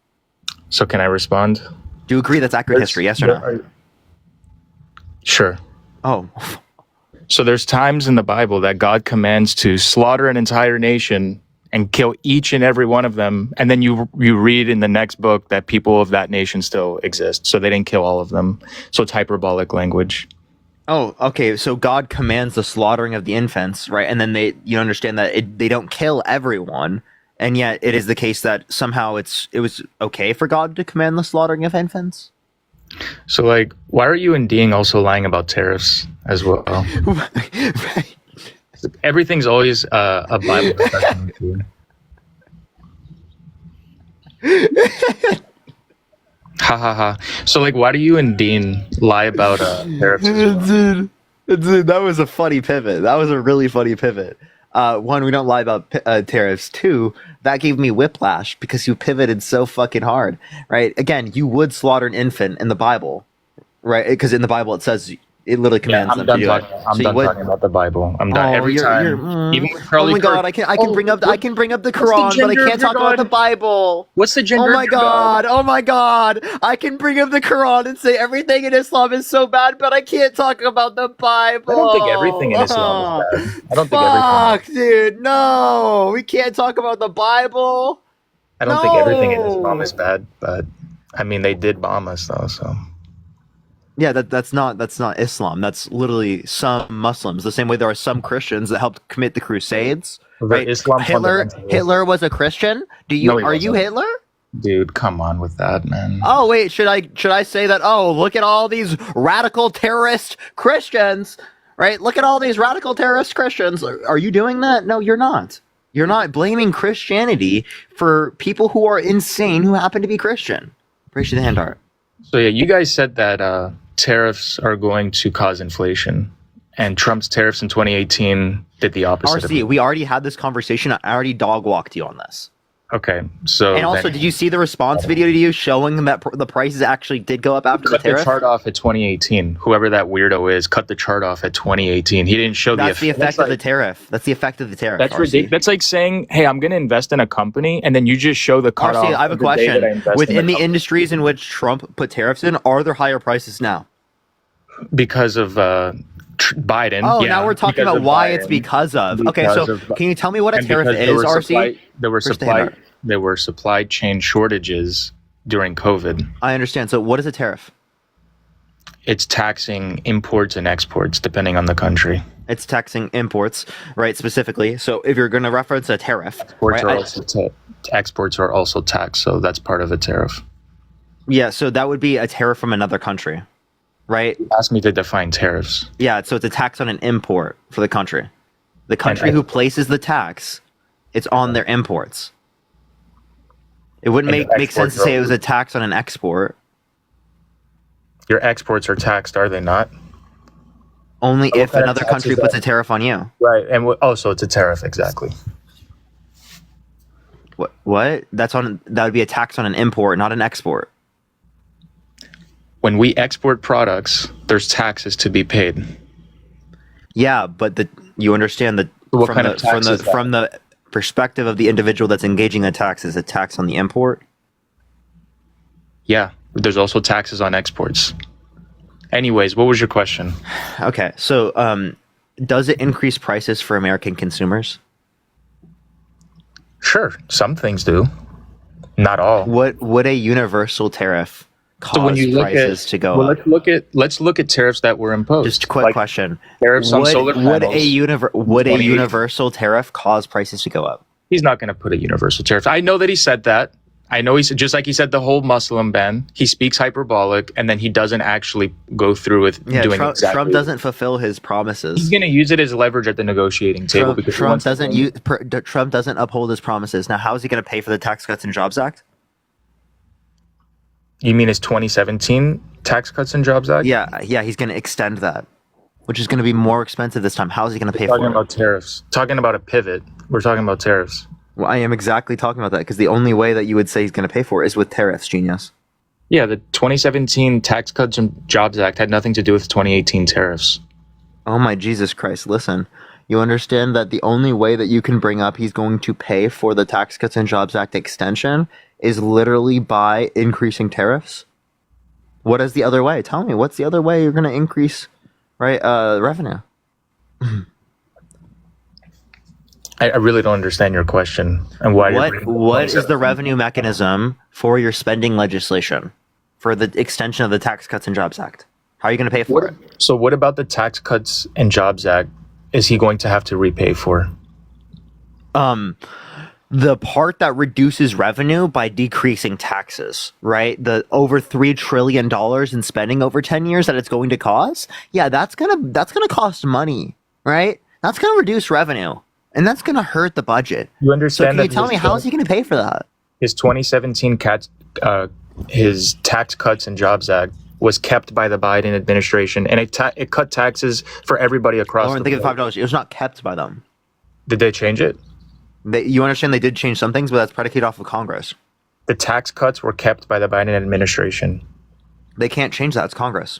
So can I respond? Do you agree that's accurate history? Yes or no? Sure. Oh. So there's times in the Bible that God commands to slaughter an entire nation and kill each and every one of them, and then you read in the next book that people of that nation still exist, so they didn't kill all of them. So it's hyperbolic language. Oh, okay. So God commands the slaughtering of the infants, right? And then you understand that they don't kill everyone, and yet it is the case that somehow it was okay for God to command the slaughtering of infants. So, like, why are you and Dean also lying about tariffs as well? Right. Everything's always a Bible discussion. Ha ha ha. So, like, why do you and Dean lie about tariffs as well? Dude, that was a funny pivot. That was a really funny pivot. One, we don't lie about tariffs. Two, that gave me whiplash because you pivoted so fucking hard, right? Again, you would slaughter an infant in the Bible, right? Because in the Bible it says it literally commands them to do it. I'm done talking about the Bible. I'm done every time. Even with oh my god, I can bring up the Quran, but I can't talk about the Bible. What's the gender? Oh my god, I can bring up the Quran and say everything in Islam is so bad, but I can't talk about the Bible. I don't think everything in Islam is bad. I don't think everything. Dude, no, we can't talk about the Bible. I don't think everything in Islam is bad, but I mean they did bomb us though, so. Yeah, that's not Islam. That's literally some Muslims. The same way there are some Christians that helped commit the Crusades. Right? Hitler was a Christian. Are you Hitler? Dude, come on with that, man. Oh wait, should I say that? Oh, look at all these radical terrorist Christians, right? Look at all these radical terrorist Christians. Are you doing that? No, you're not. You're not blaming Christianity for people who are insane who happen to be Christian. Appreciate the hand art. So yeah, you guys said that tariffs are going to cause inflation, and Trump's tariffs in 2018 did the opposite. RC, we already had this conversation. I already dog walked you on this. Okay, so and also, did you see the response video to you showing that the prices actually did go up after the tariff? Cut the chart off at 2018. Whoever that weirdo is, cut the chart off at 2018. He didn't show That's the effect of the tariff. That's the effect of the tariff. That's ridiculous. That's like saying, "Hey, I'm going to invest in a company," and then you just show the cut off. I have a question. Within the industries in which Trump put tariffs in, are there higher prices now? Because of Biden. Oh, now we're talking about why it's because of. Okay, so can you tell me what a tariff is, RC? There were supply chain shortages during COVID. I understand. So what is a tariff? It's taxing imports and exports depending on the country. It's taxing imports, right, specifically. So if you're going to reference a tariff, exports are also taxed, so that's part of a tariff. Yeah, so that would be a tariff from another country, right? You asked me to define tariffs. Yeah, so it's a tax on an import for the country. The country who places the tax, it's on their imports. It wouldn't make sense to say it was a tax on an export. Your exports are taxed, are they not? Only if another country puts a tariff on you. Right, and so it's a tariff, exactly. What? That would be a tax on an import, not an export. When we export products, there's taxes to be paid. Yeah, but you understand that from the perspective of the individual that's engaging the tax is a tax on the import? Yeah, there's also taxes on exports. Anyways, what was your question? Okay, so does it increase prices for American consumers? Sure, some things do. Not all. Would a universal tariff cause prices to go up? Let's look at tariffs that were imposed. Just a quick question. Tariffs on solar panels. Would a universal tariff cause prices to go up? He's not going to put a universal tariff. I know that he said that. I know he said the whole Muslim ban. He speaks hyperbolic, and then he doesn't actually go through with doing exactly. Trump doesn't fulfill his promises. He's going to use it as leverage at the negotiating table because Trump doesn't uphold his promises. Now, how is he going to pay for the Tax Cuts and Jobs Act? You mean his 2017 Tax Cuts and Jobs Act? Yeah, he's going to extend that, which is going to be more expensive this time. How is he going to pay for it? Talking about tariffs. Talking about a pivot. We're talking about tariffs. Well, I am exactly talking about that because the only way that you would say he's going to pay for it is with tariffs, genius. Yeah, the 2017 Tax Cuts and Jobs Act had nothing to do with 2018 tariffs. Oh my Jesus Christ, listen. You understand that the only way that you can bring up he's going to pay for the Tax Cuts and Jobs Act extension is literally by increasing tariffs? What is the other way? Tell me, what's the other way you're going to increase revenue? I really don't understand your question and why. What is the revenue mechanism for your spending legislation for the extension of the Tax Cuts and Jobs Act? How are you going to pay for it? So what about the Tax Cuts and Jobs Act is he going to have to repay for? The part that reduces revenue by decreasing taxes, right? The over $3 trillion in spending over 10 years that it's going to cause. Yeah, that's gonna cost money, right? That's gonna reduce revenue. And that's going to hurt the budget. You understand? So can you tell me how is he going to pay for that? His 2017 his Tax Cuts and Jobs Act was kept by the Biden administration, and it cut taxes for everybody across. Think of $5. It was not kept by them. Did they change it? You understand they did change some things, but that's predicated off of Congress. The tax cuts were kept by the Biden administration. They can't change that. It's Congress.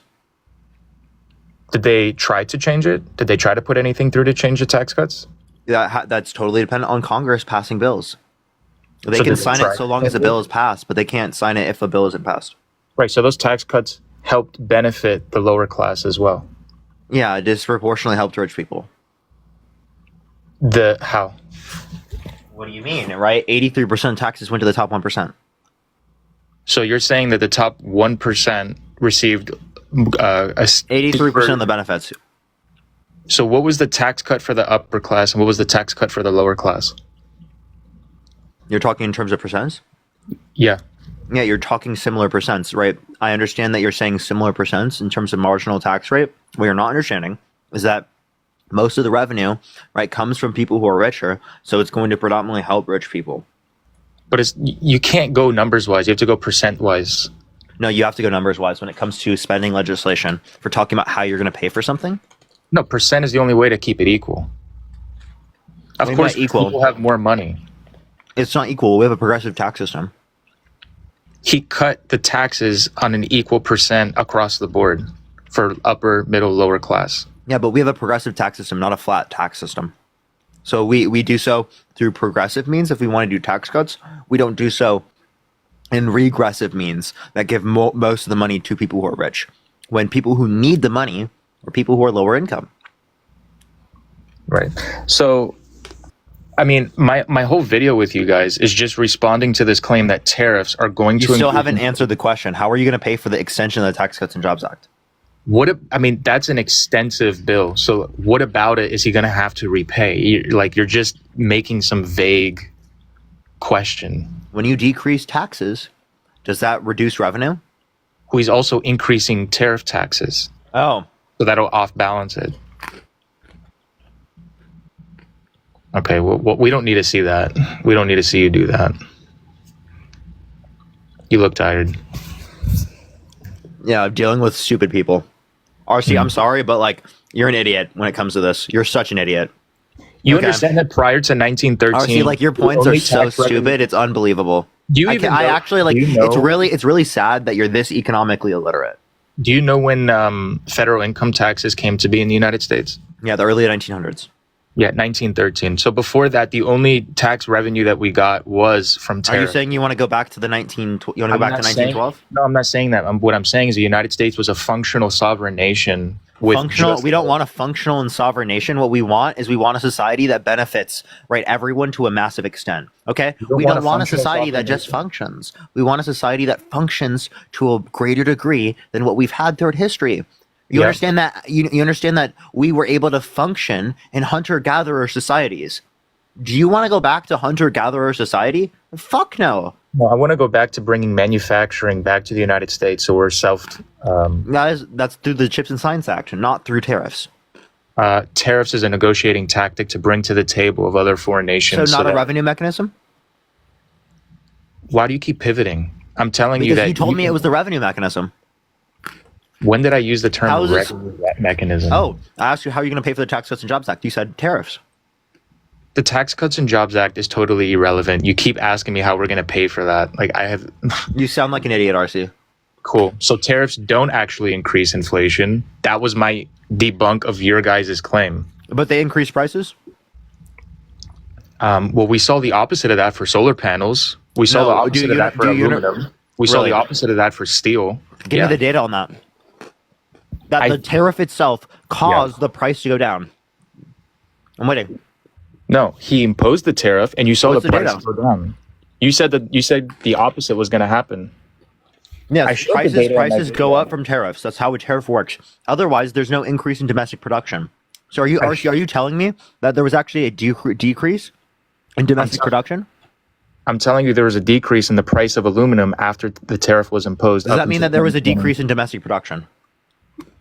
Did they try to change it? Did they try to put anything through to change the tax cuts? That's totally dependent on Congress passing bills. They can sign it so long as the bill is passed, but they can't sign it if a bill isn't passed. Right, so those tax cuts helped benefit the lower class as well. Yeah, it disproportionately helped rich people. How? What do you mean, right? 83% of taxes went to the top 1%. So you're saying that the top 1% received 83% of the benefits. So what was the tax cut for the upper class and what was the tax cut for the lower class? You're talking in terms of percents? Yeah. Yeah, you're talking similar percents, right? I understand that you're saying similar percents in terms of marginal tax rate. What you're not understanding is that most of the revenue, right, comes from people who are richer, so it's going to predominantly help rich people. But you can't go numbers-wise. You have to go percent-wise. No, you have to go numbers-wise when it comes to spending legislation for talking about how you're going to pay for something. No, percent is the only way to keep it equal. Of course, people have more money. It's not equal. We have a progressive tax system. He cut the taxes on an equal percent across the board for upper, middle, lower class. Yeah, but we have a progressive tax system, not a flat tax system. So we do so through progressive means if we want to do tax cuts. We don't do so in regressive means that give most of the money to people who are rich, when people who need the money are people who are lower income. Right. So, I mean, my whole video with you guys is just responding to this claim that tariffs are going to... You still haven't answered the question. How are you going to pay for the extension of the Tax Cuts and Jobs Act? I mean, that's an extensive bill. So what about it is he going to have to repay? You're just making some vague question. When you decrease taxes, does that reduce revenue? He's also increasing tariff taxes. Oh. So that'll off-balance it. Okay, well, we don't need to see that. We don't need to see you do that. You look tired. Yeah, I'm dealing with stupid people. RC, I'm sorry, but you're an idiot when it comes to this. You're such an idiot. You understand that prior to 1913, RC, your points are so stupid. It's unbelievable. Do you even? It's really sad that you're this economically illiterate. Do you know when federal income taxes came to be in the United States? Yeah, the early 1900s. Yeah, 1913. So before that, the only tax revenue that we got was from tariff. Are you saying you want to go back to the 1912? No, I'm not saying that. What I'm saying is the United States was a functional sovereign nation. We don't want a functional and sovereign nation. What we want is a society that benefits everyone to a massive extent. Okay, we don't want a society that just functions. We want a society that functions to a greater degree than what we've had throughout history. You understand that? You understand that we were able to function in hunter-gatherer societies. Do you want to go back to hunter-gatherer society? Fuck no. No, I want to go back to bringing manufacturing back to the United States, so we're that's through the Chips and Science Act, not through tariffs. Tariffs is a negotiating tactic to bring to the table of other foreign nations. So not a revenue mechanism? Why do you keep pivoting? I'm telling you that... Because you told me it was the revenue mechanism. When did I use the term revenue mechanism? Oh, I asked you how you're going to pay for the Tax Cuts and Jobs Act. You said tariffs. The Tax Cuts and Jobs Act is totally irrelevant. You keep asking me how we're going to pay for that. Like, I have... You sound like an idiot, RC. Cool. So tariffs don't actually increase inflation. That was my debunk of your guys' claim. But they increase prices? Well, we saw the opposite of that for solar panels. We saw the opposite of that for aluminum. We saw the opposite of that for steel. Give me the data on that. The tariff itself caused the price to go down. I'm waiting. No, he imposed the tariff, and you saw the price go down. You said the opposite was going to happen. Yes, prices go up from tariffs. That's how a tariff works. Otherwise, there's no increase in domestic production. So are you telling me that there was actually a decrease in domestic production? I'm telling you there was a decrease in the price of aluminum after the tariff was imposed. Does that mean that there was a decrease in domestic production?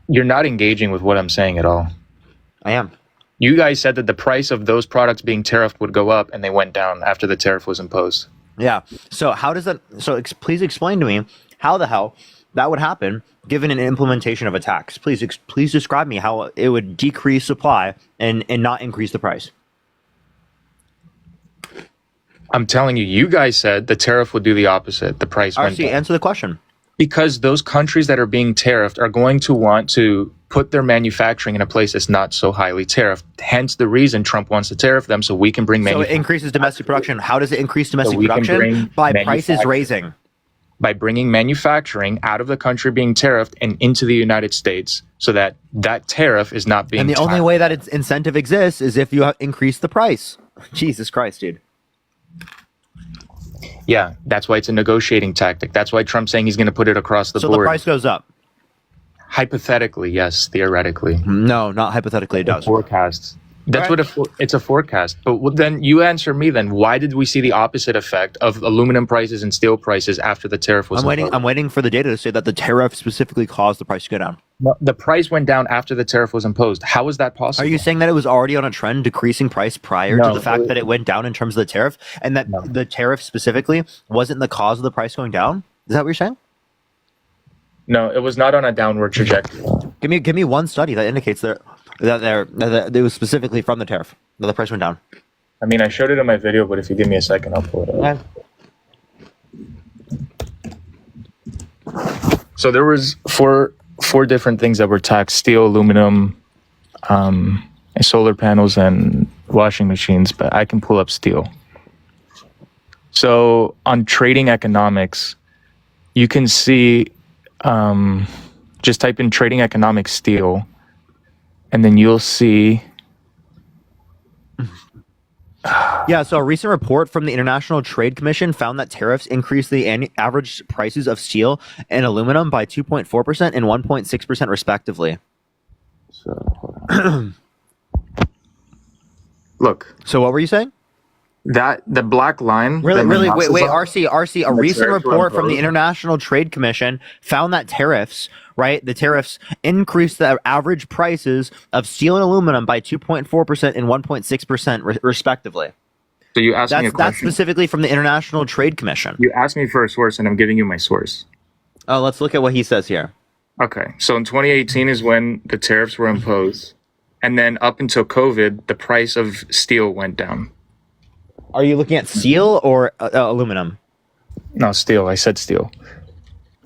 You're not engaging with what I'm saying at all. I am. You guys said that the price of those products being tariffed would go up, and they went down after the tariff was imposed. Yeah. So how does that? So please explain to me how the hell that would happen given an implementation of a tax. Please describe me how it would decrease supply and not increase the price. I'm telling you, you guys said the tariff would do the opposite. The price went down. Answer the question. Because those countries that are being tariffed are going to want to put their manufacturing in a place that's not so highly tariffed. Hence the reason Trump wants to tariff them so we can bring manufacturing. So it increases domestic production. How does it increase domestic production? By prices raising. By bringing manufacturing out of the country being tariffed and into the United States so that that tariff is not being... And the only way that its incentive exists is if you increase the price. Jesus Christ, dude. Yeah, that's why it's a negotiating tactic. That's why Trump's saying he's going to put it across the board. So the price goes up? Hypothetically, yes. Theoretically. No, not hypothetically, it does. Forecasts. That's what it's a forecast. But then you answer me then. Why did we see the opposite effect of aluminum prices and steel prices after the tariff was imposed? I'm waiting for the data to say that the tariff specifically caused the price to go down. No, the price went down after the tariff was imposed. How is that possible? Are you saying that it was already on a trend decreasing price prior to the fact that it went down in terms of the tariff, and that the tariff specifically wasn't the cause of the price going down? Is that what you're saying? No, it was not on a downward trajectory. Give me one study that indicates that it was specifically from the tariff that the price went down. I mean, I showed it in my video, but if you give me a second, I'll pull it up. Okay. So there was four different things that were taxed: steel, aluminum, and solar panels, and washing machines. But I can pull up steel. So on trading economics, you can see, just type in trading economics steel, and then you'll see. Yeah, so a recent report from the International Trade Commission found that tariffs increased the average prices of steel and aluminum by 2.4% and 1.6% respectively. So, look. So what were you saying? That the black line. Wait, RC. A recent report from the International Trade Commission found that tariffs, the tariffs increased the average prices of steel and aluminum by 2.4% and 1.6% respectively. So you asked me a question. That's specifically from the International Trade Commission. You asked me for a source, and I'm giving you my source. Oh, let's look at what he says here. Okay, so in 2018 is when the tariffs were imposed, and then up until COVID, the price of steel went down. Are you looking at steel or aluminum? No, steel. I said steel.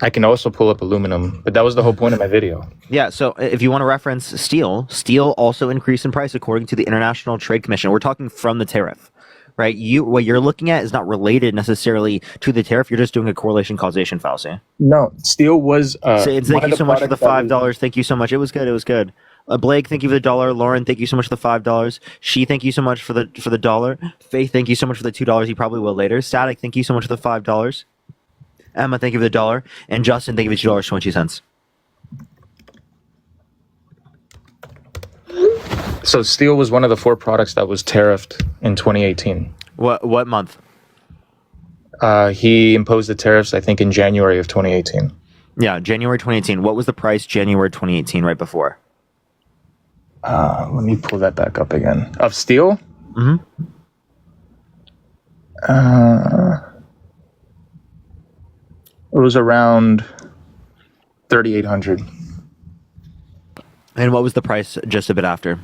I can also pull up aluminum, but that was the whole point of my video. Yeah, so if you want to reference steel also increased in price according to the International Trade Commission. We're talking from the tariff, right? What you're looking at is not related necessarily to the tariff. You're just doing a correlation causation fallacy. No, steel was... thank you so much for the $5. Thank you so much. It was good. Blake, thank you for the $1. Lauren, thank you so much for the $5. She, thank you so much for the $1. Faith, thank you so much for the $2. You probably will later. Static, thank you so much for the $5. Emma, thank you for the $1. And Justin, thank you for $2.20. So steel was one of the 4 products that was tariffed in 2018. What month? He imposed the tariffs, I think, in January of 2018. Yeah, January 2018. What was the price January 2018 right before? Let me pull that back up again. Of steel? Mm-hmm. It was around 3,800. And what was the price just a bit after?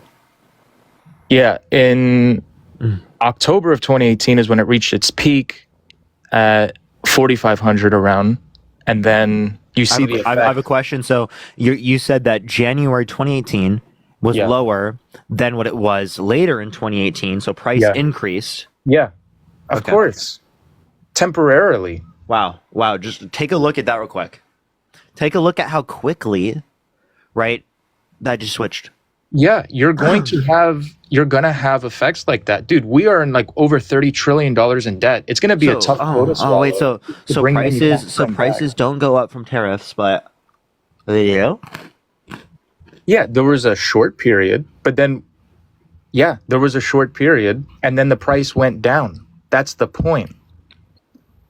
Yeah, in October of 2018 is when it reached its peak at 4,500 around, and then you see the effect. I have a question. So you said that January 2018 was lower than what it was later in 2018. So price increased. Yeah, of course, temporarily. Wow. Just take a look at that real quick. Take a look at how quickly, right, that just switched. Yeah, you're going to have effects like that, dude. We are in like over $30 trillion in debt. It's going to be a tough quota swallow. Oh wait, so prices don't go up from tariffs, but they do. Yeah, there was a short period, but then there was a short period, and then the price went down. That's the point.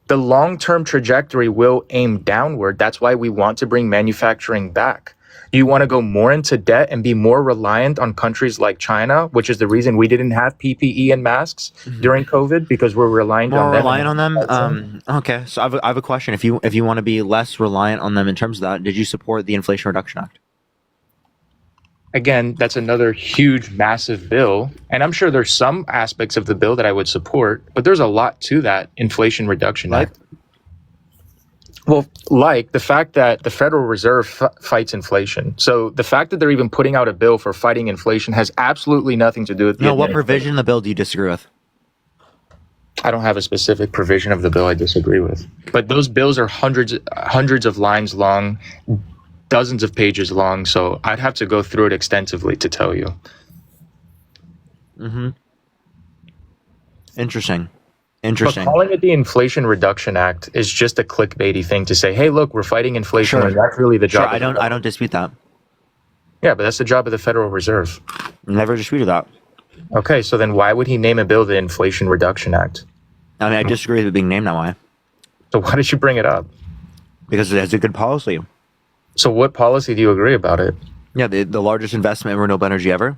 The long-term trajectory will aim downward. That's why we want to bring manufacturing back. You want to go more into debt and be more reliant on countries like China, which is the reason we didn't have PPE and masks during COVID, because we're reliant on them. Okay, so I have a question. If you want to be less reliant on them in terms of that, did you support the Inflation Reduction Act? Again, that's another huge, massive bill. And I'm sure there's some aspects of the bill that I would support, but there's a lot to that Inflation Reduction Act. Well, like the fact that the Federal Reserve fights inflation. So the fact that they're even putting out a bill for fighting inflation has absolutely nothing to do with what provision in the bill do you disagree with? I don't have a specific provision of the bill I disagree with. But those bills are hundreds of lines long, dozens of pages long, so I'd have to go through it extensively to tell you. Interesting. But calling it the Inflation Reduction Act is just a clickbaity thing to say, hey, look, we're fighting inflation. Sure. And that's really the job. I don't dispute that. Yeah, but that's the job of the Federal Reserve. Never disputed that. Okay, so then why would he name a bill the Inflation Reduction Act? I mean, I disagree with it being named that way. So why did you bring it up? Because it has a good policy. So what policy do you agree about it? Yeah, the largest investment in renewable energy ever.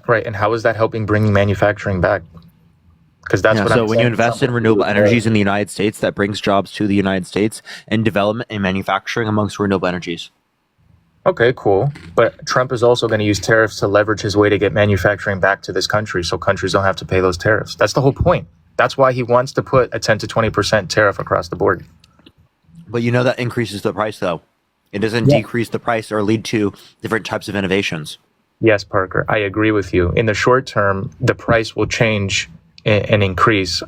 Right, and how is that helping bring manufacturing back? Because that's what I'm saying. So when you invest in renewable energies in the United States, that brings jobs to the United States and development and manufacturing amongst renewable energies. Okay, cool. But Trump is also going to use tariffs to leverage his way to get manufacturing back to this country so countries don't have to pay those tariffs. That's the whole point. That's why he wants to put a 10 to 20% tariff across the board. But you know that increases the price, though. It doesn't decrease the price or lead to different types of innovations. Yes, Parker, I agree with you. In the short term, the price will change and increase.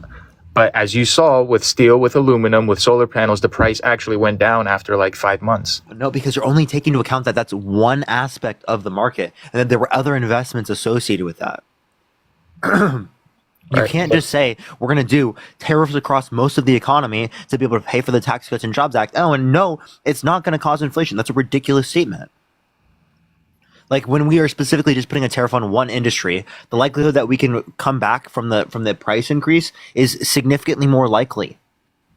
But as you saw with steel, with aluminum, with solar panels, the price actually went down after like 5 months. No, because you're only taking into account that that's one aspect of the market, and that there were other investments associated with that. You can't just say we're going to do tariffs across most of the economy to be able to pay for the Tax Cuts and Jobs Act. Oh, and no, it's not going to cause inflation. That's a ridiculous statement. Like when we are specifically just putting a tariff on one industry, the likelihood that we can come back from the price increase is significantly more likely.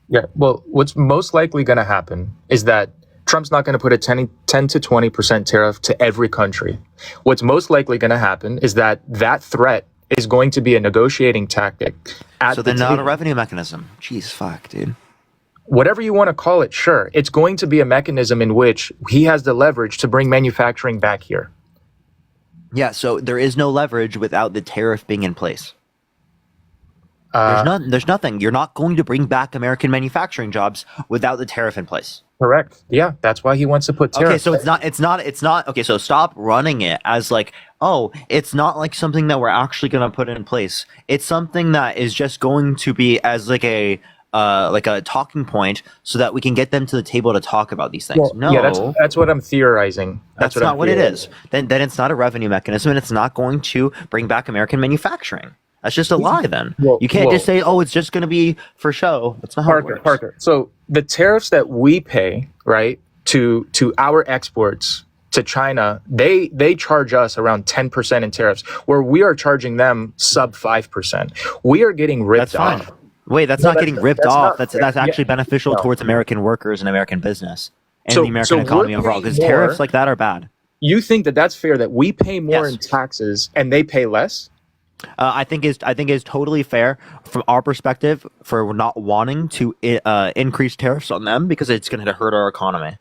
Yeah, well, what's most likely going to happen is that Trump's not going to put a 10 to 20% tariff to every country. What's most likely going to happen is that threat is going to be a negotiating tactic. So they're not a revenue mechanism. Jeez, fuck, dude. Whatever you want to call it, sure. It's going to be a mechanism in which he has the leverage to bring manufacturing back here. Yeah, so there is no leverage without the tariff being in place. There's nothing. You're not going to bring back American manufacturing jobs without the tariff in place. Correct. Yeah, that's why he wants to put tariffs. Okay, so it's not. Okay, so stop running it as like, oh, it's not like something that we're actually going to put in place. It's something that is just going to be as like a talking point so that we can get them to the table to talk about these things. Well, yeah, that's what I'm theorizing. That's not what it is. Then it's not a revenue mechanism, and it's not going to bring back American manufacturing. That's just a lie. Then you can't just say, "Oh, it's just going to be for show." That's not how it works. Parker. So the tariffs that we pay, right, to our exports to China, they charge us around 10% in tariffs, where we are charging them sub 5%. We are getting ripped off. Wait, that's not getting ripped off. That's actually beneficial towards American workers and American business and the American economy overall. Because tariffs like that are bad. You think that that's fair that we pay more in taxes and they pay less? I think is totally fair from our perspective for not wanting to increase tariffs on them because it's going to hurt our economy.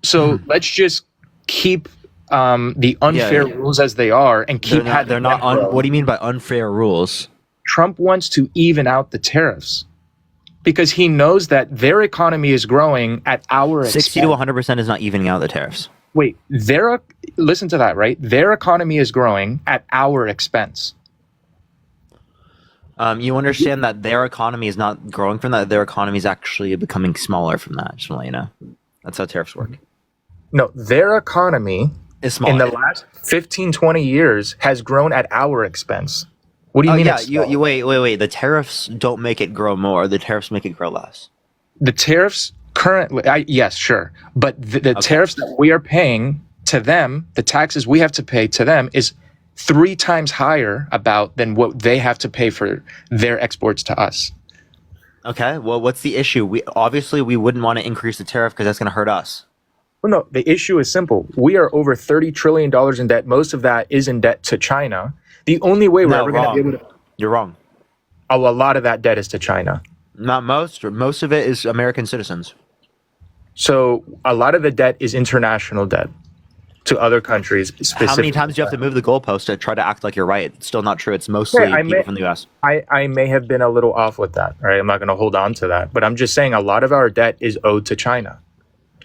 So let's just keep the unfair rules as they are and keep they're not what do you mean by unfair rules? Trump wants to even out the tariffs because he knows that their economy is growing at our 60 to 100% is not evening out the tariffs. Wait, listen to that, right? Their economy is growing at our expense. You understand that their economy is not growing from that. Their economy is actually becoming smaller from that. Just to let you know. That's how tariffs work. No, their economy is smaller. In the last 15, 20 years has grown at our expense. What do you mean? Yeah, you wait. The tariffs don't make it grow more. The tariffs make it grow less. The tariffs currently, yes, sure. But the tariffs that we are paying to them, the taxes we have to pay to them is 3 times higher than what they have to pay for their exports to us. Okay, well, what's the issue? We wouldn't want to increase the tariff because that's going to hurt us. Well, no, the issue is simple. We are over $30 trillion in debt. Most of that is in debt to China. The only way we're ever going to be able to... You're wrong. Oh, a lot of that debt is to China. Not most. Most of it is American citizens. So a lot of the debt is international debt to other countries. How many times do you have to move the goalpost to try to act like you're right? It's still not true. It's mostly people from the U.S. I may have been a little off with that. Right? I'm not going to hold on to that. But I'm just saying a lot of our debt is owed to China.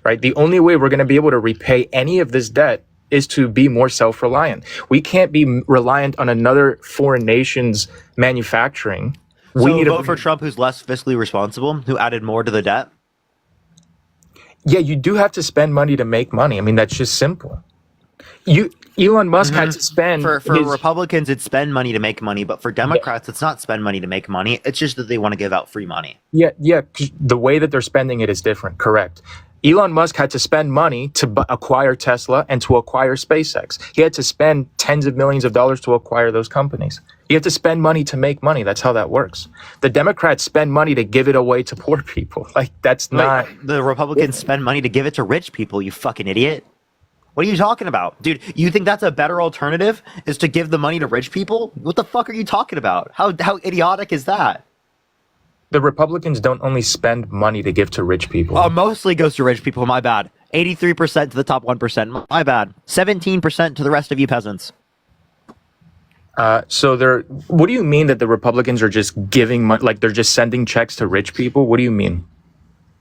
Right? The only way we're going to be able to repay any of this debt is to be more self-reliant. We can't be reliant on another foreign nation's manufacturing. We need to vote for Trump, who's less fiscally responsible, who added more to the debt. Yeah, you do have to spend money to make money. I mean, that's just simple. Elon Musk had to spend... For Republicans, it's spend money to make money, but for Democrats, it's not spend money to make money. It's just that they want to give out free money. Yeah, the way that they're spending it is different, correct. Elon Musk had to spend money to acquire Tesla and to acquire SpaceX. He had to spend tens of millions of dollars to acquire those companies. You have to spend money to make money. That's how that works. The Democrats spend money to give it away to poor people. Like, that's not... The Republicans spend money to give it to rich people, you fucking idiot. What are you talking about? Dude, you think that's a better alternative, is to give the money to rich people? What the fuck are you talking about? How idiotic is that? The Republicans don't only spend money to give to rich people. Mostly goes to rich people, my bad. 83% to the top 1%, my bad. 17% to the rest of you peasants. What do you mean that the Republicans are just giving money, like they're just sending checks to rich people? What do you mean?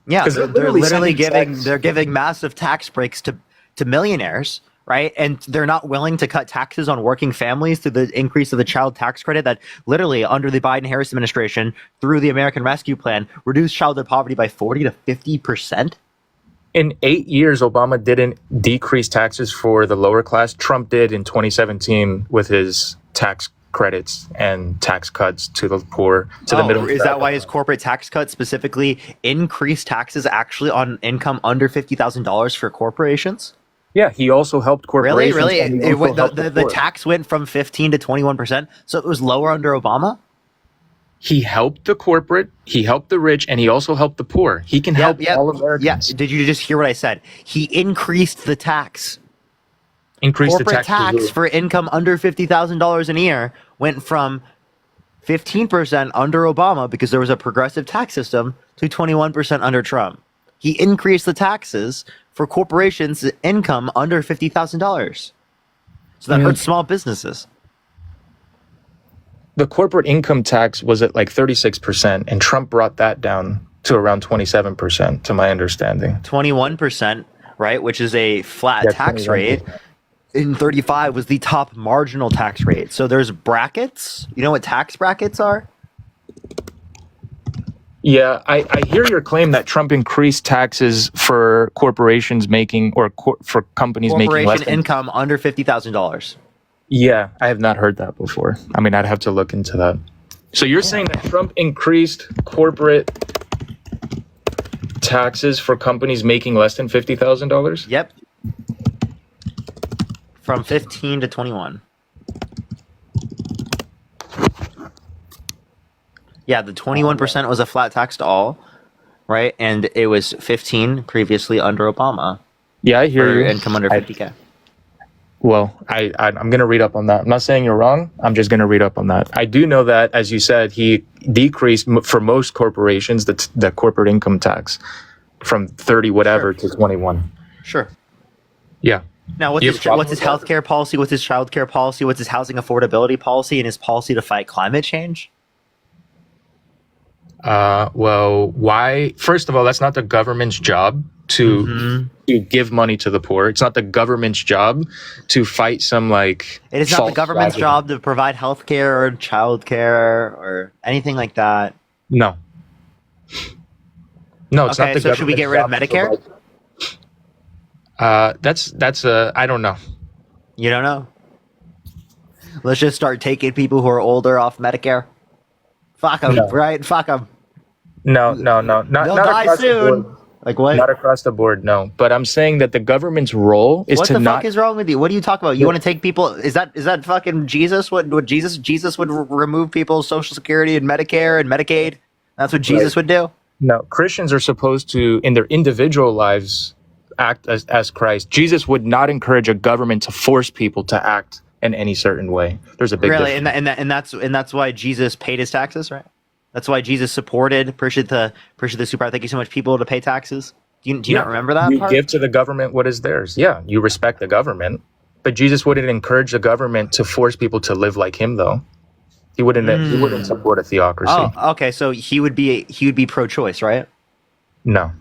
Yeah, they're literally giving massive tax breaks to millionaires, right? And they're not willing to cut taxes on working families through the increase of the child tax credit that literally under the Biden-Harris administration through the American Rescue Plan reduced childhood poverty by 40 to 50%. In 8 years, Obama didn't decrease taxes for the lower class. Trump did in 2017 with his tax credits and tax cuts to the poor, to the middle. Is that why his corporate tax cut specifically increased taxes actually on income under $50,000 for corporations? Yeah, he also helped corporations. Really? The tax went from 15 to 21%, so it was lower under Obama? He helped the corporate, he helped the rich, and he also helped the poor. He can help all Americans. Yeah, did you just hear what I said? He increased the tax. Corporate tax for income under $50,000 a year went from 15% under Obama because there was a progressive tax system to 21% under Trump. He increased the taxes for corporations' income under $50,000. So that hurts small businesses. The corporate income tax was at like 36%, and Trump brought that down to around 27%, to my understanding. 21%, right, which is a flat tax 21%. Rate. In 35 was the top marginal tax rate. So there's brackets. You know what tax brackets are? Yeah, I hear your claim that Trump increased taxes for corporations making, or for companies making less than income under $50,000. Yeah, I have not heard that before. I mean, I'd have to look into that. So you're saying that Trump increased corporate taxes for companies making less than $50,000? Yep. From 15 to 21. Yeah, the 21% was a flat tax to all, right? And it was 15 previously under Obama. Yeah, I hear you. Income under 50K. Well, I'm going to read up on that. I'm not saying you're wrong. I'm just going to read up on that. I do know that, as you said, he decreased for most corporations the corporate income tax from 30 whatever to 21. Sure. Yeah. Now, what's his healthcare policy? What's his childcare policy? What's his housing affordability policy? And his policy to fight climate change? Well, why? First of all, that's not the government's job to give money to the poor. It's not the government's job to fight some like. It is not the government's job to provide healthcare or childcare or anything like that. No. No, it's not the so should we get rid of Medicare? That's I don't know. You don't know? Let's just start taking people who are older off Medicare. Fuck them, right? Fuck them. No. They'll die soon. Like what? Not across the board, no. But I'm saying that the government's role is what to the not. Fuck is wrong with you? What are you talking about? You want to take people? Is that fucking Jesus? What Jesus would remove people's Social Security and Medicare and Medicaid? That's what Jesus would do. No, Christians are supposed to, in their individual lives, act as Christ. Jesus would not encourage a government to force people to act in any certain way. There's a big difference. and that's why Jesus paid his taxes, right? That's why Jesus supported the super. Thank you so much, people, to pay taxes. Do you not remember that? You part? give to the government what is theirs. Yeah, you respect the government, but Jesus wouldn't encourage the government to force people to live like him, though. He wouldn't. He wouldn't support a theocracy. Oh, okay. So he would be pro-choice, right? No.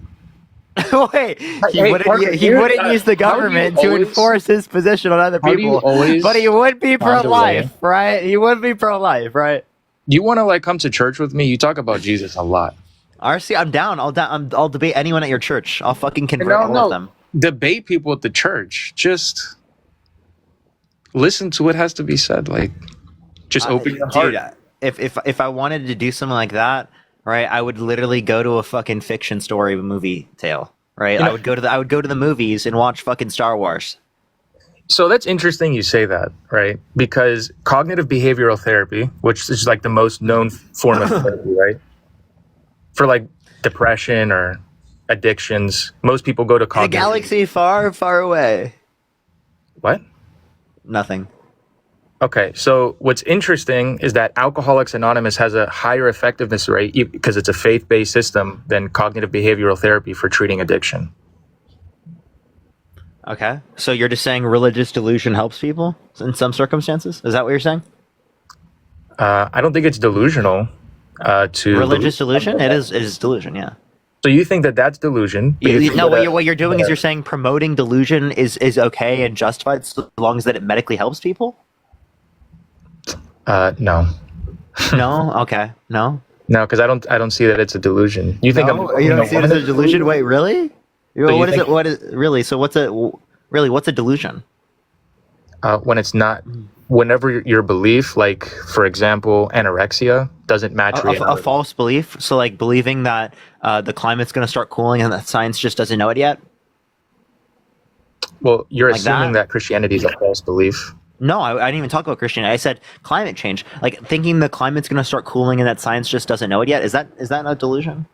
Wait, he wouldn't use the government to enforce his position on other people, but he would be pro-life, right? He would be pro-life, right? You want to like come to church with me? You talk about Jesus a lot. RC, I'm down. I'll debate anyone at your church. I'll fucking convert all of them. Debate people at the church. Just listen to what has to be said. Like, just open your heart. Dude, if I wanted to do something like that, right, I would literally go to a fucking fiction story movie tale, right? I would go to the movies and watch fucking Star Wars. So that's interesting you say that, right? Because cognitive behavioral therapy, which is like the most known form of therapy, right? For like depression or addictions, most people go to cognitive. A galaxy far, far away. What? Nothing. Okay, so what's interesting is that Alcoholics Anonymous has a higher effectiveness rate because it's a faith-based system than cognitive behavioral therapy for treating addiction. Okay, so you're just saying religious delusion helps people in some circumstances? Is that what you're saying? I don't think it's delusional. To religious delusion? It is delusion, yeah. So you think that that's delusion? What you're doing is you're saying promoting delusion is okay and justified so long as that it medically helps people? No. No? Okay. No? No, because I don't see that it's a delusion. You think you don't see it as a delusion? Wait, really? So what is it? What is really? So what's a delusion? When it's not, whenever your belief, like for example, anorexia, doesn't match reality. A false belief. So like believing that the climate's going to start cooling and that science just doesn't know it yet. Well, you're like assuming that Christianity is a false belief. No, I didn't even talk about Christianity. I said climate change. Like thinking the climate's going to start cooling and that science just doesn't know it yet. Is that a delusion?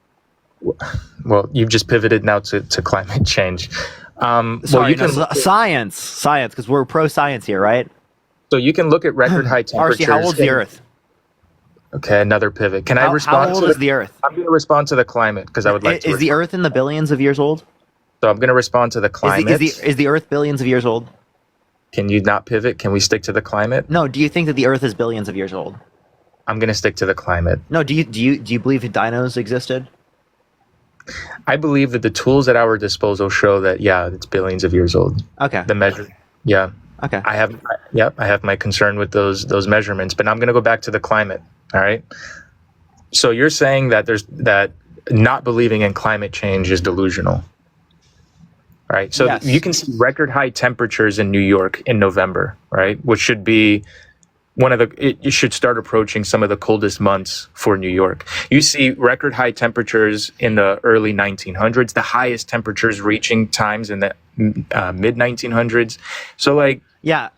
Well, you've just pivoted now to climate change. Science, because we're pro-science here, right? So you can look at record high temperatures. RC, how old's the Earth? Okay, another pivot. Can I respond? How old is the Earth? I'm going to respond to the climate because I would like to. Is the Earth in the billions of years old? So I'm going to respond to the climate. Is the Earth billions of years old? Can you not pivot? Can we stick to the climate? No. Do you think that the Earth is billions of years old? I'm going to stick to the climate. No. Do you believe dinos existed? I believe that the tools at our disposal show that it's billions of years old. Okay. The measure. Yeah. Okay. I have my concern with those measurements, but I'm going to go back to the climate. All right. So you're saying that that not believing in climate change is delusional. Right. So yes. You can see record high temperatures in New York in November, right? Which should be it should start approaching some of the coldest months for New York. You see record high temperatures in the early 1900s, the highest temperatures reaching times in the mid 1900s. So like,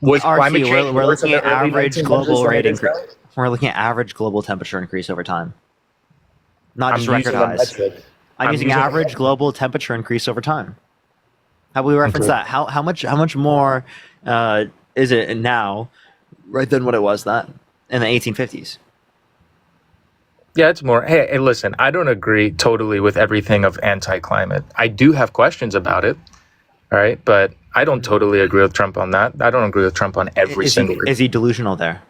was climate change we're looking at average global rate increase. We're looking at average global temperature increase over time. Not just record highs. I'm using average global temperature increase over time. How will we reference that? How much more is it now, right, than what it was in the 1850s? Yeah, it's more. Hey, listen, I don't agree totally with everything of anti-climate. I do have questions about it, all right? But I don't totally agree with Trump on that. I don't agree with Trump on every single. Is he delusional there?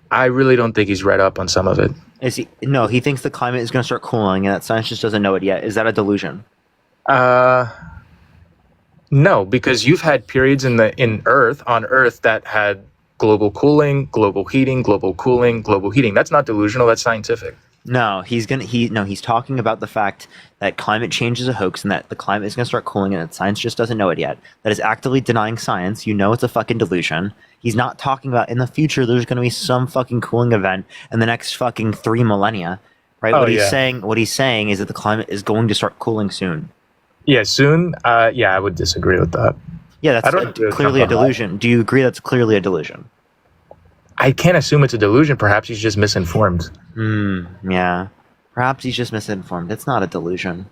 I really don't think he's read up on some of it. Is he? No, he thinks the climate is going to start cooling, and that science just doesn't know it yet. Is that a delusion? No, because you've had periods on Earth that had global cooling, global heating, global cooling, global heating. That's not delusional. That's scientific. No, he's talking about the fact that climate change is a hoax and that the climate is going to start cooling and that science just doesn't know it yet. That is actively denying science. You know it's a fucking delusion. He's not talking about in the future there's going to be some fucking cooling event in the next fucking 3 millennia, right? What he's saying is that the climate is going to start cooling soon. Yeah, soon. Yeah, I would disagree with that. Yeah, that's clearly a delusion. Do you agree that's clearly a delusion? I can't assume it's a delusion. Perhaps he's just misinformed. Yeah. Perhaps he's just misinformed. It's not a delusion.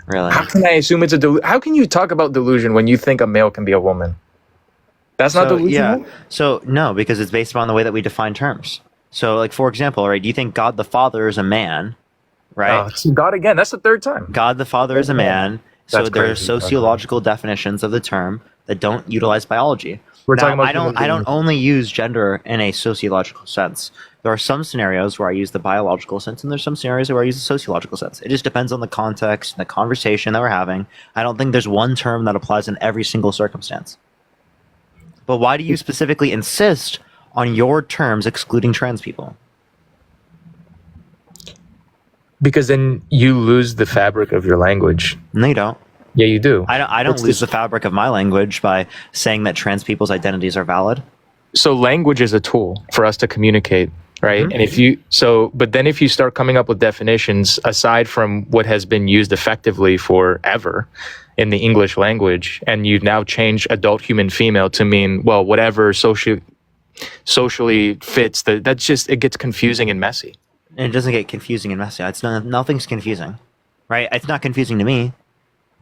Really. How can I assume it's a delusion? How can you talk about delusion when you think a male can be a woman? That's not delusional? Yeah. So, no, because it's based upon the way that we define terms. So, like, for example, right, do you think God the Father is a man, right? God again. That's the third time. God the Father is a man. So there are sociological definitions of the term that don't utilize biology. We're talking about I don't only use gender in a sociological sense. There are some scenarios where I use the biological sense, and there's some scenarios where I use the sociological sense. It just depends on the context and the conversation that we're having. I don't think there's one term that applies in every single circumstance. But why do you specifically insist on your terms excluding trans people? Because then you lose the fabric of your language. No, you don't. Yeah, you do. I don't lose the fabric of my language by saying that trans people's identities are valid. So language is a tool for us to communicate, right? And but then if you start coming up with definitions aside from what has been used effectively forever in the English language, and you now change adult human female to mean, well, whatever socially fits, it gets confusing and messy. And it doesn't get confusing and messy. Nothing's confusing, right? It's not confusing to me,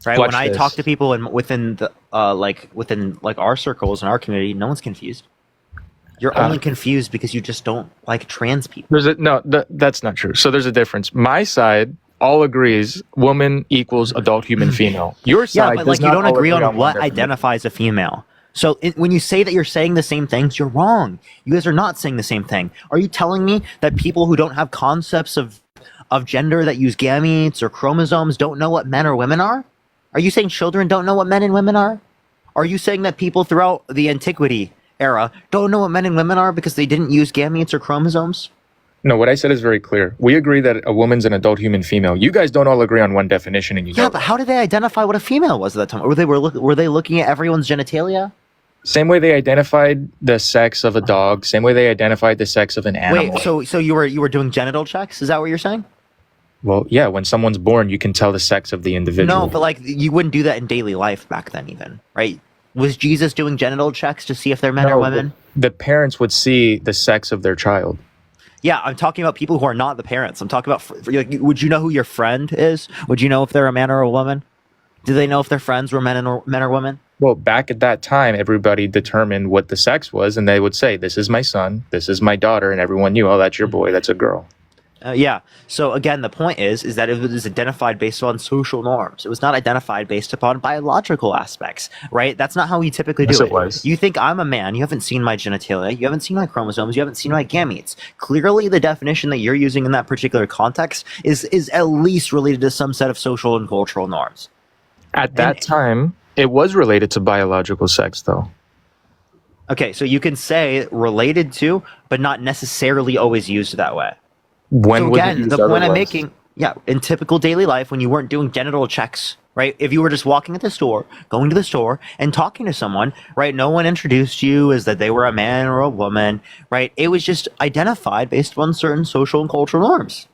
right? When I talk to people within our circles and our community, no one's confused. You're only confused because you just don't like trans people. That's not true. So there's a difference. My side all agrees woman equals adult human female. Your side, but you don't agree on what identifies a female. So when you say that you're saying the same things, you're wrong. You guys are not saying the same thing. Are you telling me that people who don't have concepts of gender that use gametes or chromosomes don't know what men or women are? Are you saying children don't know what men and women are? Are you saying that people throughout the antiquity era don't know what men and women are because they didn't use gametes or chromosomes? No, what I said is very clear. We agree that a woman's an adult human female. You guys don't all agree on one definition, and but how did they identify what a female was at that time? Were they looking at everyone's genitalia? Same way they identified the sex of a dog, same way they identified the sex of an animal. Wait, so you were doing genital checks? Is that what you're saying? Well, yeah, when someone's born, you can tell the sex of the individual. No, but you wouldn't do that in daily life back then even, right? Was Jesus doing genital checks to see if they're men or women? The parents would see the sex of their child. Yeah, I'm talking about people who are not the parents. I'm talking about, would you know who your friend is? Would you know if they're a man or a woman? Do they know if their friends were men or women? Well, back at that time, everybody determined what the sex was, and they would say, this is my son, this is my daughter, and everyone knew, oh, that's your boy, that's a girl. Yeah. So again, the point is that it was identified based on social norms. It was not identified based upon biological aspects, right? That's not how we typically do it. You think I'm a man, you haven't seen my genitalia, you haven't seen my chromosomes, you haven't seen my gametes. Clearly, the definition that you're using in that particular context is at least related to some set of social and cultural norms. At that time, it was related to biological sex, though. Okay, so you can say related to, but not necessarily always used that way. When so again, the point I'm making, in typical daily life, when you weren't doing genital checks, right? If you were just walking at the store, going to the store, and talking to someone, right? No one introduced you as that they were a man or a woman, right? It was just identified based on certain social and cultural norms.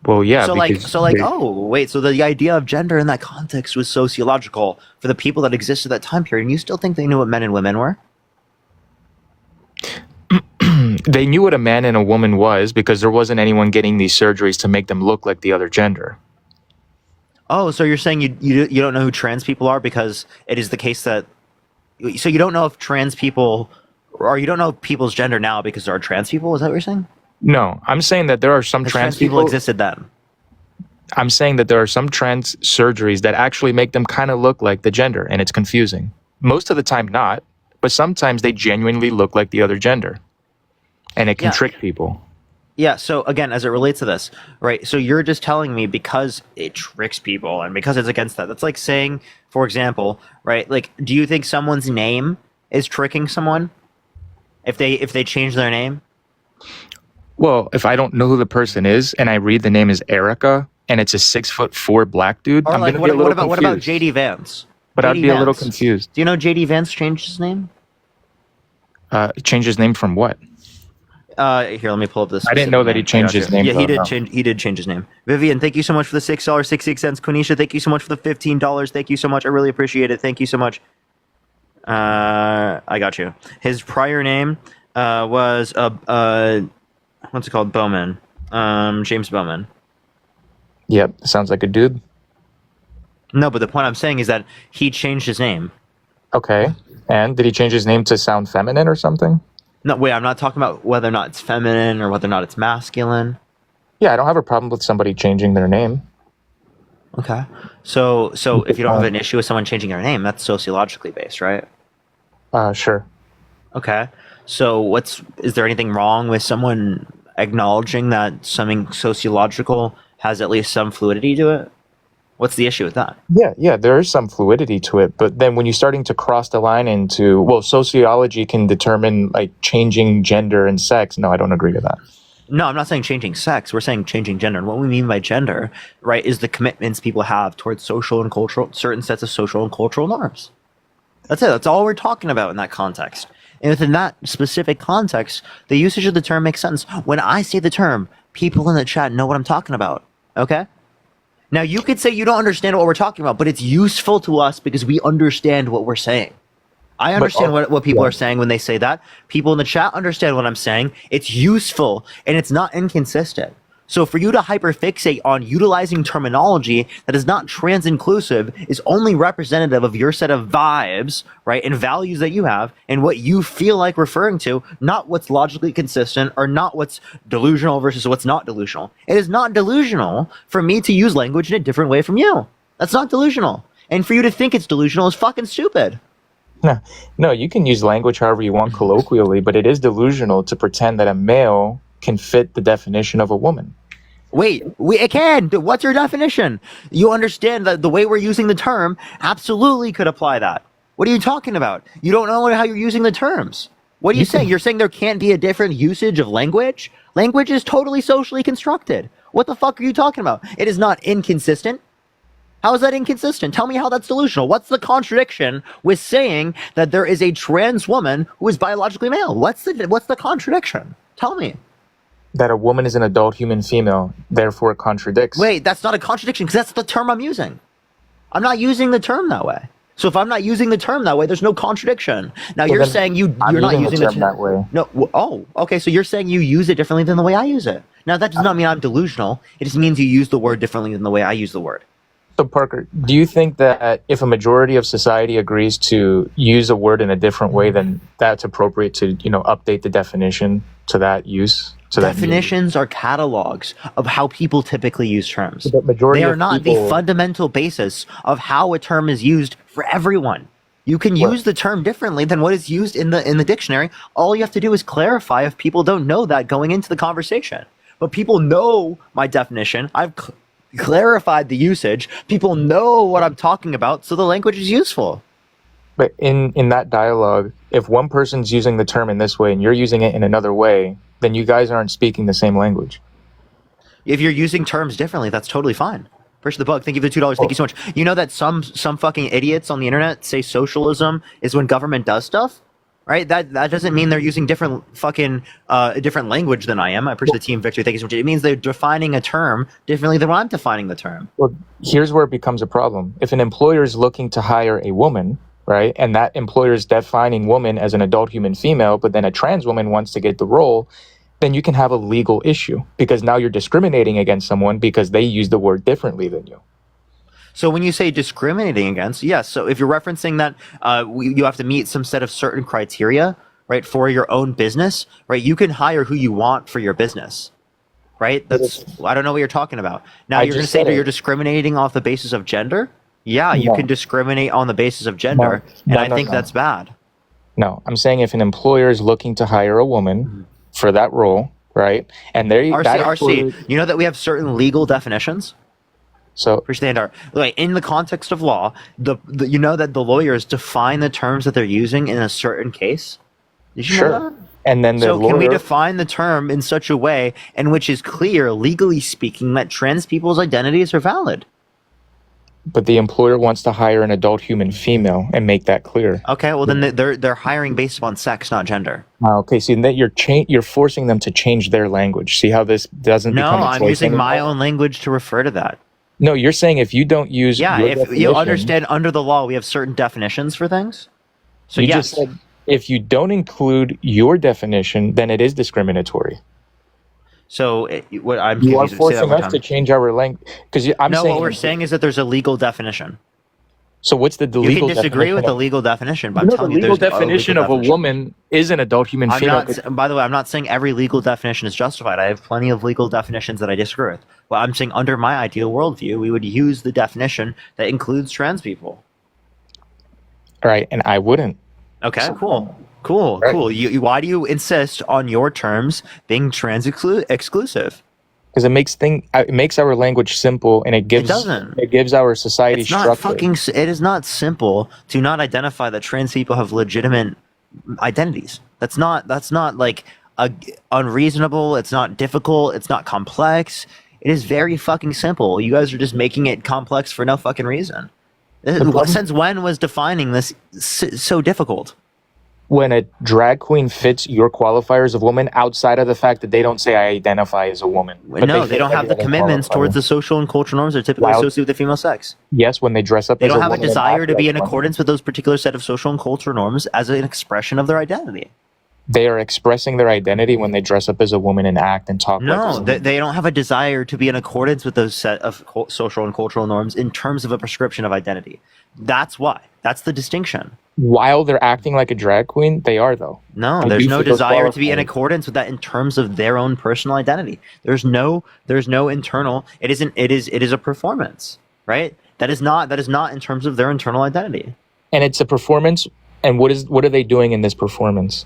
Well, yeah. So the idea of gender in that context was sociological for the people that existed at that time period. And you still think they knew what men and women were? They knew what a man and a woman was because there wasn't anyone getting these surgeries to make them look like the other gender. Oh, so you're saying you don't know who trans people are because it is the case that... So you don't know if trans people... Or you don't know people's gender now because there are trans people? Is that what you're saying? No, I'm saying that there are some trans people existed then. I'm saying that there are some trans surgeries that actually make them kind of look like the gender, and it's confusing. Most of the time not, but sometimes they genuinely look like the other gender, and it can trick people. Yeah, so again, as it relates to this, right? So you're just telling me because it tricks people and because it's against that. That's like saying, for example, right? Like, do you think someone's name is tricking someone if they change their name? Well, if I don't know who the person is and I read the name is Erica and it's a 6'4" black dude, Or I'm like, gonna be a little confused. what about JD Vance? But I'd be a little confused. Do you know JD Vance changed his name? Change his name from what? Here, let me pull up this. I didn't know that he changed his name. Yeah, he did change his name. Vivian, thank you so much for the $6.66. Quenisha, thank you so much for the $15. Thank you so much. I really appreciate it. Thank you so much. I got you. His prior name was what's it called? Bowman. James Bowman. Yep, sounds like a dude. No, but the point I'm saying is that he changed his name. Okay. And did he change his name to sound feminine or something? No, wait, I'm not talking about whether or not it's feminine or whether or not it's masculine. Yeah, I don't have a problem with somebody changing their name. Okay. So if you don't have an issue with someone changing their name, that's sociologically based, right? Sure. Okay. So is there anything wrong with someone acknowledging that something sociological has at least some fluidity to it? What's the issue with that? Yeah, there is some fluidity to it, but then when you're starting to cross the line into, well, sociology can determine like changing gender and sex. No, I don't agree with that. No, I'm not saying changing sex. We're saying changing gender. And what we mean by gender, right, is the commitments people have towards social and cultural, certain sets of social and cultural norms. That's it. That's all we're talking about in that context. And within that specific context, the usage of the term makes sense. When I say the term, people in the chat know what I'm talking about. Okay? Now, you could say you don't understand what we're talking about, but it's useful to us because we understand what we're saying. I understand what people are saying when they say that. People in the chat understand what I'm saying. It's useful, and it's not inconsistent. So for you to hyperfixate on utilizing terminology that is not trans-inclusive is only representative of your set of vibes, right, and values that you have and what you feel like referring to, not what's logically consistent or not what's delusional versus what's not delusional. It is not delusional for me to use language in a different way from you. That's not delusional. And for you to think it's delusional is fucking stupid. No, you can use language however you want colloquially, but it is delusional to pretend that a male can fit the definition of a woman. Wait, it can. What's your definition? You understand that the way we're using the term absolutely could apply that. What are you talking about? You don't know how you're using the terms. What are you saying? You're saying there can't be a different usage of language? Language is totally socially constructed. What the fuck are you talking about? It is not inconsistent. How is that inconsistent? Tell me how that's delusional. What's the contradiction with saying that there is a trans woman who is biologically male? What's the contradiction? Tell me. That a woman is an adult human female, therefore it contradicts. Wait, that's not a contradiction because that's the term I'm using. I'm not using the term that way. So if I'm not using the term that way, there's no contradiction. Now you're saying you're not using the term that way. No. Okay. So you're saying you use it differently than the way I use it. Now that does not mean I'm delusional. It just means you use the word differently than the way I use the word. So Parker, do you think that if a majority of society agrees to use a word in a different way, then that's appropriate to, update the definition to that use? Definitions are catalogs of how people typically use terms. The majority they are not the fundamental basis of how a term is used for everyone. You can use the term differently than what is used in the dictionary. All you have to do is clarify if people don't know that going into the conversation. But people know my definition. I've clarified the usage. People know what I'm talking about, so the language is useful. But in that dialogue, if one person's using the term in this way and you're using it in another way, then you guys aren't speaking the same language. If you're using terms differently, that's totally fine. First the bug. Thank you for the $2. Thank you so much. You know that some fucking idiots on the internet say socialism is when government does stuff? Right? That doesn't mean they're using different language than I am. I appreciate the team victory. Thank you so much. It means they're defining a term differently than what I'm defining the term. Well, here's where it becomes a problem. If an employer is looking to hire a woman, right, and that employer is defining woman as an adult human female, but then a trans woman wants to get the role, then you can have a legal issue because now you're discriminating against someone because they use the word differently than you. So when you say discriminating against, yes. So if you're referencing that you have to meet some set of certain criteria, right, for your own business, right, you can hire who you want for your business. right? I don't know what you're talking about. Now you're going to say that you're discriminating off the basis of gender? Yeah, you can discriminate on the basis of gender, and I think that's bad. No, I'm saying if an employer is looking to hire a woman for that role, right? And RC, you know that we have certain legal definitions? So like in the context of law, you know that the lawyers define the terms that they're using in a certain case? Did you know that? And then can we define the term in such a way in which is clear, legally speaking, that trans people's identities are valid? But the employer wants to hire an adult human female and make that clear. Okay, well then they're hiring based upon sex, not gender. Okay, so that you're forcing them to change their language. See how this doesn't become a choice I'm using anymore? my own language to refer to that. No, you're saying if you don't use if you understand under the law we have certain definitions for things. So you just said if you don't include your definition, then it is discriminatory. So what I'm you are forcing us to change our language because I'm saying what we're saying is that there's a legal definition. So what's the legal definition? You can disagree with the legal definition, but I'm telling you the legal definition of a woman is an adult human female. By the way, I'm not saying every legal definition is justified. I have plenty of legal definitions that I disagree with. Well, I'm saying under my ideal worldview, we would use the definition that includes trans people. All right, and I wouldn't. Okay, cool. Why do you insist on your terms being trans exclusive? Because it makes our language simple, and it gives our society structure. It is not simple to not identify that trans people have legitimate identities. That's not like unreasonable. It's not difficult. It's not complex. It is very fucking simple. You guys are just making it complex for no fucking reason. Since when was defining this so difficult? When a drag queen fits your qualifiers of woman outside of the fact that they don't say I identify as a woman. No, they don't have the commitments towards the social and cultural norms that are typically associated with the female sex. Yes, when they dress up as a woman. They don't have a desire to be in accordance with those particular set of social and cultural norms as an expression of their identity. They are expressing their identity when they dress up as a woman and act and talk like a woman. No, they don't have a desire to be in accordance with those set of social and cultural norms in terms of a prescription of identity. That's why. That's the distinction. While they're acting like a drag queen, they are though. No, there's no desire to be in accordance with that in terms of their own personal identity. There's no internal. It is a performance, right? That is not in terms of their internal identity. And it's a performance. And what are they doing in this performance?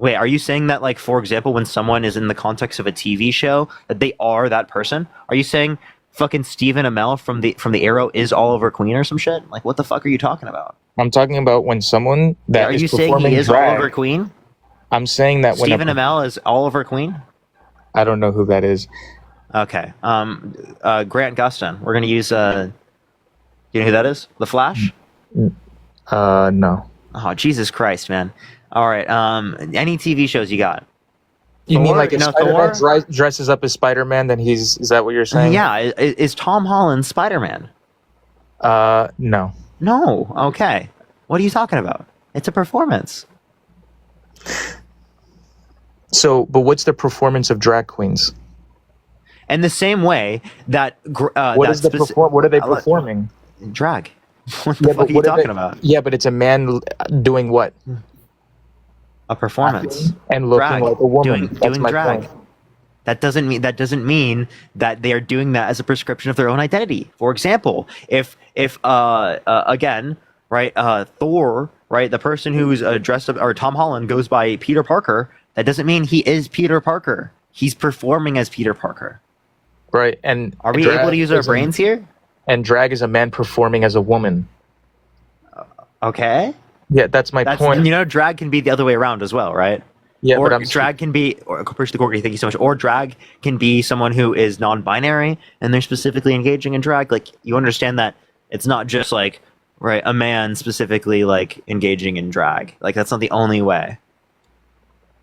Wait, are you saying that, like, for example, when someone is in the context of a TV show, that they are that person? Are you saying fucking Stephen Amell from the Arrow is Oliver Queen or some shit? Like, what the fuck are you talking about? I'm talking about when someone that is performing saying he is drag, Oliver Queen? I'm saying that when Stephen Amell is Oliver Queen? I don't know who that is. Okay. Grant Gustin. We're gonna use you know who that is? The Flash? No. Oh, Jesus Christ, man. All right. Any TV shows you got? You mean like if Spider-Man dresses up as Spider-Man, then is that what you're saying? Yeah. Is Tom Holland Spider-Man? No. No. Okay. What are you talking about? It's a performance. So, but what's the performance of drag queens? In the same way that what are they performing? Drag. What the fuck are you talking about? Yeah, but it's a man doing what? A performance. And looking like a woman. Doing drag. Point. That doesn't mean that they are doing that as a prescription of their own identity. For example, if again, right, Thor, right, the person who's dressed up, or Tom Holland goes by Peter Parker, that doesn't mean he is Peter Parker. He's performing as Peter Parker. Right, and are we able to use our brains here? And drag is a man performing as a woman. Okay. Yeah, that's my point. You know, drag can be the other way around as well, right? Yeah, or drag can be, or Push the Corgi, thank you so much. Or drag can be someone who is non-binary and they're specifically engaging in drag. Like, you understand that it's not just like, right, a man specifically like engaging in drag. Like, that's not the only way.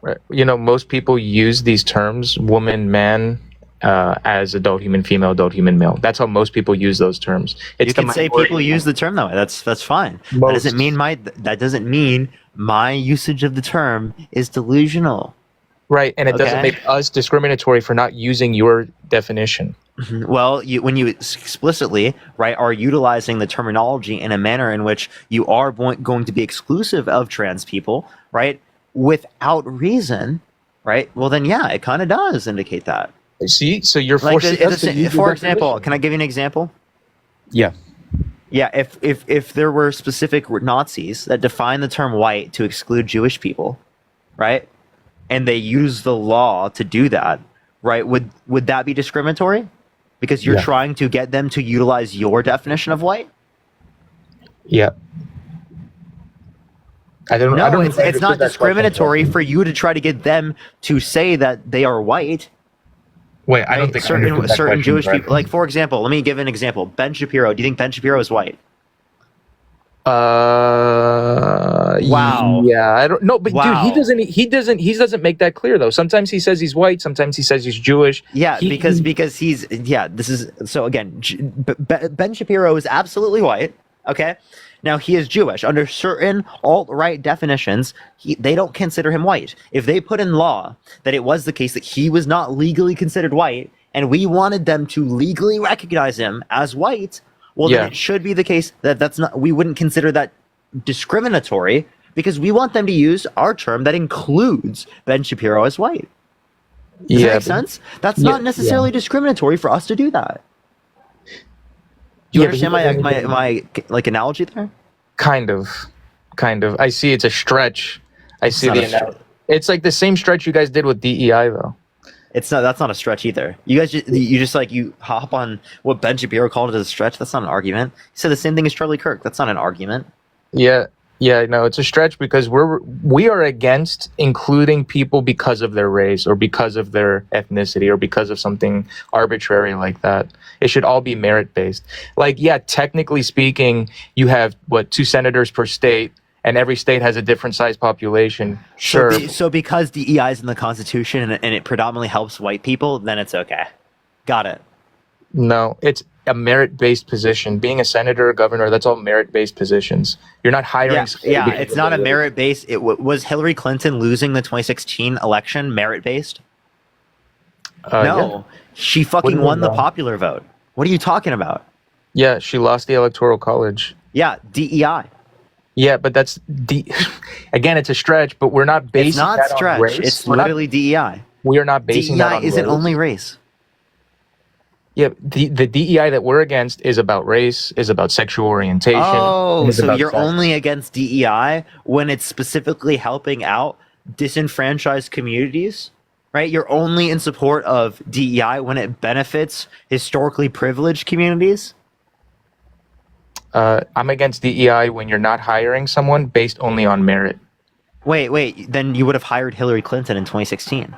Right. You know, most people use these terms, woman, man, as adult human female, adult human male. That's how most people use those terms. You can say people use the term that way. That's fine. That doesn't mean my usage of the term is delusional. Right, and it doesn't make us discriminatory for not using your definition. Well, when you explicitly, right, are utilizing the terminology in a manner in which you are going to be exclusive of trans people, right, without reason, right? Well, then yeah, it kind of does indicate that. See, so you're Like, forcing us to use for that example, position. can I give you an example? Yeah. Yeah, if there were specific Nazis that define the term white to exclude Jewish people, right? And they use the law to do that, right? Would that be discriminatory? Because you're trying to get them to utilize your definition of white? Yeah. I don't No, know. it's not discriminatory for you to try to get them to say that they are white. Wait, I don't think I understood that certain question Jewish correctly. people. Like, for example, let me give an example. Ben Shapiro. Do you think Ben Shapiro is white? Wow. Yeah, I don't know, but Wow. dude, he doesn't make that clear though. Sometimes he says he's white, sometimes he says he's Jewish. Yeah, because he's this is so again. Ben Shapiro is absolutely white. Okay, now he is Jewish under certain alt-right definitions. They don't consider him white. If they put in law that it was the case that he was not legally considered white, and we wanted them to legally recognize him as white, well, then it should be the case that we wouldn't consider that discriminatory because we want them to use our term that includes Ben Shapiro as white. Does that make sense? That's not necessarily discriminatory for us to do that. Do you understand my like analogy there? Kind of. I see it's a stretch. I see the analogy. It's like the same stretch you guys did with DEI though. It's not. That's not a stretch either. You guys, you hop on what Ben Shapiro called it as a stretch. That's not an argument. He said the same thing as Charlie Kirk. That's not an argument. Yeah, no, it's a stretch because we are against including people because of their race or because of their ethnicity or because of something arbitrary like that. It should all be merit based. Like, yeah, technically speaking, you have 2 senators per state. And every state has a different size population. Sure. So because DEI is in the Constitution and it predominantly helps white people, then it's okay. Got it. No, it's a merit-based position. Being a senator or governor, that's all merit-based positions. You're not hiring. Yeah, it's not a merit-based. Was Hillary Clinton losing the 2016 election merit-based? No, she fucking won the popular vote. What are you talking about? Yeah, she lost the Electoral College. Yeah, DEI. Yeah, but that's again, it's a stretch, but we're not basing it's not that stretch. on race. It's literally DEI. We are not basing that on DEI isn't race. only race. Yeah, the DEI that we're against is about race, is about sexual orientation. Oh, so you're sex. only against DEI when it's specifically helping out disenfranchised communities, right? You're only in support of DEI when it benefits historically privileged communities. I'm against DEI when you're not hiring someone based only on merit. Wait, then you would have hired Hillary Clinton in 2016.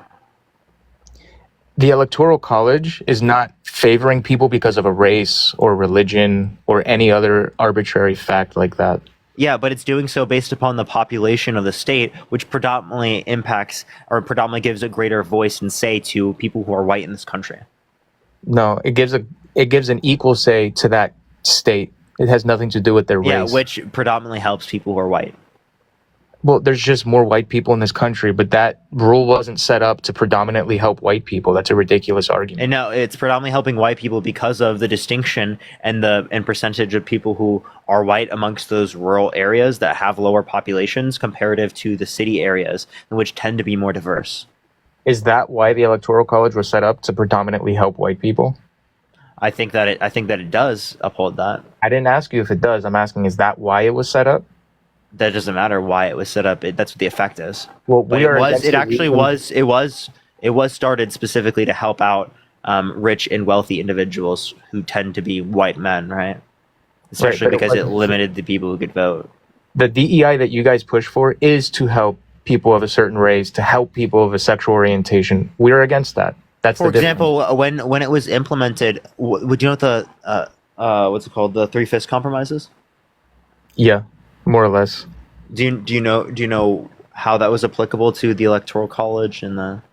The Electoral College is not favoring people because of a race or religion or any other arbitrary fact like that. Yeah, but it's doing so based upon the population of the state, which predominantly impacts or predominantly gives a greater voice and say to people who are white in this country. No, it gives an equal say to that state. It has nothing to do with their race. Yeah, which predominantly helps people who are white. Well, there's just more white people in this country, but that rule wasn't set up to predominantly help white people. That's a ridiculous argument. And no, it's predominantly helping white people because of the distinction and percentage of people who are white amongst those rural areas that have lower populations comparative to the city areas, which tend to be more diverse. Is that why the Electoral College was set up, to predominantly help white people? I think that it does uphold that. I didn't ask you if it does. I'm asking, is that why it was set up? That doesn't matter why it was set up. That's what the effect is. Well, but it was started specifically to help out rich and wealthy individuals who tend to be white men, right? Especially because it limited the people who could vote. The DEI that you guys push for is to help people of a certain race, to help people of a sexual orientation. We're against that. That's for example, when it was implemented, would you know what the what's it called, the 3/5 compromises? Yeah, more or less. Do you know how that was applicable to the Electoral College and the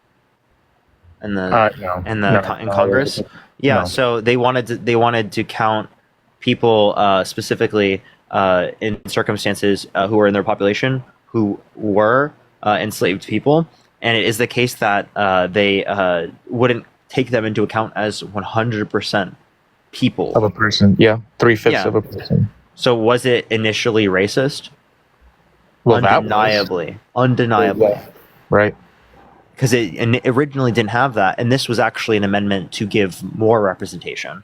Congress? Yeah, no. So they wanted to count people specifically in circumstances who were in their population who were enslaved people. And it is the case that they wouldn't take them into account as 100% people. Of a person, yeah. 3/5 of a person. So was it initially racist? Well, Undeniably. Right. because it originally didn't have that, and this was actually an amendment to give more representation,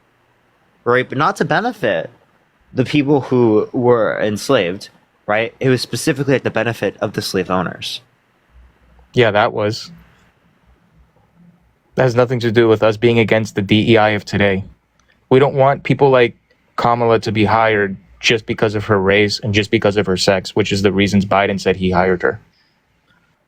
right? But not to benefit the people who were enslaved, right? It was specifically at the benefit of the slave owners. Yeah, that has nothing to do with us being against the DEI of today. We don't want people like Kamala to be hired just because of her race and just because of her sex, which is the reasons Biden said he hired her.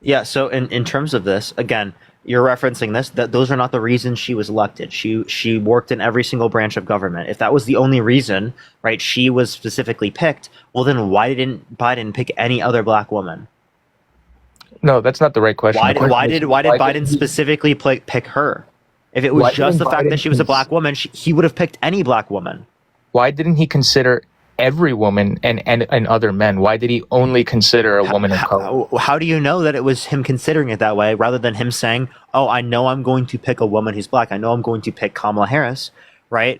Yeah, so in terms of this, again, you're referencing this, that those are not the reasons she was elected. She worked in every single branch of government. If that was the only reason, right, she was specifically picked, well then why didn't Biden pick any other black woman? No, that's not the right question. Why did Biden specifically pick her? If it was just the fact that she was a black woman, he would have picked any black woman. Why didn't he consider every woman and other men? Why did he only consider a woman of color? How do you know that it was him considering it that way rather than him saying, oh, I know I'm going to pick a woman who's black. I know I'm going to pick Kamala Harris, right?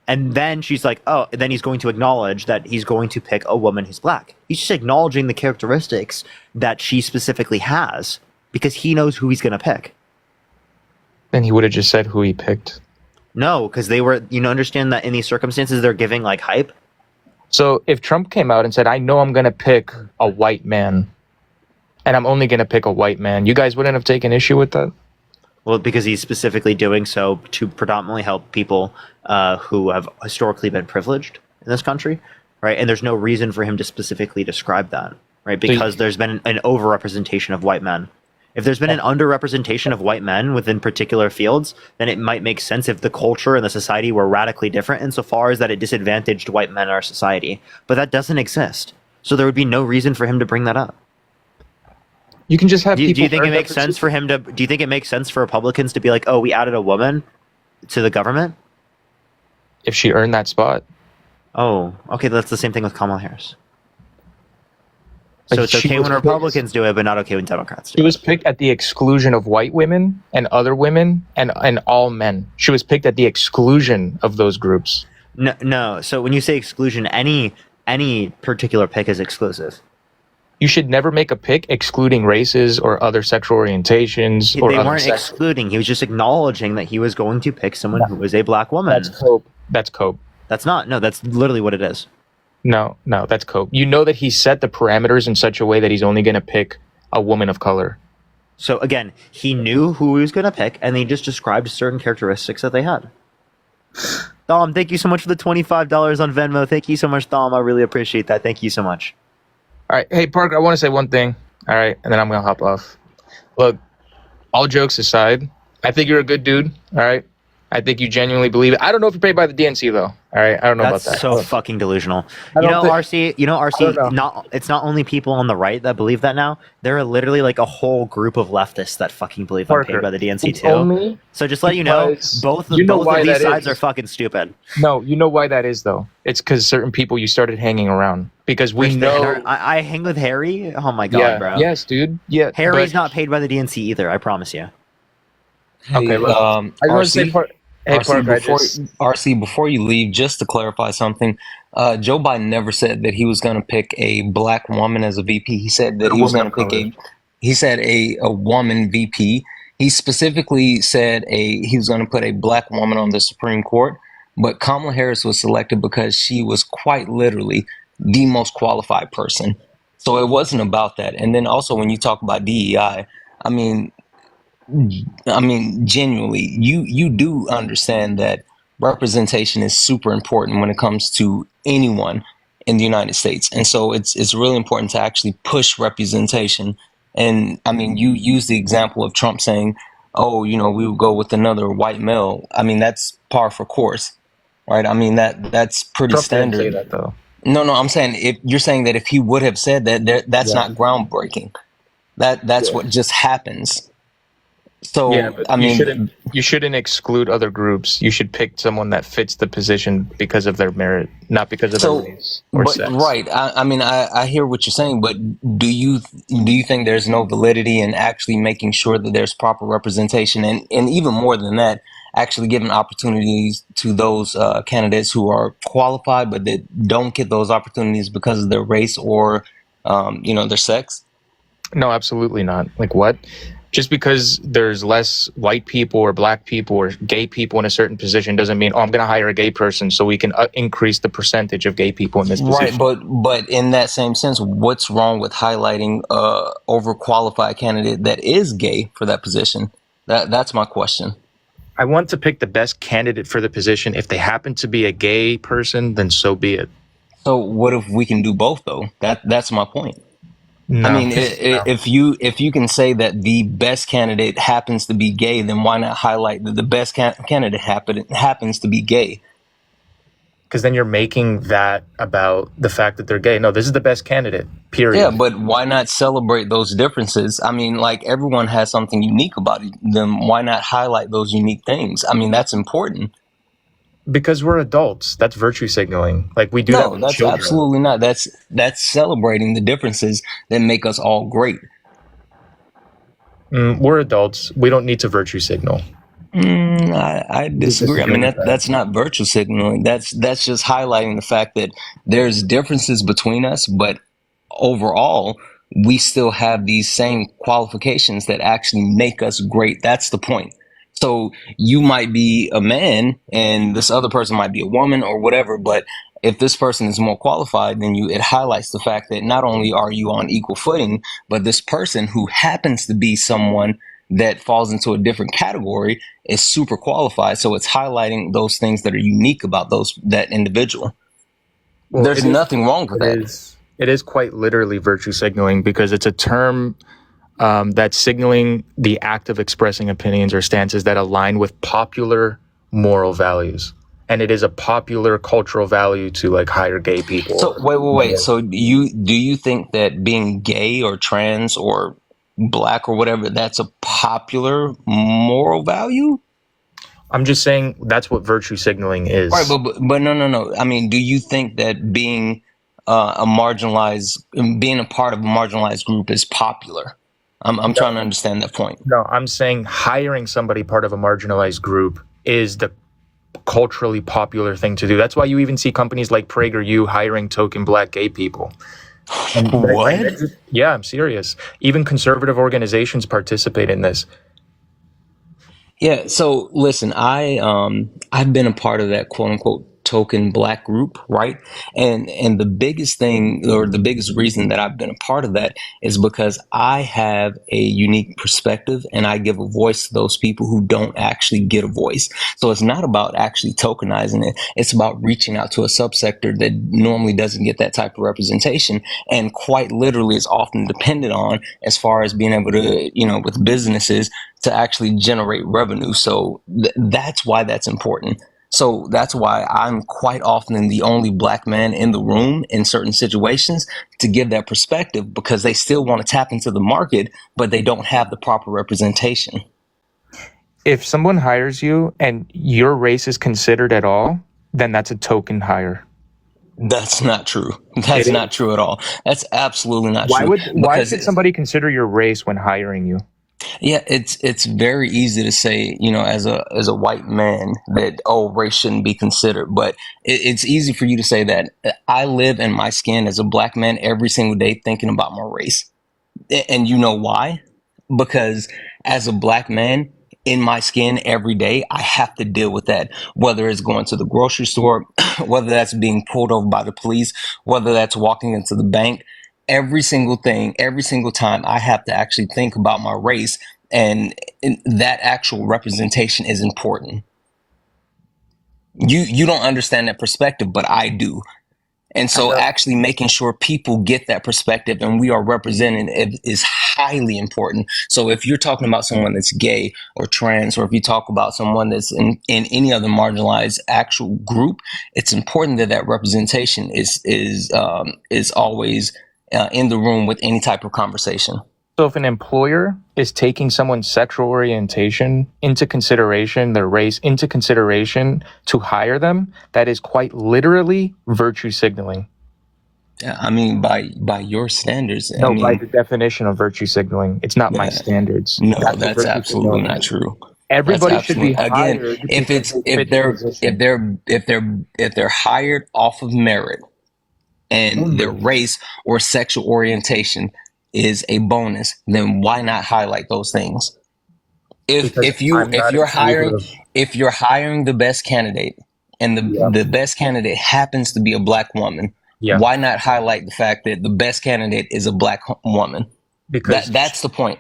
And then she's like, oh, then he's going to acknowledge that he's going to pick a woman who's black. He's just acknowledging the characteristics that she specifically has because he knows who he's going to pick. Then he would have just said who he picked. No, because they were, understand that in these circumstances, they're giving like hype. So if Trump came out and said, I know I'm going to pick a white man and I'm only going to pick a white man, you guys wouldn't have taken issue with that? Well, because he's specifically doing so to predominantly help people who have historically been privileged in this country, right? And there's no reason for him to specifically describe that, right? Because there's been an overrepresentation of white men. If there's been an underrepresentation of white men within particular fields, then it might make sense if the culture and the society were radically different insofar as that it disadvantaged white men in our society. But that doesn't exist. So there would be no reason for him to bring that up. You can just have people. Do you think it makes sense for him to? Do you think it makes sense for Republicans to be like, "Oh, we added a woman to the government"? If she earned that spot. Oh, okay. That's the same thing with Kamala Harris. So it's okay when Republicans do it, but not okay when Democrats do it. She was picked at the exclusion of white women and other women and all men. She was picked at the exclusion of those groups. No. So when you say exclusion, any particular pick is exclusive. You should never make a pick excluding races or other sexual orientations. They weren't excluding. He was just acknowledging that he was going to pick someone who was a black woman. That's cope. That's cope. That's not. No, that's literally what it is. No, that's cope. You know that he set the parameters in such a way that he's only going to pick a woman of color. So again, he knew who he was going to pick, and he just described certain characteristics that they had. Dom, thank you so much for the $25 on Venmo. Thank you so much, Dom. I really appreciate that. Thank you so much. All right. Hey, Parker, I want to say one thing. All right. And then I'm going to hop off. Look, all jokes aside, I think you're a good dude. All right. I think you genuinely believe it. I don't know if you're paid by the DNC, though. All right. I don't know about that. That's so fucking delusional. RC, it's not only people on the right that believe that now. There are literally like a whole group of leftists that fucking believe I'm paid by the DNC, too. So just let you know, both of these sides are fucking stupid. No, you know why that is, though? It's because certain people you started hanging around. Because we know... I hang with Harry? Oh, my God, bro. Yes, dude. Yeah. Harry's not paid by the DNC either, I promise you. Okay, look. I want to say... RC, before you leave, just to clarify something, Joe Biden never said that he was going to pick a black woman as a VP. He said that he was going to pick a woman VP. He specifically said he was going to put a black woman on the Supreme Court, but Kamala Harris was selected because she was quite literally the most qualified person. So it wasn't about that. And then also when you talk about DEI, I mean, genuinely, you do understand that representation is super important when it comes to anyone in the United States. And so it's really important to actually push representation. And I mean, you use the example of Trump saying, oh, we would go with another white male. I mean, that's par for course, right? I mean, that's pretty Trump standard. Didn't say that, though. No, I'm saying if you're saying that if he would have said that, that's not groundbreaking. That's what just happens. So I mean, you shouldn't exclude other groups. You should pick someone that fits the position because of their merit, not because of their race or sex. Right. I mean, I hear what you're saying, but do you think there's no validity in actually making sure that there's proper representation, and even more than that, actually giving opportunities to those candidates who are qualified but that don't get those opportunities because of their race or their sex? No, absolutely not. Like what? Just because there's less white people or black people or gay people in a certain position doesn't mean, I'm going to hire a gay person so we can increase the percentage of gay people in this position. Right, but in that same sense, what's wrong with highlighting a overqualified candidate that is gay for that position? That's my question. I want to pick the best candidate for the position. If they happen to be a gay person, then so be it. So what if we can do both, though? That's my point. No. I mean, if you can say that the best candidate happens to be gay, then why not highlight that the best candidate happens to be gay? Because then you're making that about the fact that they're gay. No, this is the best candidate, period. Yeah, but why not celebrate those differences? I mean, like, everyone has something unique about them. Why not highlight those unique things? I mean, that's important. Because we're adults. That's virtue signaling. Like, we do that with that's children. Absolutely not. That's celebrating the differences that make us all great. We're adults. We don't need to virtue signal. I disagree. I mean, that's not virtue signaling. That's just highlighting the fact that there's differences between us, but overall, we still have these same qualifications that actually make us great. That's the point. So you might be a man and this other person might be a woman or whatever, but if this person is more qualified than you, it highlights the fact that not only are you on equal footing, but this person who happens to be someone that falls into a different category is super qualified. So it's highlighting those things that are unique about that individual. Well, there's nothing wrong with that. It is quite literally virtue signaling because it's a term that's signaling the act of expressing opinions or stances that align with popular moral values. And it is a popular cultural value to like hire gay people. So wait. So do you think that being gay or trans or black or whatever, that's a popular moral value? I'm just saying that's what virtue signaling is. Right, but no. I mean, do you think that being being a part of a marginalized group is popular? I'm trying to understand that point. No, I'm saying hiring somebody part of a marginalized group is the culturally popular thing to do. That's why you even see companies like PragerU hiring token black gay people. What? Yeah, I'm serious. Even conservative organizations participate in this. Yeah. So listen, I've been a part of that quote unquote token black group, right? And the biggest thing or the biggest reason that I've been a part of that is because I have a unique perspective and I give a voice to those people who don't actually get a voice. So it's not about actually tokenizing it. It's about reaching out to a subsector that normally doesn't get that type of representation and quite literally is often dependent on as far as being able to, with businesses to actually generate revenue. So that's why that's important. So that's why I'm quite often the only black man in the room in certain situations to give that perspective because they still want to tap into the market, but they don't have the proper representation. If someone hires you and your race is considered at all, then that's a token hire. That's not true. That's not true at all. That's absolutely not true. Why should somebody consider your race when hiring you? Yeah, it's very easy to say, as a white man that, race shouldn't be considered. But it's easy for you to say that. I live in my skin as a black man every single day thinking about my race. And you know why? Because as a black man in my skin every day, I have to deal with that, whether it's going to the grocery store, whether that's being pulled over by the police, whether that's walking into the bank. Every single thing, every single time I have to actually think about my race, and that actual representation is important. You don't understand that perspective, but I do. And so actually making sure people get that perspective and we are represented is highly important. So if you're talking about someone that's gay or trans, or if you talk about someone that's in any other marginalized actual group, it's important that representation is always in the room with any type of conversation. So if an employer is taking someone's sexual orientation into consideration, their race into consideration to hire them, that is quite literally virtue signaling. Yeah, I mean, by your standards. No, by the definition of virtue signaling. It's not my standards. No, that's absolutely not true. Everybody should be hired. Again, if they're hired off of merit and their race or sexual orientation is a bonus, then why not highlight those things? If Because I'm if not you're in favor hiring of. if you're hiring the best candidate and the best candidate happens to be a black woman, Yeah. why not highlight the fact that the best candidate is a black woman? Because That's the point.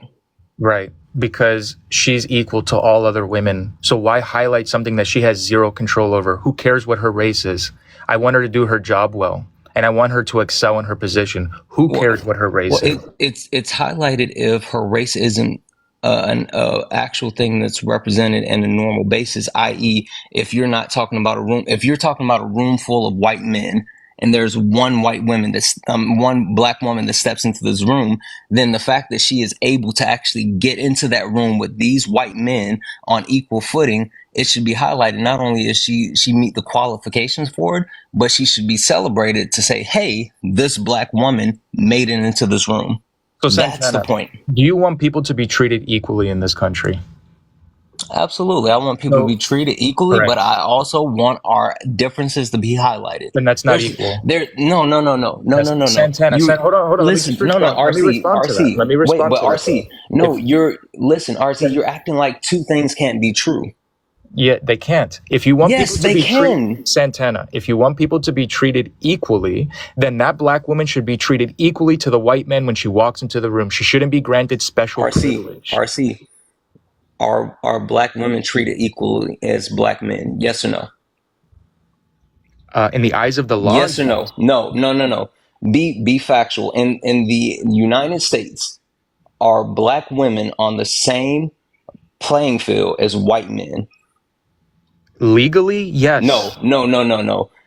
Right. Because she's equal to all other women. So why highlight something that she has zero control over? Who cares what her race is? I want her to do her job well, and I want her to excel in her position. Who cares what her race is? It's highlighted if her race isn't an actual thing that's represented in a normal basis, i.e., if you're not talking about if you're talking about a room full of white men, and there's one one black woman that steps into this room, then the fact that she is able to actually get into that room with these white men on equal footing, it should be highlighted. Not only is she meet the qualifications for it, but she should be celebrated to say, hey, this black woman made it into this room. So that's the point. Do you want people to be treated equally in this country? Absolutely. I want people to be treated equally, but I also want our differences to be highlighted. Then that's not equal. No. Santana, hold on. Listen, RC. Let me respond wait, but to RC, RC, you're acting like two things can't be true. Yeah, they can't. If you want Yes, people to they be can. Santana, if you want people to be treated equally, then that black woman should be treated equally to the white man when she walks into the room. She shouldn't be granted special privilege. RC, are black women treated equally as black men? Yes or no? In the eyes of the law? Yes or no? No. Be factual. In the United States, are black women on the same playing field as white men? Legally, yes. No.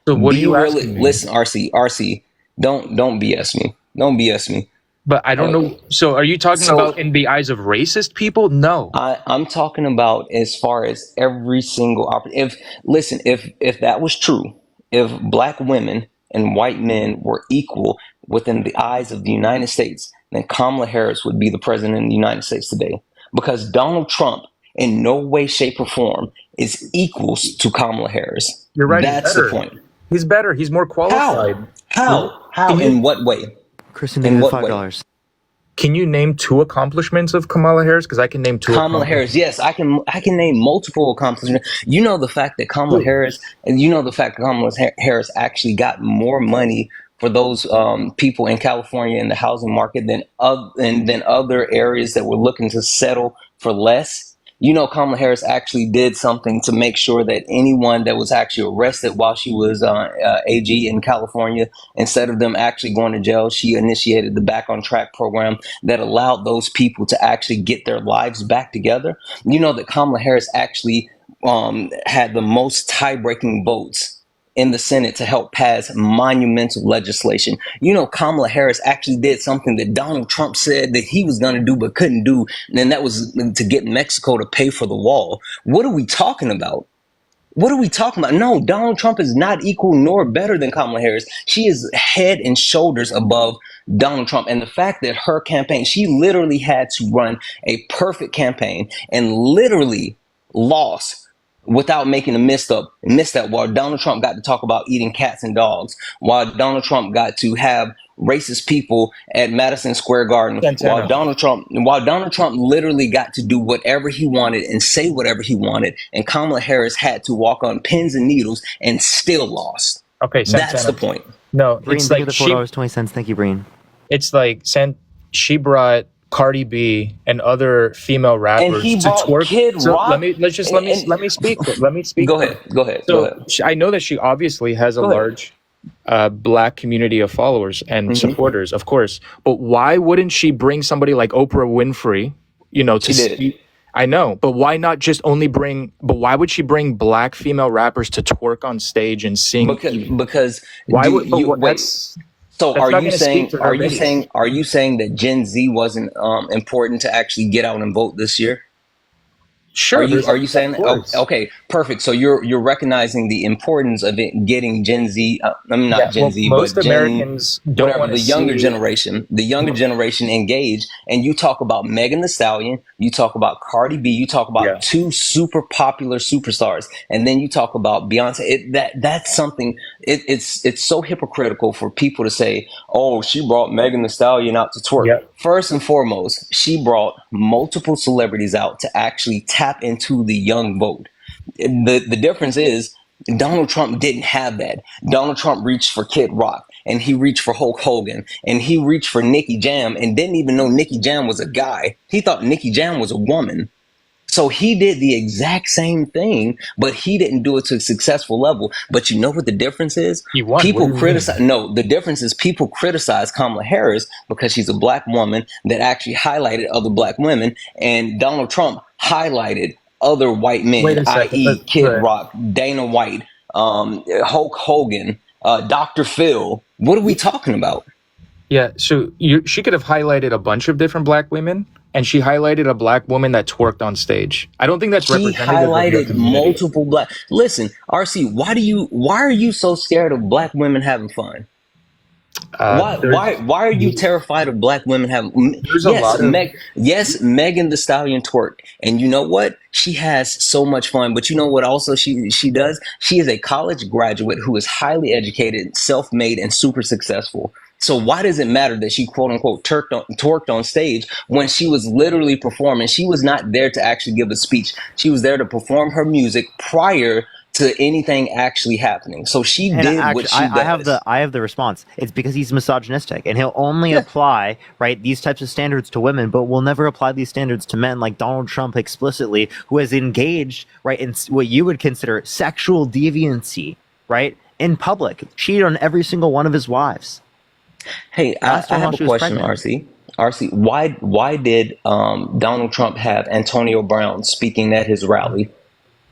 So what are you asking me? Listen, RC, don't BS me. Don't BS me. But I don't know. So are you talking about in the eyes of racist people? No. I'm talking about as far as every single opportunity. If that was true, if black women and white men were equal within the eyes of the United States, then Kamala Harris would be the president of the United States today. Because Donald Trump, in no way, shape, or form, is equals to Kamala Harris. You're right. That's the point. He's better. He's more qualified. How? In what way? Kristen, in what $5? Can you name two accomplishments of Kamala Harris? Because I can name two. Kamala Harris, yes, I can name multiple accomplishments. You know the fact that Kamala Harris actually got more money for those people in California in the housing market than other areas that were looking to settle for less. You know, Kamala Harris actually did something to make sure that anyone that was actually arrested while she was AG in California, instead of them actually going to jail, she initiated the Back on Track program that allowed those people to actually get their lives back together. You know that Kamala Harris actually had the most tie-breaking votes in the Senate to help pass monumental legislation. You know, Kamala Harris actually did something that Donald Trump said that he was going to do but couldn't do, and that was to get Mexico to pay for the wall. What are we talking about? No, Donald Trump is not equal nor better than Kamala Harris. She is head and shoulders above Donald Trump. And the fact that her campaign, she literally had to run a perfect campaign and literally lost without making a misstep, while Donald Trump got to talk about eating cats and dogs, while Donald Trump got to have racist people at Madison Square Garden, while Donald Trump literally got to do whatever he wanted and say whatever he wanted, and Kamala Harris had to walk on pins and needles and still lost. Okay, Santana. That's the point. No, Breen, it's thank like you for the $4.20. Thank you, Breen. It's like she brought Cardi B and other female rappers and he to twerk. Kid so Rock. let me speak. Let me speak. Go ahead. I know that she obviously has a large black community of followers and supporters, of course. But why wouldn't she bring somebody like Oprah Winfrey? You know, to speak. I know, but why not just only bring? But why would she bring black female rappers to twerk on stage and sing? Because why would you wait? So are you saying that Gen Z wasn't important to actually get out and vote this year? Sure. Are you saying that? Oh, okay, perfect. So you're recognizing the importance of it getting Gen Z. Most Americans don't want the younger generation. The younger generation engage, and you talk about Megan Thee Stallion, you talk about Cardi B, you talk about two super popular superstars, and then you talk about Beyonce. That's something. it's so hypocritical for people to say, "Oh, she brought Megan Thee Stallion out to twerk." Yep. First and foremost, she brought multiple celebrities out to actually tap into the young vote. The difference is Donald Trump didn't have that. Donald Trump reached for Kid Rock, and he reached for Hulk Hogan, and he reached for Nicky Jam, and didn't even know Nicky Jam was a guy. He thought Nicky Jam was a woman. So he did the exact same thing, but he didn't do it to a successful level. But you know what the difference is? He won. People criticize. No, the difference is people criticize Kamala Harris because she's a black woman that actually highlighted other black women, and Donald Trump highlighted other white men, i.e., Kid Rock, Dana White, Hulk Hogan, Dr. Phil. What are we talking about? Yeah, so she could have highlighted a bunch of different black women, and she highlighted a black woman that twerked on stage. I don't think that's She representative of your highlighted community. multiple black. Listen, RC, why are you so scared of black women having fun? Why are you terrified of black women having? Yes, Megan Thee Stallion twerk, and you know what? She has so much fun. But you know what? Also, she does. She is a college graduate who is highly educated, self-made, and super successful. So why does it matter that she quote unquote twerked on stage when she was literally performing? She was not there to actually give a speech. She was there to perform her music prior to anything actually happening. So she did what she does. I have the response. It's because he's misogynistic, and he'll only apply these types of standards to women, but will never apply these standards to men, like Donald Trump explicitly, who has engaged in what you would consider sexual deviancy, in public, cheated on every single one of his wives. Hey, I have a question, RC. RC, why did Donald Trump have Antonio Brown speaking at his rally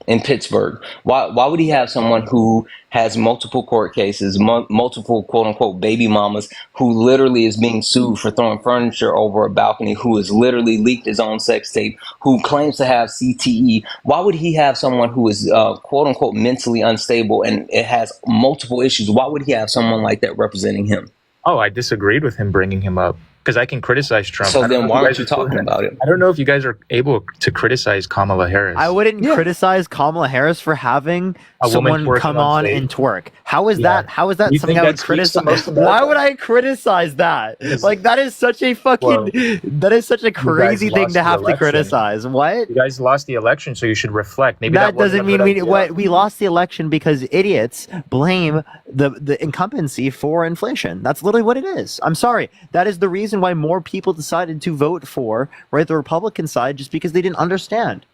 in Pittsburgh? Why would he have someone who has multiple court cases, multiple quote unquote baby mamas, who literally is being sued for throwing furniture over a balcony, who has literally leaked his own sex tape, who claims to have CTE? Why would he have someone who is quote unquote mentally unstable and it has multiple issues? Why would he have someone like that representing him? Oh, I disagreed with him bringing him up because I can criticize Trump. So then why aren't you talking about it? I don't know if you guys are able to criticize Kamala Harris. I wouldn't criticize Kamala Harris for having someone come on and twerk. How is that? How is that something I would criticize? Why would I criticize that? That is such a fucking. That is such a crazy thing to have to criticize. What? You guys lost the election, so you should reflect. Maybe that doesn't mean we lost the election because idiots blame the incumbency for inflation. That's literally what it is. I'm sorry. That is the reason why more people decided to vote for the Republican side, just because they didn't understand.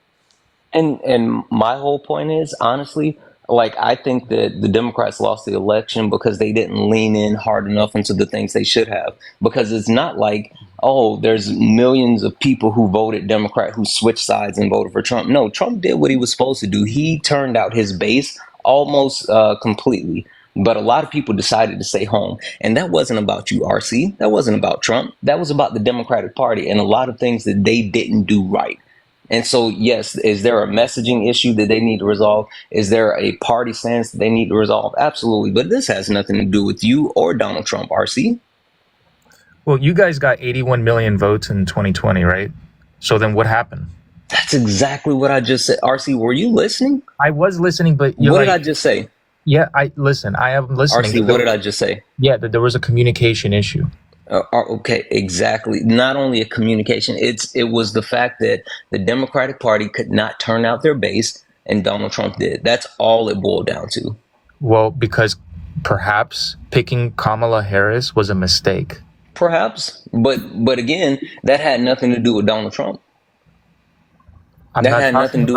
And my whole point is, honestly, I think that the Democrats lost the election because they didn't lean in hard enough into the things they should have. Because it's not like, oh, there's millions of people who voted Democrat who switched sides and voted for Trump. No, Trump did what he was supposed to do. He turned out his base almost completely. But a lot of people decided to stay home. And that wasn't about you, RC. That wasn't about Trump. That was about the Democratic Party and a lot of things that they didn't do right. And so, yes, is there a messaging issue that they need to resolve? Is there a party stance that they need to resolve? Absolutely. But this has nothing to do with you or Donald Trump, RC. Well, you guys got 81 million votes in 2020, right? So then what happened? That's exactly what I just said. RC, were you listening? I was listening, but what did I just say? Yeah, I am listening. RC, what did I just say? Yeah, that there was a communication issue. Okay, exactly. Not only a communication, it was the fact that the Democratic Party could not turn out their base, and Donald Trump did. That's all it boiled down to. Well, because perhaps picking Kamala Harris was a mistake. Perhaps, but again, that had nothing to do with Donald Trump. That had nothing to do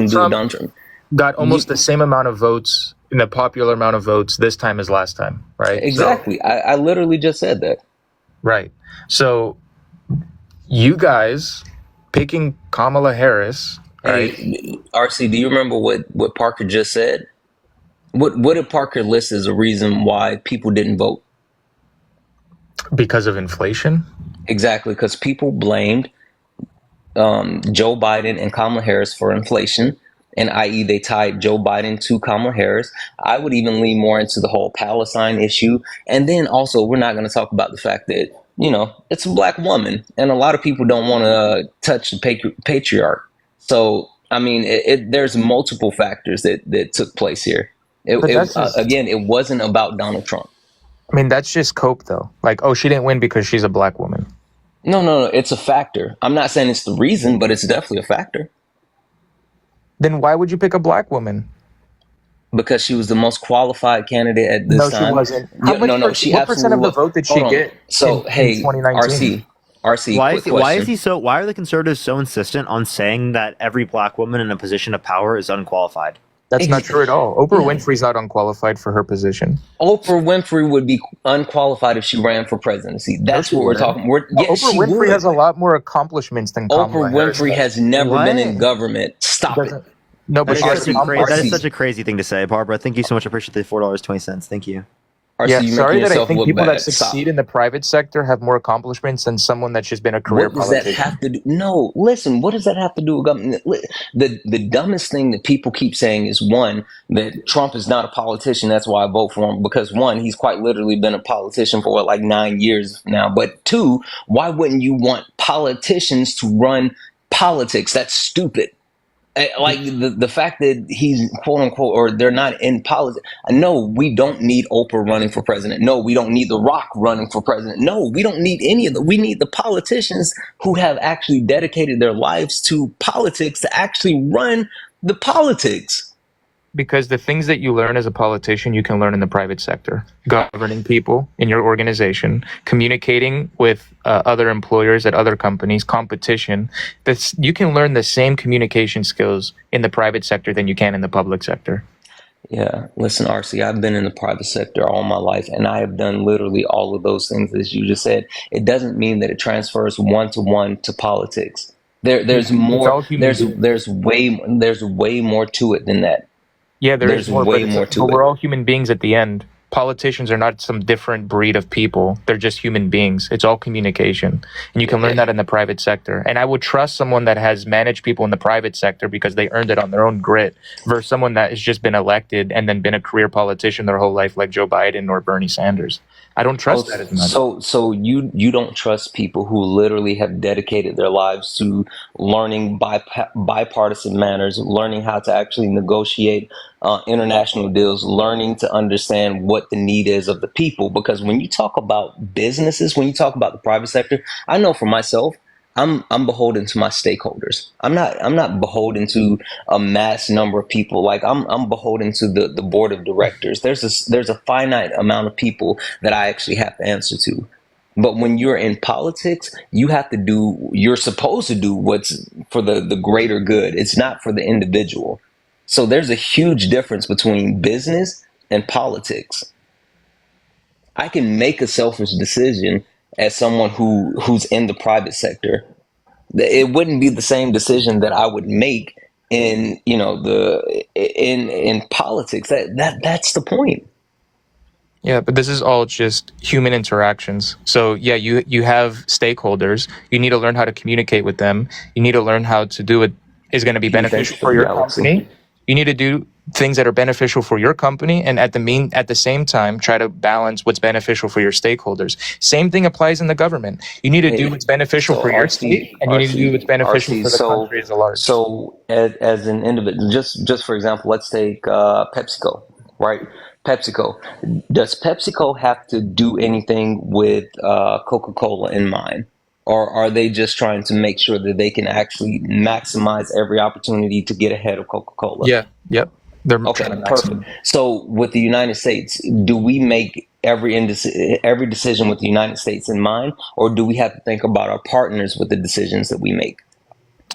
with Donald Trump. Got almost the same amount of votes, in the popular amount of votes this time as last time, right? Exactly. So, I literally just said that. Right. So you guys picking Kamala Harris, right? Hey, RC, do you remember what Parker just said? What did Parker list as a reason why people didn't vote? Because of inflation? Exactly, because people blamed Joe Biden and Kamala Harris for inflation. And i.e. they tied Joe Biden to Kamala Harris. I would even lean more into the whole Palestine issue. And then also, we're not going to talk about the fact that, it's a black woman. And a lot of people don't want to touch the patriarch. So, I mean, there's multiple factors that took place here. But Again, it wasn't about Donald Trump. I mean, that's just cope, though. Like, oh, she didn't win because she's a black woman. No, it's a factor. I'm not saying it's the reason, but it's definitely a factor. Then why would you pick a black woman? Because she was the most qualified candidate at this time. No, she wasn't. She what percent of the vote did she get? So, in 2019? RC, why are the conservatives so insistent on saying that every black woman in a position of power is unqualified? That's not true at all. Oprah Winfrey's not unqualified for her position. Oprah Winfrey would be unqualified if she ran for presidency. That's what we're talking. Oprah Winfrey has a lot more accomplishments than Kamala Oprah Winfrey Harris. has never been in government. Stop it. No, but that is such a crazy thing to say, Barbara. Thank you so much. I appreciate the $4.20. Thank you. Yeah, sorry that I think people that succeed in the private sector have more accomplishments than someone that's just been a career politician. What does that have to do? No, listen, what does that have to do with government? The dumbest thing that people keep saying is, one, that Trump is not a politician. That's why I vote for him. Because one, he's quite literally been a politician for like 9 years now. But two, why wouldn't you want politicians to run politics? That's stupid. Like the fact that he's quote unquote, or they're not in politics. No, we don't need Oprah running for president. No, we don't need The Rock running for president. No, we don't need any of them. We need the politicians who have actually dedicated their lives to politics to actually run the politics. Because the things that you learn as a politician, you can learn in the private sector. Governing people in your organization, communicating with other employers at other companies, competition. You can learn the same communication skills in the private sector than you can in the public sector. Yeah, listen, RC, I've been in the private sector all my life, and I have done literally all of those things as you just said. It doesn't mean that it transfers one-to-one to politics. There's more. There's way more to it than that. Yeah, there's way more to it. We're all human beings at the end. Politicians are not some different breed of people. They're just human beings. It's all communication. And you can learn that in the private sector. And I would trust someone that has managed people in the private sector because they earned it on their own grit versus someone that has just been elected and then been a career politician their whole life like Joe Biden or Bernie Sanders. I don't trust that as much. So you don't trust people who literally have dedicated their lives to learning bipartisan manners, learning how to actually negotiate international deals, learning to understand what the need is of the people. Because when you talk about businesses, when you talk about the private sector, I know for myself, I'm beholden to my stakeholders. I'm not beholden to a mass number of people. Like I'm beholden to the board of directors. There's a finite amount of people that I actually have to answer to. But when you're in politics, you're supposed to do what's for the greater good. It's not for the individual. So there's a huge difference between business and politics. I can make a selfish decision as someone who's in the private sector. It wouldn't be the same decision that I would make in politics. That's the point. Yeah, but this is all just human interactions. So yeah, you have stakeholders. You need to learn how to communicate with them. You need to learn how to do what is going to be beneficial for your company. You need to do things that are beneficial for your company, and at the same time, try to balance what's beneficial for your stakeholders. Same thing applies in the government. You need to do what's beneficial for your state, and you need to do what's beneficial for the country as a large. So, as an individual, just for example, let's take PepsiCo, right? PepsiCo. Does PepsiCo have to do anything with Coca-Cola in mind? Or are they just trying to make sure that they can actually maximize every opportunity to get ahead of Coca-Cola? Yeah. Yep. They're perfect. So with the United States, do we make every decision with the United States in mind, or do we have to think about our partners with the decisions that we make?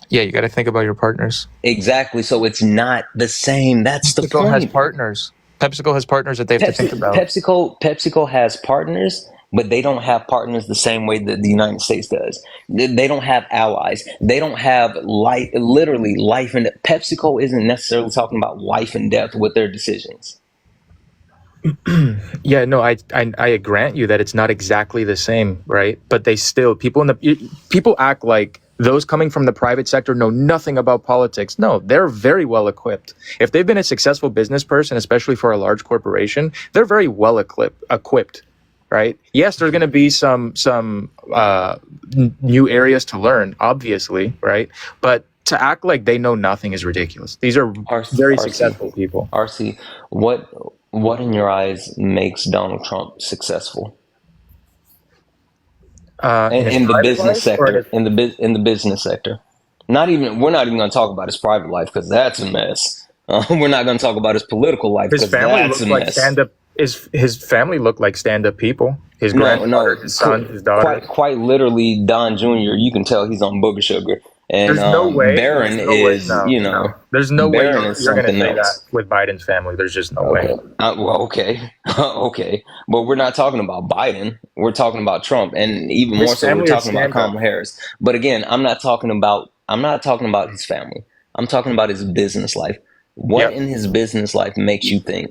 Yeah, you got to think about your partners. Exactly. So it's not the same. That's the point. PepsiCo has partners. PepsiCo has partners that they have to think about. PepsiCo has partners, but they don't have partners the same way that the United States does. They don't have allies. They don't have literally life and death. PepsiCo isn't necessarily talking about life and death with their decisions. Yeah, no, I grant you that it's not exactly the same, right? But they still people act like those coming from the private sector know nothing about politics. No, they're very well equipped. If they've been a successful business person, especially for a large corporation, they're very well equipped. Right? Yes, there's going to be some new areas to learn, obviously, right? But to act like they know nothing is ridiculous. These are very successful people. RC, what in your eyes makes Donald Trump successful? In the business sector, in the business sector. We're not even going to talk about his private life because that's a mess. We're not going to talk about his political life because that's a mess. His family looked like stand-up people. His grandfather, his son, his daughter. Quite literally, Don Jr. You can tell he's on booger sugar. And there's no way. Barron is, There's no way you're going to say else. that with Biden's family. There's just no way. Okay. Okay. But we're not talking about Biden. We're talking about Trump. And even more so, we're talking about Kamala Harris. But again, I'm not talking about his family. I'm talking about his business life. What in his business life makes you think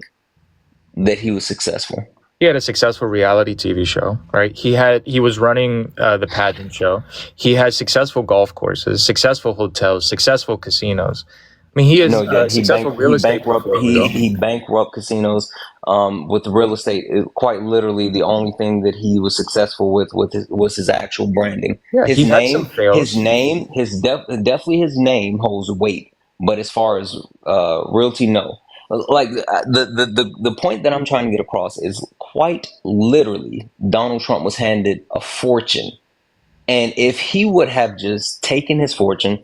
that he was successful? He had a successful reality TV show, right? He was running the pageant show. He had successful golf courses, successful hotels, successful casinos. I mean, he is successful real estate. He bankrupt casinos with real estate. Quite literally, the only thing that he was successful with was his actual branding. Yeah, his name, definitely his name holds weight. But as far as realty, no. Like the point that I'm trying to get across is quite literally Donald Trump was handed a fortune. And if he would have just taken his fortune,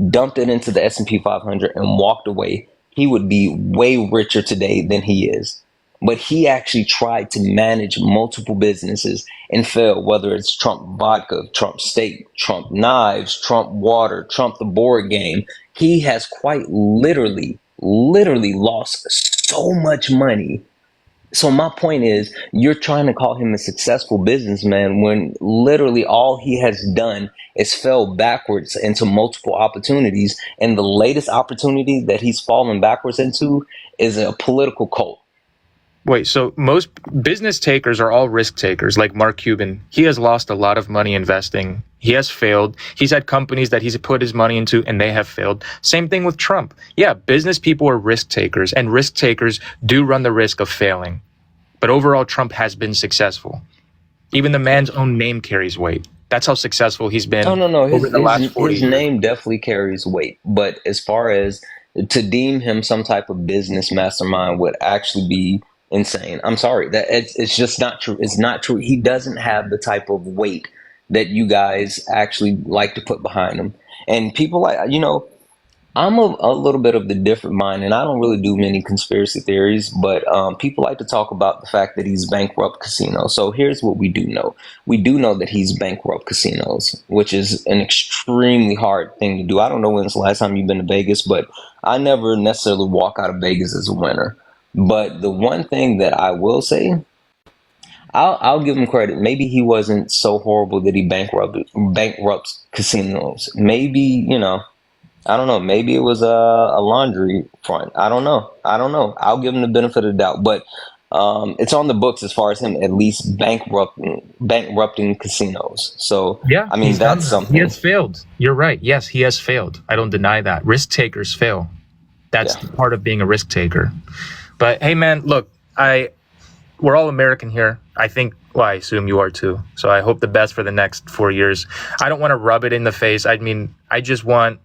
dumped it into the S&P 500 and walked away, he would be way richer today than he is. But he actually tried to manage multiple businesses and failed, whether it's Trump vodka, Trump steak, Trump knives, Trump water, Trump the board game. He has quite literally lost so much money. So my point is, you're trying to call him a successful businessman when literally all he has done is fell backwards into multiple opportunities. And the latest opportunity that he's fallen backwards into is a political cult. Wait, so most business takers are all risk takers, like Mark Cuban. He has lost a lot of money investing. He has failed. He's had companies that he's put his money into and they have failed. Same thing with Trump. Yeah, business people are risk takers, and risk takers do run the risk of failing. But overall, Trump has been successful. Even the man's own name carries weight. That's how successful he's been. No. His name definitely carries weight. But as far as to deem him some type of business mastermind would actually be insane. I'm sorry, that it's just not true. It's not true. He doesn't have the type of weight that you guys actually like to put behind him. And people I'm a little bit of the different mind, and I don't really do many conspiracy theories, but people like to talk about the fact that he's bankrupt casinos. So here's what we do know. We do know that he's bankrupt casinos, which is an extremely hard thing to do. I don't know when's the last time you've been to Vegas, but I never necessarily walk out of Vegas as a winner. But the one thing that I will say, I'll give him credit. Maybe he wasn't so horrible that he bankrupts casinos. Maybe, I don't know. Maybe it was a laundry front. I don't know. I'll give him the benefit of the doubt. But it's on the books as far as him at least bankrupting casinos. So, yeah, I mean, that's something. He has failed. You're right. Yes, he has failed. I don't deny that. Risk takers fail. That's part of being a risk taker. But hey, man, look, we're all American here. I assume you are too. So I hope the best for the next 4 years. I don't want to rub it in the face. I mean, I just want,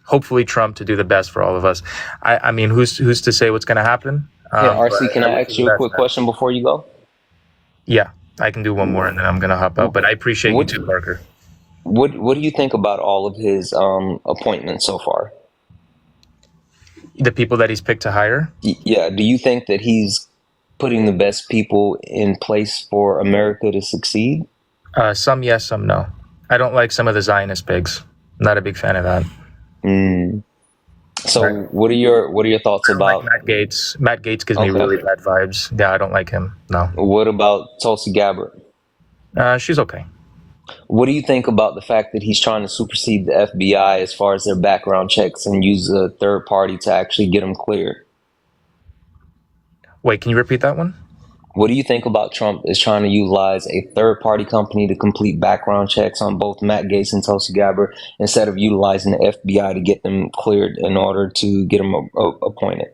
hopefully, Trump to do the best for all of us. I mean, who's to say what's going to happen? RC, can I ask you a quick question before you go? Yeah, I can do one more and then I'm going to hop out. But I appreciate you too, Parker. What do you think about all of his appointments so far? The people that he's picked to hire? Yeah. Do you think that he's putting the best people in place for America to succeed? Some yes, some no. I don't like some of the Zionist pigs. I'm not a big fan of that. So right. What are your thoughts about Matt Gaetz? Matt Gaetz gives me really bad vibes. Yeah, I don't like him. No. What about Tulsi Gabbard? She's okay. What do you think about the fact that he's trying to supersede the FBI as far as their background checks and use a third party to actually get them cleared? Wait, can you repeat that one? What do you think about Trump is trying to utilize a third party company to complete background checks on both Matt Gaetz and Tulsi Gabbard instead of utilizing the FBI to get them cleared in order to get them appointed?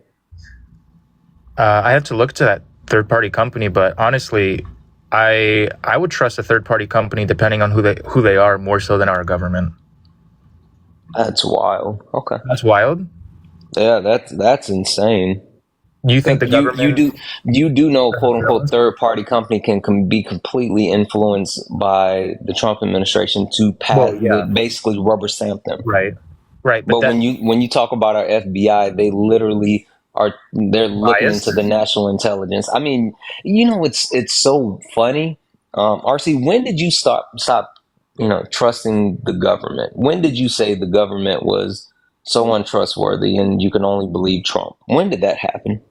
I have to look to that third party company, but honestly, I would trust a third party company depending on who they are more so than our government. That's wild. Okay. That's wild. Yeah, that's insane. You think the government? You do know, quote unquote, third party company can be completely influenced by the Trump administration to pass, basically rubber stamp them. Right. But when you talk about our FBI, they literally they're looking into the national intelligence. I mean, it's so funny. RC, when did you stop trusting the government? When did you say the government was so untrustworthy and you can only believe Trump? When did that happen?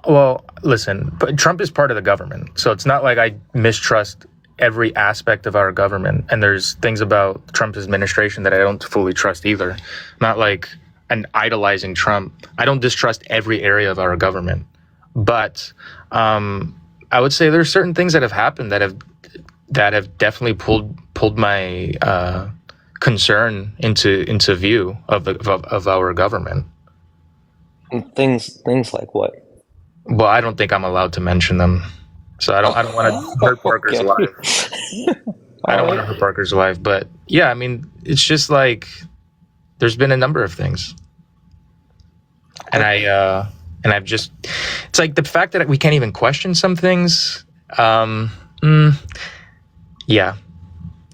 Well, listen, Trump is part of the government, so it's not like I mistrust every aspect of our government. And there's things about Trump's administration that I don't fully trust either. Not like an idolizing Trump. I don't distrust every area of our government. But I would say there's certain things that have happened that have definitely pulled my concern into view of our government. Things like what? Well, I don't think I'm allowed to mention them, so I don't want to hurt Parker's life. I don't want to hurt Parker's wife, but yeah, I mean, it's just like there's been a number of things, and I've just, it's like the fact that we can't even question some things. Yeah,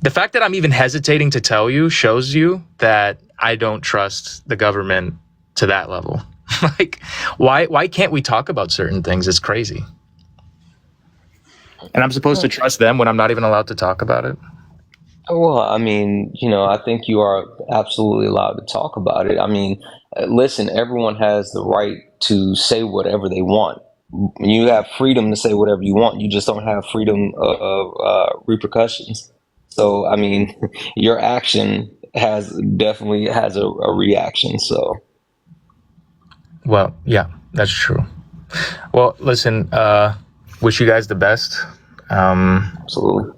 the fact that I'm even hesitating to tell you shows you that I don't trust the government to that level. Like, why can't we talk about certain things? It's crazy. And I'm supposed to trust them when I'm not even allowed to talk about it? Well, I mean, I think you are absolutely allowed to talk about it. I mean, listen, everyone has the right to say whatever they want. You have freedom to say whatever you want. You just don't have freedom of repercussions. So, I mean, your action definitely has a reaction. So. Well, yeah, that's true. Well, listen, wish you guys the best. Absolutely.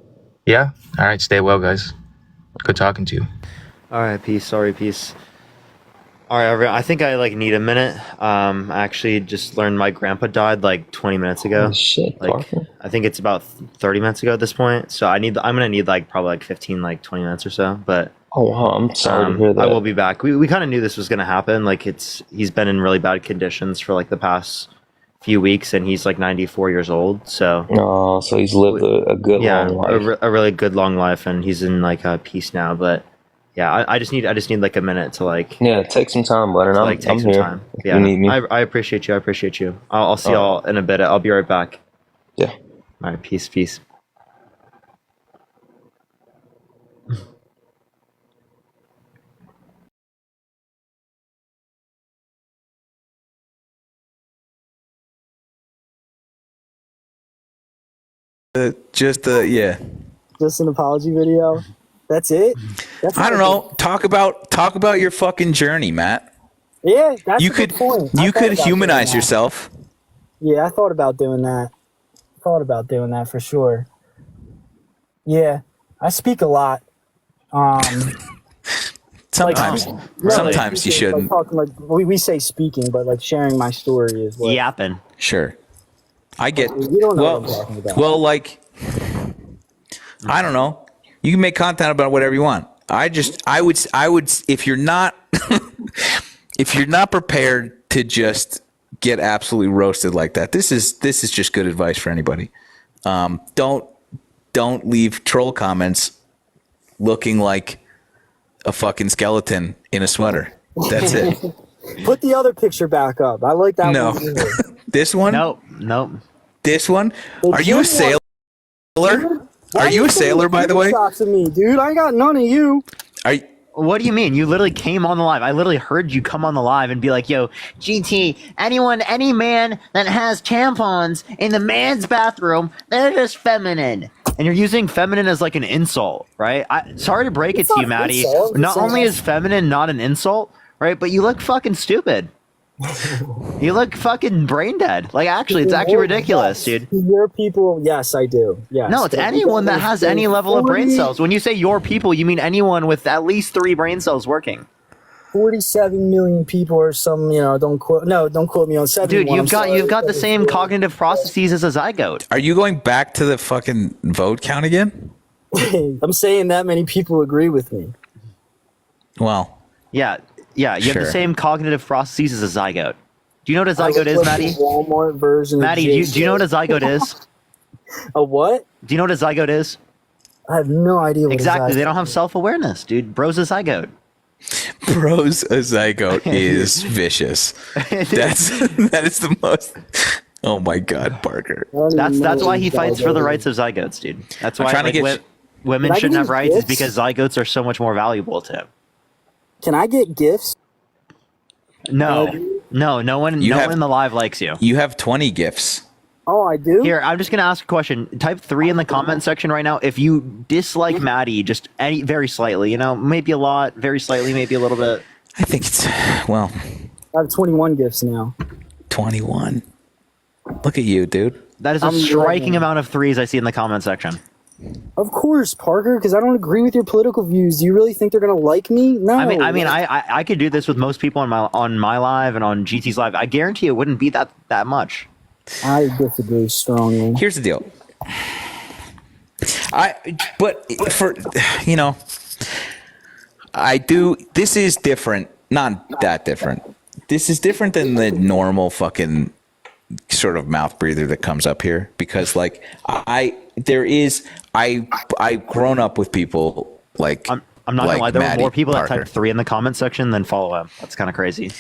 Yeah. All right. Stay well, guys. Good talking to you. All right. Peace. Sorry. Peace. All right, everyone. I think I need a minute. I actually just learned my grandpa died like 20 minutes ago. Oh, shit. I think it's about 30 minutes ago at this point. So I'm gonna need probably 15, 20 minutes or so. But oh, wow, I'm sorry to hear that. I will be back. We kind of knew this was gonna happen. He's been in really bad conditions for the past few weeks, and he's 94 years old. So so he's lived a good long life. a really good long life, and he's in peace now. But yeah, I just need a minute to take some time, brother. I'm some here. time. Yeah, you need me. I appreciate you. I'll see y'all in a bit. I'll be right back. Yeah. All right. Peace. Just an apology video. That's it. I don't know. Talk about your fucking journey, Matt. Yeah, that's a good point. You could humanize yourself. Yeah, I thought about doing that. For sure. Yeah, I speak a lot. Sometimes you shouldn't. We say speaking, but sharing my story is what. Yapping. Sure. I get. You don't know what I'm talking about. Well, I don't know. You can make content about whatever you want. I would if you're not prepared to just get absolutely roasted like that. This is just good advice for anybody. Don't leave troll comments looking like a fucking skeleton in a sweater. That's it. Put the other picture back up. I like that one. No. This one? Nope. This one? Are you a sailor? Are you a sailor, by the way? Shots of me, dude. I got none of you. What do you mean? You literally came on the live. I literally heard you come on the live and be like, yo, GT, any man that has tampons in the man's bathroom, they're just feminine. And you're using feminine as an insult, right? Sorry to break it to you, Maddie. Not only is feminine not an insult, right, but you look fucking stupid. You look fucking brain dead. Actually, it's actually ridiculous, dude. Your people, yes, I do. Yes. No, it's anyone that has any level of brain cells. When you say your people, you mean anyone with at least 3 brain cells working. 47 million people or some, don't quote me on 71. Dude, you've got the same cognitive processes as a zygote. Are you going back to the fucking vote count again? I'm saying that many people agree with me. Well, Yeah, you have Sure. the same cognitive processes as a zygote. Do you know what a I zygote look is, like Maddie? the Walmart version Maddie, of do you know what a zygote is? A what? Do you know what a zygote is? I have no idea what Exactly. a They don't have self-awareness, dude. Bro's a zygote. Bro's a zygote is vicious. That is the most. Oh my God, Parker. That's why he fights for the rights of zygotes, dude. That's I'm why trying to like, get women Can I shouldn't get have you rights is gifts? because zygotes are so much more valuable to him. Can I get gifts? No one in the live likes you. You have 20 gifts. Oh, I do? Here, I'm just gonna ask a question. Type 3 in the comment section right now if you dislike Maddie just very slightly, maybe a lot, very slightly, maybe a little bit. I think it's, well, I have 21 gifts now. 21. Look at you, dude. That is a striking amount of 3s I see in the comment section. Of course, Parker, because I don't agree with your political views. Do you really think they're gonna like me? No. I could do this with most people on my live and on GT's live. I guarantee it wouldn't be that much. I disagree strongly. Here's the deal. This is different. Not that different. This is different than the normal fucking sort of mouth breather that comes up here because like I've grown up with people like I'm not like gonna lie, there Maddie were more people Parker. that typed 3 in the comment section than follow him. That's kind of crazy.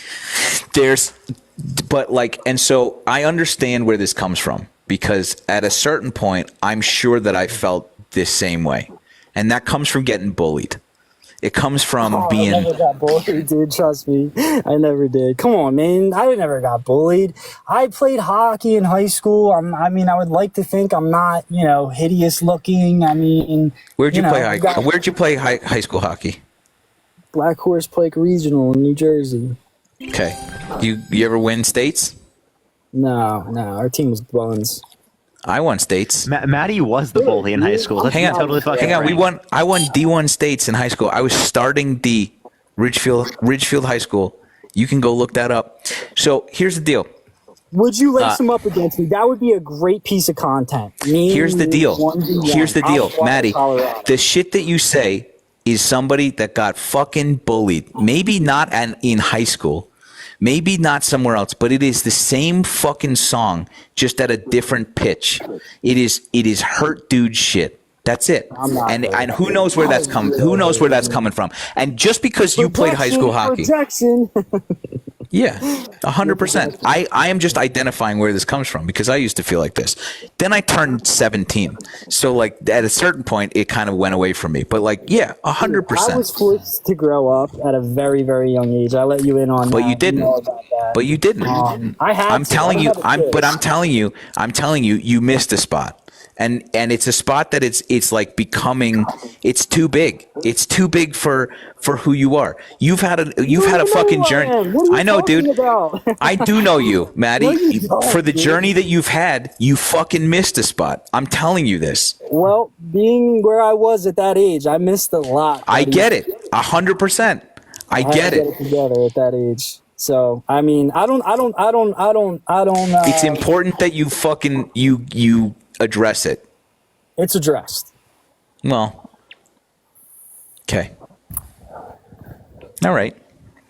And so I understand where this comes from because at a certain point, I'm sure that I felt this same way. And that comes from getting bullied. It comes from being. I never got bullied, dude. Trust me. I never did. Come on, man. I never got bullied. I played hockey in high school. I would like to think I'm not, hideous looking. Where'd you play high school hockey? Black Horse Pike Regional in New Jersey. Okay. You ever win states? No. Our team was buns. I won states. Maddie was the bully in high school. Hang on. I won D1 states in high school. I was starting D, Ridgefield High School. You can go look that up. So here's the deal. Would you lace them up against me? That would be a great piece of content. Here's the deal, Maddie. The shit that you say is somebody that got fucking bullied. Maybe not in high school. Maybe not somewhere else, but it is the same fucking song, just at a different pitch. It is hurt dude shit. That's it. And who knows where that's coming? Who knows where that's coming from? And just because you played high school hockey, yeah, 100%. I am just identifying where this comes from because I used to feel like this. Then I turned 17, so like at a certain point, it kind of went away from me. But like, yeah, 100%. I was forced to grow up at a very, very young age. I let you in on that. But you didn't. But you didn't. I had. I'm telling you. I'm telling you. You missed a spot. And it's a spot that it's like becoming. It's too big. It's too big for who you are. You've had a fucking journey. I know, dude. I do know you, Maddie. For the journey that you've had, you fucking missed a spot. I'm telling you this. Well, being where I was at that age, I missed a lot. I get it, 100%. I get it. Together at that age. So I don't. It's important that you fucking you address it. It's addressed. Well, okay. All right.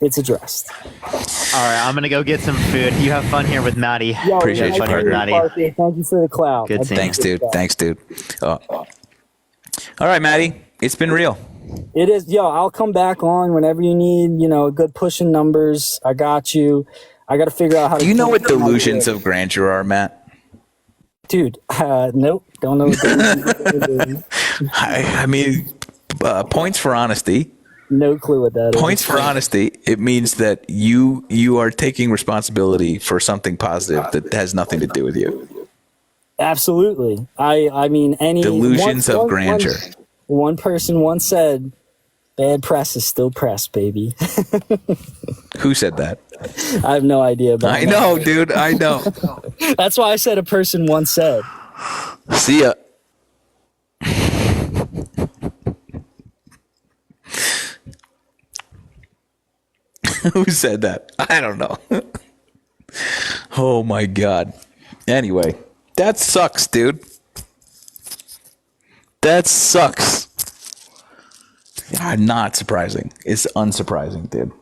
It's addressed. All right, I'm gonna go get some food. You have fun here with Maddie. Appreciate you, Parker. Thank you for the clout. Good Thanks, dude. All right, Maddie. It's been real. It is. Yo, I'll come back on whenever you need. Good pushing numbers. I got you. I got to figure out how to. Do you know what delusions of grandeur are, Matt? Dude, nope. Don't know what that is. I mean, points for honesty. No clue what that is. Points for honesty. It means that you are taking responsibility for something positive that has nothing to do with you. Absolutely. I mean, any delusions of grandeur. One person once said, "Bad press is still press, baby." Who said that? I have no idea about I know, dude. I know. That's why I said a person once said. See ya. Who said that? I don't know. Oh my God. Anyway, that sucks, dude. That sucks. Not surprising. It's unsurprising, dude.